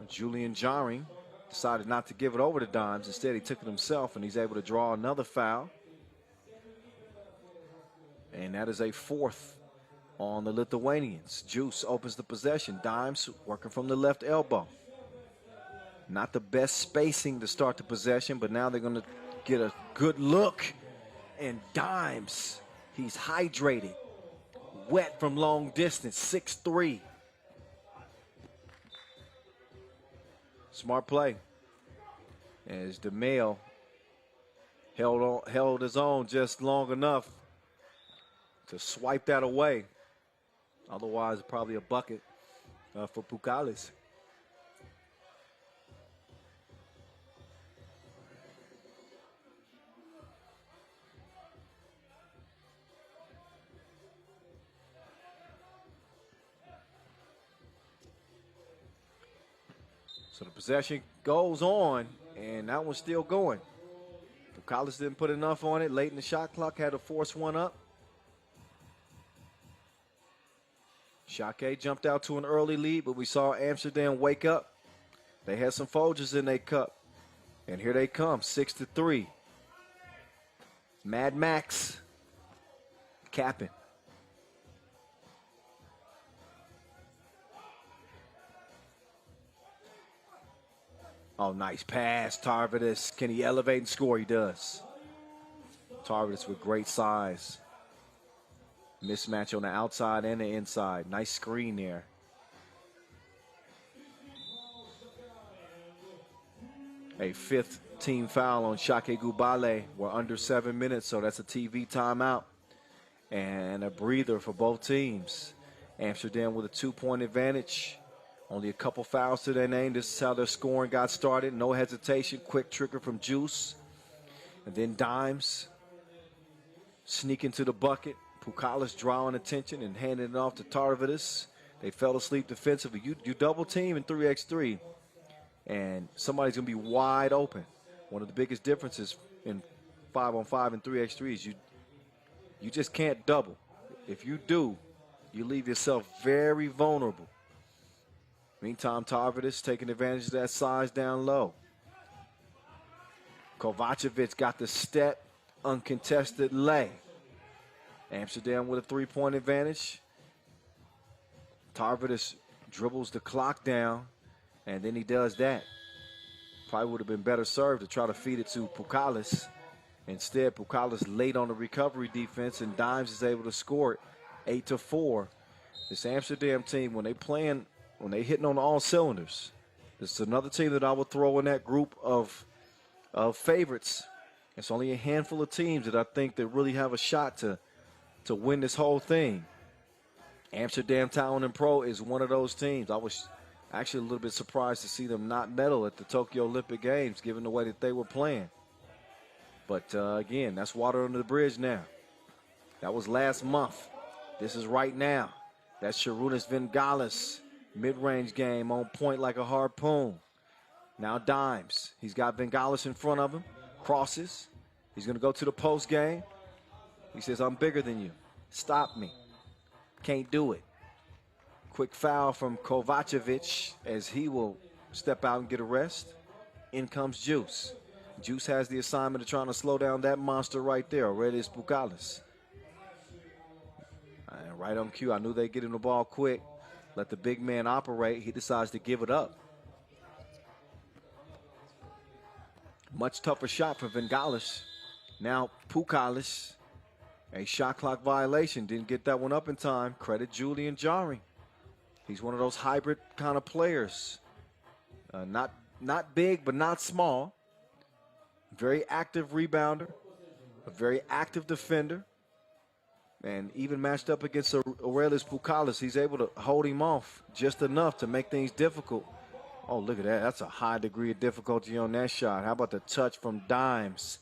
A: Julian Jaring decided not to give it over to Dimes. Instead, he took it himself, and he's able to draw another foul. And that is a 4th on the Lithuanians. Juice opens the possession. Dimes working from the left elbow. Not the best spacing to start the possession, but now they're going to get a good look. And Dimes, he's hydrated. Wet from long distance, 6'3". Smart play. As DeMail held his own just long enough to swipe that away. Otherwise, probably a bucket for Pukalis. So the possession goes on, and that one's still going. Pukalis didn't put enough on it. Late in the shot clock, had to force one up. Šakiai jumped out to an early lead, but we saw Amsterdam wake up. They had some Folgers in their cup. And here they come, 6-3. Mad Max capping. Oh, nice pass, Tarvidus. Can he elevate and score? He does. Tarvidus with great size. Mismatch on the outside and the inside. Nice screen there. A fifth team foul on Šakiai Gulbelė. We're under 7 minutes, so that's a TV timeout. And a breather for both teams. Amsterdam with a 2-point advantage. Only a couple fouls to their name. This is how their scoring got started. No hesitation. Quick trigger from Juice. And then Dimes. Sneak into the bucket. Pukalis drawing attention and handing it off to Tarvidus. They fell asleep defensively. You double team in 3x3, and somebody's going to be wide open. One of the biggest differences in 5-on-5 and 3x3 is you just can't double. If you do, you leave yourself very vulnerable. Meantime, Tarvidus taking advantage of that size down low. Kovacevic got the step, uncontested lay. Amsterdam with a 3-point advantage. Tarvidus dribbles the clock down, and then he does that. Probably would have been better served to try to feed it to Pukalis. Instead, Pukalis late on the recovery defense, and Dimes is able to score it 8-4. This Amsterdam team, when they hitting on all cylinders, this is another team that I would throw in that group of favorites. It's only a handful of teams that I think that really have a shot to win this whole thing. Amsterdam Talent&Pro is one of those teams. I was actually a little bit surprised to see them not medal at the Tokyo Olympic Games, given the way that they were playing. But again, that's water under the bridge now. That was last month. This is right now. That's Šarūnas Vingalis, mid-range game on point like a harpoon. Now Dimes. He's got Vingalis in front of him. Crosses. He's going to go to the post game. He says, I'm bigger than you. Stop me. Can't do it. Quick foul from Kovacevic as he will step out and get a rest. In comes Juice. Juice has the assignment of trying to slow down that monster right there. Aurelius Pukalis. And right on cue. I knew they'd get him the ball quick. Let the big man operate. He decides to give it up. Much tougher shot for Vingalis. Now Pukalis. A shot clock violation. Didn't get that one up in time. Credit Julian Jari. He's one of those hybrid kind of players. Not big, but not small. Very active rebounder. A very active defender. And even matched up against Aurelius Pukalis, he's able to hold him off just enough to make things difficult. Oh, look at that. That's a high degree of difficulty on that shot. How about the touch from Dimes?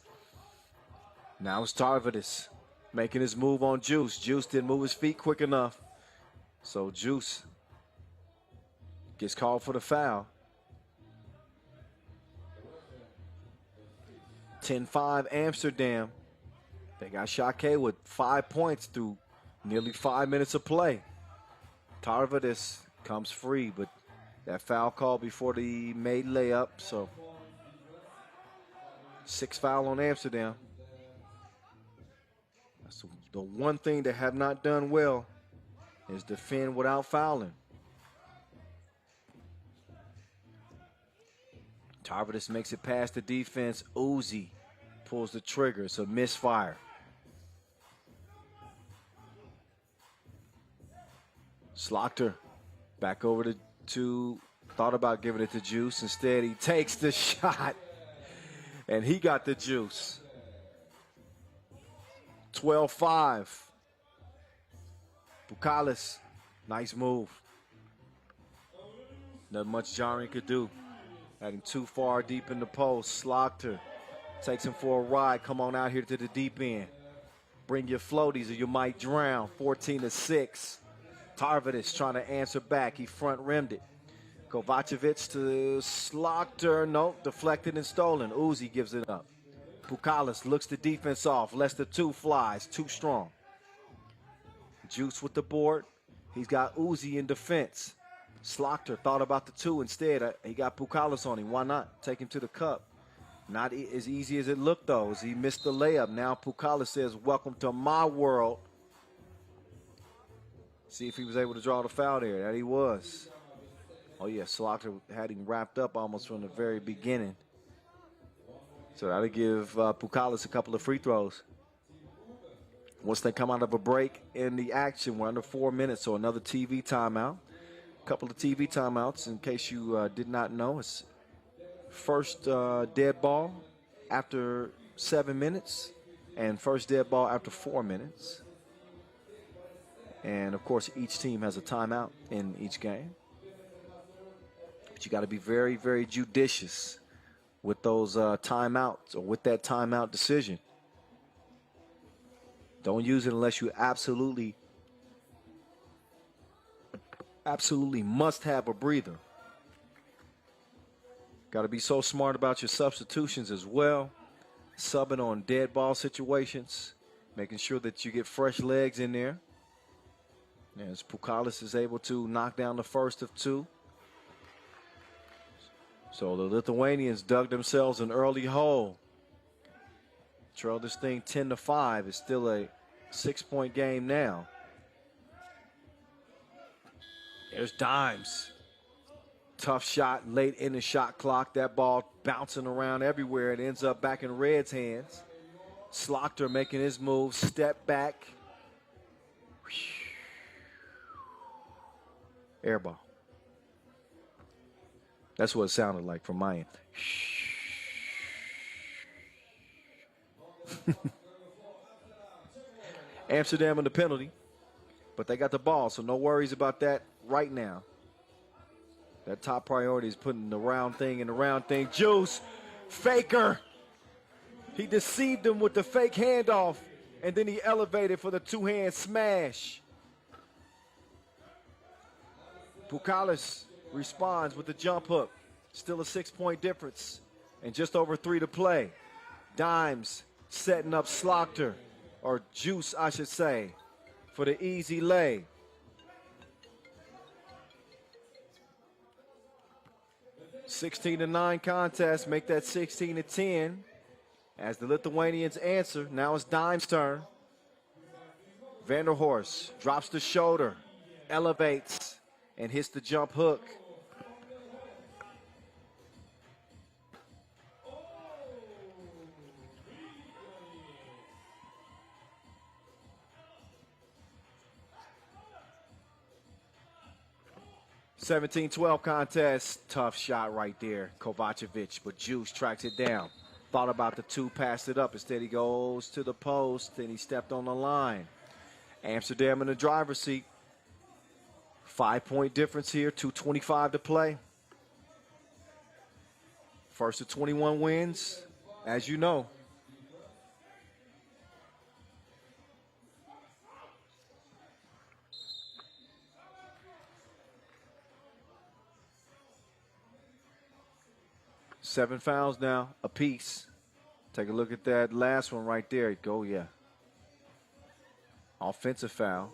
A: Now it's Tarvidus making his move on Juice. Juice didn't move his feet quick enough. So Juice gets called for the foul. 10-5 Amsterdam. They got Šakiai with 5 points through nearly 5 minutes of play. Tarvidus comes free, but that foul call before the made layup. So 6 foul on Amsterdam. That's the one thing they have not done well is defend without fouling. Tarvidus makes it past the defense. Uzi pulls the trigger. It's a misfire. Slaughter back over to thought about giving it to Juice. Instead, he takes the shot, and he got the Juice. 12-5. Pukalis, nice move. Not much Jari could do. Had him too far deep in the post. Slaughter takes him for a ride. Come on out here to the deep end. Bring your floaties or you might drown. 14-6. Tarvidus trying to answer back. He front rimmed it. Kovacevic to Slaughter. Nope, deflected and stolen. Uzi gives it up. Pukalis looks the defense off. Less than 2 flies. Too strong. Juice with the board. He's got Uzi in defense. Slaughter thought about the 2 instead. He got Pukalis on him. Why not? Take him to the cup. Not as easy as it looked, though, as he missed the layup. Now Pukalis says, welcome to my world. See if he was able to draw the foul there. That he was. Oh, yeah, Slaughter had him wrapped up almost from the very beginning. So that'll give Pukalis a couple of free throws. Once they come out of a break in the action, we're under 4 minutes, so another TV timeout. A couple of TV timeouts in case you did not know. It's first dead ball after 7 minutes and first dead ball after 4 minutes. And, of course, each team has a timeout in each game. But you got to be very, very judicious with those timeouts or with that timeout decision. Don't use it unless you absolutely must have a breather. Got to be so smart about your substitutions as well. Subbing on dead ball situations, making sure that you get fresh legs in there. As Pukalis is able to knock down the first of two. So the Lithuanians dug themselves an early hole. Trail this thing 10-5. It's still a 6-point game now. There's Dimes. Tough shot late in the shot clock. That ball bouncing around everywhere. It ends up back in Red's hands. Slaughter making his move. Step back. Air ball. That's what it sounded like from my end. Amsterdam on the penalty, but they got the ball, so no worries about that right now. That top priority is putting the round thing in the round thing. Juice, faker. He deceived him with the fake handoff, and then he elevated for the two-hand smash. Pukalis responds with the jump hook. Still a 6-point difference and just over 3 to play. Dimes setting up Slaughter, or Juice, I should say, for the easy lay. (16-9) contest, make that 16-10 as the Lithuanians answer. Now it's Dimes' turn. Vanderhorst drops the shoulder, elevates, and hits the jump hook. (17-12) contest. Tough shot right there, Kovacevic, but Juice tracks it down. Thought about the two, passed it up. Instead, he goes to the post, and he stepped on the line. Amsterdam in the driver's seat. 5-point difference here, 2:25 to play. First of 21 wins, as you know. Seven fouls now, apiece. Take a look at that last one right there. Go, yeah. Offensive foul.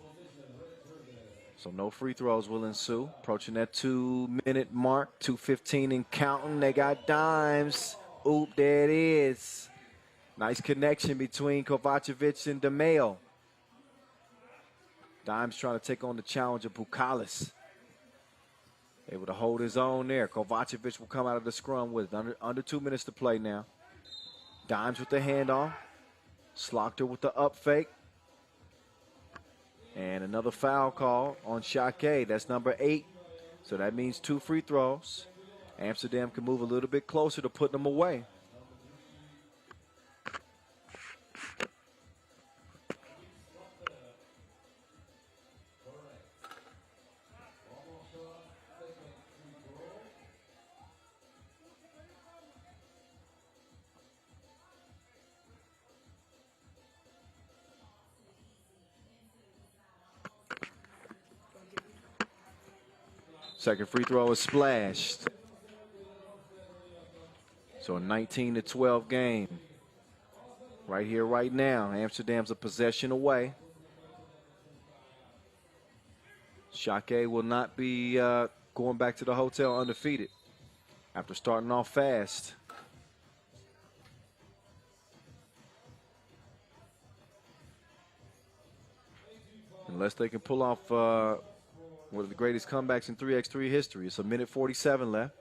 A: So no free throws will ensue. Approaching that 2-minute mark, 2:15 and counting. They got Dimes. Oop, there it is. Nice connection between Kovacevic and DeMeo. Dimes trying to take on the challenge of Pukalis. Able to hold his own there. Kovacevic will come out of the scrum with under 2 minutes to play now. Dimes with the handoff. Slaughter with the up fake. And another foul call on Šakiai. That's number 8. So that means 2 free throws. Amsterdam can move a little bit closer to putting them away. Second free throw is splashed. So a 19-12 game. Right here, right now. Amsterdam's a possession away. Šakiai will not be going back to the hotel undefeated after starting off fast. Unless they can pull off one of the greatest comebacks in 3x3 history. It's a minute 47 left.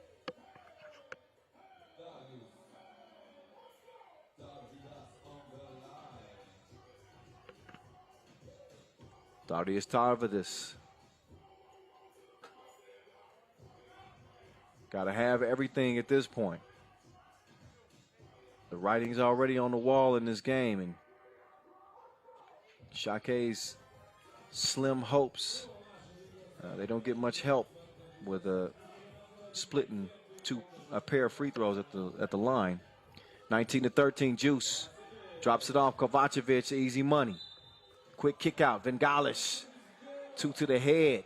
A: Darius Tarvidis. Got to have everything at this point. The writing's already on the wall in this game, and Šakai's slim hopes, they don't get much help with splitting a pair of free throws at the line. 19-13, Juice drops it off. Kovacevic, easy money. Quick kick out. Vengalish, 2 to the head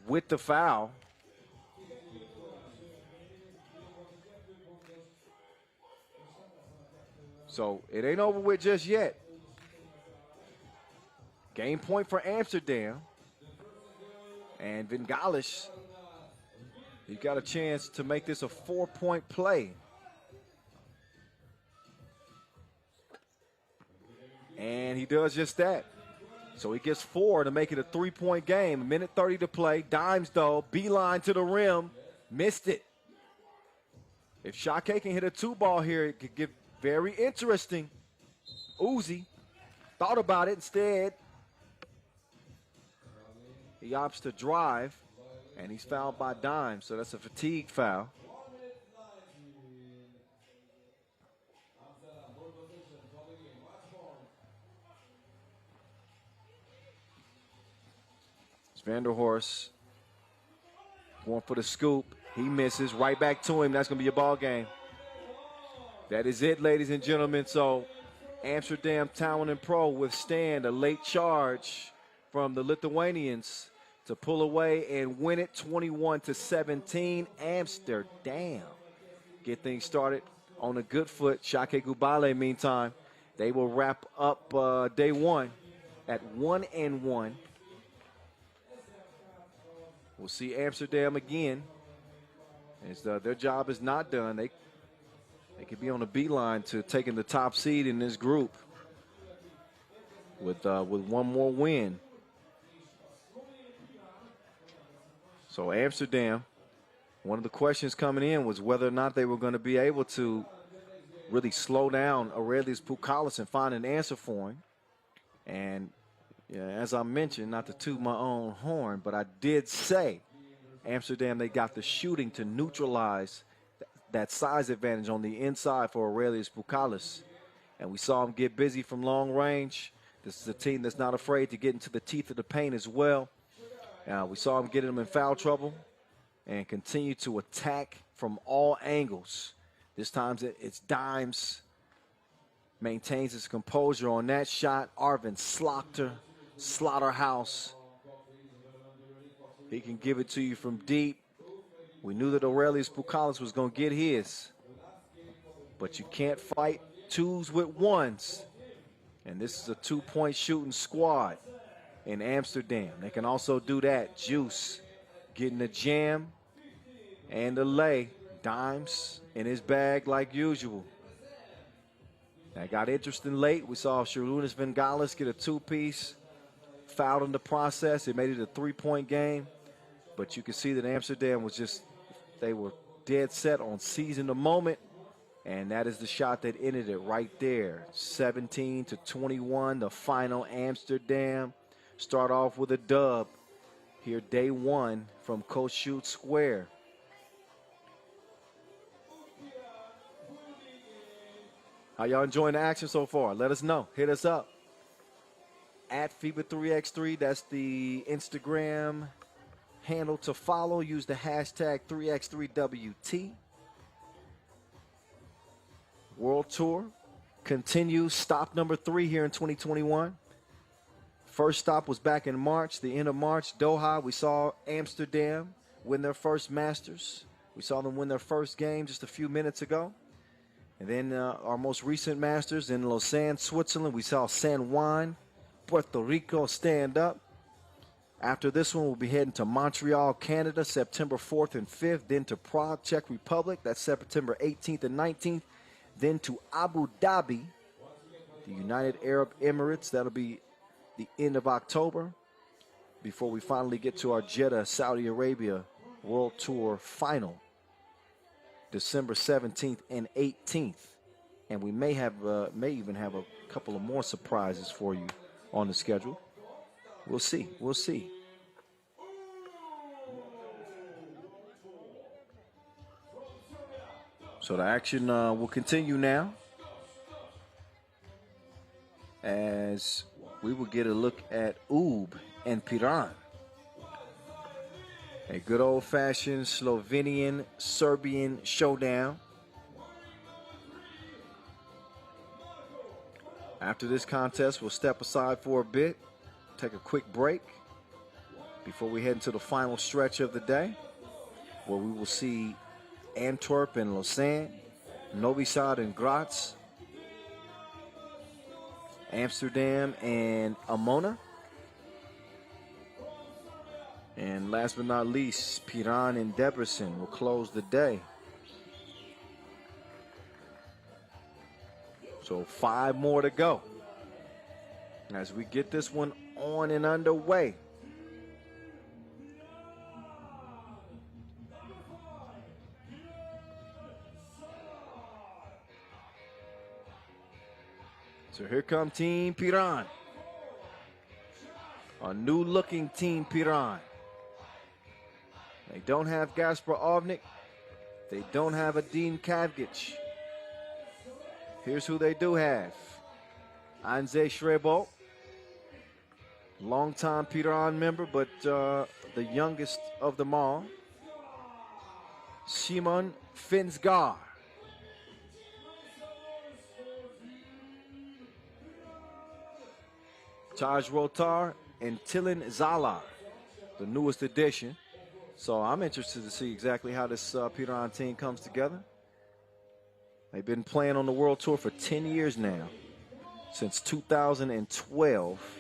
A: with the foul. So it ain't over with just yet. Game point for Amsterdam. And Vengalish, he got a chance to make this a 4-point play. And he does just that. So he gets 4 to make it a 3-point game. 1:30 to play. Dimes, though. Beeline to the rim. Missed it. If Šakiai can hit a 2-ball here, it could get very interesting. Uzi thought about it instead. He opts to drive, and he's fouled by Dimes, so that's a fatigue foul. Vanderhorst going for the scoop. He misses. Right back to him. That's going to be a ball game. That is it, ladies and gentlemen. So Amsterdam Talent&Pro withstand a late charge from the Lithuanians to pull away and win it 21-17. Amsterdam get things started on a good foot. Šakiai Gulbelė, meantime, they will wrap up day one at 1-1. We'll see Amsterdam again. As their job is not done. They could be on the beeline to taking the top seed in this group with one more win. So Amsterdam, one of the questions coming in was whether or not they were going to be able to really slow down Aurelius Pukalis and find an answer for him. And yeah, as I mentioned, not to toot my own horn, but I did say Amsterdam, they got the shooting to neutralize that size advantage on the inside for Aurelius Pukalis. And we saw him get busy from long range. This is a team that's not afraid to get into the teeth of the paint as well. We saw him get him in foul trouble and continue to attack from all angles. This time it's Dimes. Maintains his composure on that shot. Arvin Slaughterhouse. He can give it to you from deep. We knew that Aurelius Pukalis was going to get his. But you can't fight twos with ones. And this is a 2-point shooting squad in Amsterdam. They can also do that. Juice getting the jam and the lay. Dimes in his bag like usual. That got interesting late. We saw Šarūnas Vengalius get a 2-piece. Fouled in the process. It made it a 3-point game. But you can see that Amsterdam was just, they were dead set on seizing the moment. And that is the shot that ended it right there. 17-21, the final. Amsterdam start off with a dub here day one from Kossuth Square. How y'all enjoying the action so far? Let us know. Hit us up. At FIBA 3x3, that's the Instagram handle to follow. Use the hashtag 3x3WT. World Tour continues. Stop number 3 here in 2021. First stop was back in March, the end of March, Doha. We saw Amsterdam win their first Masters. We saw them win their first game just a few minutes ago. And then our most recent Masters in Lausanne, Switzerland. We saw San Juan, Puerto Rico stand up. After this one, we'll be heading to Montreal, Canada, September 4th and 5th. Then to Prague, Czech Republic. That's September 18th and 19th. Then to Abu Dhabi, the United Arab Emirates. That'll be the end of October before we finally get to our Jeddah, Saudi Arabia World Tour final, December 17th and 18th. And we may even have a couple of more surprises for you on the schedule. We'll see. We'll see. So the action will continue now as we will get a look at Ub and Piran. A good old-fashioned Slovenian-Serbian showdown. After this contest, we'll step aside for a bit, take a quick break before we head into the final stretch of the day, where we will see Antwerp and Lausanne, Novi and Graz, Amsterdam and Emona, and last but not least, Piran and Debrecen will close the day. So 5 more to go as we get this one on and underway. So here come Team Piran. A new-looking Team Piran. They don't have Gaspar Ovnik. They don't have Adin Kavgic. Here's who they do have. Anze Shrebo, longtime Piran member, but the youngest of them all. Simon Finsgar. Taj Rotar and Tilen Zalar, the newest addition. So I'm interested to see exactly how this Piran team comes together. They've been playing on the World Tour for 10 years now, since 2012.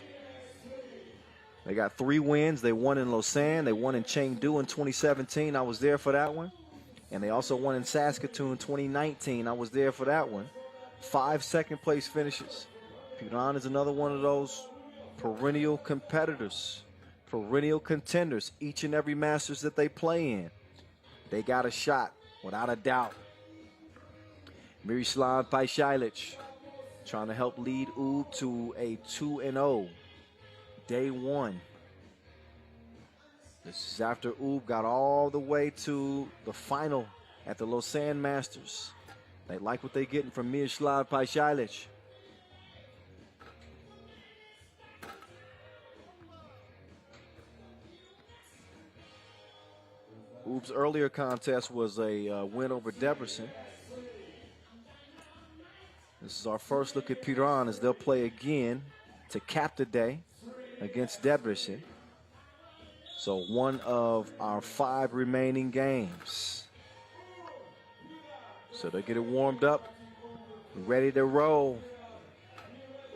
A: They got 3 wins. They won in Lausanne. They won in Chengdu in 2017. I was there for that one. And they also won in Saskatoon 2019. I was there for that one. 5 second-place finishes. Piran is another one of those perennial competitors, perennial contenders. Each and every Masters that they play in, they got a shot, without a doubt. Miroslav Pajsilic trying to help lead Ub to a 2-0 day 1. This is after Ub got all the way to the final at the Lausanne Masters. They like what they're getting from Miroslav Pajsilic. Ub's earlier contest was a win over Debrecen. This is our first look at Piran as they'll play again to cap the day against Debrecen. So one of our 5 remaining games. So they get it warmed up, ready to roll.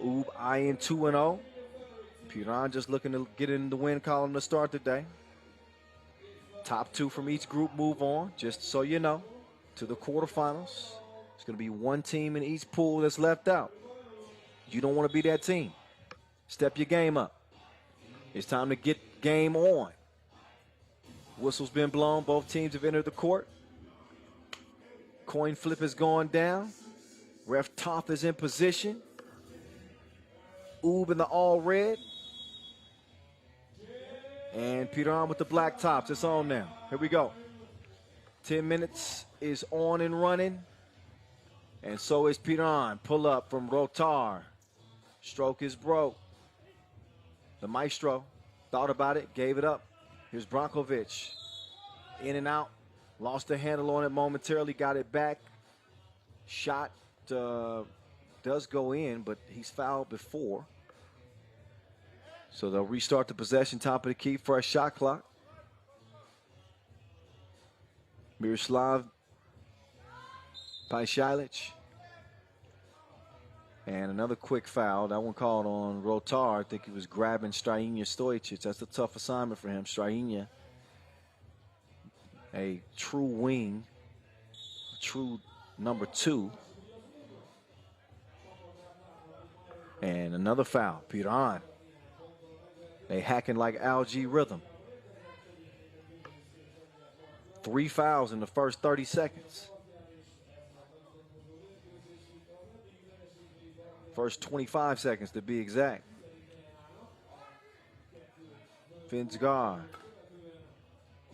A: Ub eyeing 2-0. Piran just looking to get in the win column to start the day. Top 2 from each group move on, just so you know, to the quarterfinals. There's going to be 1 team in each pool that's left out. You don't want to be that team. Step your game up. It's time to get game on. Whistle's been blown. Both teams have entered the court. Coin flip has gone down. Ref Tchaff is in position. Ub in the all red. And Piran with the black tops. It's on now. Here we go. 10 minutes is on and running. And so is Piran. Pull up from Rotar. Stroke is broke. The maestro thought about it, gave it up. Here's Brankovic. In and out. Lost the handle on it momentarily, got it back. Shot does go in, but he's fouled before. So they'll restart the possession, top of the key, fresh shot clock. Miroslav Pajsilic. And another quick foul. That one called on Rotar. I think he was grabbing Strajinja Stojicic. That's a tough assignment for him. Strajinja, a true wing, a true number 2. And another foul. Piran They hacking like algae rhythm. 3 fouls in the first 30 seconds. First 25 seconds to be exact. Finsgaard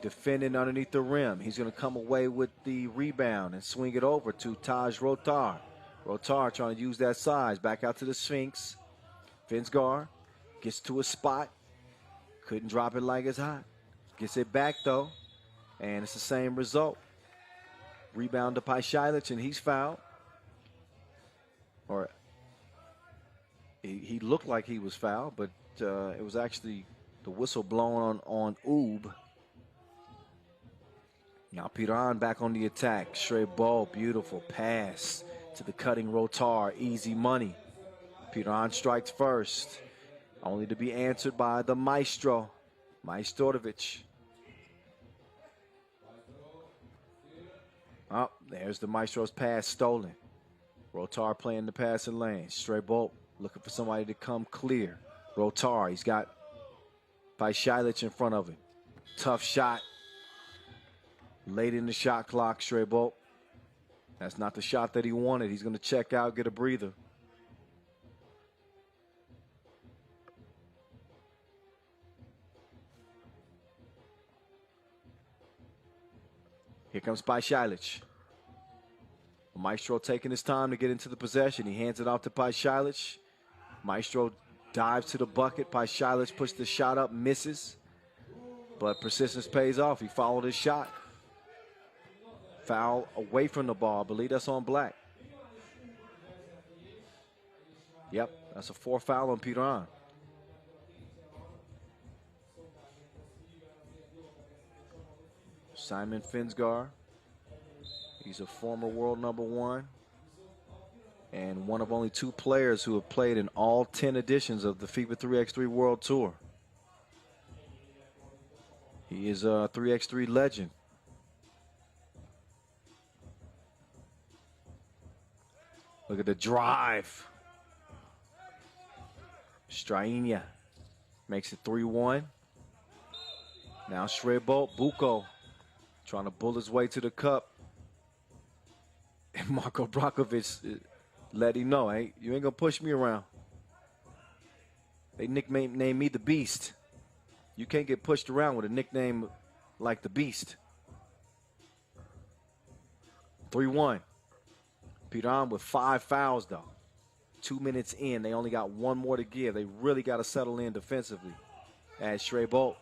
A: defending underneath the rim. He's going to come away with the rebound and swing it over to Taj Rotar. Rotar trying to use that size. Back out to the Sphinx. Finsgaard gets to a spot. Couldn't drop it like it's hot. Gets it back though. And it's the same result. Rebound to Paishalic, and he's fouled. Or he looked like he was fouled, but it was actually the whistle blown on Oob. Now Piran back on the attack. Straight ball, beautiful pass to the cutting Rotar. Easy money. Piran strikes first, only to be answered by the maestro, Majstorovic. Oh, there's the maestro's pass stolen. Rotar playing the passing lane. Straight bolt looking for somebody to come clear. Rotar, he's got Paishalic in front of him. Tough shot. Late in the shot clock, straight bolt. That's not the shot that he wanted. He's going to check out, get a breather. Here comes Paishalic. Maestro taking his time to get into the possession. He hands it off to Paishalic. Maestro dives to the bucket. Paishalic pushes the shot up, misses. But persistence pays off. He followed his shot. Foul away from the ball. I believe that's on Black. Yep, that's a 4th foul on Piran. Simon Finsgaard. He's a former world #1 and one of only 2 players who have played in all 10 editions of the FIBA 3x3 World Tour. He is a 3x3 legend. Look at the drive. Strainia makes it 3-1. Now Shrebolt, Buko trying to bull his way to the cup. And Marko Brakovic let him know, hey, you ain't gonna push me around. They nicknamed me the Beast. You can't get pushed around with a nickname like the Beast. 3-1. Piran with 5 fouls though. 2 minutes in, they only got 1 more to give. They really got to settle in defensively. As Shrebolt,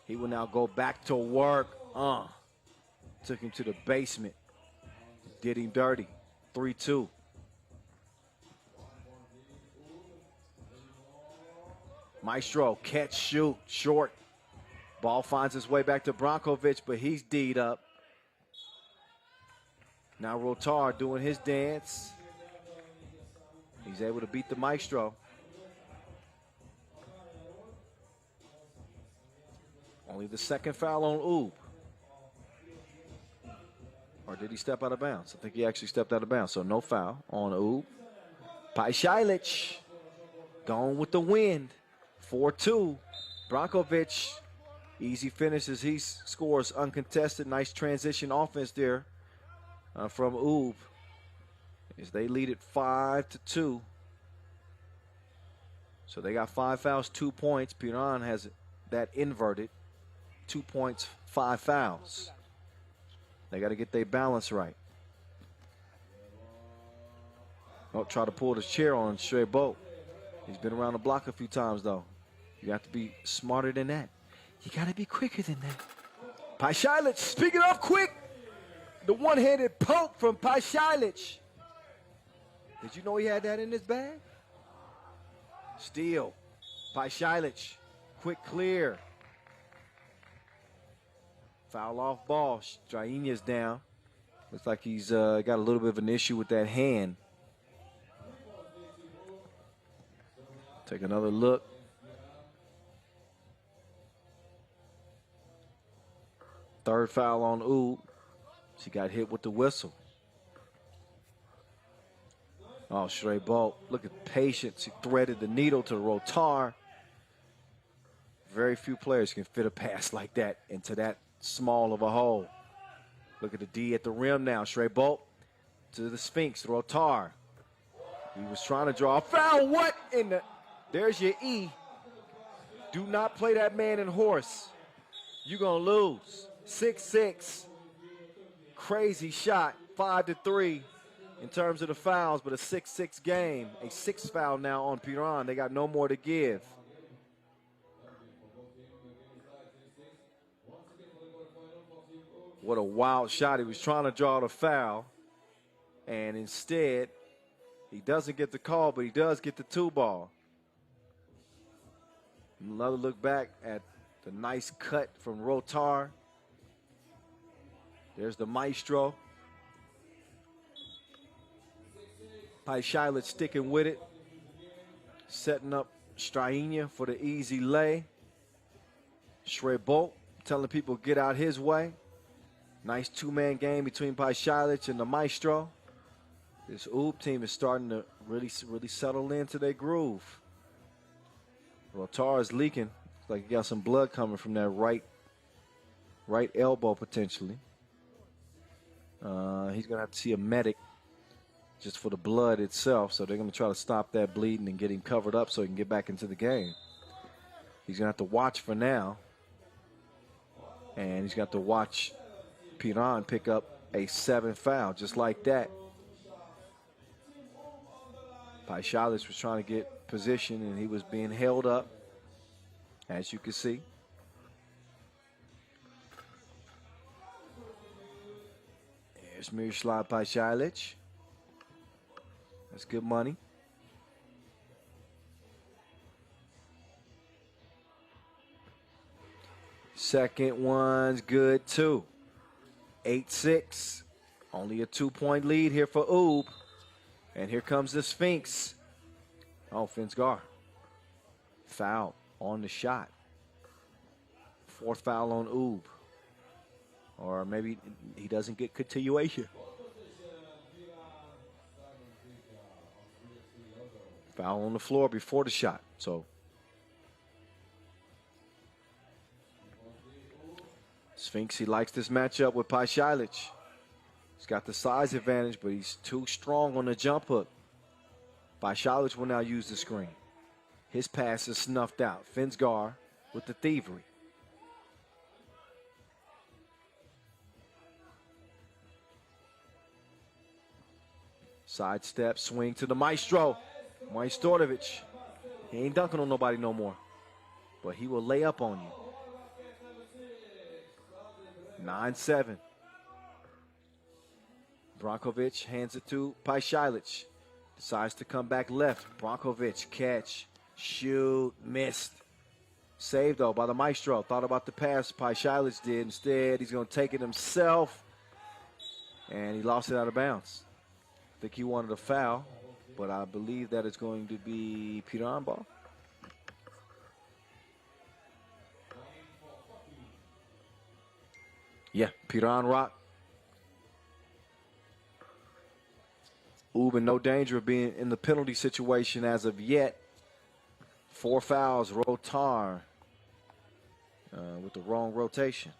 A: he will now go back to work. Took him to the basement. Did him dirty. 3-2. Maestro, catch, shoot, short. Ball finds its way back to Brankovic, but he's D'd up. Now Rotar doing his dance. He's able to beat the Maestro. Only the 2nd foul on Oob. Or did he step out of bounds? I think he actually stepped out of bounds, so no foul on Oob. Paishalic going with the wind. 4-2. Brankovic, easy finishes. He scores uncontested. Nice transition offense there from Oob as they lead it 5-2. So they got 5 fouls, 2 points. Piran has that inverted. 2 points, 5 fouls. They got to get their balance right. Don't try to pull the chair on Shrebolt. He's been around the block a few times, though. You have to be smarter than that. You got to be quicker than that. Paishalic, speaking of quick, the one-handed poke from Paishalic. Did you know he had that in his bag? Steal. Paishalic, quick clear. Foul off ball. Strainia's down. Looks like he's got a little bit of an issue with that hand. Take another look. Third foul on Oob. She got hit with the whistle. Oh, Shrebolt, look at patience. He threaded the needle to Rotar. Very few players can fit a pass like that into that small of a hole. Look at the D at the rim now. Straight Bolt to the Sphinx. Rotar. He was trying to draw a foul. What in the? There's your E. Do not play that man in horse. You're going to lose. 6-6. Crazy shot. 5-3 in terms of the fouls, but a 6-6 game. A 6 foul now on Piran. They got no more to give. What a wild shot. He was trying to draw the foul, and instead, he doesn't get the call, but he does get the 2 ball. Another look back at the nice cut from Rotar. There's the maestro. Paishailich sticking with it. Setting up Strainia for the easy lay. Bolt telling people get out his way. Nice 2-man game between Paishailich and the maestro. This Oob team is starting to really settle into their groove. Rotar is leaking. Looks like he got some blood coming from that right elbow potentially. He's going to have to see a medic just for the blood itself. So they're going to try to stop that bleeding and get him covered up so he can get back into the game. He's going to have to watch for now. And he's got to watch Piran pick up a 7th foul just like that. Paishailich was trying to get position and he was being held up, as you can see. Here's Miroslav Paishailich. That's good money. Second one's good too. 8-6. Only a 2-point lead here for Oob. And here comes the Sphinx. Oh, Finsgar. Foul on the shot. 4th foul on Oob. Or maybe he doesn't get continuation. Foul on the floor before the shot. So Sphinx, he likes this matchup with Paishailich. He's got the size advantage, but he's too strong on the jump hook. Paishailich will now use the screen. His pass is snuffed out. Finsgar with the thievery. Sidestep, swing to the maestro. Majstorovic. He ain't dunking on nobody no more, but he will lay up on you. 9-7. Brankovic hands it to Paishailich. Decides to come back left. Brankovic, catch, shoot, missed. Saved, though, by the maestro. Thought about the pass Paishailich did. Instead, he's going to take it himself. And he lost it out of bounds. I think he wanted a foul, but I believe that it's going to be Piran ball. Yeah, Piran rock. Oob in no danger of being in the penalty situation as of yet. 4 fouls, Rotar with the wrong rotation.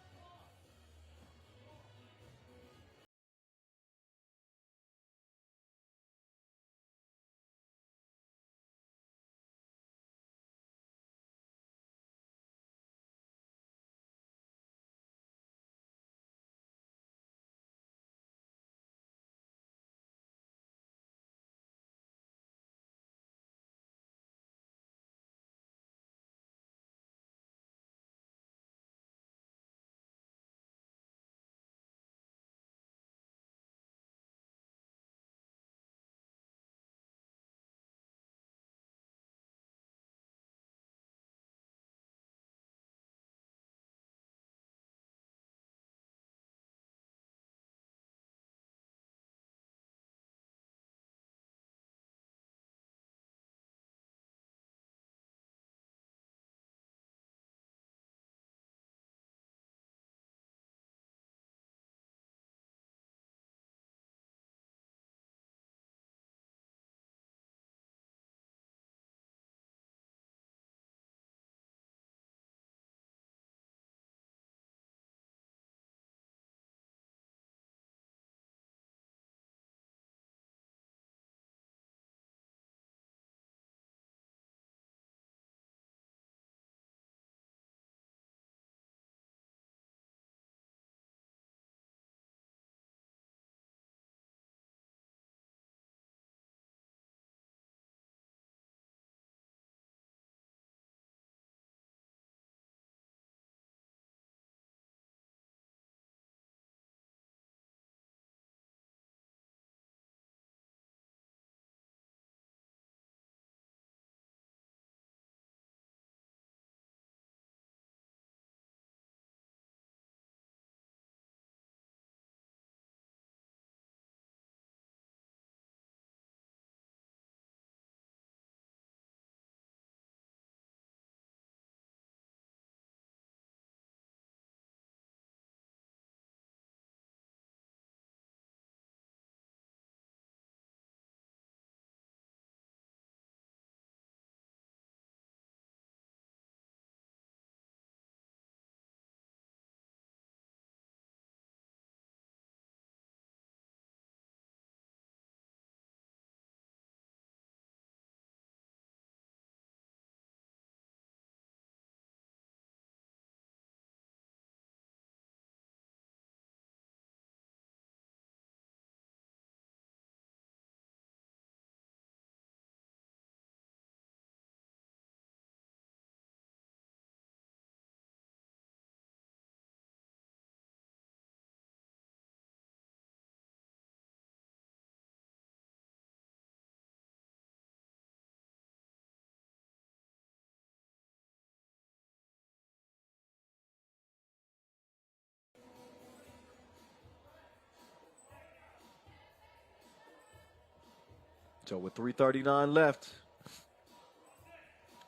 A: So with 3:39 left,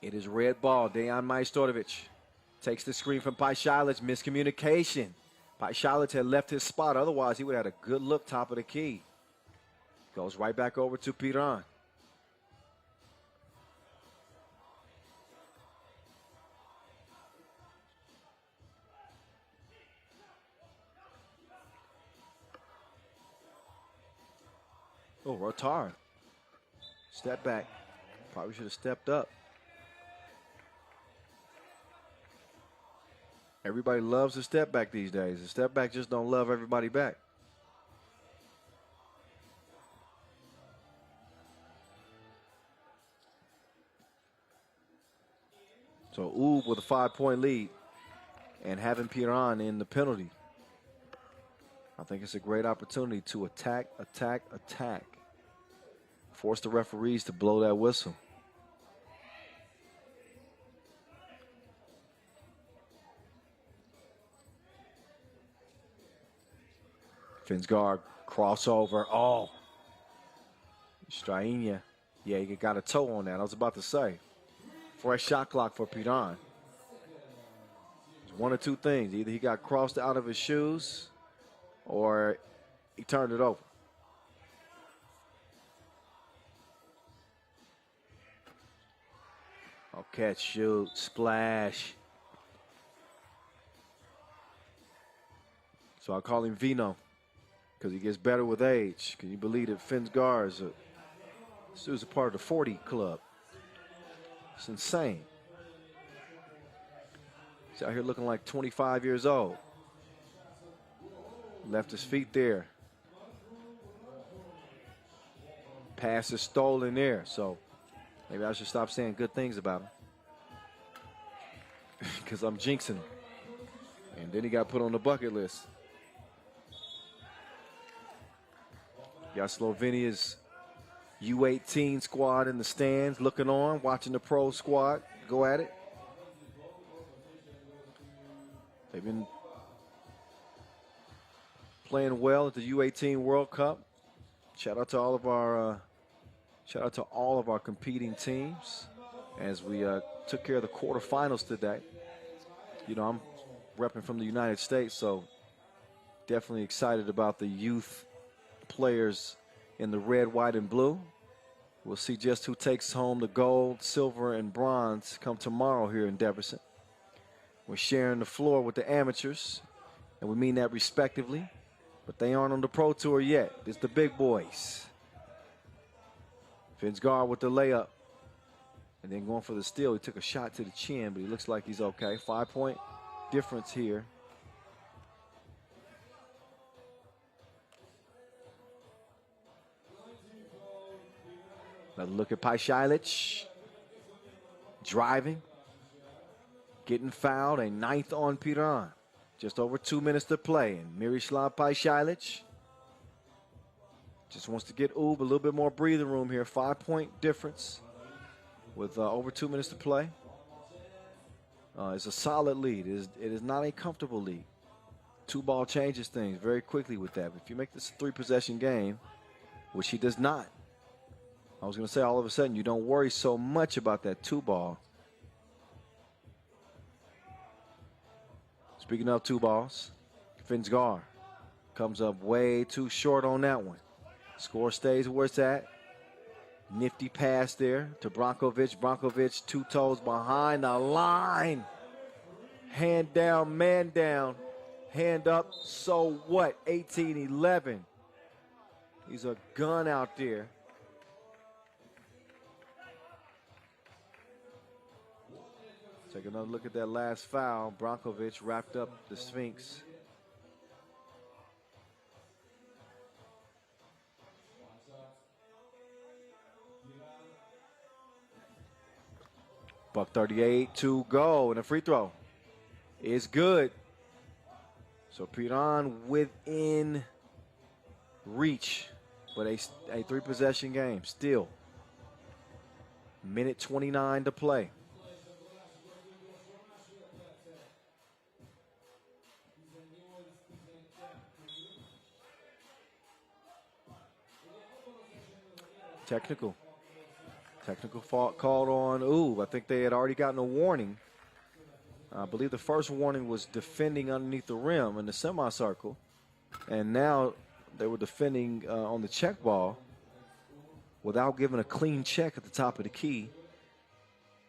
A: it is red ball. Dejan Majstorovic takes the screen from Pajšalić. Miscommunication. Pajšalić had left his spot. Otherwise, he would have had a good look top of the key. Goes right back over to Piran. Oh, Rotard. Step back. Probably should have stepped up. Everybody loves a step back these days. The step back just don't love everybody back. So Ub with a 5-point lead and having Piran in the penalty. I think it's a great opportunity to attack, attack, attack. Force the referees to blow that whistle. Finsgaard crossover. Oh. Strainia. Yeah, he got a toe on that. I was about to say. Fresh shot clock for Piran. It's one of two things. Either he got crossed out of his shoes or he turned it over. Oh, catch, shoot, splash. So I call him Vino because he gets better with age. Can you believe that Finsgaard is a part of the 40 club? It's insane. He's out here looking like 25 years old. Left his feet there. Pass is stolen there, so maybe I should stop saying good things about him. Because I'm jinxing him. And then he got put on the bucket list. Got Slovenia's U18 squad in the stands looking on, watching the pro squad go at it. They've been playing well at the U18 World Cup. Shout out to all of our competing teams as we took care of the quarterfinals today. You know, I'm repping from the United States, so definitely excited about the youth players in the red, white, and blue. We'll see just who takes home the gold, silver, and bronze come tomorrow here in Debrecen. We're sharing the floor with the amateurs, and we mean that respectively, but they aren't on the Pro Tour yet. It's the big boys. Finsgaard with the layup, and then going for the steal. He took a shot to the chin, but he looks like he's okay. 5-point difference here. Another look at Pajšalić. Driving. Getting fouled. A 9th on Piran. Just over 2 minutes to play. And Miroslav Pajšalić just wants to get Ub a little bit more breathing room here. 5-point difference with over 2 minutes to play. It's a solid lead. It is not a comfortable lead. 2-ball changes things very quickly with that. If you make this a 3-possession game, which he does not, I was going to say all of a sudden you don't worry so much about that 2-ball. Speaking of 2-balls, Finsgaard comes up way too short on that one. Score stays where it's at. Nifty pass there to Brankovic. Brankovic 2 toes behind the line. Hand down, man down. Hand up, so what? 18-11. He's a gun out there. Take another look at that last foul. Brankovic wrapped up the Sphinx. $1:38 to go, and a free throw is good. So Piran within reach, but a 3-possession game still. Minute 29 to play. Technical. Technical fault called on Oob. I think they had already gotten a warning. I believe the first warning was defending underneath the rim in the semicircle. And now they were defending on the check ball without giving a clean check at the top of the key.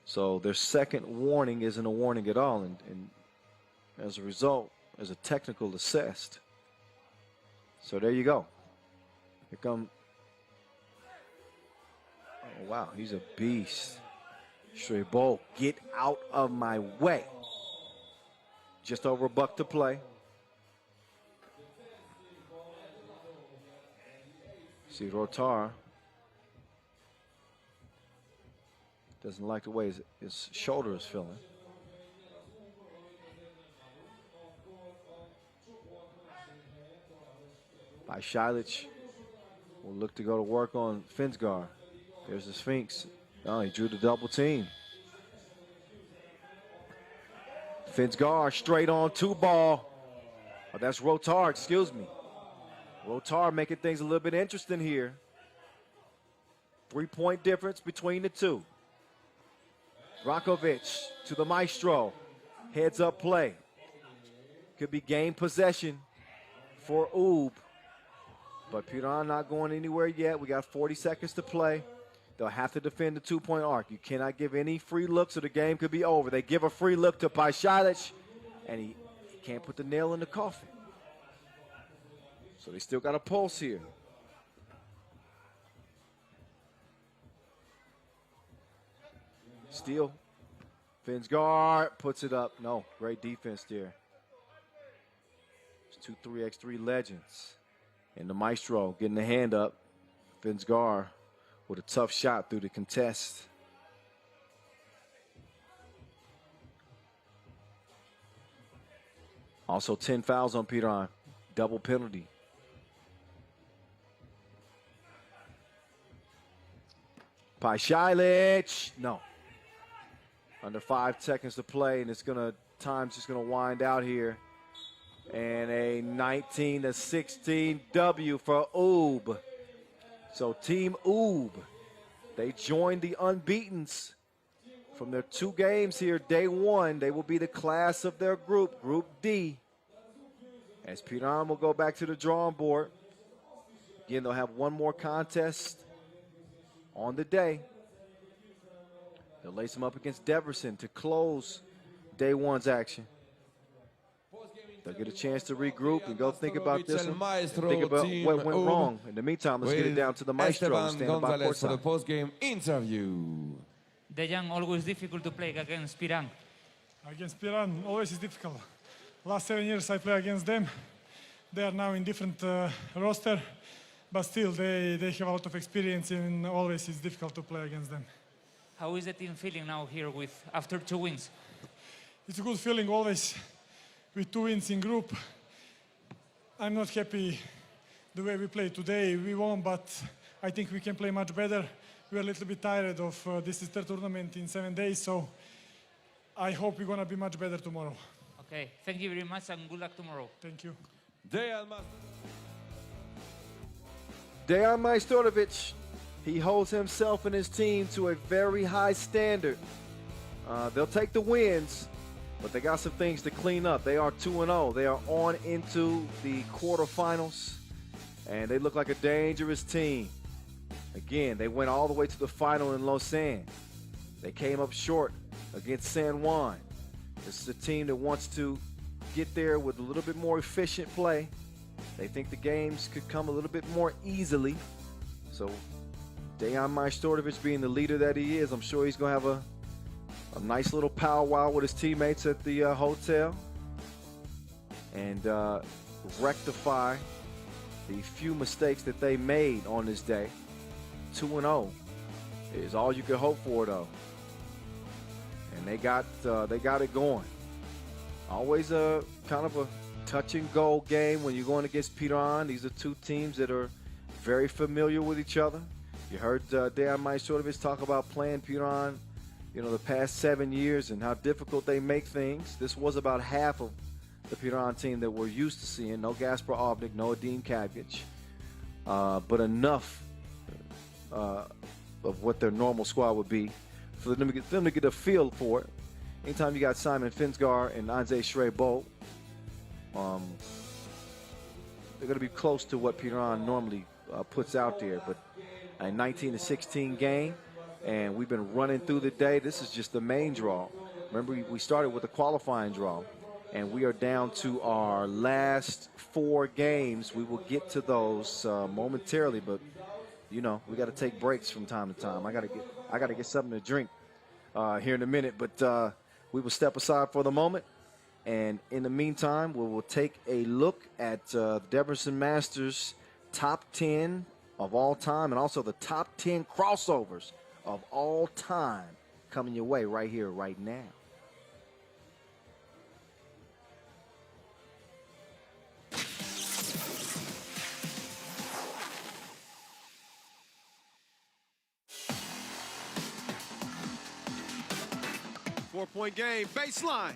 A: So their second warning isn't a warning at all. And as a result, there's a technical assessed. So there you go. Here come. Oh, wow, he's a beast. Straight ball. Get out of my way. Just over a buck to play. See Rotar doesn't like the way his shoulder is feeling. By Šajlić will look to go to work on Finsgar. There's the Sphinx. Oh, he drew the double team. Finsgar straight on 2-ball. Oh, that's Rotar, excuse me. Rotar making things a little bit interesting here. 3-point difference between the two. Rakovic to the maestro. Heads up play. Could be game possession for Oob. But Piran not going anywhere yet. We got 40 seconds to play. They'll have to defend the 2-point arc. You cannot give any free looks or the game could be over. They give a free look to Šajlić, and he can't put the nail in the coffin. So they still got a pulse here. Steal. Finsgar puts it up. No, great defense there. It's 2 3x3 legends. And the maestro getting the hand up. Finsgar with a tough shot through the contest. Also 10 fouls on Piran. Double penalty. Šajlić. No. Under 5 seconds to play, and time's just gonna wind out here. And a 19-16 W for Oob. So Team Oob, they joined the unbeatens from their 2 games here. Day 1, they will be the class of their group, Group D. As Piran will go back to the drawing board. Again, they'll have one more contest on the day. They'll lace them up against Debrecen to close Day 1's action. They'll get a chance to regroup and go think about this one. Think about what went wrong. In the meantime, let's get it down to the maestro standing by courtside.
M: For the post-game interview.
J: Dejan, always difficult to play against Piran.
P: Against Piran, always is difficult. Last 7 years I play against them. They are now in different roster, but still they have a lot of experience, and always it's difficult to play against them.
J: How is the team feeling now here after 2 wins?
P: It's a good feeling always with 2 wins in group. I'm not happy the way we played today. We won, but I think we can play much better. We're a little bit tired of this is third tournament in 7 days, so I hope we're going to be much better tomorrow.
J: Okay, thank you very much and good luck tomorrow.
P: Thank you.
A: Dejan Majstorovic, he holds himself and his team to a very high standard. They'll take the wins, but they got some things to clean up. They are 2-0. They are on into the quarterfinals, and they look like a dangerous team. Again, they went all the way to the final in Lausanne. They came up short against San Juan. This is a team that wants to get there with a little bit more efficient play. They think the games could come a little bit more easily. So Dejan Majstorovic, being the leader that he is, I'm sure he's going to have a nice little powwow with his teammates at the hotel and rectify the few mistakes that they made on this day. 2-0 is all you could hope for, though. And they got it going. Always a kind of a touch-and-go game when you're going against Piran. These are 2 teams that are very familiar with each other. You heard Dejan Majstorovic talk about playing Piran, the past 7 years and how difficult they make things. This was about half of the Piran team that we're used to seeing. No Gaspar Obnik, no Adim Kagic, but enough of what their normal squad would be, for them to get a feel for it. Anytime you got Simon Finsgar and Anze Schreiber, they're going to be close to what Piran normally puts out there. But a 19-16 game, and we've been running through the day. This is just the main draw. Remember, we started with a qualifying draw, and we are down to our last 4 games. We will get to those momentarily, but you know, we got to take breaks from time to time. I got to get something to drink here in a minute, but we will step aside for the moment. And in the meantime, we will take a look at Debrecen Masters top 10 of all time, and also the top 10 crossovers of all time coming your way right here, right now.
B: Four-point game, baseline.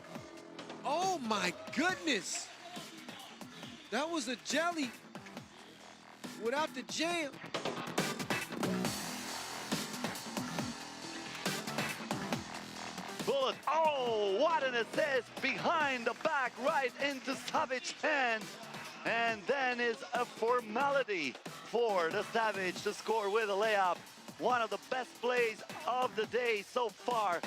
B: Oh my goodness. That was a jelly without the jam.
D: Bullet, oh, what an assist behind the back, right into Savic's hand. And then is a formality for the Savage to score with a layup. One of the best plays of the day so far.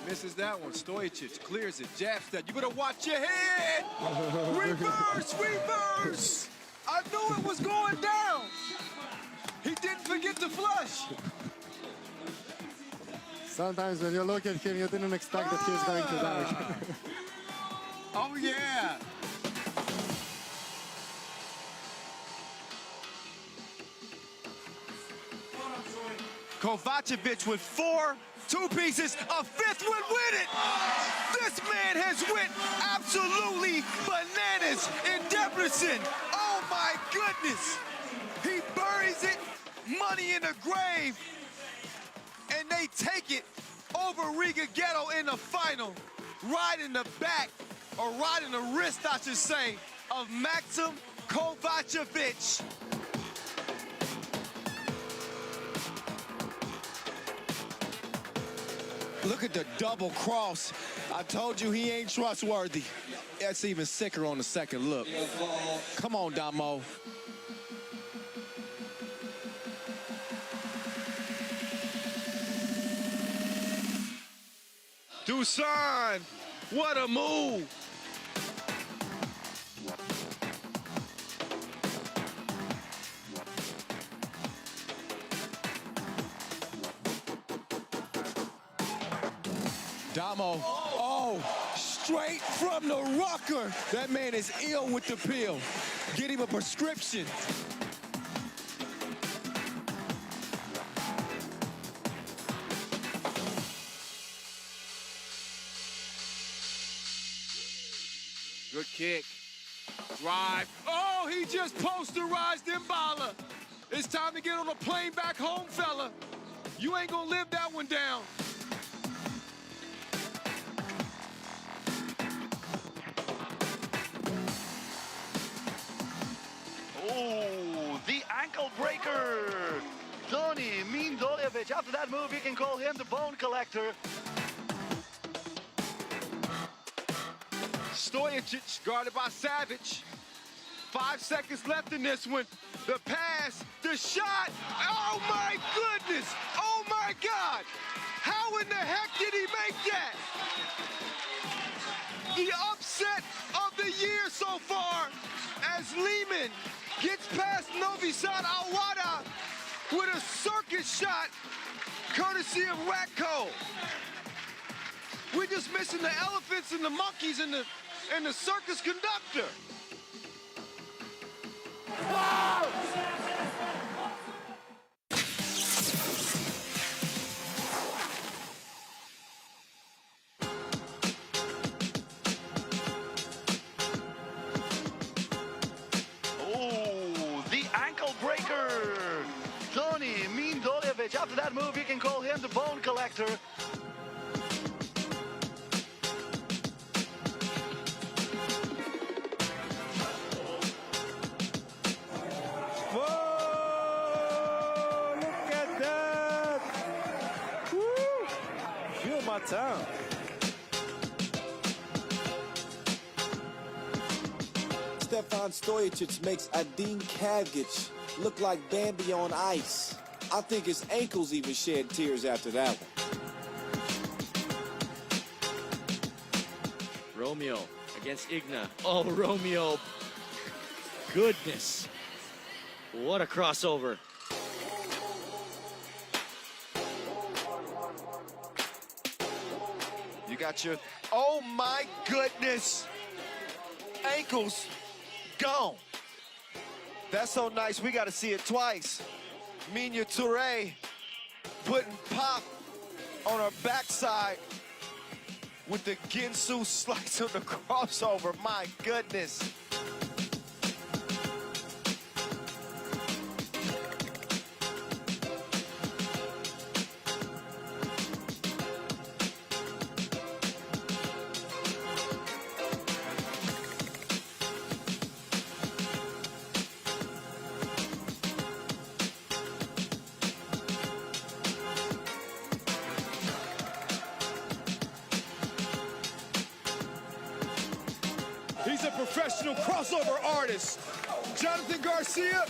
B: Misses that one. Stojic clears it. Jab step. You better watch your head. Reverse, reverse. I knew it was going down. He didn't forget to flush.
E: Sometimes when you look at him, you didn't expect that he was going to dunk.
B: Oh, yeah. Kovacevic with 4 two-pieces, a 5th would win it. This man has went absolutely bananas in Debrecen. Oh my goodness. He buries it, money in the grave, and they take it over Riga Ghetto in the final. Right in the back, or right in the wrist, I should say, of Maxim Kovacevic. Look at the double cross. I told you he ain't trustworthy. That's even sicker on the second look. Come on, Damo. Dusan, what a move. Damo, oh, straight from the rucker. That man is ill with the pill. Get him a prescription. Good kick. Drive. Oh, he just posterized Mbala. It's time to get on a plane back home, fella. You ain't gonna live that one down.
D: Oh, the ankle breaker. Tony Mindoljevic. After that move, you can call him the bone collector.
B: Stojic guarded by Savage. 5 seconds left in this one. The pass, the shot. Oh my goodness. Oh my God. How in the heck did he make that? The upset of the year so far as Liman gets past Novi Sad-Awada with a circus shot courtesy of Ratko. We're just missing the elephants and the monkeys and the circus conductor. Wow!
D: Oh, the ankle breaker. Tony Mindoljevic. After that move, you can call him the bone collector.
B: Whoa!
L: about time.
F: Stefan Stojacic makes Adin Kavgic look like Bambi on ice. I think his ankles even shed tears after that one.
G: Romeo against Igna. Oh, Romeo. Goodness. What a crossover.
C: You got your, oh my goodness, ankles gone.
B: That's so nice, we got to see it twice. Minya Touré putting pop on her backside with the Ginsu slice of the crossover. My goodness.
C: He's a professional crossover artist. Jonathan Garcia,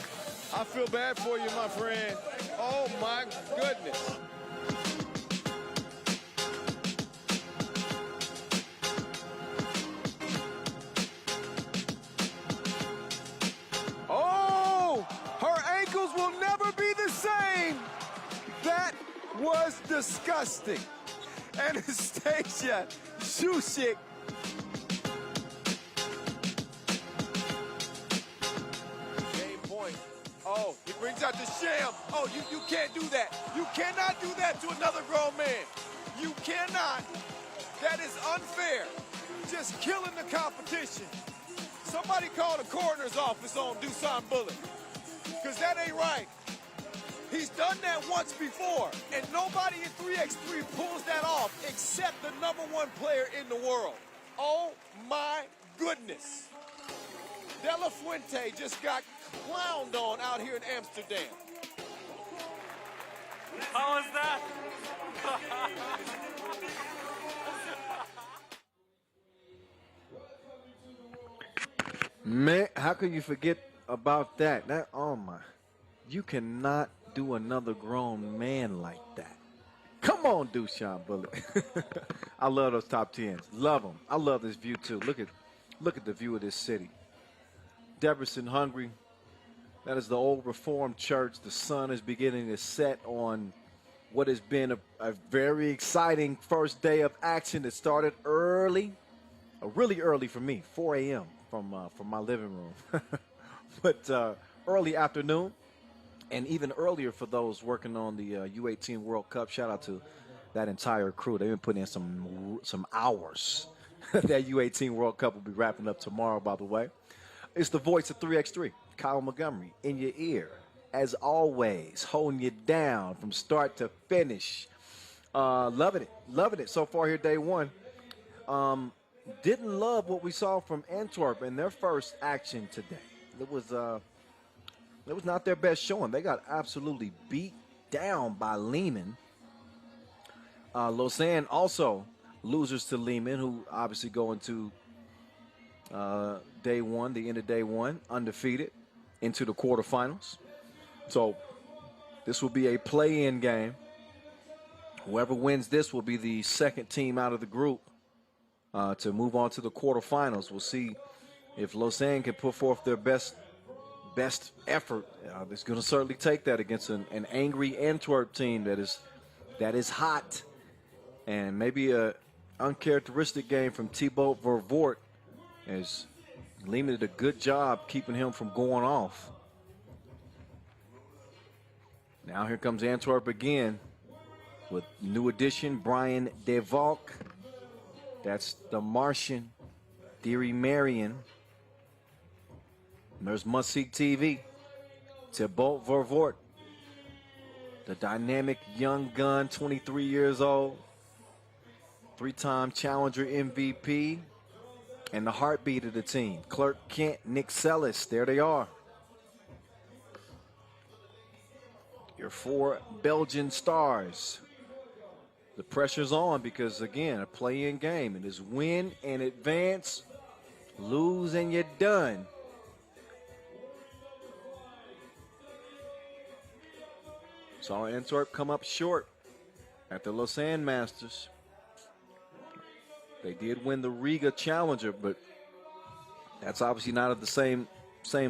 B: I feel bad for you, my friend. Oh my goodness. Oh, her ankles will never be the same. That was disgusting. Anastasia Šušik. Game point. Oh, he brings out the sham. Oh, you can't do that. You cannot do that to another grown man. You cannot. That is unfair. Just killing the competition. Somebody call the coroner's office on Dusan Bullet, because that ain't right. He's done that once before, and nobody in 3x3 pulls that off except the #1 player in the world. Oh my goodness. De La Fuente just got clowned on out here in Amsterdam.
I: How was that?
A: Man, how can you forget about that? That, oh my. You cannot do another grown man like that. Come on, Dusan Bullet. I love those top 10s. Love them. I love this view too. Look at the view of this city. Debrecen, Hungary. That is the old Reformed church. The sun is beginning to set on what has been a very exciting first day of action. It started early, really early for me, 4 a.m. from my living room. But early afternoon, and even earlier for those working on the U18 World Cup. Shout out to that entire crew. They've been putting in some hours. That U18 World Cup will be wrapping up tomorrow, by the way. It's the voice of 3x3, Kyle Montgomery, in your ear, as always, holding you down from start to finish. Loving it so far here, day one. Didn't love what we saw from Antwerp in their first action today. It was not their best showing. They got absolutely beat down by Liman. Lausanne also losers to Liman, who obviously go into day one, the end of day one, undefeated into the quarterfinals. So this will be a play-in game. Whoever wins this will be the second team out of the group to move on to the quarterfinals. We'll see if Lausanne can put forth their best effort. It's going to certainly take that against an angry Antwerp team that is hot, and maybe a uncharacteristic game from Thibaut Vervoort, as Liman did a good job keeping him from going off. Now here comes Antwerp again with new addition Brian De Valk. That's the Martian, Thierry Marion. There's Must See TV, Thibaut Vervoort, the dynamic young gun, 23 years old, 3-time Challenger MVP, and the heartbeat of the team. Clark Kent, Nick Sellis, there they are. Your 4 Belgian stars. The pressure's on because, again, a play-in game. It is win and advance, lose and you're done. Saw Antwerp come up short at the Lausanne Masters. They did win the Riga Challenger, but that's obviously not at the same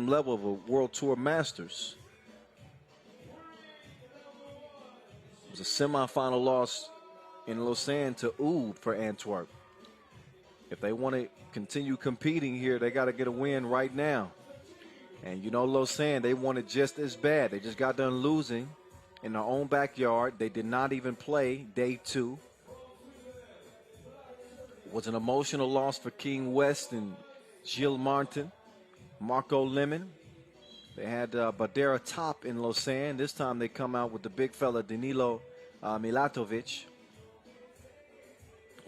A: level of a World Tour Masters. It was a semifinal loss in Lausanne to Oud for Antwerp. If they want to continue competing here, they got to get a win right now. And you know Lausanne, they want it just as bad. They just got done losing in their own backyard. They did not even play day 2. It was an emotional loss for King West and Gilles Martin, Marco Liman. They had Badera top in Lausanne. This time they come out with the big fella Danilo Milatovic.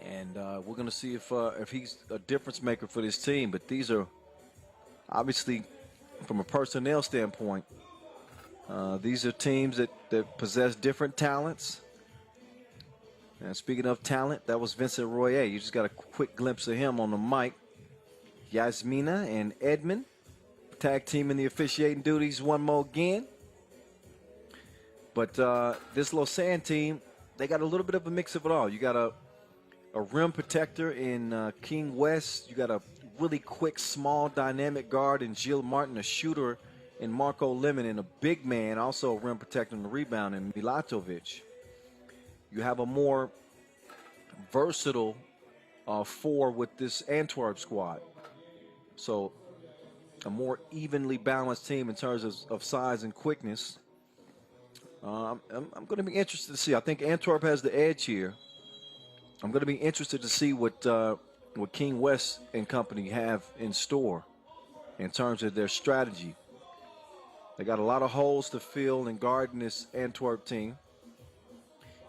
A: And we're going to see if he's a difference maker for this team. But these are obviously, from a personnel standpoint, these are teams that possess different talents. And speaking of talent, that was Vincent Royer. You just got a quick glimpse of him on the mic. Yasmina and Edmund tag team in the officiating duties one more again. But this Lausanne team, they got a little bit of a mix of it all. You got a rim protector in King West. You got a really quick, small, dynamic guard in Gilles Martin, a shooter in Marco Liman, and a big man, also a rim protector and the rebound in Milatovic. You have a more versatile 4 with this Antwerp squad. So a more evenly balanced team in terms of size and quickness. I'm going to be interested to see. I think Antwerp has the edge here. I'm going to be interested to see what King West and company have in store in terms of their strategy. They got a lot of holes to fill and guard in this Antwerp team.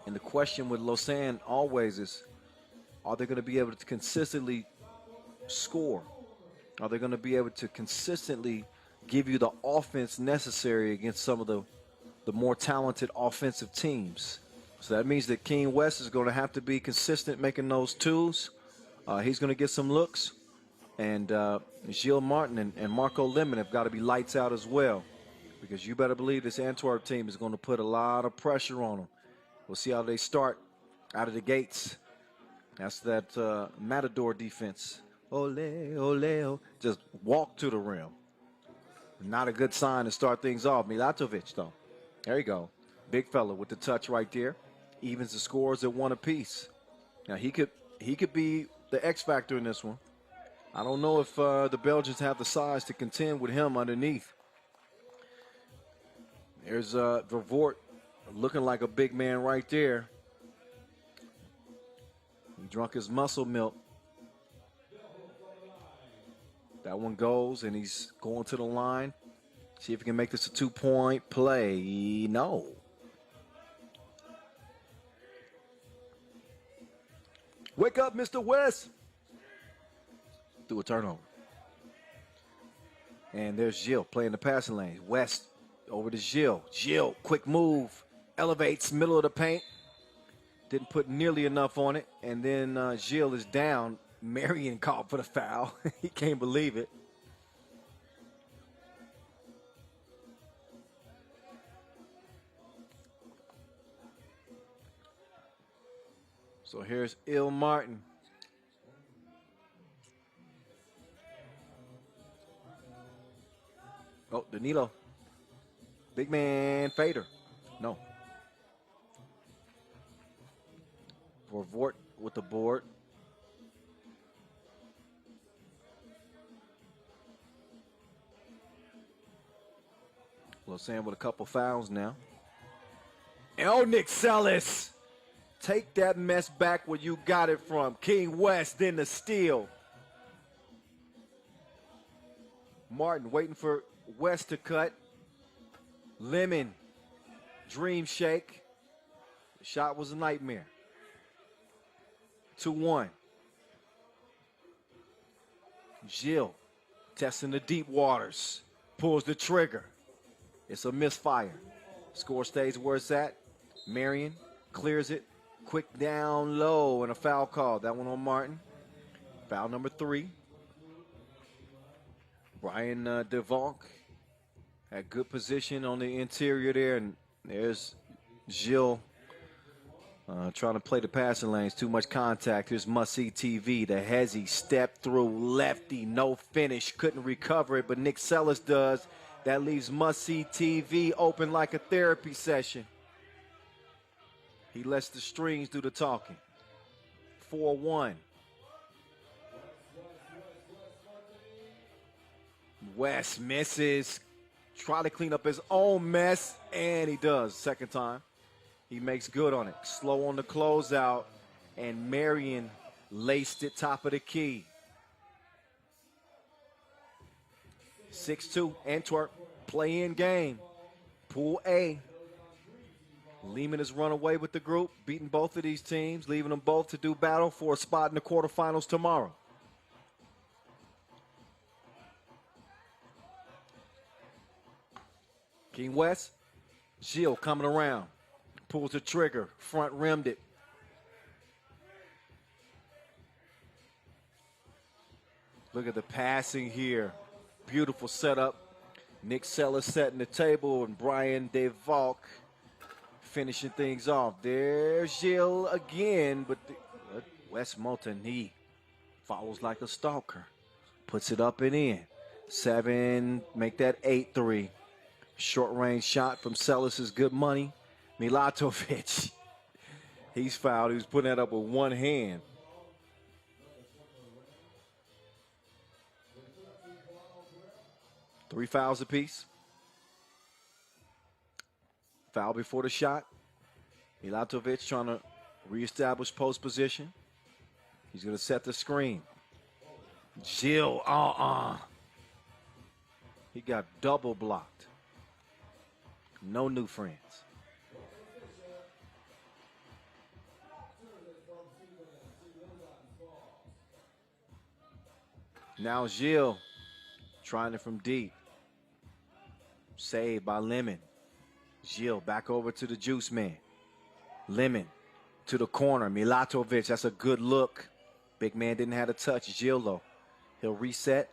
A: And the question with Lausanne always is, are they going to be able to consistently score? Are they going to be able to consistently give you the offense necessary against some of the more talented offensive teams? So that means that King West is going to have to be consistent making those twos. He's going to get some looks. And Gilles Martin and Marco Liman have got to be lights out as well, because you better believe this Antwerp team is going to put a lot of pressure on them. We'll see how they start out of the gates. That's that Matador defense. Ole, ole, ole. Just walk to the rim. Not a good sign to start things off. Milatovic, though. There you go. Big fella with the touch right there. Evens the scores at 1 apiece. Now, he could be the X factor in this one. I don't know if the Belgians have the size to contend with him underneath. There's Vervoort looking like a big man right there. He drunk his muscle milk. That one goes, and he's going to the line. See if he can make this a 2-point play. No. Wake up, Mr. West. Through a turnover. And there's Gilles playing the passing lane. West over to Gilles. Gilles, quick move. Elevates, middle of the paint. Didn't put nearly enough on it. And then Gilles is down. Marion called for the foul. He can't believe it. So here's Il Martin. Oh, Danilo. Big man fader. No. Vervoort with the board. Lausanne with a couple fouls now. Oh, Nick Sellis. Take that mess back where you got it from. King West, then the steal. Martin waiting for West to cut. Lemon. Dream shake. The shot was a nightmare. 2-1. Gilles testing the deep waters. Pulls the trigger. It's a misfire. Score stays where it's at. Marion clears it. quick down low and a foul call. That one on Martin. Foul number 3. Brian DeValk had good position on the interior there, and there's Gilles trying to play the passing lanes. Too much contact. Here's must-see TV. The hezzy step through lefty, no finish. Couldn't recover it, but Nick Sellis does. That leaves must-see TV open like a therapy session. He lets the strings do the talking. 4-1. West misses. Try to clean up his own mess, and he does. Second time. He makes good on it. Slow on the closeout, and Marion laced it top of the key. 6-2, Antwerp, play-in game. Pool A. Liman has run away with the group, beating both of these teams, leaving them both to do battle for a spot in the quarterfinals tomorrow. King West, Gilles coming around. Pulls the trigger, front rimmed it. Look at the passing here. Beautiful setup. Nick Sellis setting the table, and Brian DeValk finishing things off. There's Gilles again, but Wes Moulton, he follows like a stalker. Puts it up and in. 7, make that 8-3. Short range shot from Sellis is good money. Milatovic, he's fouled. He was putting that up with one hand. Three fouls apiece. Foul before the shot. Milatovic trying to reestablish post position. He's going to set the screen. Gilles, he got double blocked. No new friends. Now Gilles trying it from deep. Saved by Liman. Gilles back over to the juice man. Liman to the corner. Milatovic, that's a good look. Big man didn't have a touch. Gilles though. He'll reset.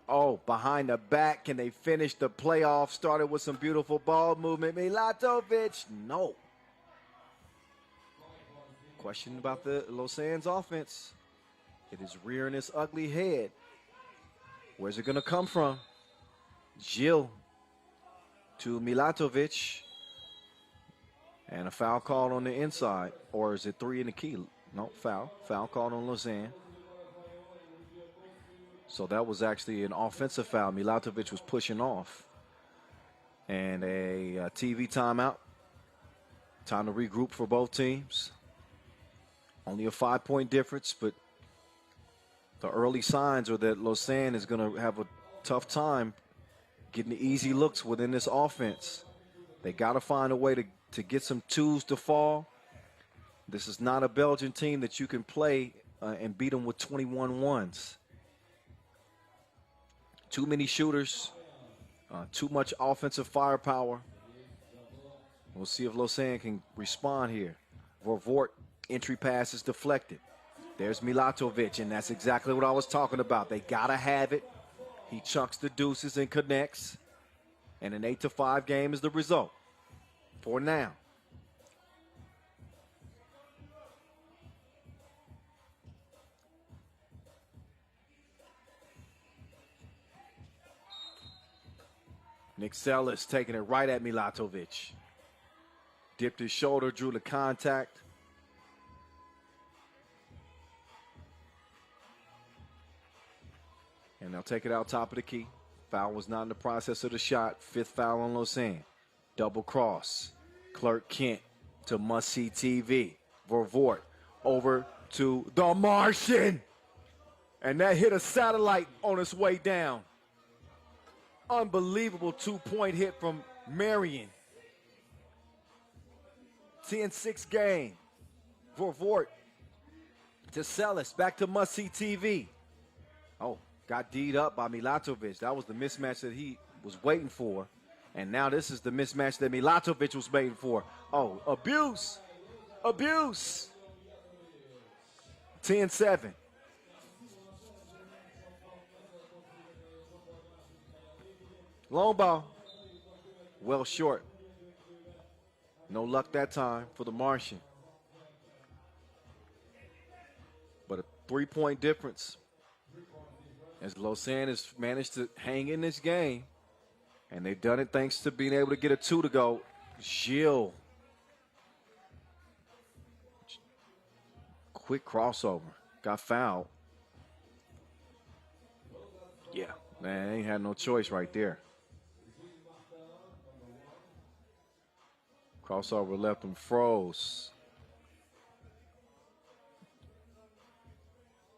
A: Oh, behind the back. Can they finish the playoff? Started with some beautiful ball movement. Milatovic, no. Question about the Lausanne's offense. It is rearing its ugly head. Where's it going to come from? Gilles to Milatovic. And a foul called on the inside. Or is it 3 in the key? No, foul. Foul called on Lausanne. So that was actually an offensive foul. Milatovic was pushing off. And a TV timeout. Time to regroup for both teams. Only a 5-point difference, but the early signs are that Lausanne is going to have a tough time getting the easy looks within this offense. They got to find a way to get some twos to fall. This is not a Belgian team that you can play and beat them with 21 ones. Too many shooters, too much offensive firepower. We'll see if Lausanne can respond here. Vervoort, entry pass is deflected. There's Milatovic, and that's exactly what I was talking about. They got to have it. He chunks the deuces and connects. And an 8-5 game is the result for now. Nick Sellis taking it right at Milatovic. Dipped his shoulder, drew the contact. And they'll take it out top of the key. Foul was not in the process of the shot. 5th foul on Lausanne. Double cross. Clark Kent to must-see TV. Vervoort over to the Martian. And that hit a satellite on its way down. Unbelievable 2-point hit from Marion. 10-6 game. Vervoort to Sellis. Back to must-see TV. Oh. Got D'd up by Milatovic. That was the mismatch that he was waiting for. And now this is the mismatch that Milatovic was waiting for. Oh, abuse. abuse. 10-7. Long ball. Well short. No luck that time for the Martian. But a 3-point difference as Lausanne has managed to hang in this game. And they've done it thanks to being able to get a 2 to go. Gilles. Quick crossover. Got fouled. Yeah, man, ain't had no choice right there. Crossover left him froze.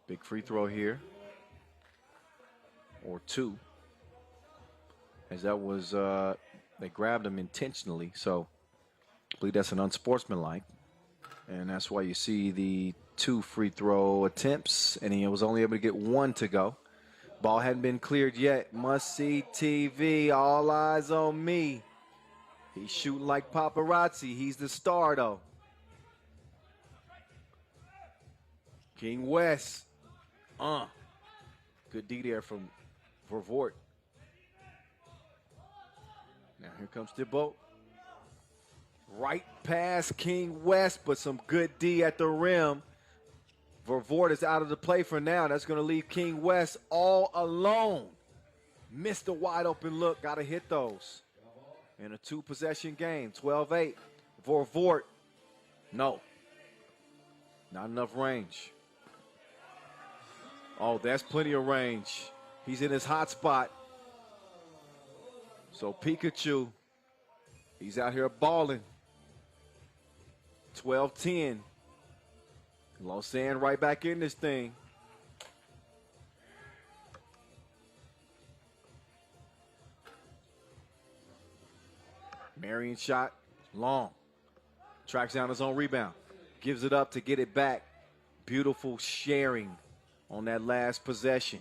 A: Big free throw here. Or 2. As that was, they grabbed him intentionally. So I believe that's an unsportsmanlike. And that's why you see the 2 free throw attempts. And he was only able to get 1 to go. Ball hadn't been cleared yet. Must see TV. All eyes on me. He's shooting like paparazzi. He's the star, though. King West. Good D there from Vervoort. Now here comes Thibault. Right past King West, but some good D at the rim. Vervoort is out of the play for now. That's going to leave King West all alone. Missed a wide open look. Got to hit those. In a 2-possession game, 12-8. Vervoort, no. Not enough range. Oh, that's plenty of range. He's in his hot spot. So Pikachu, he's out here balling. 12-10. Lausanne right back in this thing. Marion shot long. Tracks down his own rebound. Gives it up to get it back. Beautiful sharing on that last possession.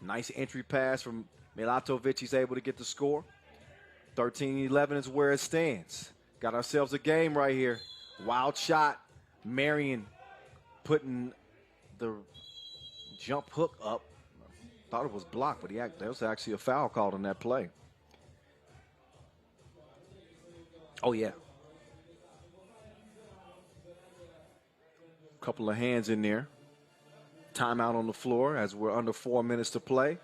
A: Nice entry pass from Milatovic. He's able to get the score. 13-11 is where it stands. Got ourselves a game right here. Wild shot. Marion putting the jump hook up. Thought it was blocked, but there was actually a foul called on that play. Oh, yeah. Couple of hands in there. Timeout on the floor as we're under 4 minutes to play.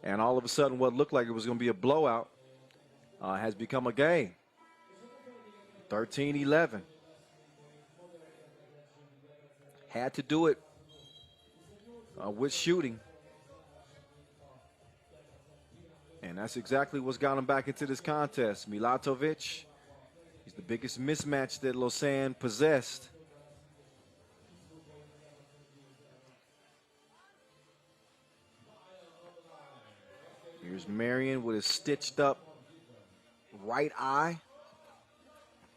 A: And all of a sudden what looked like it was going to be a blowout has become a game. 13-11. Had to do it with shooting. And that's exactly what's got him back into this contest. Milatovic, he's the biggest mismatch that Lausanne possessed. Here's Marion with his stitched up right eye.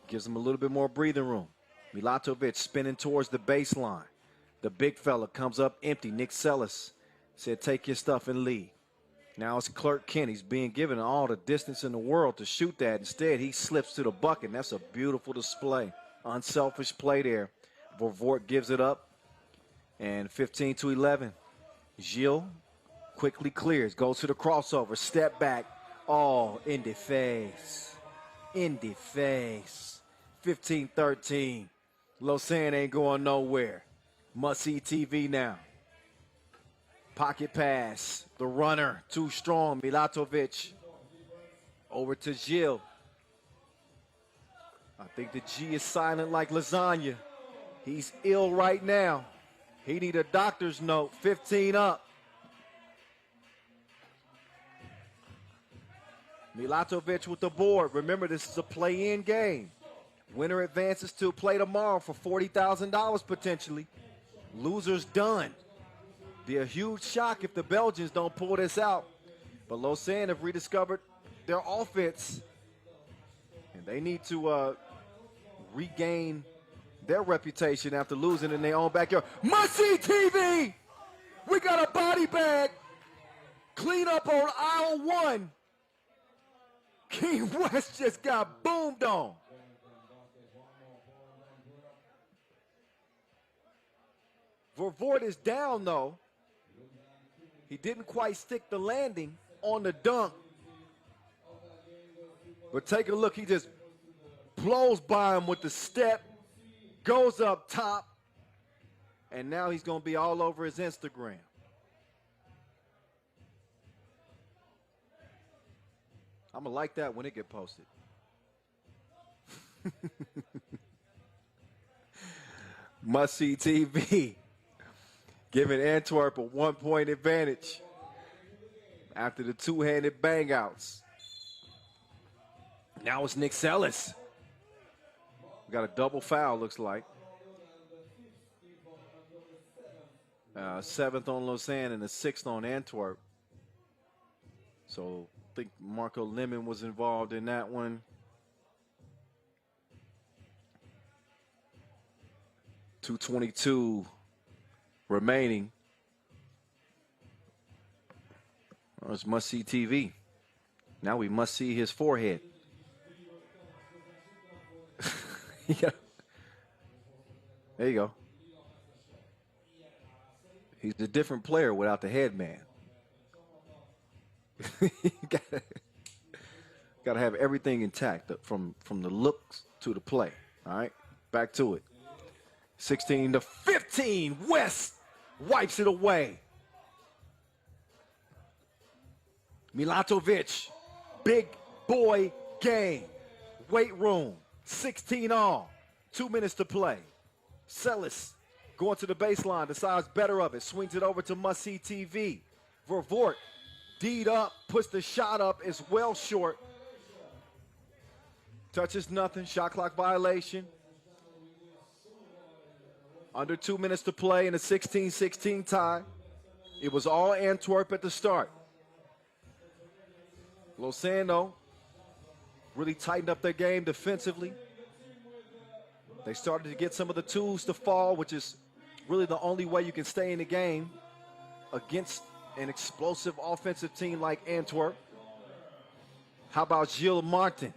A: Gives him a little bit more breathing room. Milatovic spinning towards the baseline. The big fella comes up empty. Nick Sellis said, take your stuff and leave. Now it's Clark Kent. He's being given all the distance in the world to shoot that. Instead, he slips to the bucket. That's a beautiful display. Unselfish play there. Vervoort gives it up. And 15-11. Gilles quickly clears. Goes to the crossover. Step back. Oh, in the face. In the face. 15-13. Lausanne ain't going nowhere. Must-see TV now. Pocket pass. The runner, too strong. Milatovic over to Gilles. I think the G is silent like lasagna. He's ill right now. He need a doctor's note. 15 up. Milatovic with the board. Remember, this is a play-in game. Winner advances to play tomorrow for $40,000 potentially. Loser's done. Be a huge shock if the Belgians don't pull this out. But Lausanne have rediscovered their offense. And they need to regain their reputation after losing in their own backyard. Must-see TV! We got a body bag. Clean up on aisle 1. King West just got boomed on. Vervoort is down, though. He didn't quite stick the landing on the dunk. But take a look. He just blows by him with the step, goes up top, and now he's going to be all over his Instagram. I'm going to like that when it get posted. Must-see TV. Giving Antwerp a 1-point advantage after the two-handed bang-outs. Now it's Nick Sellis. We got a double foul, looks like. 7th on Lausanne and the 6th on Antwerp. So I think Marco Liman was involved in that one. .222 remaining. Well, it's must-see TV. Now we must see his forehead. Yeah. There you go. He's a different player without the headman. Gotta have everything intact from the looks to the play. All right, back to it. 16-15. West wipes it away. Milatovic, big boy game. Weight room, 16 all. 2 minutes to play. Sellis going to the baseline, decides better of it. Swings it over to must-see TV. Vervoort, D'd up, puts the shot up, is well short. Touches nothing, shot clock violation. Under 2 minutes to play in a 16-16 tie. It was all Antwerp at the start. Lausanne, though, really tightened up their game defensively. They started to get some of the tools to fall, which is really the only way you can stay in the game against an explosive offensive team like Antwerp. How about Gilles Martin?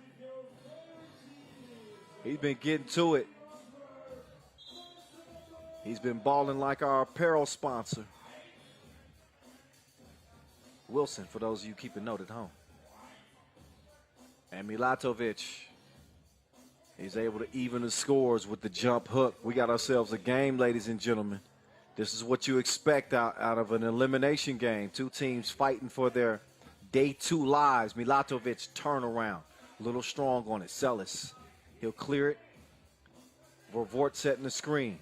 A: He's been getting to it. He's been balling like our apparel sponsor, Wilson, for those of you keeping note at home. And Milatovic, he's able to even the scores with the jump hook. We got ourselves a game, ladies and gentlemen. This is what you expect out of an elimination game. Two teams fighting for their day 2 lives. Milatovic turnaround, a little strong on it. Sellis, he'll clear it. Vervoort setting the screen.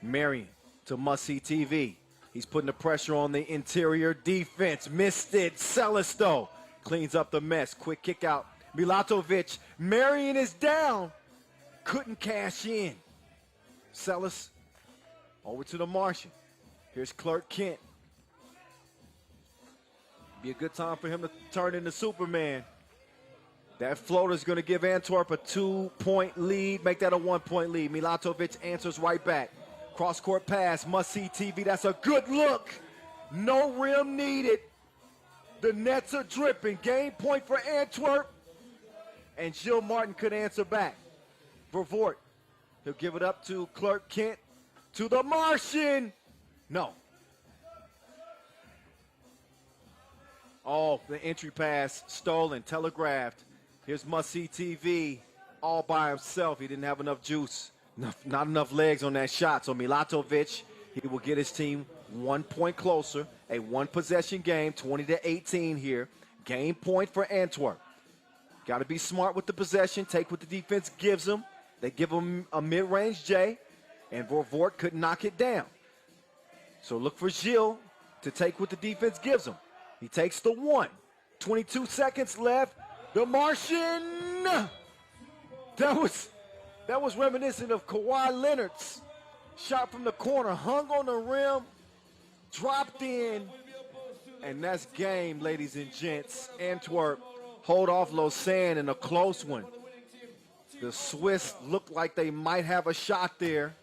A: Marion to must-see TV. He's putting the pressure on the interior defense. Missed it. Sellis, though, cleans up the mess. Quick kick out. Milatovic. Marion is down. Couldn't cash in. Sellis over to the Martian. Here's Clark Kent. Be a good time for him to turn into Superman. That floater's going to give Antwerp a 2-point lead, make that a 1-point lead. Milatovic answers right back. Cross-court pass, must-see TV. That's a good look. No rim needed. The nets are dripping. Game point for Antwerp. And Gilles Martin could answer back. Vervoort, he'll give it up to Clark Kent. To the Martian. No. Oh, the entry pass stolen, telegraphed. Here's must-see TV all by himself. He didn't have enough juice. Not enough legs on that shot. So Milatovic, he will get his team 1 point closer. A 1-possession game, 20-18 here. Game point for Antwerp. Got to be smart with the possession. Take what the defense gives them. They give him a mid-range J, and Vervoort could knock it down. So look for Gilles to take what the defense gives him. He takes the 1. 22 seconds left. The Martian. That was reminiscent of Kawhi Leonard's shot from the corner, hung on the rim, dropped in, and that's game, ladies and gents. Antwerp hold off Lausanne in a close one. The Swiss looked like they might have a shot there.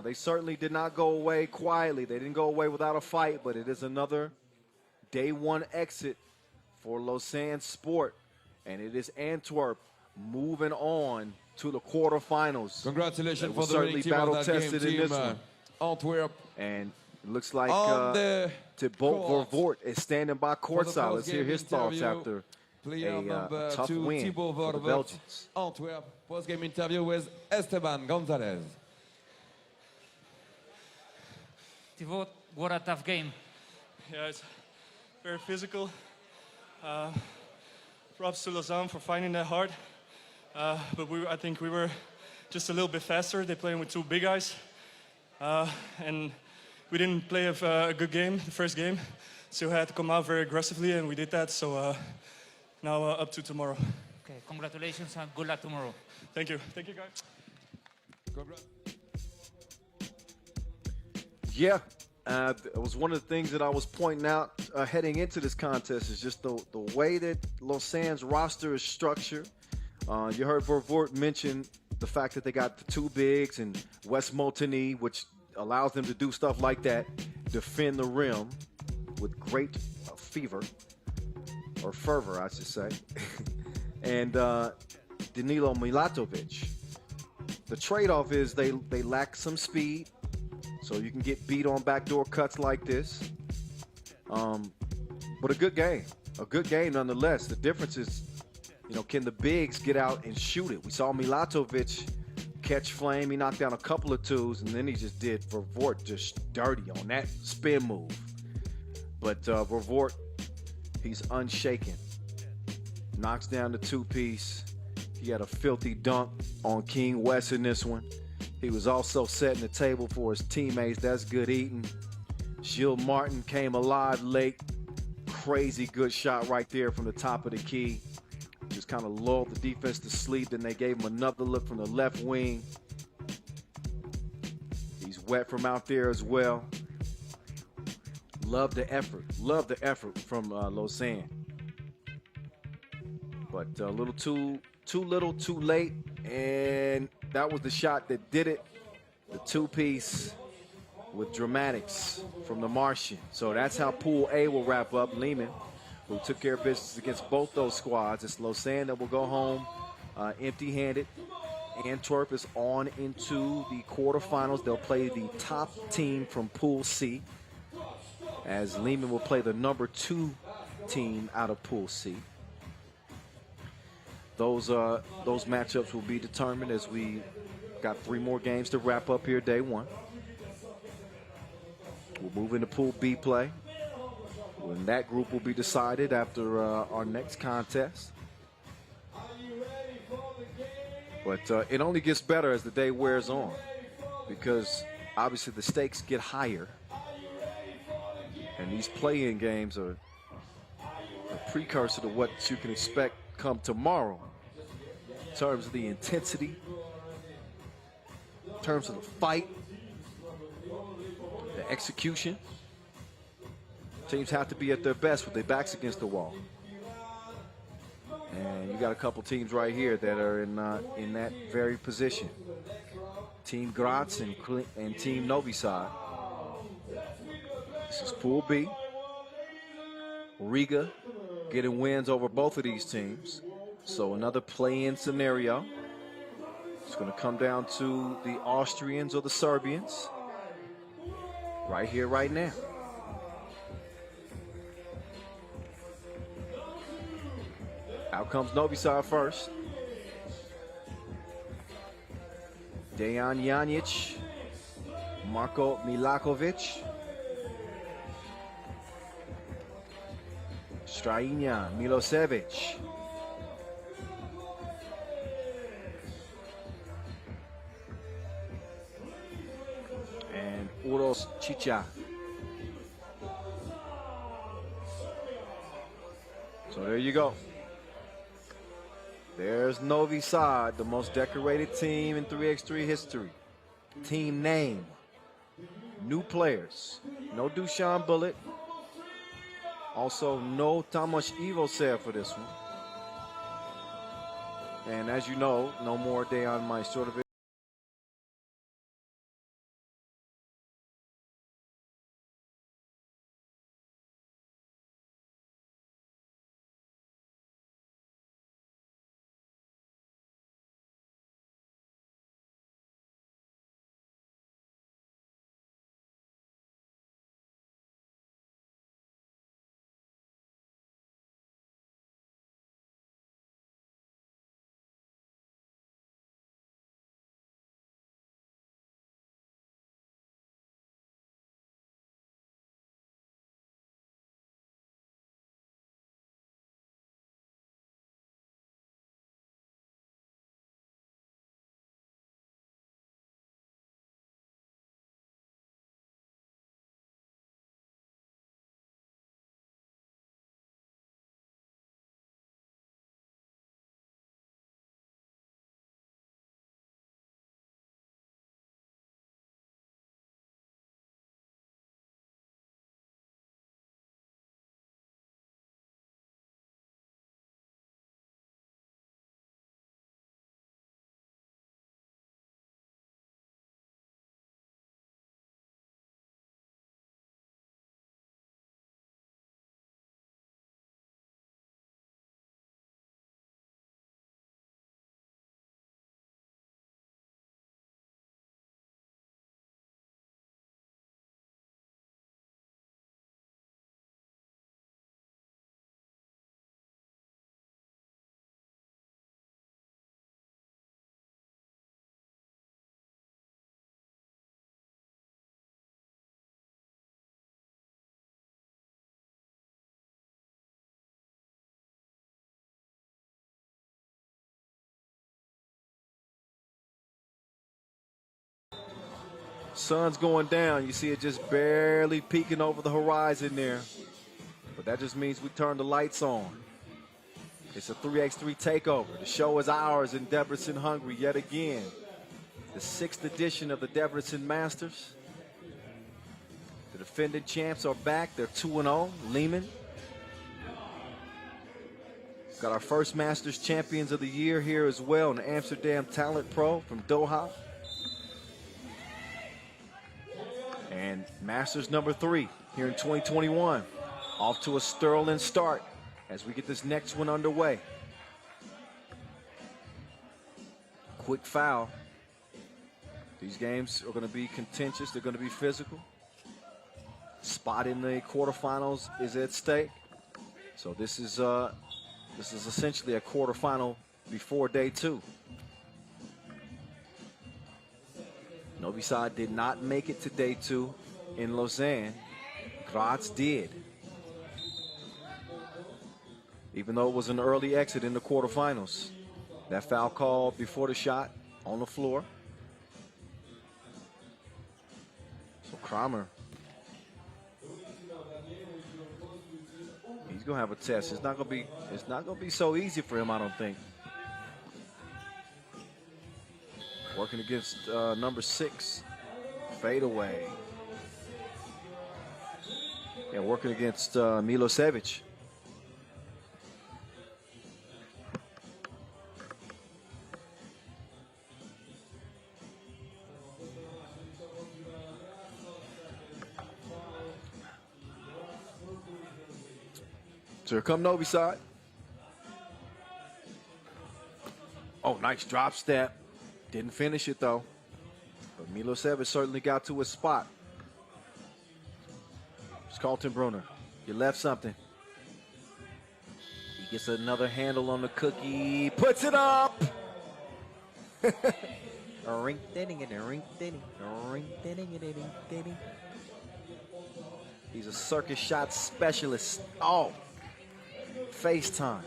A: They certainly did not go away quietly. They didn't go away without a fight, but it is another day 1 exit for Lausanne Sport, and it is Antwerp moving on to the quarterfinals.
M: Congratulations
A: for the winning team of that game, team
M: Antwerp.
A: And it looks like
M: On the
A: Thibaut
M: court.
A: Vervoort is standing by
M: For the
A: courtside. Let's hear
M: post-game
A: his thoughts
M: interview,
A: after
M: player
A: a
M: number
A: tough
M: 2,
A: win
M: Thibaut
A: for the
M: Vervoort.
A: Belgians.
M: Antwerp, post-game interview with Esteban Gonzalez.
J: Thibaut, what a tough game.
Q: Yeah, it's very physical. Props to Lausanne for finding that hard. But I think we were just a little bit faster. They're playing with two big guys. And we didn't play a good game, the first game. So we had to come out very aggressively, and we did that. So now up to tomorrow.
J: Okay, congratulations and good luck tomorrow.
Q: Thank you. Thank you, guys.
A: Yeah, it was one of the things that I was pointing out heading into this contest is just the way that Lausanne's roster is structured. You heard Vervoort mention the fact that they got the two bigs and Wes Multony, which allows them to do stuff like that, defend the rim with great fervor, I should say. And Danilo Milatovic. The trade-off is they lack some speed, so you can get beat on backdoor cuts like this. But a good game nonetheless. The difference is, can the bigs get out and shoot it? We saw Milatovic catch flame. He knocked down a couple of twos, and then he just did Vervoort just dirty on that spin move. But Vervoort, he's unshaken. Knocks down the two-piece. He had a filthy dunk on King West in this one. He was also setting the table for his teammates. That's good eating. Gilles Martin came alive late. Crazy good shot right there from the top of the key. Just kind of lulled the defense to sleep. Then they gave him another look from the left wing. He's wet from out there as well. Love the effort from Lausanne. But a little too little, too late, and that was the shot that did it. The two-piece with dramatics from the Martian. So that's how Pool A will wrap up. Liman, who took care of business against both those squads. It's Lausanne that will go home empty-handed. Antwerp is on into the quarterfinals. They'll play the top team from Pool C, as Liman will play the number 2 team out of Pool C. Those matchups will be determined as we got 3 more games to wrap up here day 1. We'll move into Pool B play. And that group will be decided after our next contest. But it only gets better as the day wears on, because obviously the stakes get higher. And these play-in games are a precursor to what you can expect come tomorrow in terms of the intensity, in terms of the fight, the execution. Teams have to be at their best with their backs against the wall. And you got a couple teams right here that are in that very position. Team Graz and Team Novi side. This is Pool B. Riga getting wins over both of these teams. So another play-in scenario. It's going to come down to the Austrians or the Serbians. Right here, right now. Out comes Novi side first. Dejan Janic, Marko Milakovic, Strajinja Milosevic. And Uros Chicha. So there you go. There's Novi side, the most decorated team in 3x3 history. Team name. New players. No Dusan Bullet. Also, no Tomasz Ivosev for this one. And as you know, no more Dejan Majstorovic. Sun's going down. You see it just barely peeking over the horizon there. But that just means we turn the lights on. It's a 3x3 takeover. The show is ours in Debrecen, Hungary, yet again. The 6th edition of the Debrecen Masters. The defending champs are back. They're 2-0. Liman. Got our first Masters champions of the year here as well in Amsterdam Talent&Pro from Doha. And Masters number 3 here in 2021. Off to a sterling start as we get this next one underway. Quick foul. These games are going to be contentious. They're going to be physical. Spot in the quarterfinals is at stake. So this is essentially a quarterfinal before day 2. Novi side did not make it to day 2 in Lausanne. Graz did. Even though it was an early exit in the quarterfinals. That foul call before the shot on the floor. So Kramer, he's gonna have a test. It's not gonna be so easy for him, I don't think. Working against number 6, fadeaway. Yeah, working against Milosevic. So here come Novi side. Oh, nice drop step. Didn't finish it though. But Milosevic certainly got to his spot. It's Kaltenbrunner. You left something. He gets another handle on the cookie. Puts it up. He's a circus shot specialist. Oh. FaceTime.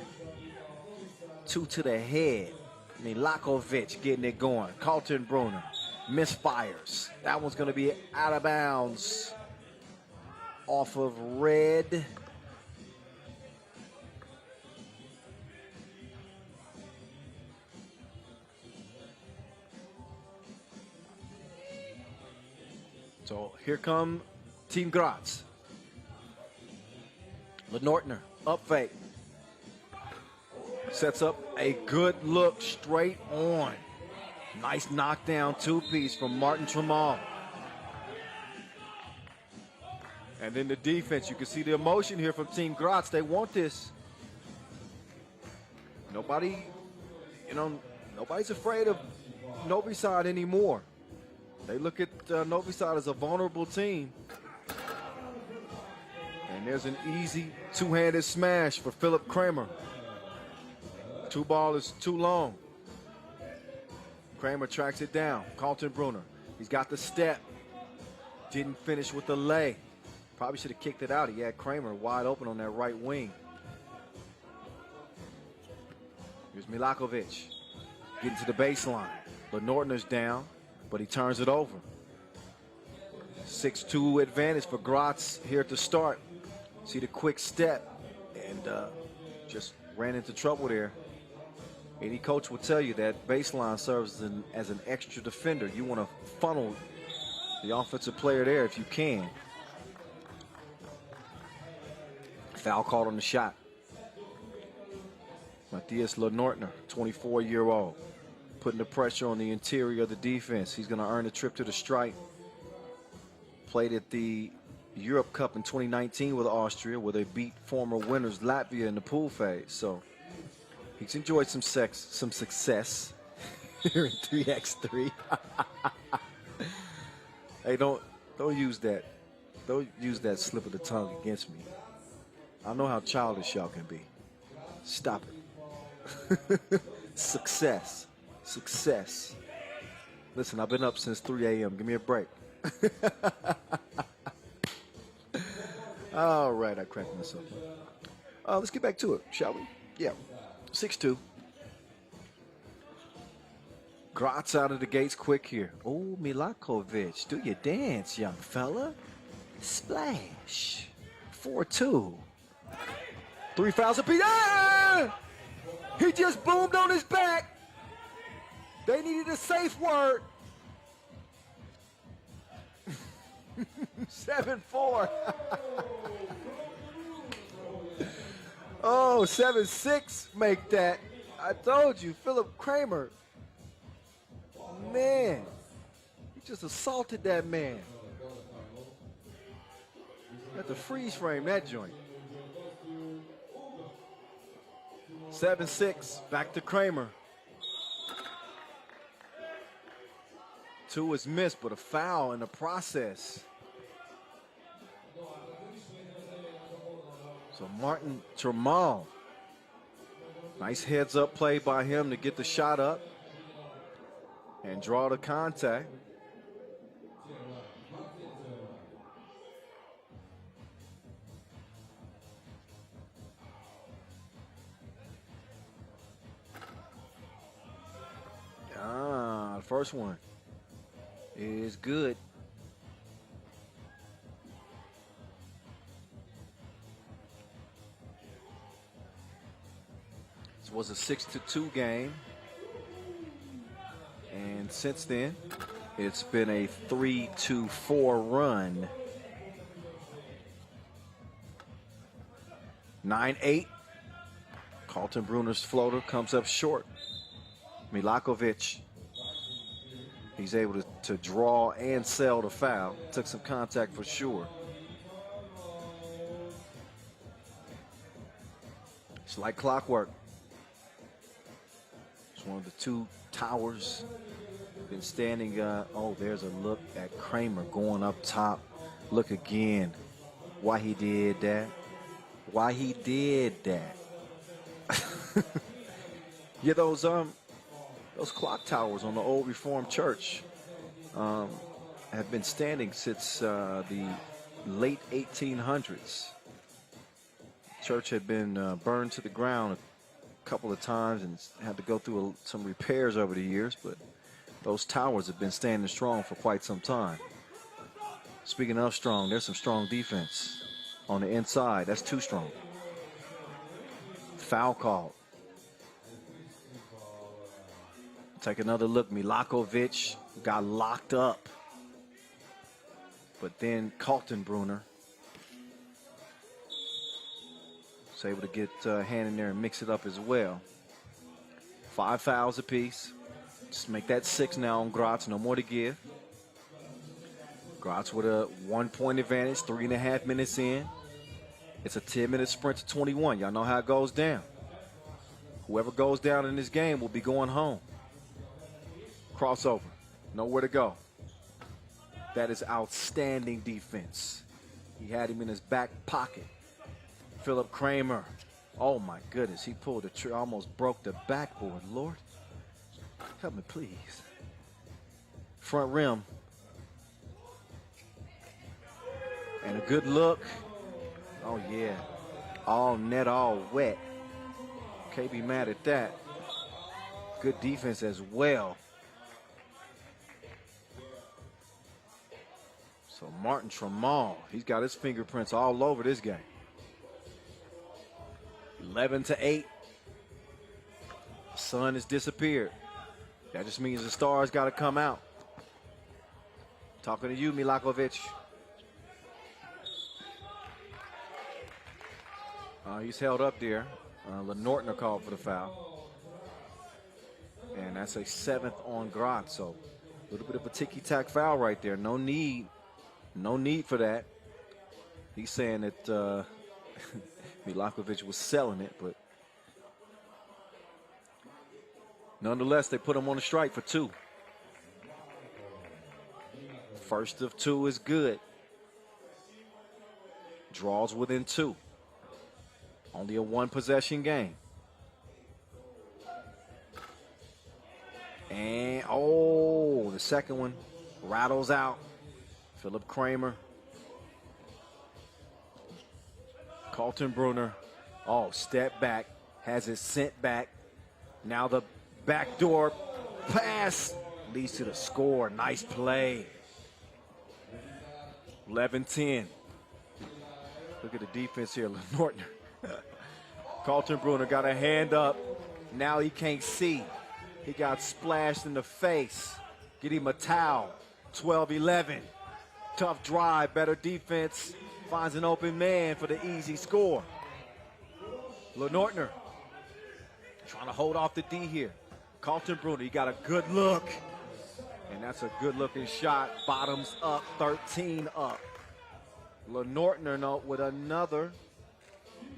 A: 2 to the head. Milakovic getting it going. Kaltenbrunner misfires. That one's going to be out of bounds. Off of red. So here come Team Graz. Lenortner, up fake. Sets up a good look straight on. Nice knockdown 2-piece from Martin Tremal. And then the defense, you can see the emotion here from Team Graz. They want this. Nobody's afraid of Novi side anymore. They look at Novi side as a vulnerable team. And there's an easy 2-handed smash for Philip Kramer. 2 ball is too long. Kramer tracks it down. Kaltenbrunner. He's got the step. Didn't finish with the lay. Probably should have kicked it out. He had Kramer wide open on that right wing. Here's Milakovic. Getting to the baseline. Lenortner's down, but he turns it over. 6-2 advantage for Graz here to start. See the quick step and just ran into trouble there. Any coach will tell you that baseline serves as an extra defender. You want to funnel the offensive player there if you can. Foul called on the shot. Matthias Lenortner, 24-year-old, putting the pressure on the interior of the defense. He's going to earn a trip to the stripe. Played at the Europe Cup in 2019 with Austria, where they beat former winners Latvia in the pool phase. So he's enjoyed some success here in 3x3. Hey, don't use that. Don't use that slip of the tongue against me. I know how childish y'all can be. Stop it. Success. Listen, I've been up since 3 a.m. Give me a break. All right, I cracked myself up. Let's get back to it, shall we? Yeah. 6-2. Graz out of the gates quick here. Oh, Milakovic, do your dance, young fella. Splash. 4-2. 3 fouls apiece. Ah! He just boomed on his back. They needed a safe word. 7-4. Oh, 7-6 make that. I told you, Philip Kramer. Man, he just assaulted that man. Had to freeze frame that joint. 7-6, back to Kramer. 2 is missed, but a foul in the process. So Martin Tramal. Nice heads up play by him to get the shot up and draw the contact. The first one is good. This was a 6-2 game. And since then, it's been a 3-4 run. 9-8. Carlton Bruner's floater comes up short. Milakovic, he's able to draw and sell the foul. Took some contact for sure. It's like clockwork. It's one of the 2 towers. Been standing, oh, there's a look at Kramer going up top. Look again. Why he did that. Why he did that. Yeah, those clock towers on the old Reformed church have been standing since the late 1800s. Church had been burned to the ground a couple of times and had to go through some repairs over the years, but those towers have been standing strong for quite some time. Speaking of strong, there's some strong defense on the inside. That's too strong. Foul called. Take another look. Milakovic got locked up. But then Carlton Bruner was able to get a hand in there and mix it up as well. 5 fouls apiece. Just make that 6 now on Graz. No more to give. Graz with a 1-point advantage, 3.5 minutes in. It's a 10-minute sprint to 21. Y'all know how it goes down. Whoever goes down in this game will be going home. Crossover. Nowhere to go. That is outstanding defense. He had him in his back pocket. Philip Kramer. Oh, my goodness. He pulled the trigger. Almost broke the backboard. Lord, help me, please. Front rim. And a good look. Oh, yeah. All net, all wet. Can't be mad at that. Good defense as well. So Martin Tramal, he's got his fingerprints all over this game. 11-8. The sun has disappeared. That just means the stars got to come out. Talking to you, Milakovic. He's held up there. Lenortner called for the foul. And that's a 7th on Graz. So a little bit of a ticky-tack foul right there. No need for that. He's saying that Milakovic was selling it, but nonetheless, they put him on the strike for 2. First of 2 is good. Draws within 2. Only a 1-possession game. And, oh, the second one rattles out. Philip Kramer. Carlton Bruner. Oh, step back. Has it sent back. Now the backdoor pass leads to the score. Nice play. 11-10. Look at the defense here, Nortner. Kaltenbrunner got a hand up. Now he can't see. He got splashed in the face. Get him a towel. 12-11. Tough drive, better defense. Finds an open man for the easy score. Nortner trying to hold off the D here. Kaltenbrunner, he got a good look. And that's a good-looking shot. Bottoms up, 13 up. Nortner with another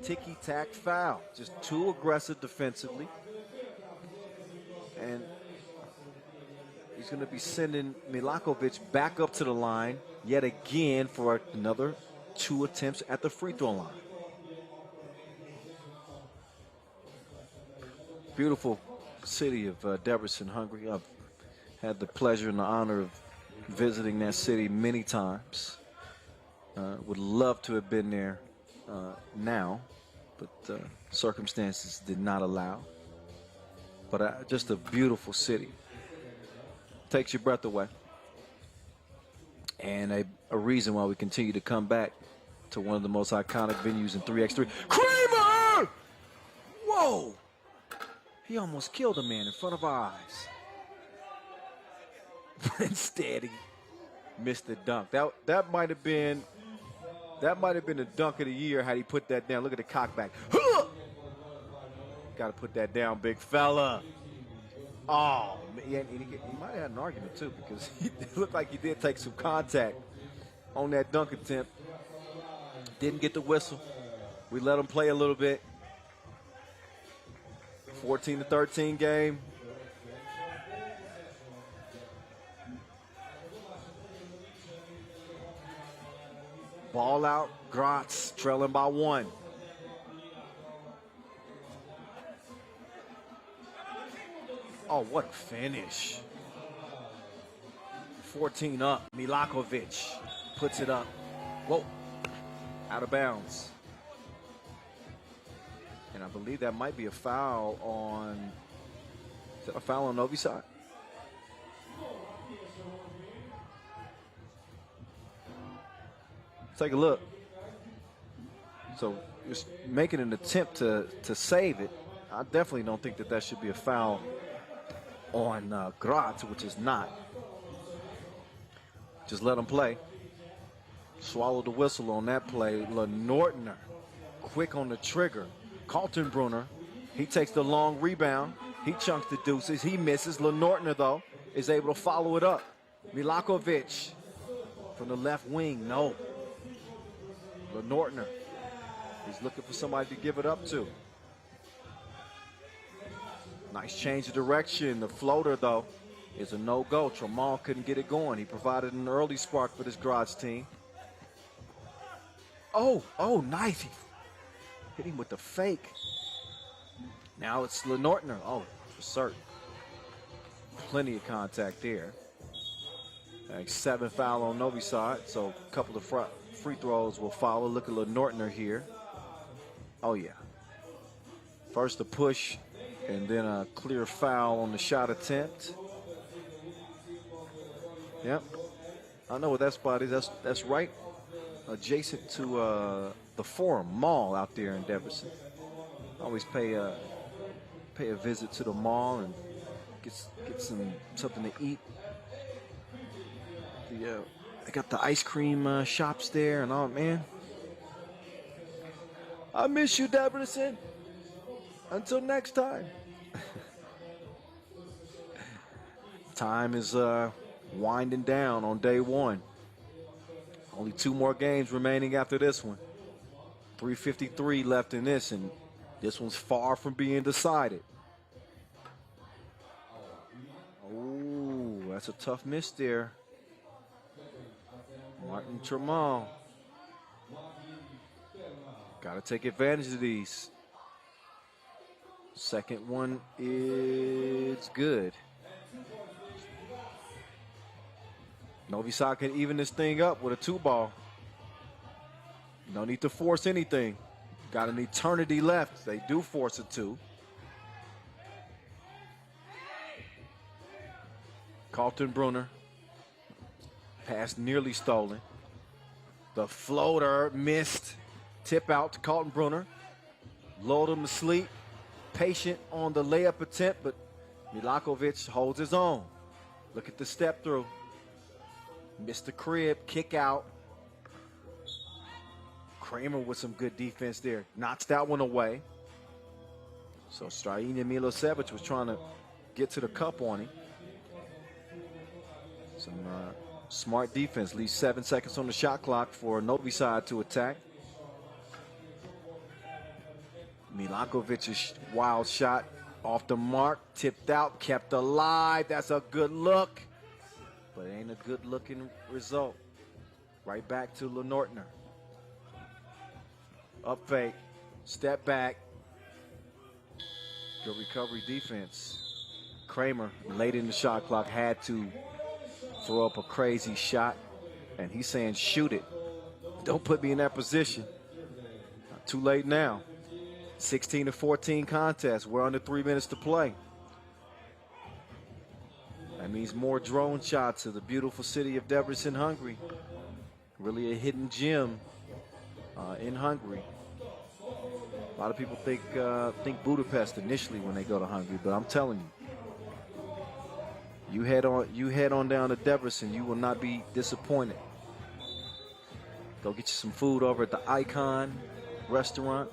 A: ticky-tack foul. Just too aggressive defensively. And he's going to be sending Milakovic back up to the line yet again for another 2 attempts at the free throw line. Beautiful city of Debrecen, Hungary. I've had the pleasure and the honor of visiting that city many times. Would love to have been there now, but circumstances did not allow. But just a beautiful city. Takes your breath away. And a reason why we continue to come back to one of the most iconic venues in 3x3. Kramer! Whoa! He almost killed a man in front of our eyes. Instead, he missed the dunk. That might have been the dunk of the year had he put that down. Look at the cockback. Got to put that down, big fella. Oh, he might have had an argument too, because it looked like he did take some contact on that dunk attempt. Didn't get the whistle. We let him play a little bit. 14-13 game. Ball out, Graz trailing by 1. Oh, what a finish. 14 up, Milakovic puts it up. Whoa, out of bounds. And I believe that might be a foul on, is that a foul on Novi's side? Take a look. So just making an attempt to save it. I definitely don't think that should be a foul on Graz, which is not. Just let him play. Swallow the whistle on that play. Nortner, quick on the trigger. Kaltenbrunner, he takes the long rebound. He chunks the deuces. He misses. Nortner, though, is able to follow it up. Milakovic from the left wing. No. Nortner, he's looking for somebody to give it up to. Nice change of direction. The floater, though, is a no-go. Tramal couldn't get it going. He provided an early spark for this Graz team. Oh, nice. He hit him with the fake. Now it's Nortner. Oh, for certain. Plenty of contact there. 7 foul on Novi side, so a couple of free throws will follow. Look at Nortner here. Oh, yeah. First a push, and then a clear foul on the shot attempt. Yep. I know what that spot is. That's right adjacent to the Forum Mall out there in Debrecen. Always pay a visit to the mall and get something to eat. I got the ice cream shops there and all, man. I miss you, Debrecen. Until next time. Time is winding down on day 1. Only 2 more games remaining after this one. 3:53 left in this, and this one's far from being decided. Oh, that's a tough miss there. Martin Tramal. Got to take advantage of these. Second one is good. Novi Sad can even this thing up with a 2-ball. No need to force anything. Got an eternity left. They do force a 2. Kaltenbrunner. Pass nearly stolen. The floater missed. Tip out to Kaltenbrunner. Lulled him to sleep. Patient on the layup attempt, but Milakovic holds his own. Look at the step through. Missed the crib, kick out. Kramer with some good defense there. Knocks that one away. So Strahinja Milosevic was trying to get to the cup on him. Some smart defense. Leaves 7 seconds on the shot clock for Novi side to attack. Milakovic's wild shot off the mark, tipped out, kept alive. That's a good look, but it ain't a good looking result. Right back to Lenortner. Up fake, step back. Good recovery defense. Kramer, late in the shot clock, had to throw up a crazy shot, and he's saying, shoot it. Don't put me in that position. Not too late now. 16-14 contest. We're under 3 minutes to play. That means more drone shots of the beautiful city of Debrecen, Hungary. Really a hidden gem in Hungary. A lot of people think Budapest initially when they go to Hungary, but I'm telling you, you head on down to Debrecen, you will not be disappointed. Go get you some food over at the Icon restaurant.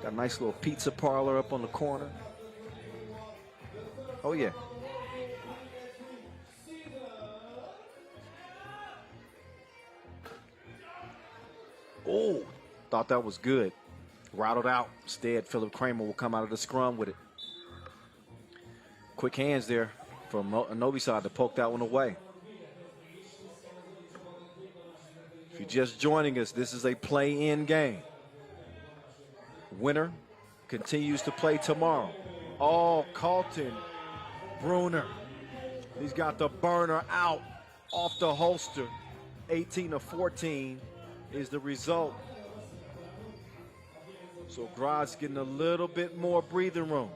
A: Got a nice little pizza parlor up on the corner. Oh, yeah. Oh, thought that was good. Routed out. Instead, Philip Kramer will come out of the scrum with it. Quick hands there from Novi side to poke that one away. If you're just joining us, this is a play-in game. Winner continues to play tomorrow. Oh, Kaltenbrunner. He's got the burner out off the holster. 18-14 is the result. So Graz getting a little bit more breathing room.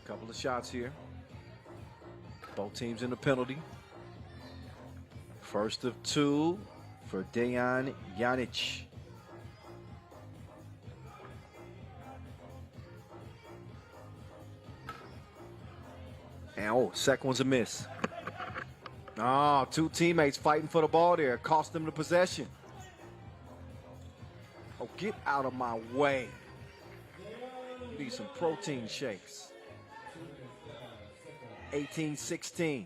A: Couple of shots here. Both teams in the penalty. First of two for Dejan Janic. And oh, second one's a miss. Oh, two teammates fighting for the ball there. Cost them the possession. Oh, get out of my way. You need some protein shakes. 18-16.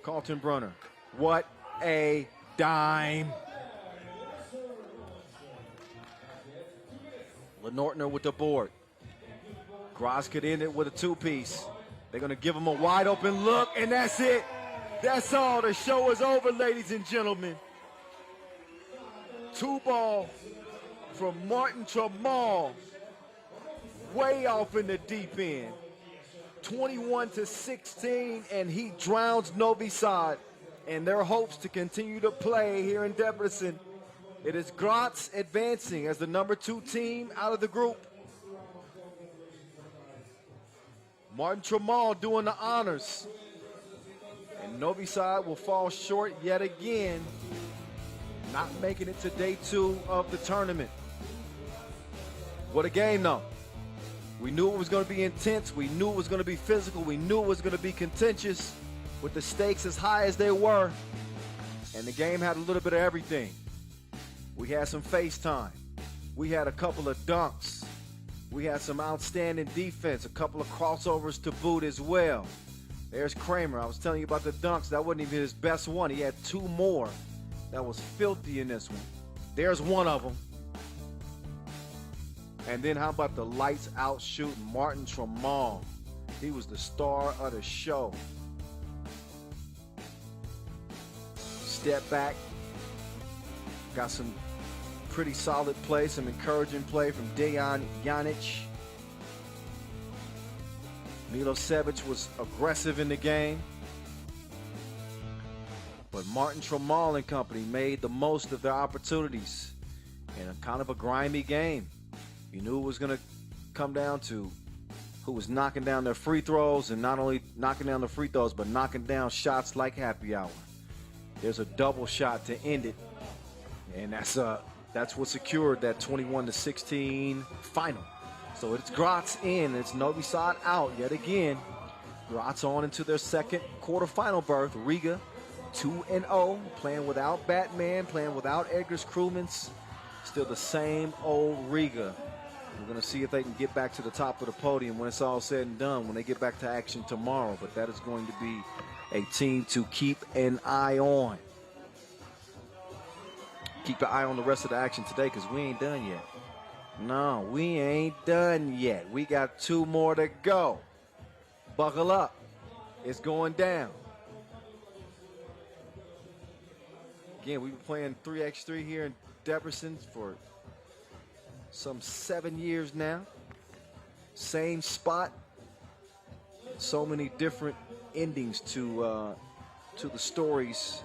A: Kaltenbrunner. What a dime. Lenortner with the board. Graz could end it with a two-piece. They're going to give him a wide open look, and that's it. That's all. The show is over, ladies and gentlemen. Two ball from Martin Tramal. Way off in the deep end. 21-16, and he drowns Novi side and their hopes to continue to play here in Debrecen. It is Graz advancing as the #2 team out of the group. Martin Tramal doing the honors. And Novi side will fall short yet again, not making it to day 2 of the tournament. What a game, though. We knew it was going to be intense. We knew it was going to be physical. We knew it was going to be contentious with the stakes as high as they were. And the game had a little bit of everything. We had some FaceTime. We had a couple of dunks. We had some outstanding defense, a couple of crossovers to boot as well. There's Kramer. I was telling you about the dunks. That wasn't even his best one. He had 2 more that was filthy in this one. There's one of them. And then how about the lights out shooting Martin Tramal? He was the star of the show. Step back. Got some pretty solid play, some encouraging play from Dejan Janic. Milosevic was aggressive in the game. But Martin Tramal and company made the most of their opportunities in a kind of a grimy game. You knew it was going to come down to who was knocking down their free throws, and not only knocking down the free throws, but knocking down shots like happy hour. There's a double shot to end it, and that's what secured that 21-16 final. So it's Graz in, it's Novi side out yet again. Graz on into their second quarterfinal berth. Riga 2-0, playing without Batman, playing without Edgar's Krumans. Still the same old Riga. We're going to see if they can get back to the top of the podium when it's all said and done, when they get back to action tomorrow. But that is going to be a team to keep an eye on. Keep an eye on the rest of the action today, because we ain't done yet. No, we ain't done yet. We got 2 more to go. Buckle up. It's going down. Again, we've been playing 3x3 here in Debrecen for some 7 years now. Same spot. So many different endings to the stories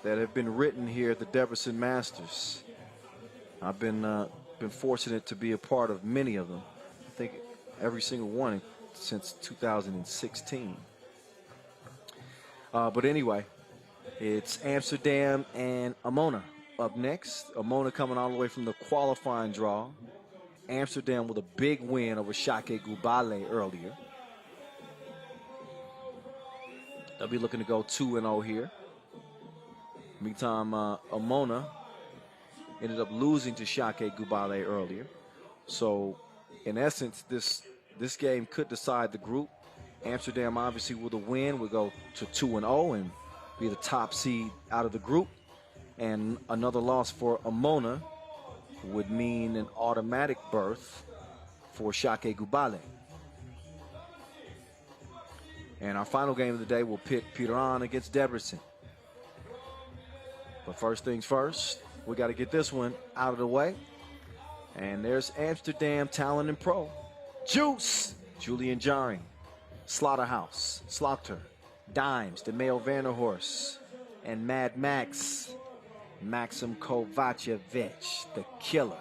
A: that have been written here at the Debrecen Masters. I've been fortunate to be a part of many of them. I think every single one since 2016. But anyway, it's Amsterdam and Emona up next. Emona coming all the way from the qualifying draw. Amsterdam with a big win over Šakiai Gulbelė earlier. They'll be looking to go 2-0 here. Meantime, Emona ended up losing to Šakiai Gulbelė earlier. So, in essence, this game could decide the group. Amsterdam, obviously, with a win, would go to 2-0 and be the top seed out of the group. And another loss for Emona would mean an automatic berth for Šakiai Gulbelė. And our final game of the day will pit Piran against Debrecen. But first things first, we got to get this one out of the way. And there's Amsterdam Talent&Pro. Juice, Julian Jaring, Slaughterhouse, Slaughter, Dimes, DeMeo Vanderhorst, and Mad Max, Maxim Kovacevic, the killer.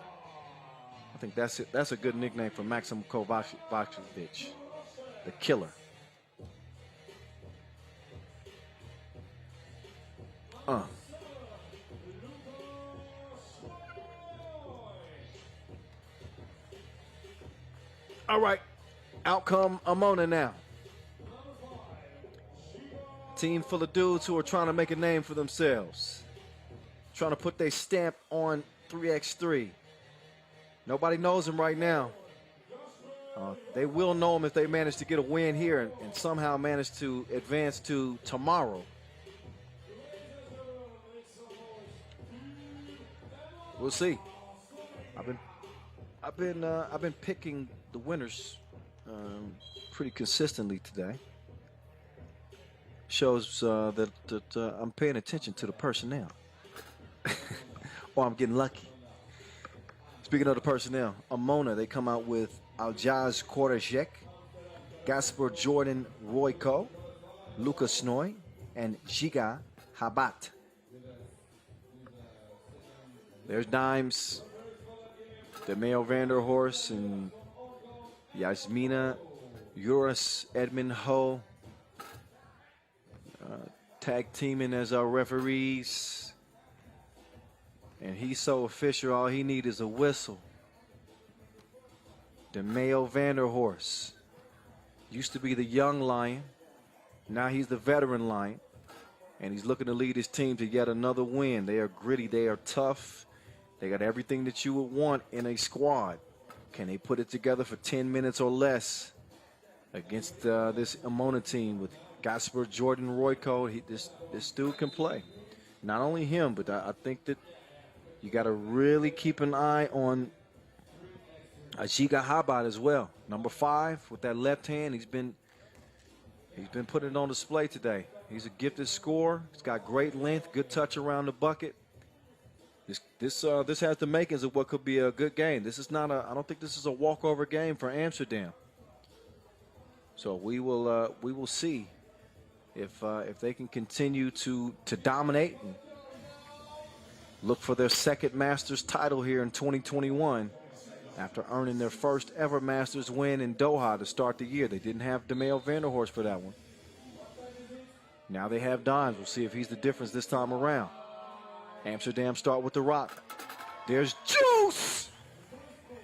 A: I think that's it. That's a good nickname for Maxim Kovacevic, the killer. All right, out come Emona now. Team full of dudes who are trying to make a name for themselves. Trying to put their stamp on 3x3. Nobody knows them right now. They will know them if they manage to get a win here and somehow manage to advance to tomorrow. We'll see. I've been picking the winners pretty consistently today. Shows that I'm paying attention to the personnel. Or I'm getting lucky. Speaking of the personnel, Emona, they come out with Aljaz Korejek, Gasper Jordan Royko, Luka Snoy, and Giga Habat. There's Dimes, DeMeo Vanderhorst, and Yasmina Uris Edmund Ho. Tag teaming as our referees. And he's so official, all he needs is a whistle. DeMeo Vanderhorst used to be the young lion. Now he's the veteran lion. And he's looking to lead his team to yet another win. They are gritty, they are tough. They got everything that you would want in a squad. Can they put it together for 10 minutes or less against this Emona team with Gasper Jordan Royko? This dude can play. Not only him, but I think that you got to really keep an eye on Giga Habat as well. Number 5 with that left hand. He's been putting it on display today. He's a gifted scorer. He's got great length, good touch around the bucket. This has the makings of what could be a good game. This is not I don't think this is a walkover game for Amsterdam. So we will see if they can continue to dominate and look for their second Masters title here in 2021 after earning their first ever Masters win in Doha to start the year. They didn't have DeMail Vanderhorst for that one. Now they have Dimes. We'll see if he's the difference this time around. Amsterdam start with the rock. There's Juice!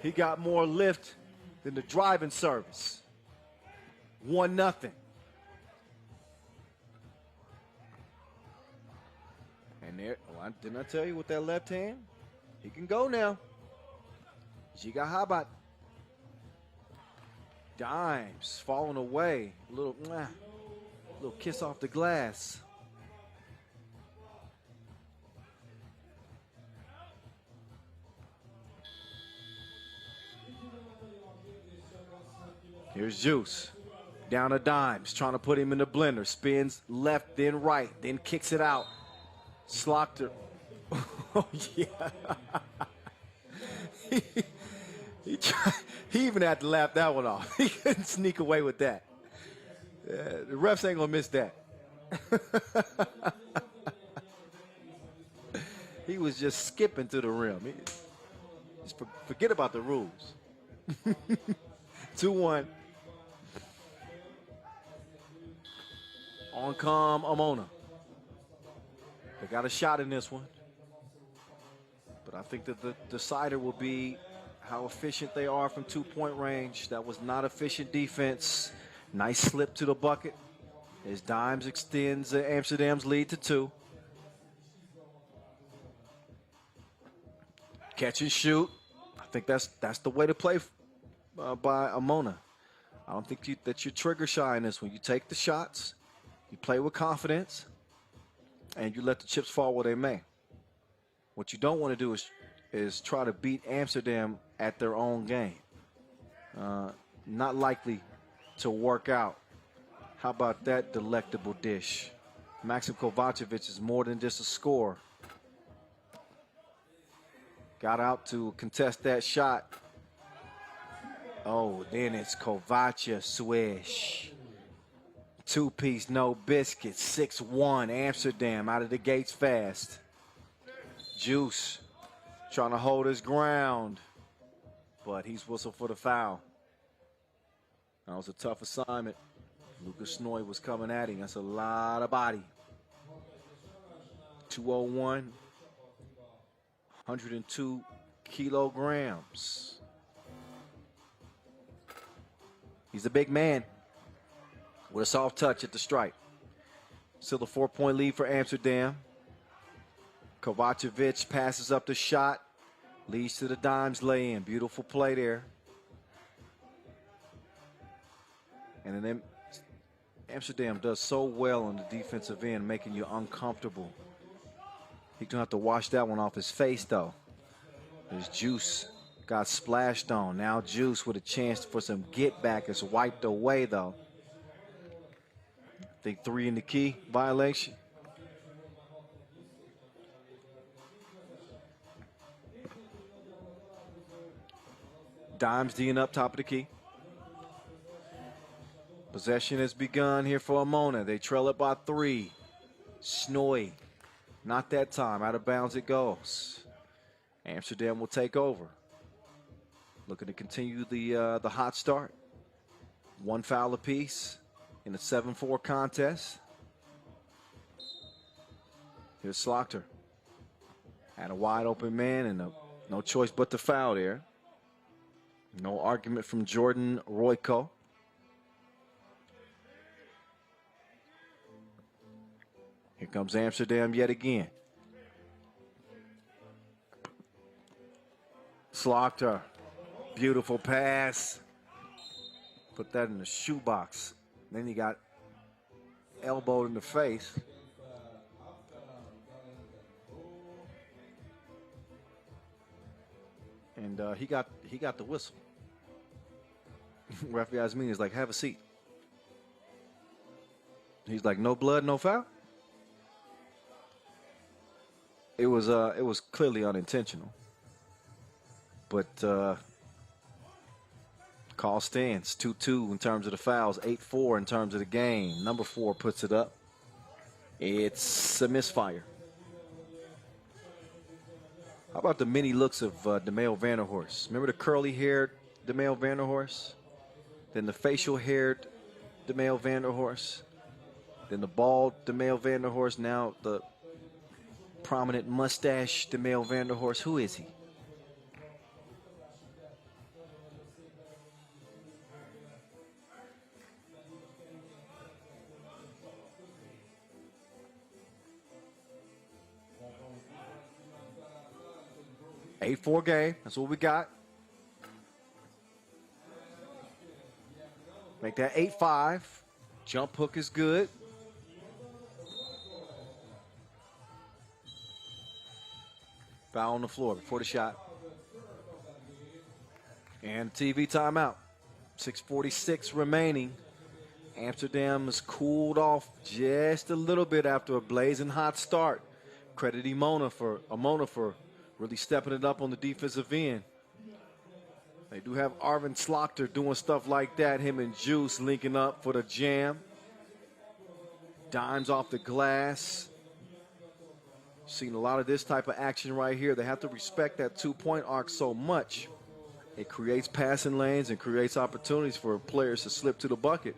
A: He got more lift than the driving service. 1-0. And there, didn't I tell you with that left hand? He can go now. Giga Habat. Dimes falling away. A little kiss off the glass. Here's Juice. Down to Dimes, trying to put him in the blender. Spins left, then right, then kicks it out. Slaughter. Oh, yeah. He even had to laugh that one off. He couldn't sneak away with that. The refs ain't going to miss that. He was just skipping to the rim. Just forget about the rules. 2-1. On Emona. They got a shot in this one. But I think that the decider will be how efficient they are from two-point range. That was not efficient defense. Nice slip to the bucket as Dimes extends Amsterdam's lead to 2. Catch and shoot. I think that's the way to play by Emona. I don't think that you're trigger shy in this one. You take the shots, you play with confidence, and you let the chips fall where they may. What you don't want to do is try to beat Amsterdam at their own game. Not likely to work out. How about that delectable dish? Maxim Kovacevic is more than just a scorer. Got out to contest that shot. Oh, then it's Kovacevic swish. Two-piece, no biscuits, 6-1, Amsterdam out of the gates fast. Juice trying to hold his ground, but he's whistled for the foul. That was a tough assignment. Lucas Snoy was coming at him. That's a lot of body. 201, 102 kilograms. He's a big man with a soft touch at the stripe. Still a 4-point lead for Amsterdam. Kovacevic passes up the shot, leads to the Dimes lay-in. Beautiful play there. And then Amsterdam does so well on the defensive end, making you uncomfortable. He's gonna have to wash that one off his face, though. There's Juice. Got splashed on. Now Juice with a chance for some get back. It's wiped away, though. I think 3 in the key violation. Dimes D'ing up top of the key. Possession has begun here for Emona. They trail it by 3. Snoy. Not that time. Out of bounds it goes. Amsterdam will take over. Looking to continue the hot start. 1 foul apiece in a 7-4 contest. Here's Slaughter. Had a wide open man and no choice but to foul there. No argument from Jordan Royko. Here comes Amsterdam yet again. Slaughter. Beautiful pass. Put that in the shoebox. Then he got elbowed in the face. And he got the whistle. Referee Asmini is like, have a seat. He's like, no blood, no foul. It was clearly unintentional. But call stands 2-2 in terms of the fouls, 8-4 in terms of the game. Number 4 puts it up. It's a misfire. How about the many looks of DeMail Vanderhorst? Remember the curly-haired DeMail Vanderhorst? Then the facial-haired DeMail Vanderhorst? Then the bald DeMail Vanderhorst? Now the prominent mustache DeMail Vanderhorst. Who is he? Eight-4 game. That's what we got. Make that 8-5. Jump hook is good. Foul on the floor before the shot. And TV timeout. 6:46 remaining. Amsterdam has cooled off just a little bit after a blazing hot start. Credit Emona for really stepping it up on the defensive end. They do have Arvin Slaughter doing stuff like that. Him and Juice linking up for the jam. Dimes off the glass. Seen a lot of this type of action right here. They have to respect that two-point arc so much. It creates passing lanes and creates opportunities for players to slip to the bucket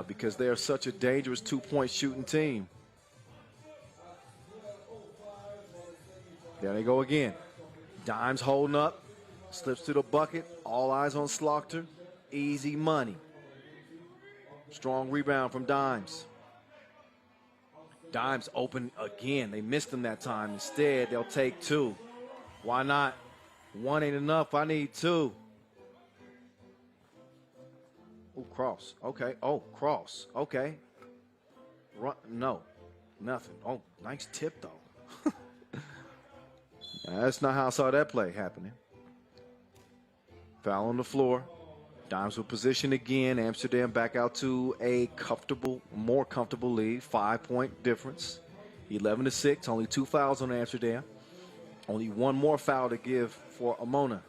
A: because they are such a dangerous two-point shooting team. There they go again. Dimes holding up. Slips to the bucket. All eyes on Slaughter. Easy money. Strong rebound from Dimes. Dimes open again. They missed him that time. Instead, they'll take two. Why not? One ain't enough. I need two. Oh, cross. Okay. Oh, cross. Okay. Run. No. Nothing. Oh, nice tip, though. That's not how I saw that play happening. Foul on the floor. Dimes with position again. Amsterdam back out to a more comfortable lead. 5-point difference. 11-6. Only 2 fouls on Amsterdam. Only one more foul to give for Emona.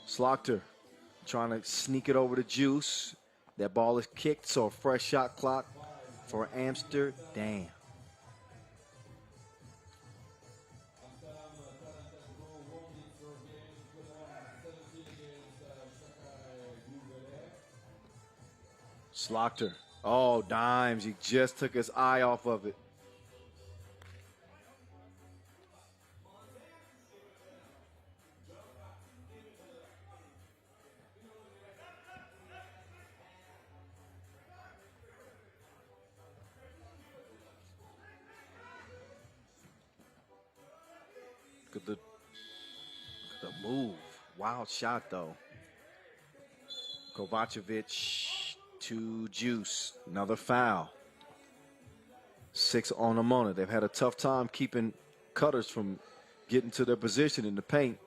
A: Slaughter trying to sneak it over to Juice. That ball is kicked, so a fresh shot clock for Amsterdam. Slaughter. Oh, Dimes. He just took his eye off of it. Look at the move. Wild shot, though. Kovacevic to Juice. Another foul. 6 on Emona. They've had a tough time keeping cutters from getting to their position in the paint.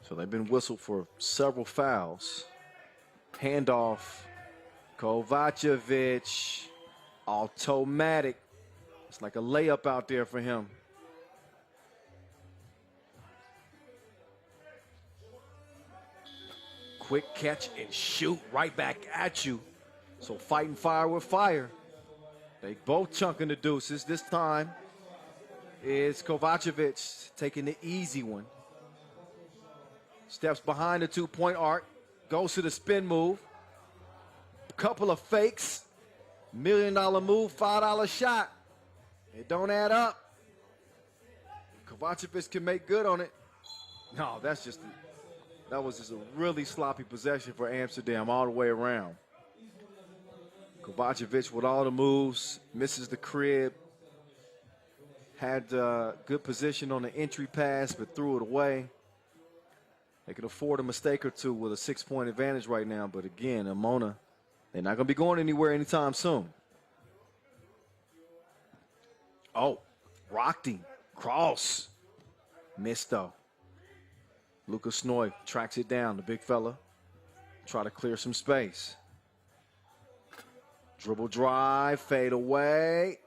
A: So they've been whistled for several fouls. Handoff. Kovacevic. Automatic. It's like a layup out there for him. Quick catch and shoot right back at you. So fighting fire with fire. They both chunking the deuces. This time is Kovacevic taking the easy one. Steps behind the two-point arc. Goes to the spin move. Couple of fakes. $1 million move, $5 shot. It don't add up. Kovacevic can make good on it. No, that was just a really sloppy possession for Amsterdam all the way around. Kovacevic with all the moves, misses the crib. Had good position on the entry pass, but threw it away. They could afford a mistake or two with a 6-point advantage right now. But again, Emona, they're not going to be going anywhere anytime soon. Oh, rocked him. Cross. Missed, though. Lucas Snoy tracks it down, the big fella. Try to clear some space. Dribble drive, fade away.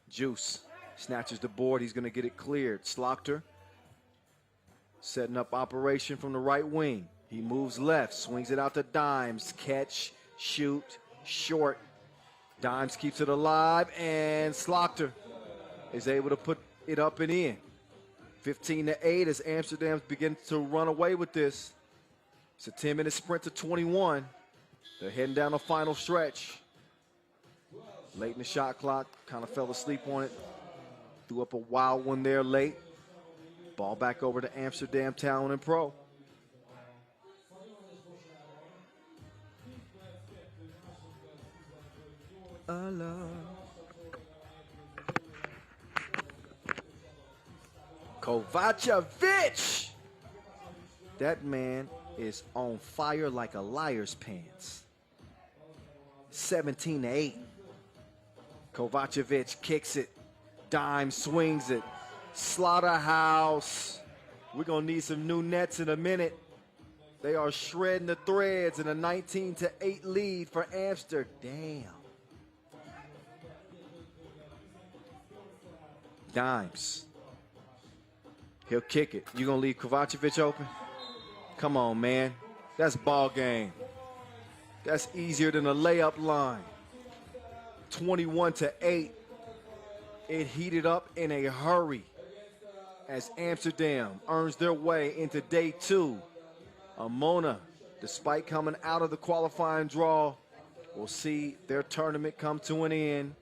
A: Juice snatches the board. He's going to get it cleared. Slaughter setting up operation from the right wing. He moves left, swings it out to Dimes. Catch, shoot, short. Dimes keeps it alive, and Slaughter is able to put it up and in. 15-8 as Amsterdam begins to run away with this. It's a 10-minute sprint to 21. They're heading down the final stretch. Late in the shot clock, kind of fell asleep on it. Threw up a wild one there late. Ball back over to Amsterdam Talent&Pro. Kovacevic! That man is on fire like a liar's pants. 17-8. Kovacevic kicks it. Dime swings it. Slaughterhouse. We're going to need some new nets in a minute. They are shredding the threads in a 19-8 lead for Amsterdam. Dimes. He'll kick it. You going to leave Kovacevic open? Come on, man. That's ball game. That's easier than a layup line. 21-8. It heated up in a hurry as Amsterdam earns their way into day 2. Emona, despite coming out of the qualifying draw, will see their tournament come to an end.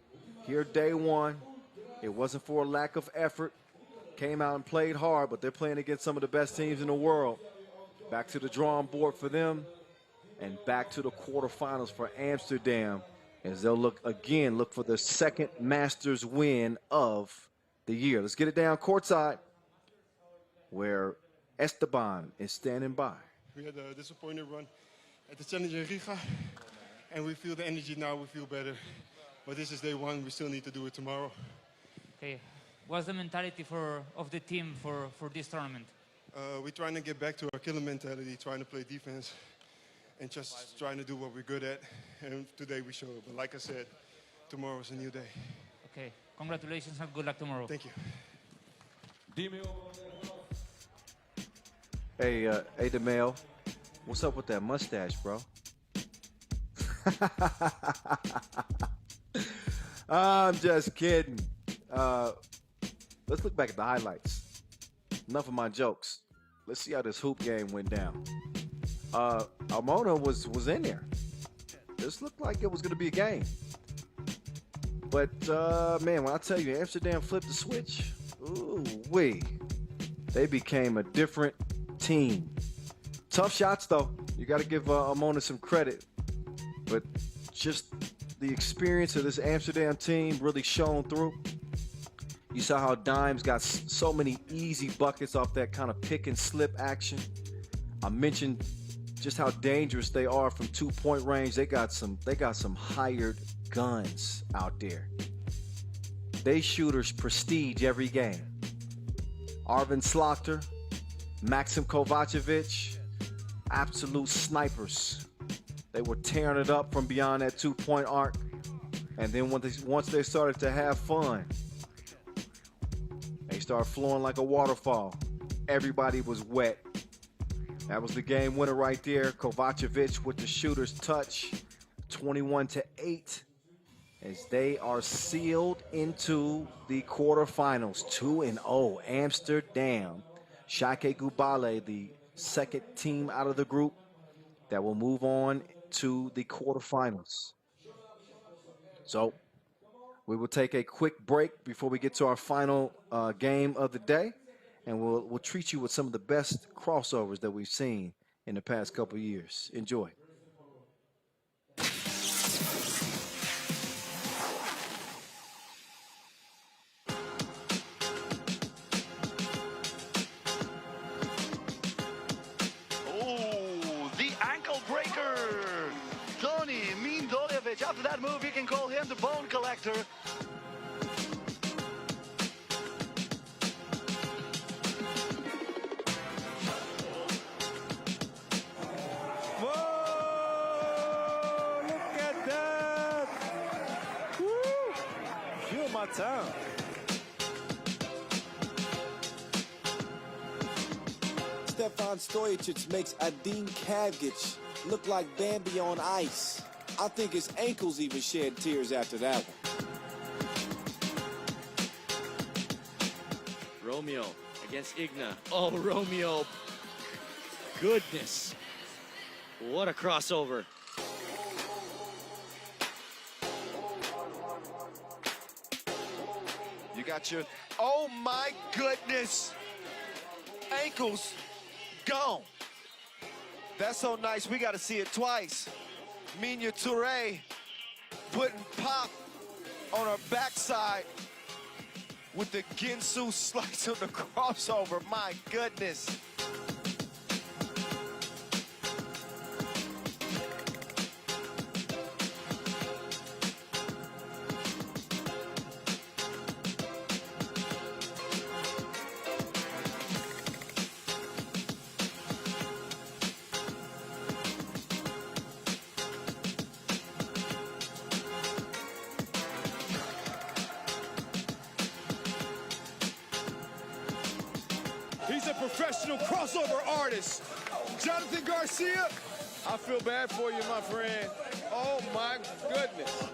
A: Here, day 1. It wasn't for a lack of effort. Came out and played hard, but they're playing against some of the best teams in the world. Back to the drawing board for them, and back to the quarterfinals for Amsterdam, as they'll look for their second Masters win of the year. Let's get it down courtside, where Esteban is standing by.
H: We had a disappointing run at the challenge in Riga, and we feel the energy now. We feel better, but this is day 1. We still need to do it tomorrow.
J: Okay, what's the mentality of the team for this tournament?
H: We're trying to get back to our killer mentality, trying to play defense, and just trying to do what we're good at. And today we showed. But like I said, tomorrow is a new day.
J: Okay, congratulations and good luck tomorrow.
H: Thank you.
A: Hey, DeMail, what's up with that mustache, bro? I'm just kidding. Let's look back at the highlights. Enough of my jokes. Let's see how this hoop game went down. Emona was in there. This looked like it was going to be a game. But, man, when I tell you Amsterdam flipped the switch, ooh-wee. They became a different team. Tough shots, though. You got to give Emona some credit. But just the experience of this Amsterdam team really shone through. You saw how Dimes got so many easy buckets off that kind of pick and slip action. I mentioned just how dangerous they are from 2-point range. They got some hired guns out there. They shooters prestige every game. Arvin Slaughter, Maxim Kovacevic, absolute snipers. They were tearing it up from beyond that 2-point arc. And then once they started to have fun, they started flowing like a waterfall. Everybody was wet. That was the game winner right there. Kovacevic with the shooter's touch. 21-8 as they are sealed into the quarterfinals. 2-0 Amsterdam. Šakiai Gulbelė, the second team out of the group that will move on to the quarterfinals. So we will take a quick break before we get to our final game of the day, and we'll treat you with some of the best crossovers that we've seen in the past couple years. Enjoy.
D: Oh, the ankle breaker. Tony Mindoljevic. After that move, you can call him the bone collector.
F: Time. Stefan Stojacic makes Adin Kavgic look like Bambi on ice. I think his ankles even shed tears after that one.
G: Romeo against Igna. Oh, Romeo. Goodness. What a crossover.
C: You got your, oh my goodness. Ankles gone. That's so nice, we gotta see it twice. Minya Touré putting pop on her backside with the Ginsu slice of the crossover, my goodness.
B: He's a professional crossover artist. Jonathan Garcia, I feel bad for you, my friend. Oh my goodness.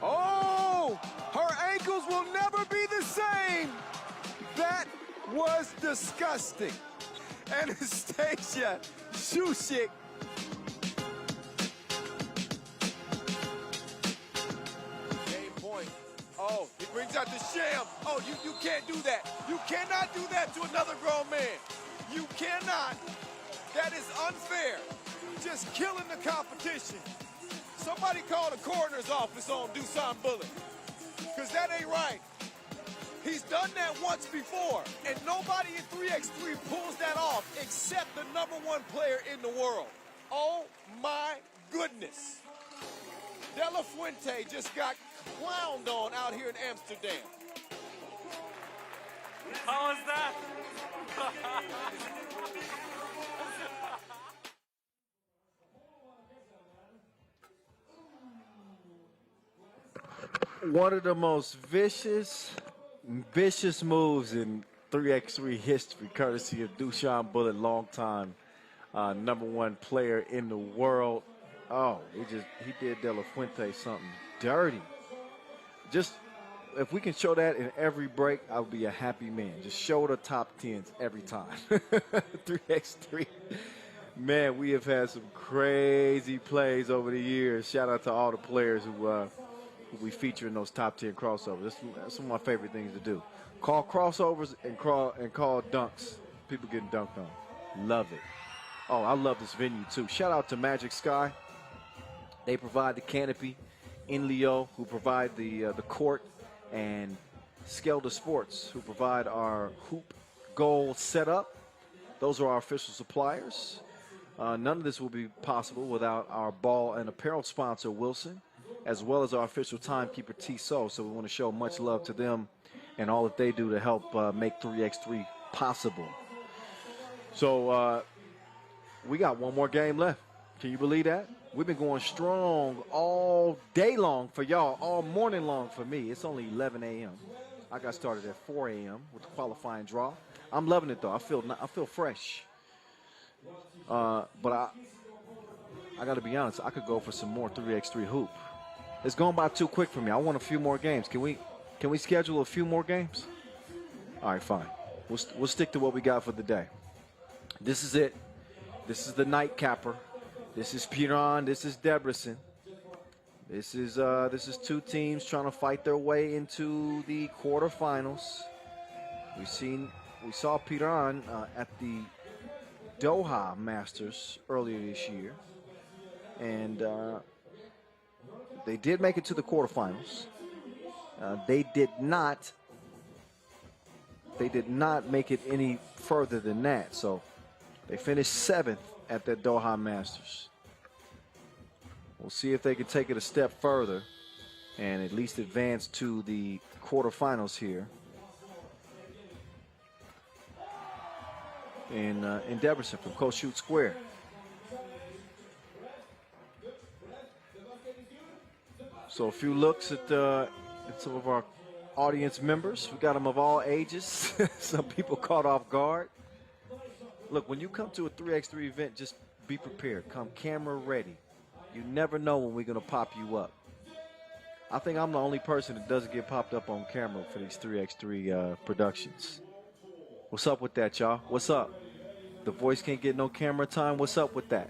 B: Oh, her ankles will never be the same. That was disgusting. Anastasia Shusik. Oh, he brings out the sham. Oh, you can't do that. You cannot do that to another grown man. You cannot. That is unfair. Just killing the competition. Somebody call the coroner's office on Dusan Bullet, because that ain't right. He's done that once before, and nobody in 3x3 pulls that off except the #1 player in the world. Oh, my goodness. De La Fuente just got clowned on out here in Amsterdam.
R: How was that?
A: One of the most vicious moves in 3x3 history, courtesy of Dusan Bullet, longtime #1 player in the world. Oh, he did De La Fuente something dirty. Just, if we can show that in every break, I would be a happy man. Just show the top 10s every time. 3x3. Man, we have had some crazy plays over the years. Shout out to all the players who we feature in those top 10 crossovers. That's one of my favorite things to do. Call crossovers and call dunks. People getting dunked on. Love it. Oh, I love this venue too. Shout out to Magic Sky. They provide the canopy. In Leo, who provide the court, and Skelda Sports, who provide our hoop goal setup. Those are our official suppliers. None of this will be possible without our ball and apparel sponsor, Wilson, as well as our official timekeeper, Tissot. So we want to show much love to them and all that they do to help make 3x3 possible. So we got one more game left. Can you believe that? We've been going strong all day long for y'all, all morning long for me. It's only 11 a.m. I got started at 4 a.m. with the qualifying draw. I'm loving it though. I feel fresh. But I got to be honest. I could go for some more 3x3 hoop. It's going by too quick for me. I want a few more games. Can we schedule a few more games? All right, fine. We'll stick to what we got for the day. This is it. This is the night capper. This is Piran, this is Debrecen. This is two teams trying to fight their way into the quarterfinals. We saw Piran at the Doha Masters earlier this year, and they did make it to the quarterfinals. They did not make it any further than that. So they finished 7th at that Doha Masters. We'll see if they can take it a step further and at least advance to the quarterfinals here in Debrecen from Kossuth Square. So a few looks at some of our audience members. We got them of all ages. Some people caught off guard. Look, when you come to a 3x3 event, just be prepared. Come camera ready. You never know when we're going to pop you up. I think I'm the only person that doesn't get popped up on camera for these 3x3 productions. What's up with that, y'all? What's up? The voice can't get no camera time? What's up with that?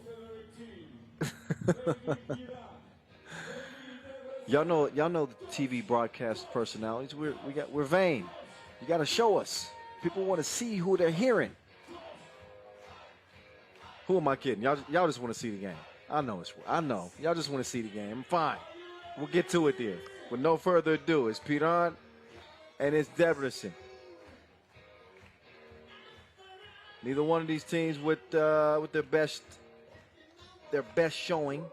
A: Y'all know the TV broadcast personalities. We're vain. You got to show us. People want to see who they're hearing. Who am I kidding? Y'all just want to see the game. I know. Y'all just want to see the game. Fine. We'll get to it there. With no further ado, it's Piran and it's Debrecen. Neither one of these teams with their best showing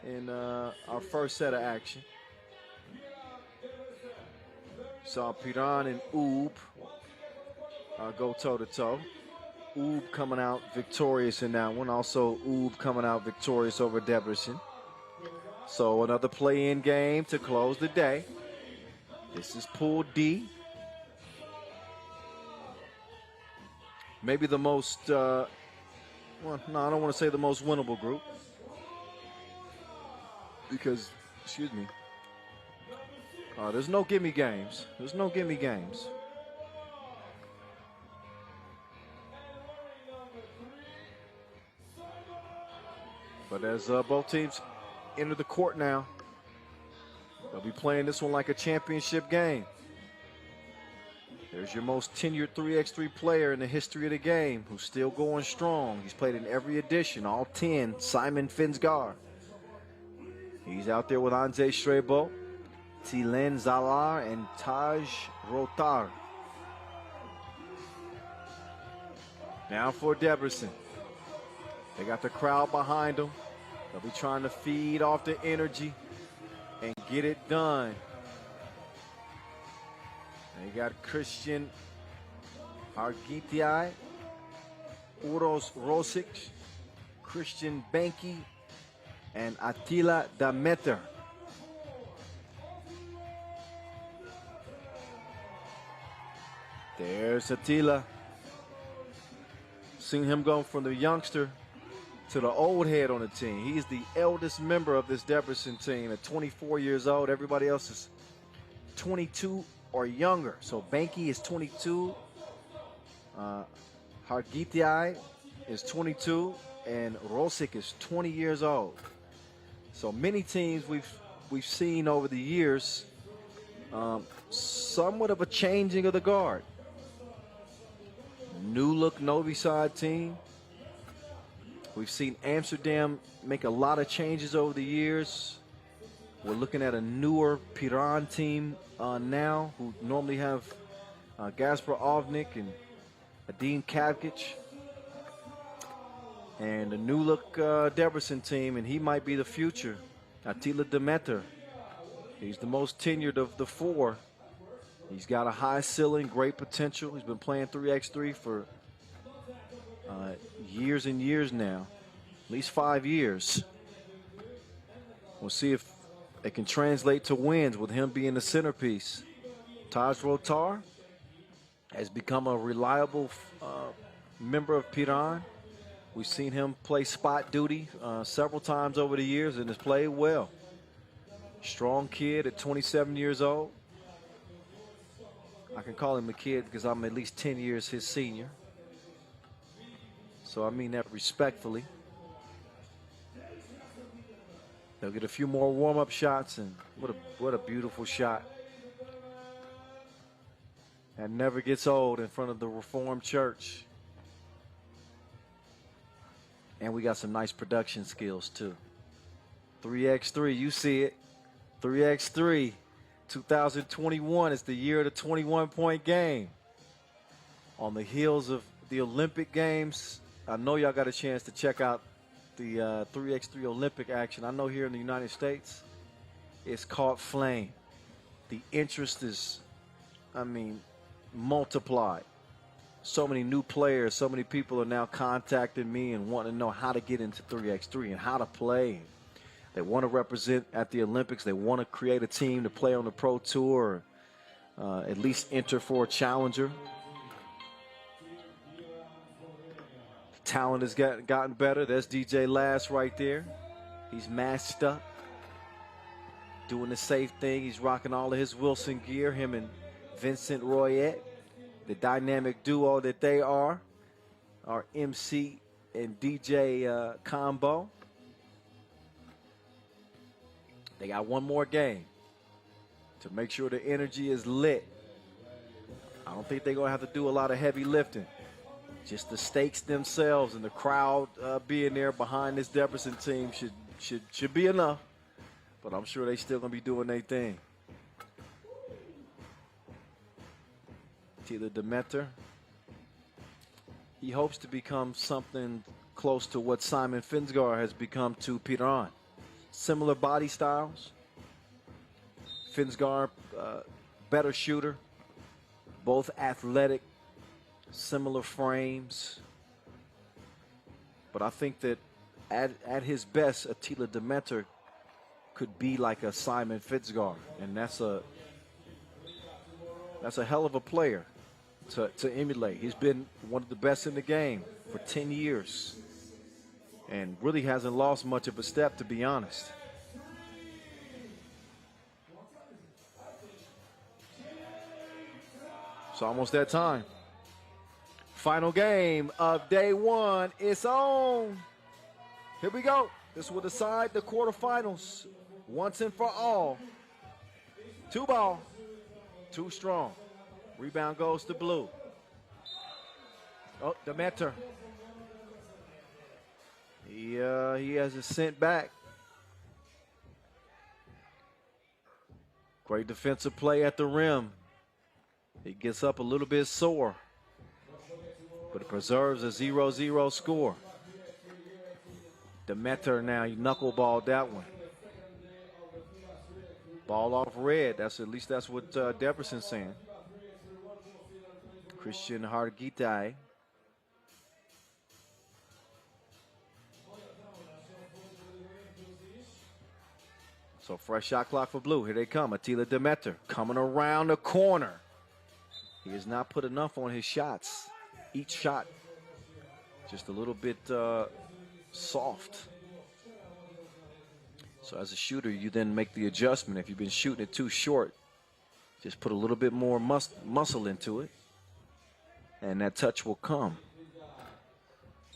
A: in our first set of action. Saw Piran and Ub go toe-to-toe. Ub coming out victorious in that one. Also, Ub coming out victorious over Debrecen. So another play-in game to close the day. This is Pool D. Maybe the most, well, no, I don't want to say the most winnable group. Because, excuse me, there's no gimme games. There's no gimme games. But as both teams enter the court now, they'll be playing this one like a championship game. There's your most tenured 3x3 player in the history of the game who's still going strong. He's played in every edition, all 10, Simon Finsgaard. He's out there with Anze Strebo, Tilen Zalar, and Taj Rotar. Now for Debrecen. They got the crowd behind them. They'll be trying to feed off the energy and get it done. They got Christian Argitiai, Uros Rosic, Christian Benki, and Attila Dameter. There's Attila. Seen him go from the youngster to the old head on the team. He's the eldest member of this Debrecen team at 24 years old. Everybody else is 22 or younger. So Benki is 22. Hargitiai is 22. And Rosic is 20 years old. So many teams we've seen over the years, somewhat of a changing of the guard. New look Novi side team. We've seen Amsterdam make a lot of changes over the years. We're looking at a newer Piran team now, who normally have Gaspar Ovnik and Adin Kavkic. And a new look Debrecen team, and he might be the future. Attila Demeter. He's the most tenured of the four. He's got a high ceiling, great potential. He's been playing 3x3 for years and years now, at least 5 years. We'll see if it can translate to wins with him being the centerpiece. Taj Rotar has become a reliable member of Piran. We've seen him play spot duty several times over the years and has played well. Strong kid at 27 years old. I can call him a kid because I'm at least 10 years his senior. So I mean that respectfully. They'll get a few more warm-up shots, and what a beautiful shot. That never gets old in front of the Reformed Church. And we got some nice production skills too. 3x3, you see it. 3x3, 2021 is the year of the 21-point game. On the heels of the Olympic Games, I know y'all got a chance to check out the 3x3 Olympic action. I know here in the United States, it's caught flame. The interest is, I mean, multiplied. So many new players, so many people are now contacting me and wanting to know how to get into 3x3 and how to play. They want to represent at the Olympics. They want to create a team to play on the Pro Tour. at least enter for a challenger. Talent has gotten better. There's DJ Last right there. He's masked up, doing the safe thing. He's rocking all of his Wilson gear, him and Vincent Royette, the dynamic duo that they are, our MC and DJ combo. They got one more game to make sure the energy is lit. I don't think they're going to have to do a lot of heavy lifting. Just the stakes themselves and the crowd being there behind this Debrecen team should be enough. But I'm sure they still going to be doing their thing. Attila Demeter. He hopes to become something close to what Simon Finsgaard has become to Piran. Similar body styles. Finsgaard, better shooter. Both athletic, similar frames. But I think that at his best, Attila Demeter could be like a Simon Finsgaard. And that's a hell of a player to emulate. He's been one of the best in the game for 10 years and really hasn't lost much of a step, to be honest. It's almost that time. Final game of day one. It's on. Here we go. This will decide the quarterfinals once and for all. 2 ball, 2 strong. Rebound goes to blue. Oh, Demeter. He has it sent back. Great defensive play at the rim. He gets up a little bit sore, but it preserves a 0-0 score. Demeter now, he knuckleballed that one. Ball off red. At least that's what Debrecen's saying. Christian Hargitai. So fresh shot clock for blue. Here they come. Attila Demeter coming around the corner. He has not put enough on his shots. Each shot just a little bit soft. So as a shooter, you then make the adjustment. If you've been shooting it too short, just put a little bit more muscle into it, and that touch will come.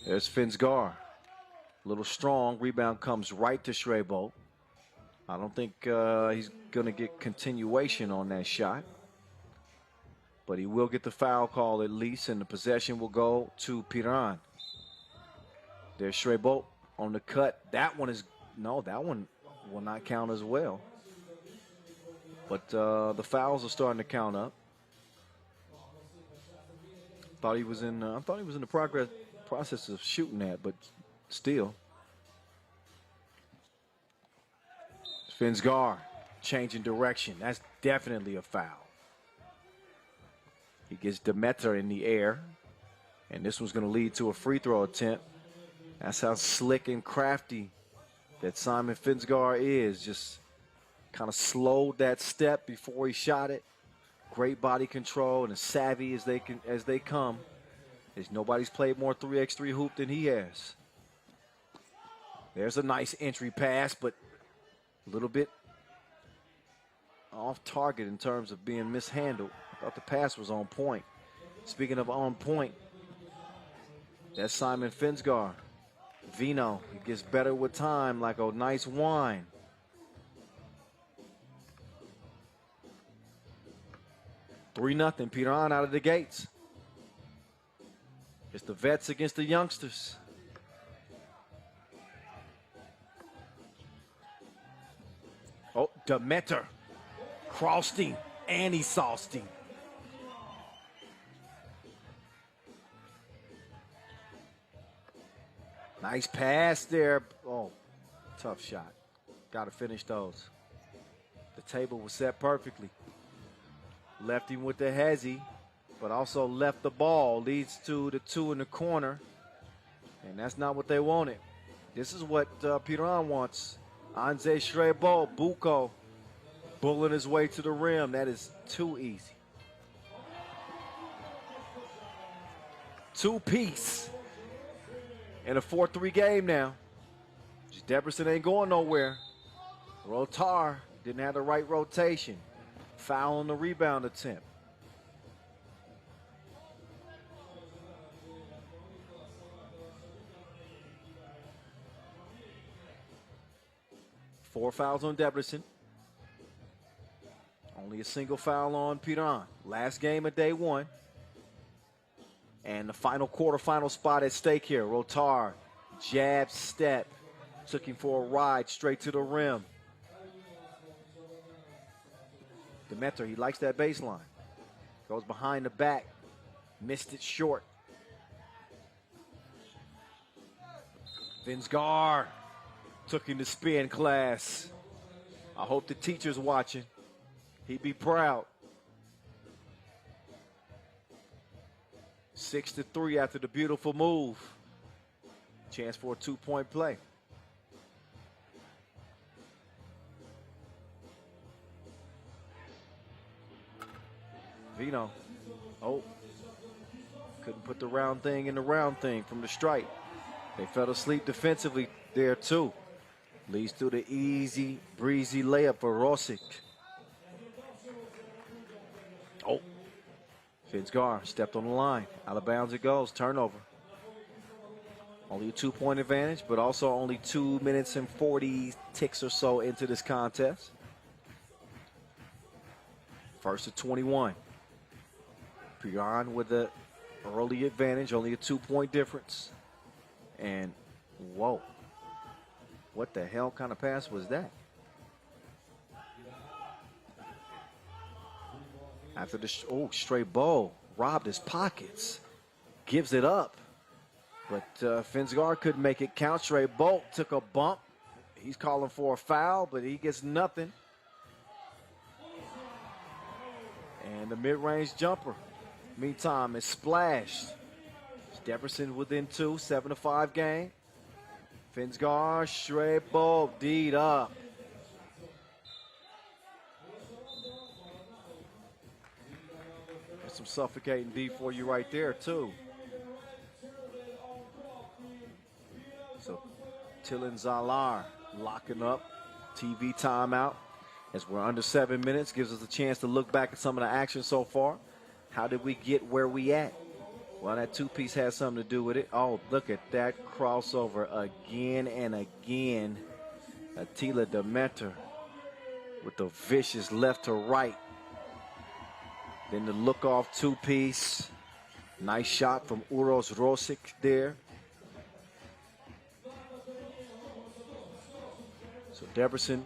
A: There's Finsgaard. A little strong. Rebound comes right to Schreibold. I don't think he's going to get continuation on that shot. But he will get the foul call at least, and the possession will go to Piran. There's Schreibold on the cut. That one will not count as well. But the fouls are starting to count up. I thought he was in the process of shooting that, but still. Finsgaard changing direction. That's definitely a foul. He gets Demeter in the air, and this one's going to lead to a free throw attempt. That's how slick and crafty that Simon Finsgaard is. Just kind of slowed that step before he shot it. Great body control and as savvy as they come. There's nobody's played more 3x3 hoop than he has. There's a nice entry pass, but a little bit off target in terms of being mishandled. I thought the pass was on point. Speaking of on point, that's Simon Finsgaard. Vino, he gets better with time, like a nice wine. Three 0, Piran out of the gates. It's the vets against the youngsters. Oh, Demeter crossed him, and he sauced him. Nice pass there. Oh, tough shot. Got to finish those. The table was set perfectly. Left him with the hezzy, but also left the ball. Leads to the 2 in the corner, and that's not what they wanted. This is what Piran wants. Anze Schreibold, Buko. pulling his way to the rim. That is too easy. Two-piece in a 4-3 game now. Debrecen ain't going nowhere. Rotar didn't have the right rotation. Foul on the rebound attempt. Four fouls on Debrecen. Only a single foul on Piran. Last game of day one. And the final quarterfinal spot at stake here. Rotar, jab step. Took him for a ride straight to the rim. Demeter, he likes that baseline. Goes behind the back. Missed it short. Vinsgar took him to spin class. I hope the teacher's watching. He'd be proud. 6-3 after the beautiful move. Chance for a two-point play. Vino. Oh. Couldn't put the round thing in the round thing from the stripe. They fell asleep defensively there too. Leads to the easy, breezy layup for Rosic. Oh. Finsgar stepped on the line. Out of bounds it goes. Turnover. Only a 2-point advantage, but also only 2 minutes and 40 ticks or so into this contest. First to 21. Piran with the early advantage, only a 2-point difference. And whoa. What the hell kind of pass was that? After the straight ball, robbed his pockets. Gives it up. But Finsgar couldn't make it count. Straight Bolt took a bump. He's calling for a foul, but he gets nothing. And the mid-range jumper, meantime, is splashed. Debrecen within 2, 7-5 game. Finsgar, straight Bolt, D'd up. There's some suffocating D for you right there, too. So, Tillin Zalar locking up. TV timeout. As we're under 7 minutes, gives us a chance to look back at some of the action so far. How did we get where we at? Well, that two-piece has something to do with it. Oh, look at that crossover again and again. Attila Demeter with the vicious left to right. Then the look-off two-piece. Nice shot from Uros Rosic there. So Debrecen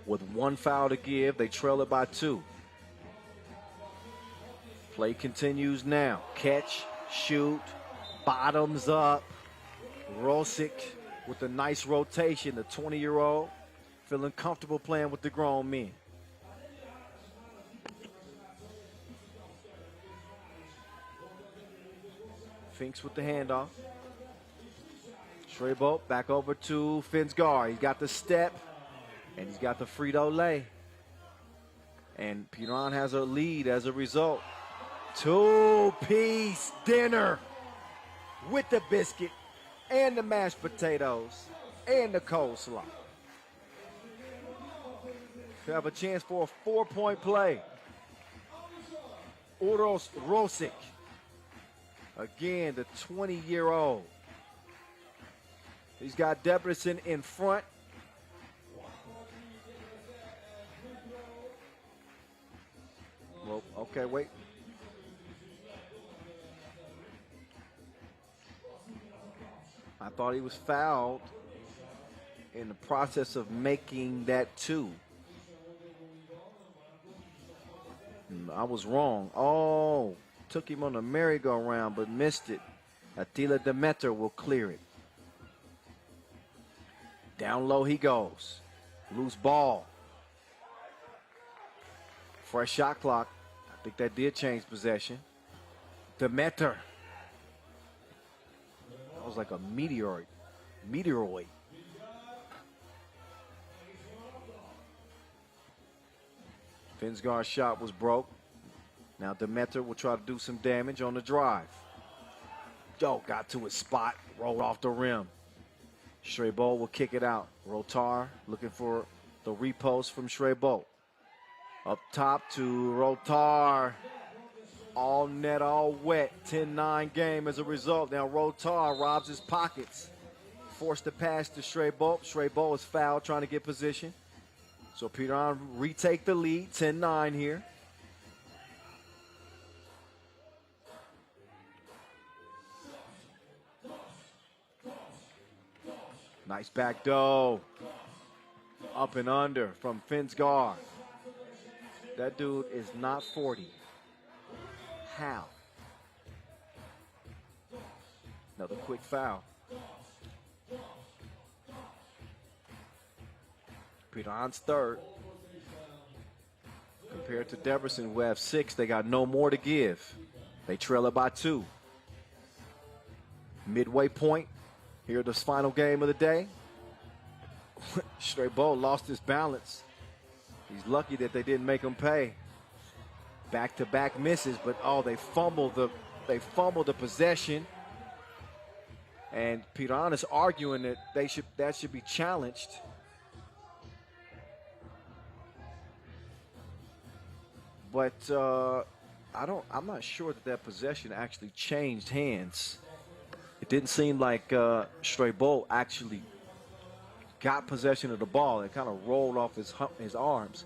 A: with 1 foul to give. They trail it by 2. Play continues now. Catch, shoot, bottoms up. Rosic with a nice rotation. The 20-year-old feeling comfortable playing with the grown men. Finks with the handoff. Strebo back over to Finsgar. He's got the step, and he's got the Frito-Lay. And Piran has a lead as a result. Two-piece dinner with the biscuit and the mashed potatoes and the coleslaw. We have a chance for a 4-point play. Uros Rosic. Again, the 20-year-old. He's got Debrecen in front. Well, okay, wait. I thought he was fouled in the process of making that 2. I was wrong. Oh, took him on the merry-go-round but missed it. Attila Demeter will clear it. Down low he goes. Loose ball. Fresh shot clock. I think that did change possession. Demeter. That was like a meteoroid. Finsgar's shot was broke. Now Demeter will try to do some damage on the drive. Got to his spot, rolled off the rim. Šrebo will kick it out. Rotar looking for the repost from Šrebo. Up top to Rotar. All net, all wet. 10-9 game as a result. Now Rotar robs his pockets. Forced the pass to Šrebo. Šrebo is fouled trying to get position. So Piran retake the lead. 10-9 here. Nice back dough. Up and under from Finsgar. That dude is not 40. How? Another quick foul. Piran's third. Compared to Debrecen, who have 6, they got no more to give. They trail it by 2. Midway point. Here, this final game of the day. Šrebo lost his balance. He's lucky that they didn't make him pay. Back-to-back misses, but they fumbled the possession. And Piran is arguing that that should be challenged. But I'm not sure that possession actually changed hands. It didn't seem like Šrebo actually got possession of the ball. It kind of rolled off his arms.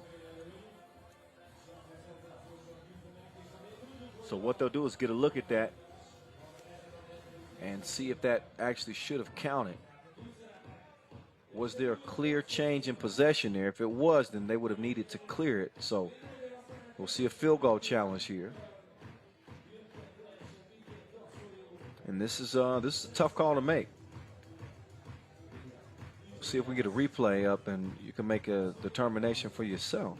A: So what they'll do is get a look at that and see if that actually should have counted. Was there a clear change in possession there? If it was, then they would have needed to clear it. So we'll see a field goal challenge here. And this is a tough call to make. See if we get a replay up and you can make a determination for yourself.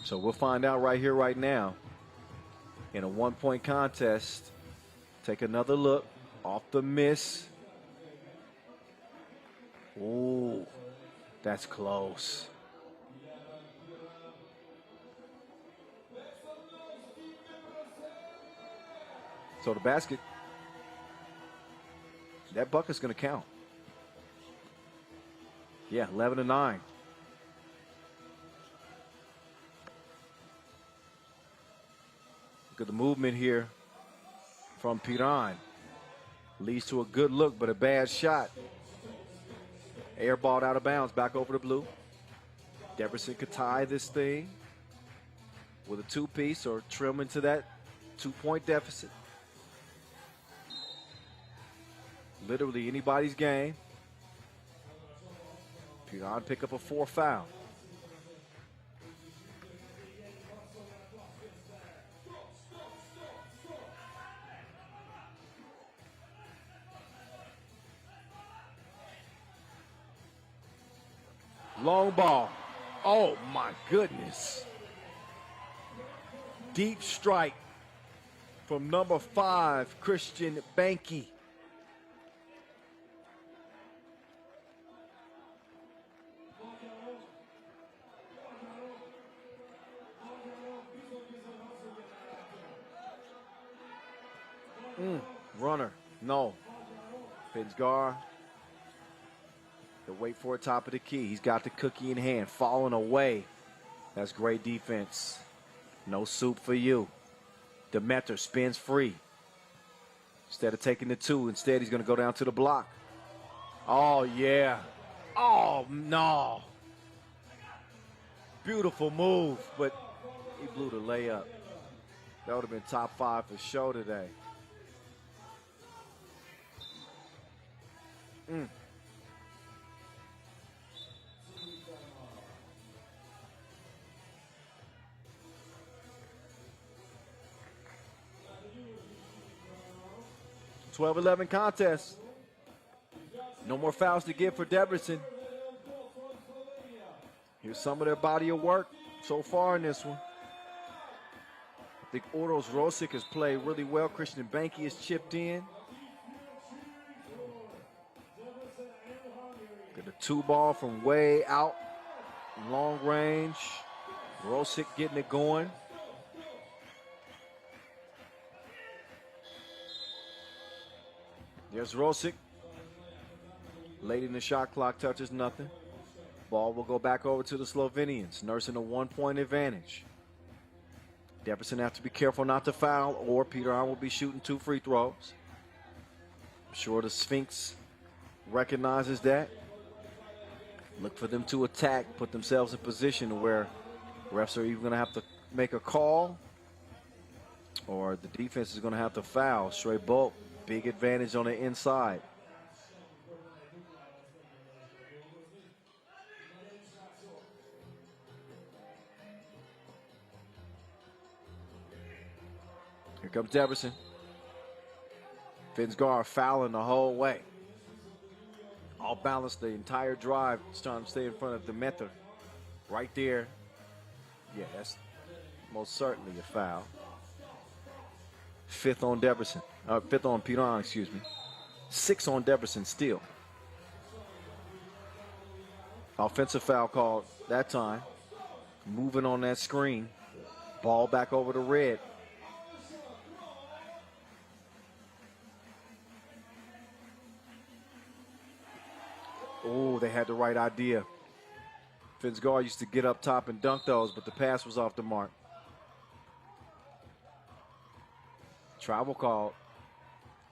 A: So we'll find out right here, right now. In a one-point contest, take another look off the miss. Ooh, that's close. So the basket, that bucket's going to count. Yeah, 11-9. Look at the movement here from Piran. Leads to a good look, but a bad shot. Airballed out of bounds, back over the blue. Debrecen could tie this thing with a two-piece or trim into that 2-point deficit. Literally anybody's game. Piran pick up a 4th foul. Long ball. Oh, my goodness. Deep strike from number 5, Christian Banky. Runner. No. Finsgar. He'll wait for it top of the key. He's got the cookie in hand, falling away. That's great defense. No soup for you. Demeter spins free. Instead of taking the 2, instead he's going to go down to the block. Oh, yeah. Oh, no. Beautiful move, but he blew the layup. That would have been top 5 for sure today. 12-11 contest. No more fouls to give for Debrecen. Here's some of their body of work so far in this one. I think Uros Rosic has played really well. Christian Banky has chipped in. Got the 2-ball from way out, long range. Rosic getting it going. There's Rosic. Late in the shot clock, touches nothing. Ball will go back over to the Slovenians, nursing a 1-point advantage. Debrecen have to be careful not to foul, or Piran will be shooting 2 free throws. I'm sure the Sphinx recognizes that. Look for them to attack, put themselves in position where refs are even going to have to make a call, or the defense is going to have to foul. Straight Bolt, big advantage on the inside. Here comes Debrecen. Finsgar fouling the whole way. All balanced the entire drive, just trying to stay in front of Demeter. Right there. Yeah, that's most certainly a foul. 5th on Debrecen. 5th on Piran, excuse me. 6 on Debrecen still. Offensive foul called that time. Moving on that screen. Ball back over to Red. Oh, they had the right idea. Finsgar used to get up top and dunk those, but the pass was off the mark. Travel called.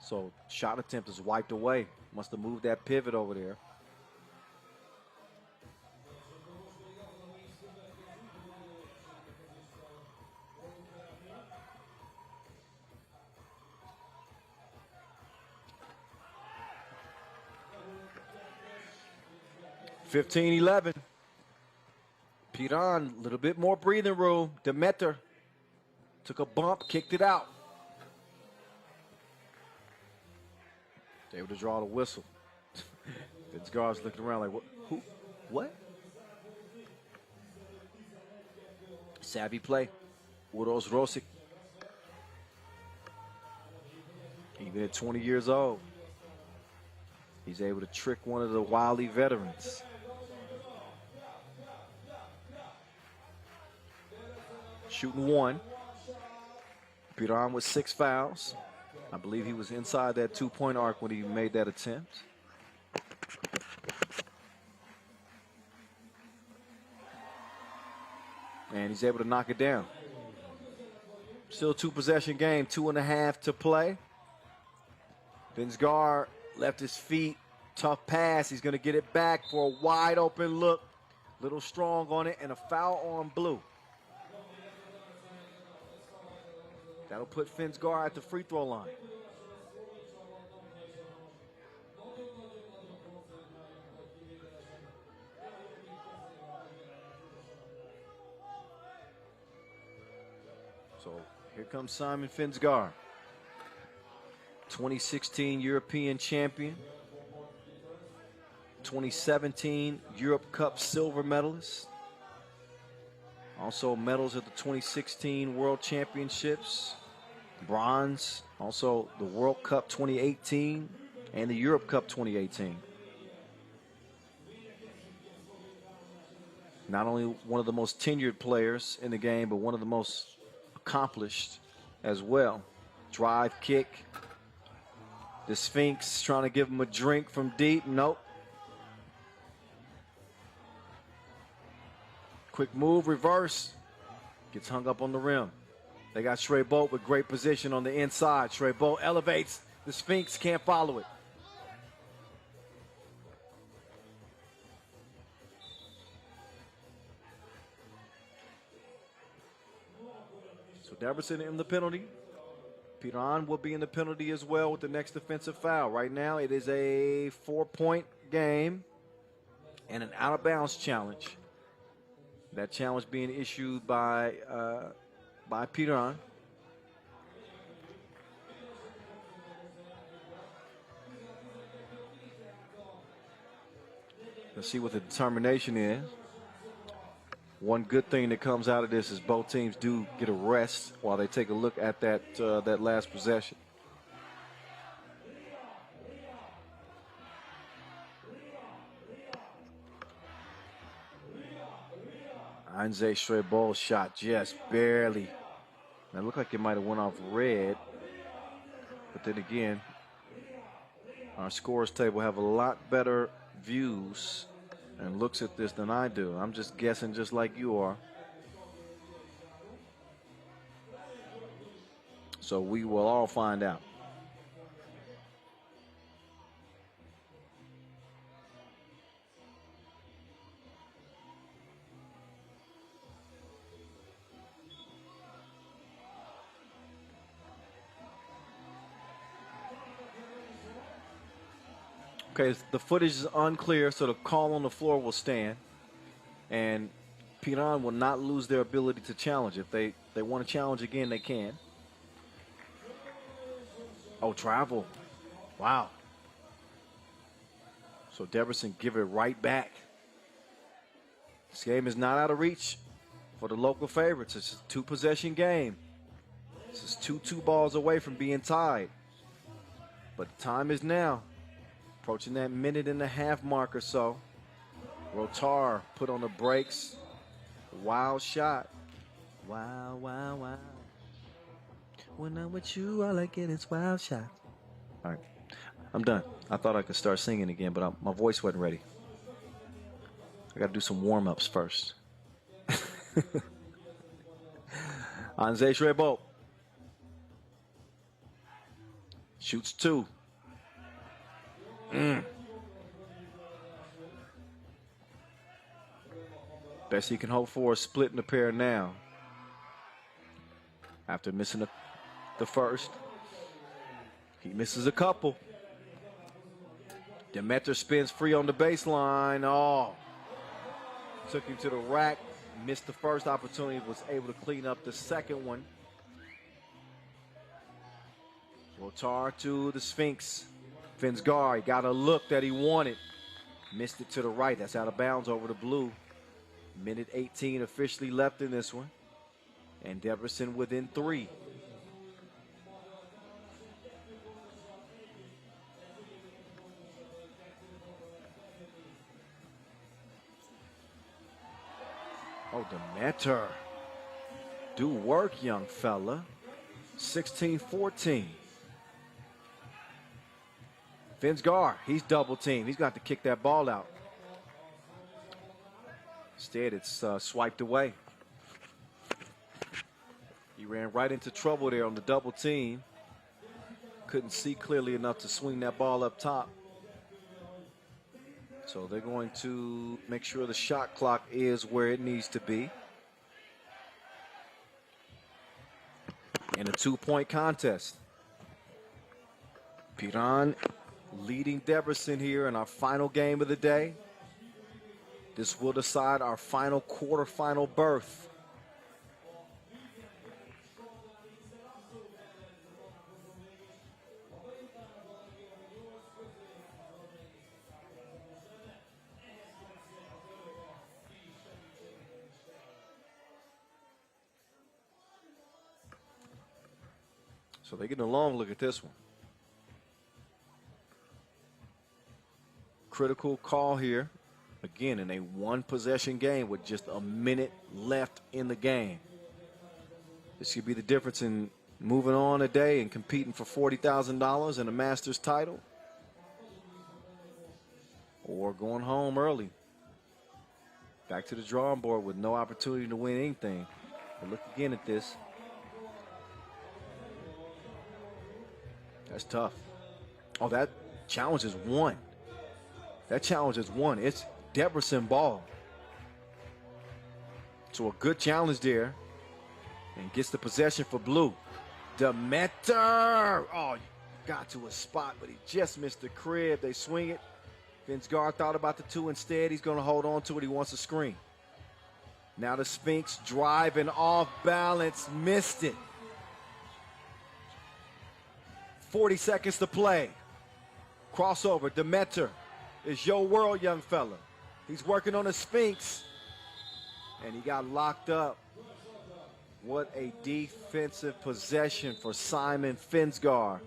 A: So shot attempt is wiped away. Must have moved that pivot over there. (15-11). Piran, a little bit more breathing room. Demeter took a bump, kicked it out. Able to draw the whistle. Fitzgar's looking around like, what? Who? What? Savvy play. Uros Rosic. Even at 20 years old, he's able to trick one of the wily veterans. Shooting 1. Piran with 6 fouls. I believe he was inside that 2-point arc when he made that attempt. And he's able to knock it down. Still a 2-possession game, 2.5 to play. Finsgar left his feet, tough pass. He's going to get it back for a wide open look. Little strong on it, and a foul on Blue. That'll put Finsgar at the free throw line. So here comes Simon Finsgar. 2016 European champion. 2017 Europe Cup silver medalist. Also medals at the 2016 World Championships. Bronze. Also the World Cup 2018 and the Europe Cup 2018. Not only one of the most tenured players in the game, but one of the most accomplished as well. Drive kick. The Sphinx trying to give him a drink from deep. Nope. Quick move, reverse. Gets hung up on the rim. They got Shrey Bolt with great position on the inside. Shrey Bolt elevates. The Sphinx can't follow it. So Debrecen in the penalty. Piran will be in the penalty as well with the next defensive foul. Right now it is a 4-point game and an out-of-bounds challenge. That challenge being issued by Piran. Let's see what the determination is. One good thing that comes out of this is both teams do get a rest while they take a look at that last possession. Anze Strebol shot just barely. It looked like it might have went off red. But then again, our scores table have a lot better views and looks at this than I do. I'm just guessing just like you are. So we will all find out. Okay, the footage is unclear, so the call on the floor will stand. And Piran will not lose their ability to challenge. If they want to challenge again, they can. Oh, travel. Wow. So Debrecen give it right back. This game is not out of reach for the local favorites. It's a two-possession game. This is 2 balls away from being tied. But the time is now. Approaching that minute-and-a-half mark or so. Rotar put on the brakes. Wild shot. Wow, wow, wow. When I'm with you, all I get is wild shot. All right, I'm done. I thought I could start singing again, but my voice wasn't ready. I got to do some warm-ups first. Anze Strebol. Shoots 2. Best he can hope for is splitting the pair now. After missing the first, he misses a couple. Demeter spins free on the baseline. Oh, took him to the rack. Missed the first opportunity, was able to clean up the second one. Rotar to the Sphinx. Finsgar, he got a look that he wanted. Missed it to the right. That's out of bounds over the blue. Minute 18 officially left in this one. And Debrecen within 3. Oh, Demeter. Do work, young fella. 16-14. Finsgar, he's double teamed. He's got to kick that ball out. Instead, it's swiped away. He ran right into trouble there on the double team. Couldn't see clearly enough to swing that ball up top. So they're going to make sure the shot clock is where it needs to be. In a 2-point contest. Piran leading Debrecen here in our final game of the day. This will decide our final quarterfinal berth. So they're getting a long look at this one. Critical call here. Again, in a 1-possession game with just a minute left in the game. This could be the difference in moving on today and competing for $40,000 and a Masters title, or going home early. Back to the drawing board with no opportunity to win anything. But look again at this. That's tough. Oh, that challenge is won. That challenge is won. It's Debrecen ball. So a good challenge there. And gets the possession for blue. Demeter! Oh, got to a spot, but he just missed the crib. They swing it. Finsgar thought about the 2 instead. He's going to hold on to it. He wants a screen. Now the Sphinx driving off balance. Missed it. 40 seconds to play. Crossover. Demeter. It's your world, young fella. He's working on the Sphinx. And he got locked up. What a defensive possession for Simon Finsgar.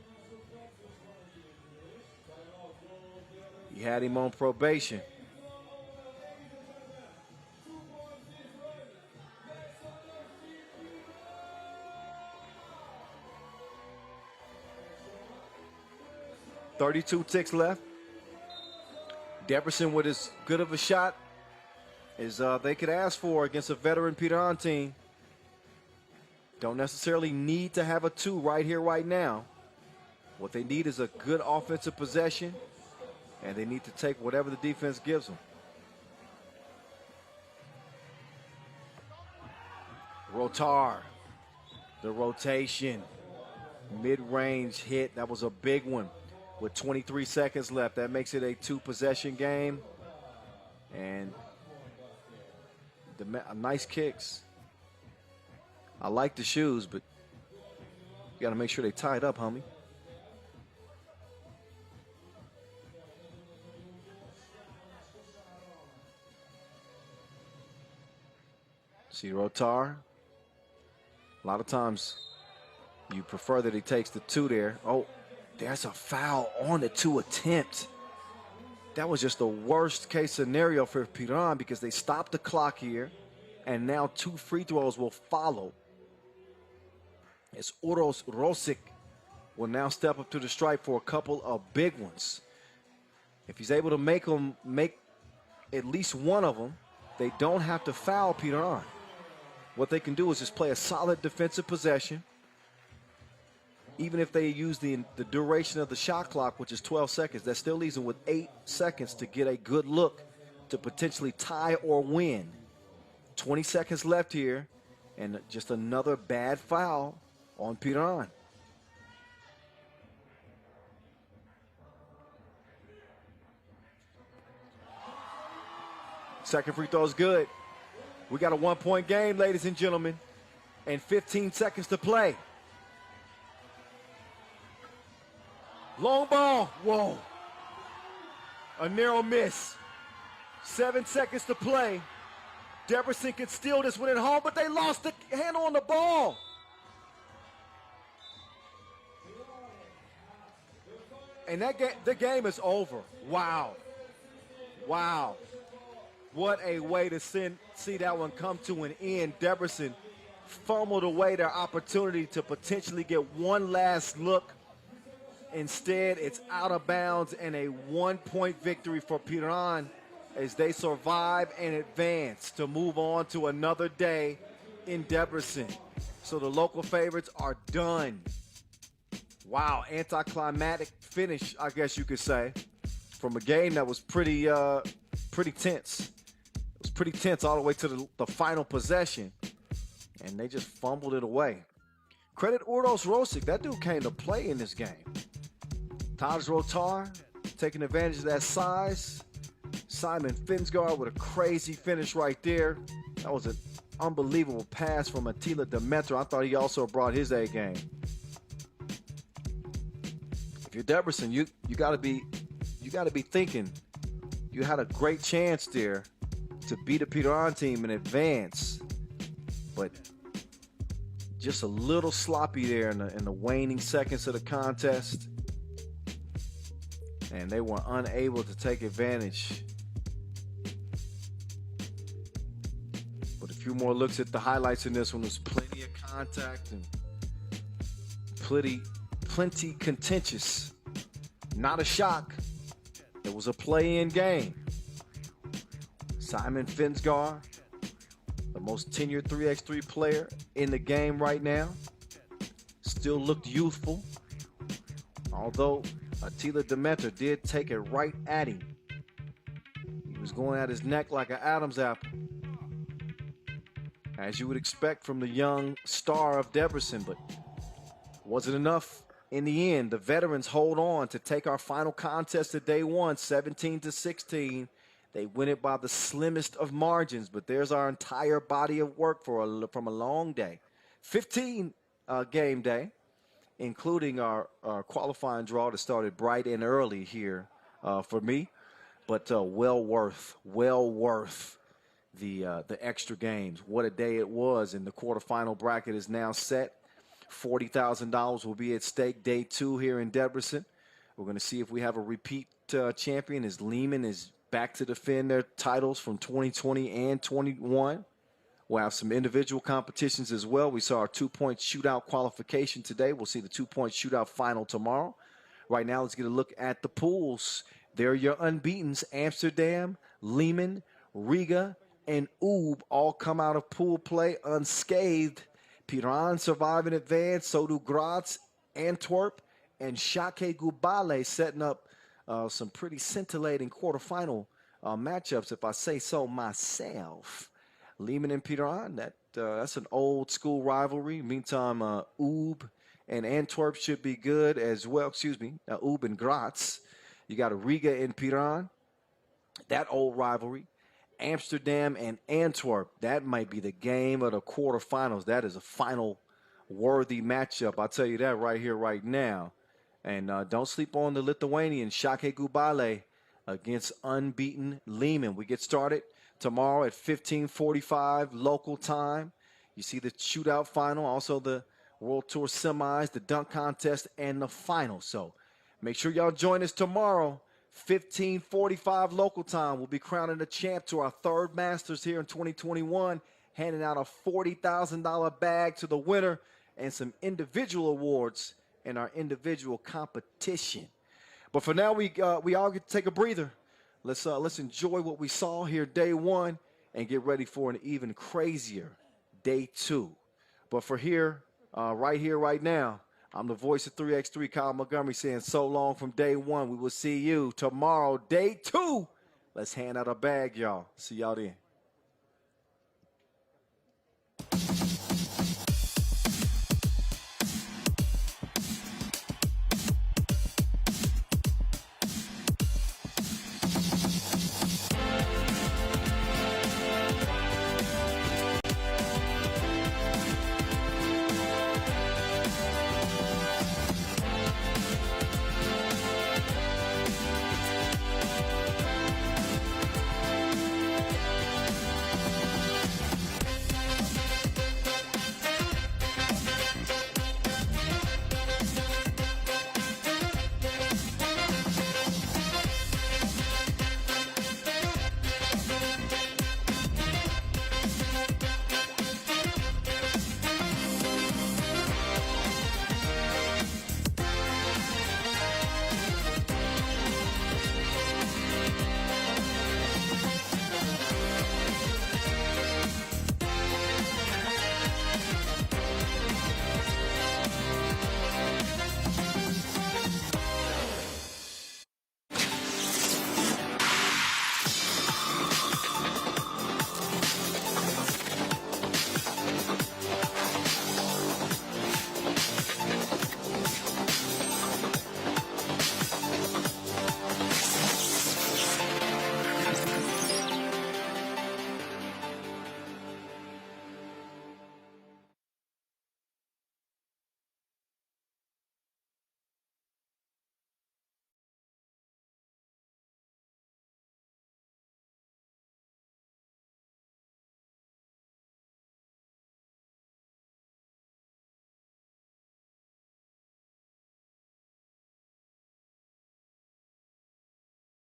A: He had him on probation. .32 ticks left. Debrecen with as good of a shot as they could ask for against a veteran Piran team. Don't necessarily need to have a 2 right here, right now. What they need is a good offensive possession, and they need to take whatever the defense gives them. Rotar, the rotation, mid-range hit. That was a big one with 23 seconds left. That makes it a 2-possession game. And nice kicks. I like the shoes, but you got to make sure they tie it up, homie. See Rotar. A lot of times you prefer that he takes the 2 there. Oh, there's a foul on the 2 attempt. That was just the worst case scenario for Piran because they stopped the clock here, and now 2 free throws will follow. As Uros Rosic will now step up to the stripe for a couple of big ones. If he's able to make at least one of them, they don't have to foul Piran. What they can do is just play a solid defensive possession. Even if they use the duration of the shot clock, which is 12 seconds, that still leaves them with 8 seconds to get a good look to potentially tie or win. 20 seconds left here, and just another bad foul on Piran. Second free throw is good. We got a 1-point game, ladies and gentlemen, and 15 seconds to play. Long ball, whoa. A narrow miss. 7 seconds to play. Debrecen could steal this one at home, but they lost the handle on the ball. And the game is over. Wow. Wow. What a way to see that one come to an end. Debrecen fumbled away their opportunity to potentially get one last look. Instead, it's out of bounds and a 1-point victory for Piran as they survive and advance to move on to another day in Debrecen. So the local favorites are done. Wow, anticlimactic finish, I guess you could say, from a game that was pretty tense. It was pretty tense all the way to the final possession, and they just fumbled it away. Credit Uros Rosic. That dude came to play in this game. Taj Rotar taking advantage of that size. Simon Finsgar with a crazy finish right there. That was an unbelievable pass from Attila Demeter. I thought he also brought his A game. If you're Debrecen, you got to be thinking you had a great chance there to beat a Piran team in advance, but just a little sloppy there in the waning seconds of the contest, and they were unable to take advantage. But a few more looks at the highlights in this one. There's plenty of contact and plenty contentious. Not a shock. It was a play-in game. Simon Finsgar, the most tenured 3x3 player in the game right now, still looked youthful. Although Attila Demeter did take it right at him. He was going at his neck like an Adam's apple, as you would expect from the young star of Debrecen, but wasn't enough in the end. The veterans hold on to take our final contest of day one, 17-16. They win it by the slimmest of margins, but there's our entire body of work from a long day. 15 game day, including our qualifying draw that started bright and early here for me, but well worth the extra games. What a day it was, and the quarterfinal bracket is now set. $40,000 will be at stake day 2 here in Debrecen. We're going to see if we have a repeat champion, as Liman is back to defend their titles from 2020 and 21. We'll have some individual competitions as well. We saw our 2-point shootout qualification today. We'll see the 2-point shootout final tomorrow. Right now, let's get a look at the pools. There are your unbeatens. Amsterdam, Liman, Riga, and Ub all come out of pool play unscathed. Piran survive in advance. So do Graz, Antwerp, and Šakiai Gulbelė, setting up some pretty scintillating quarterfinal matchups, if I say so myself. Liman and Piran, that's an old school rivalry. Meantime, Ub and Antwerp should be good as well. Excuse me, Ub and Graz. You got a Riga and Piran, that old rivalry. Amsterdam and Antwerp, that might be the game of the quarterfinals. That is a final worthy matchup. I'll tell you that right here, right now. And don't sleep on the Lithuanian Šakiai Gulbelė against unbeaten Liman. We get started tomorrow at 15:45 local time. You see the shootout final, also the World Tour semis, the dunk contest, and the final. So make sure y'all join us tomorrow, 15:45 local time. We'll be crowning a champ to our 3rd Masters here in 2021, handing out a $40,000 bag to the winner and some individual awards in our individual competition. But for now, we all get to take a breather. Let's enjoy what we saw here day 1 and get ready for an even crazier day 2. But for right here, right now, I'm the voice of 3x3, Kyle Montgomery, saying so long from day 1. We will see you tomorrow, day 2. Let's hand out a bag, y'all. See y'all then.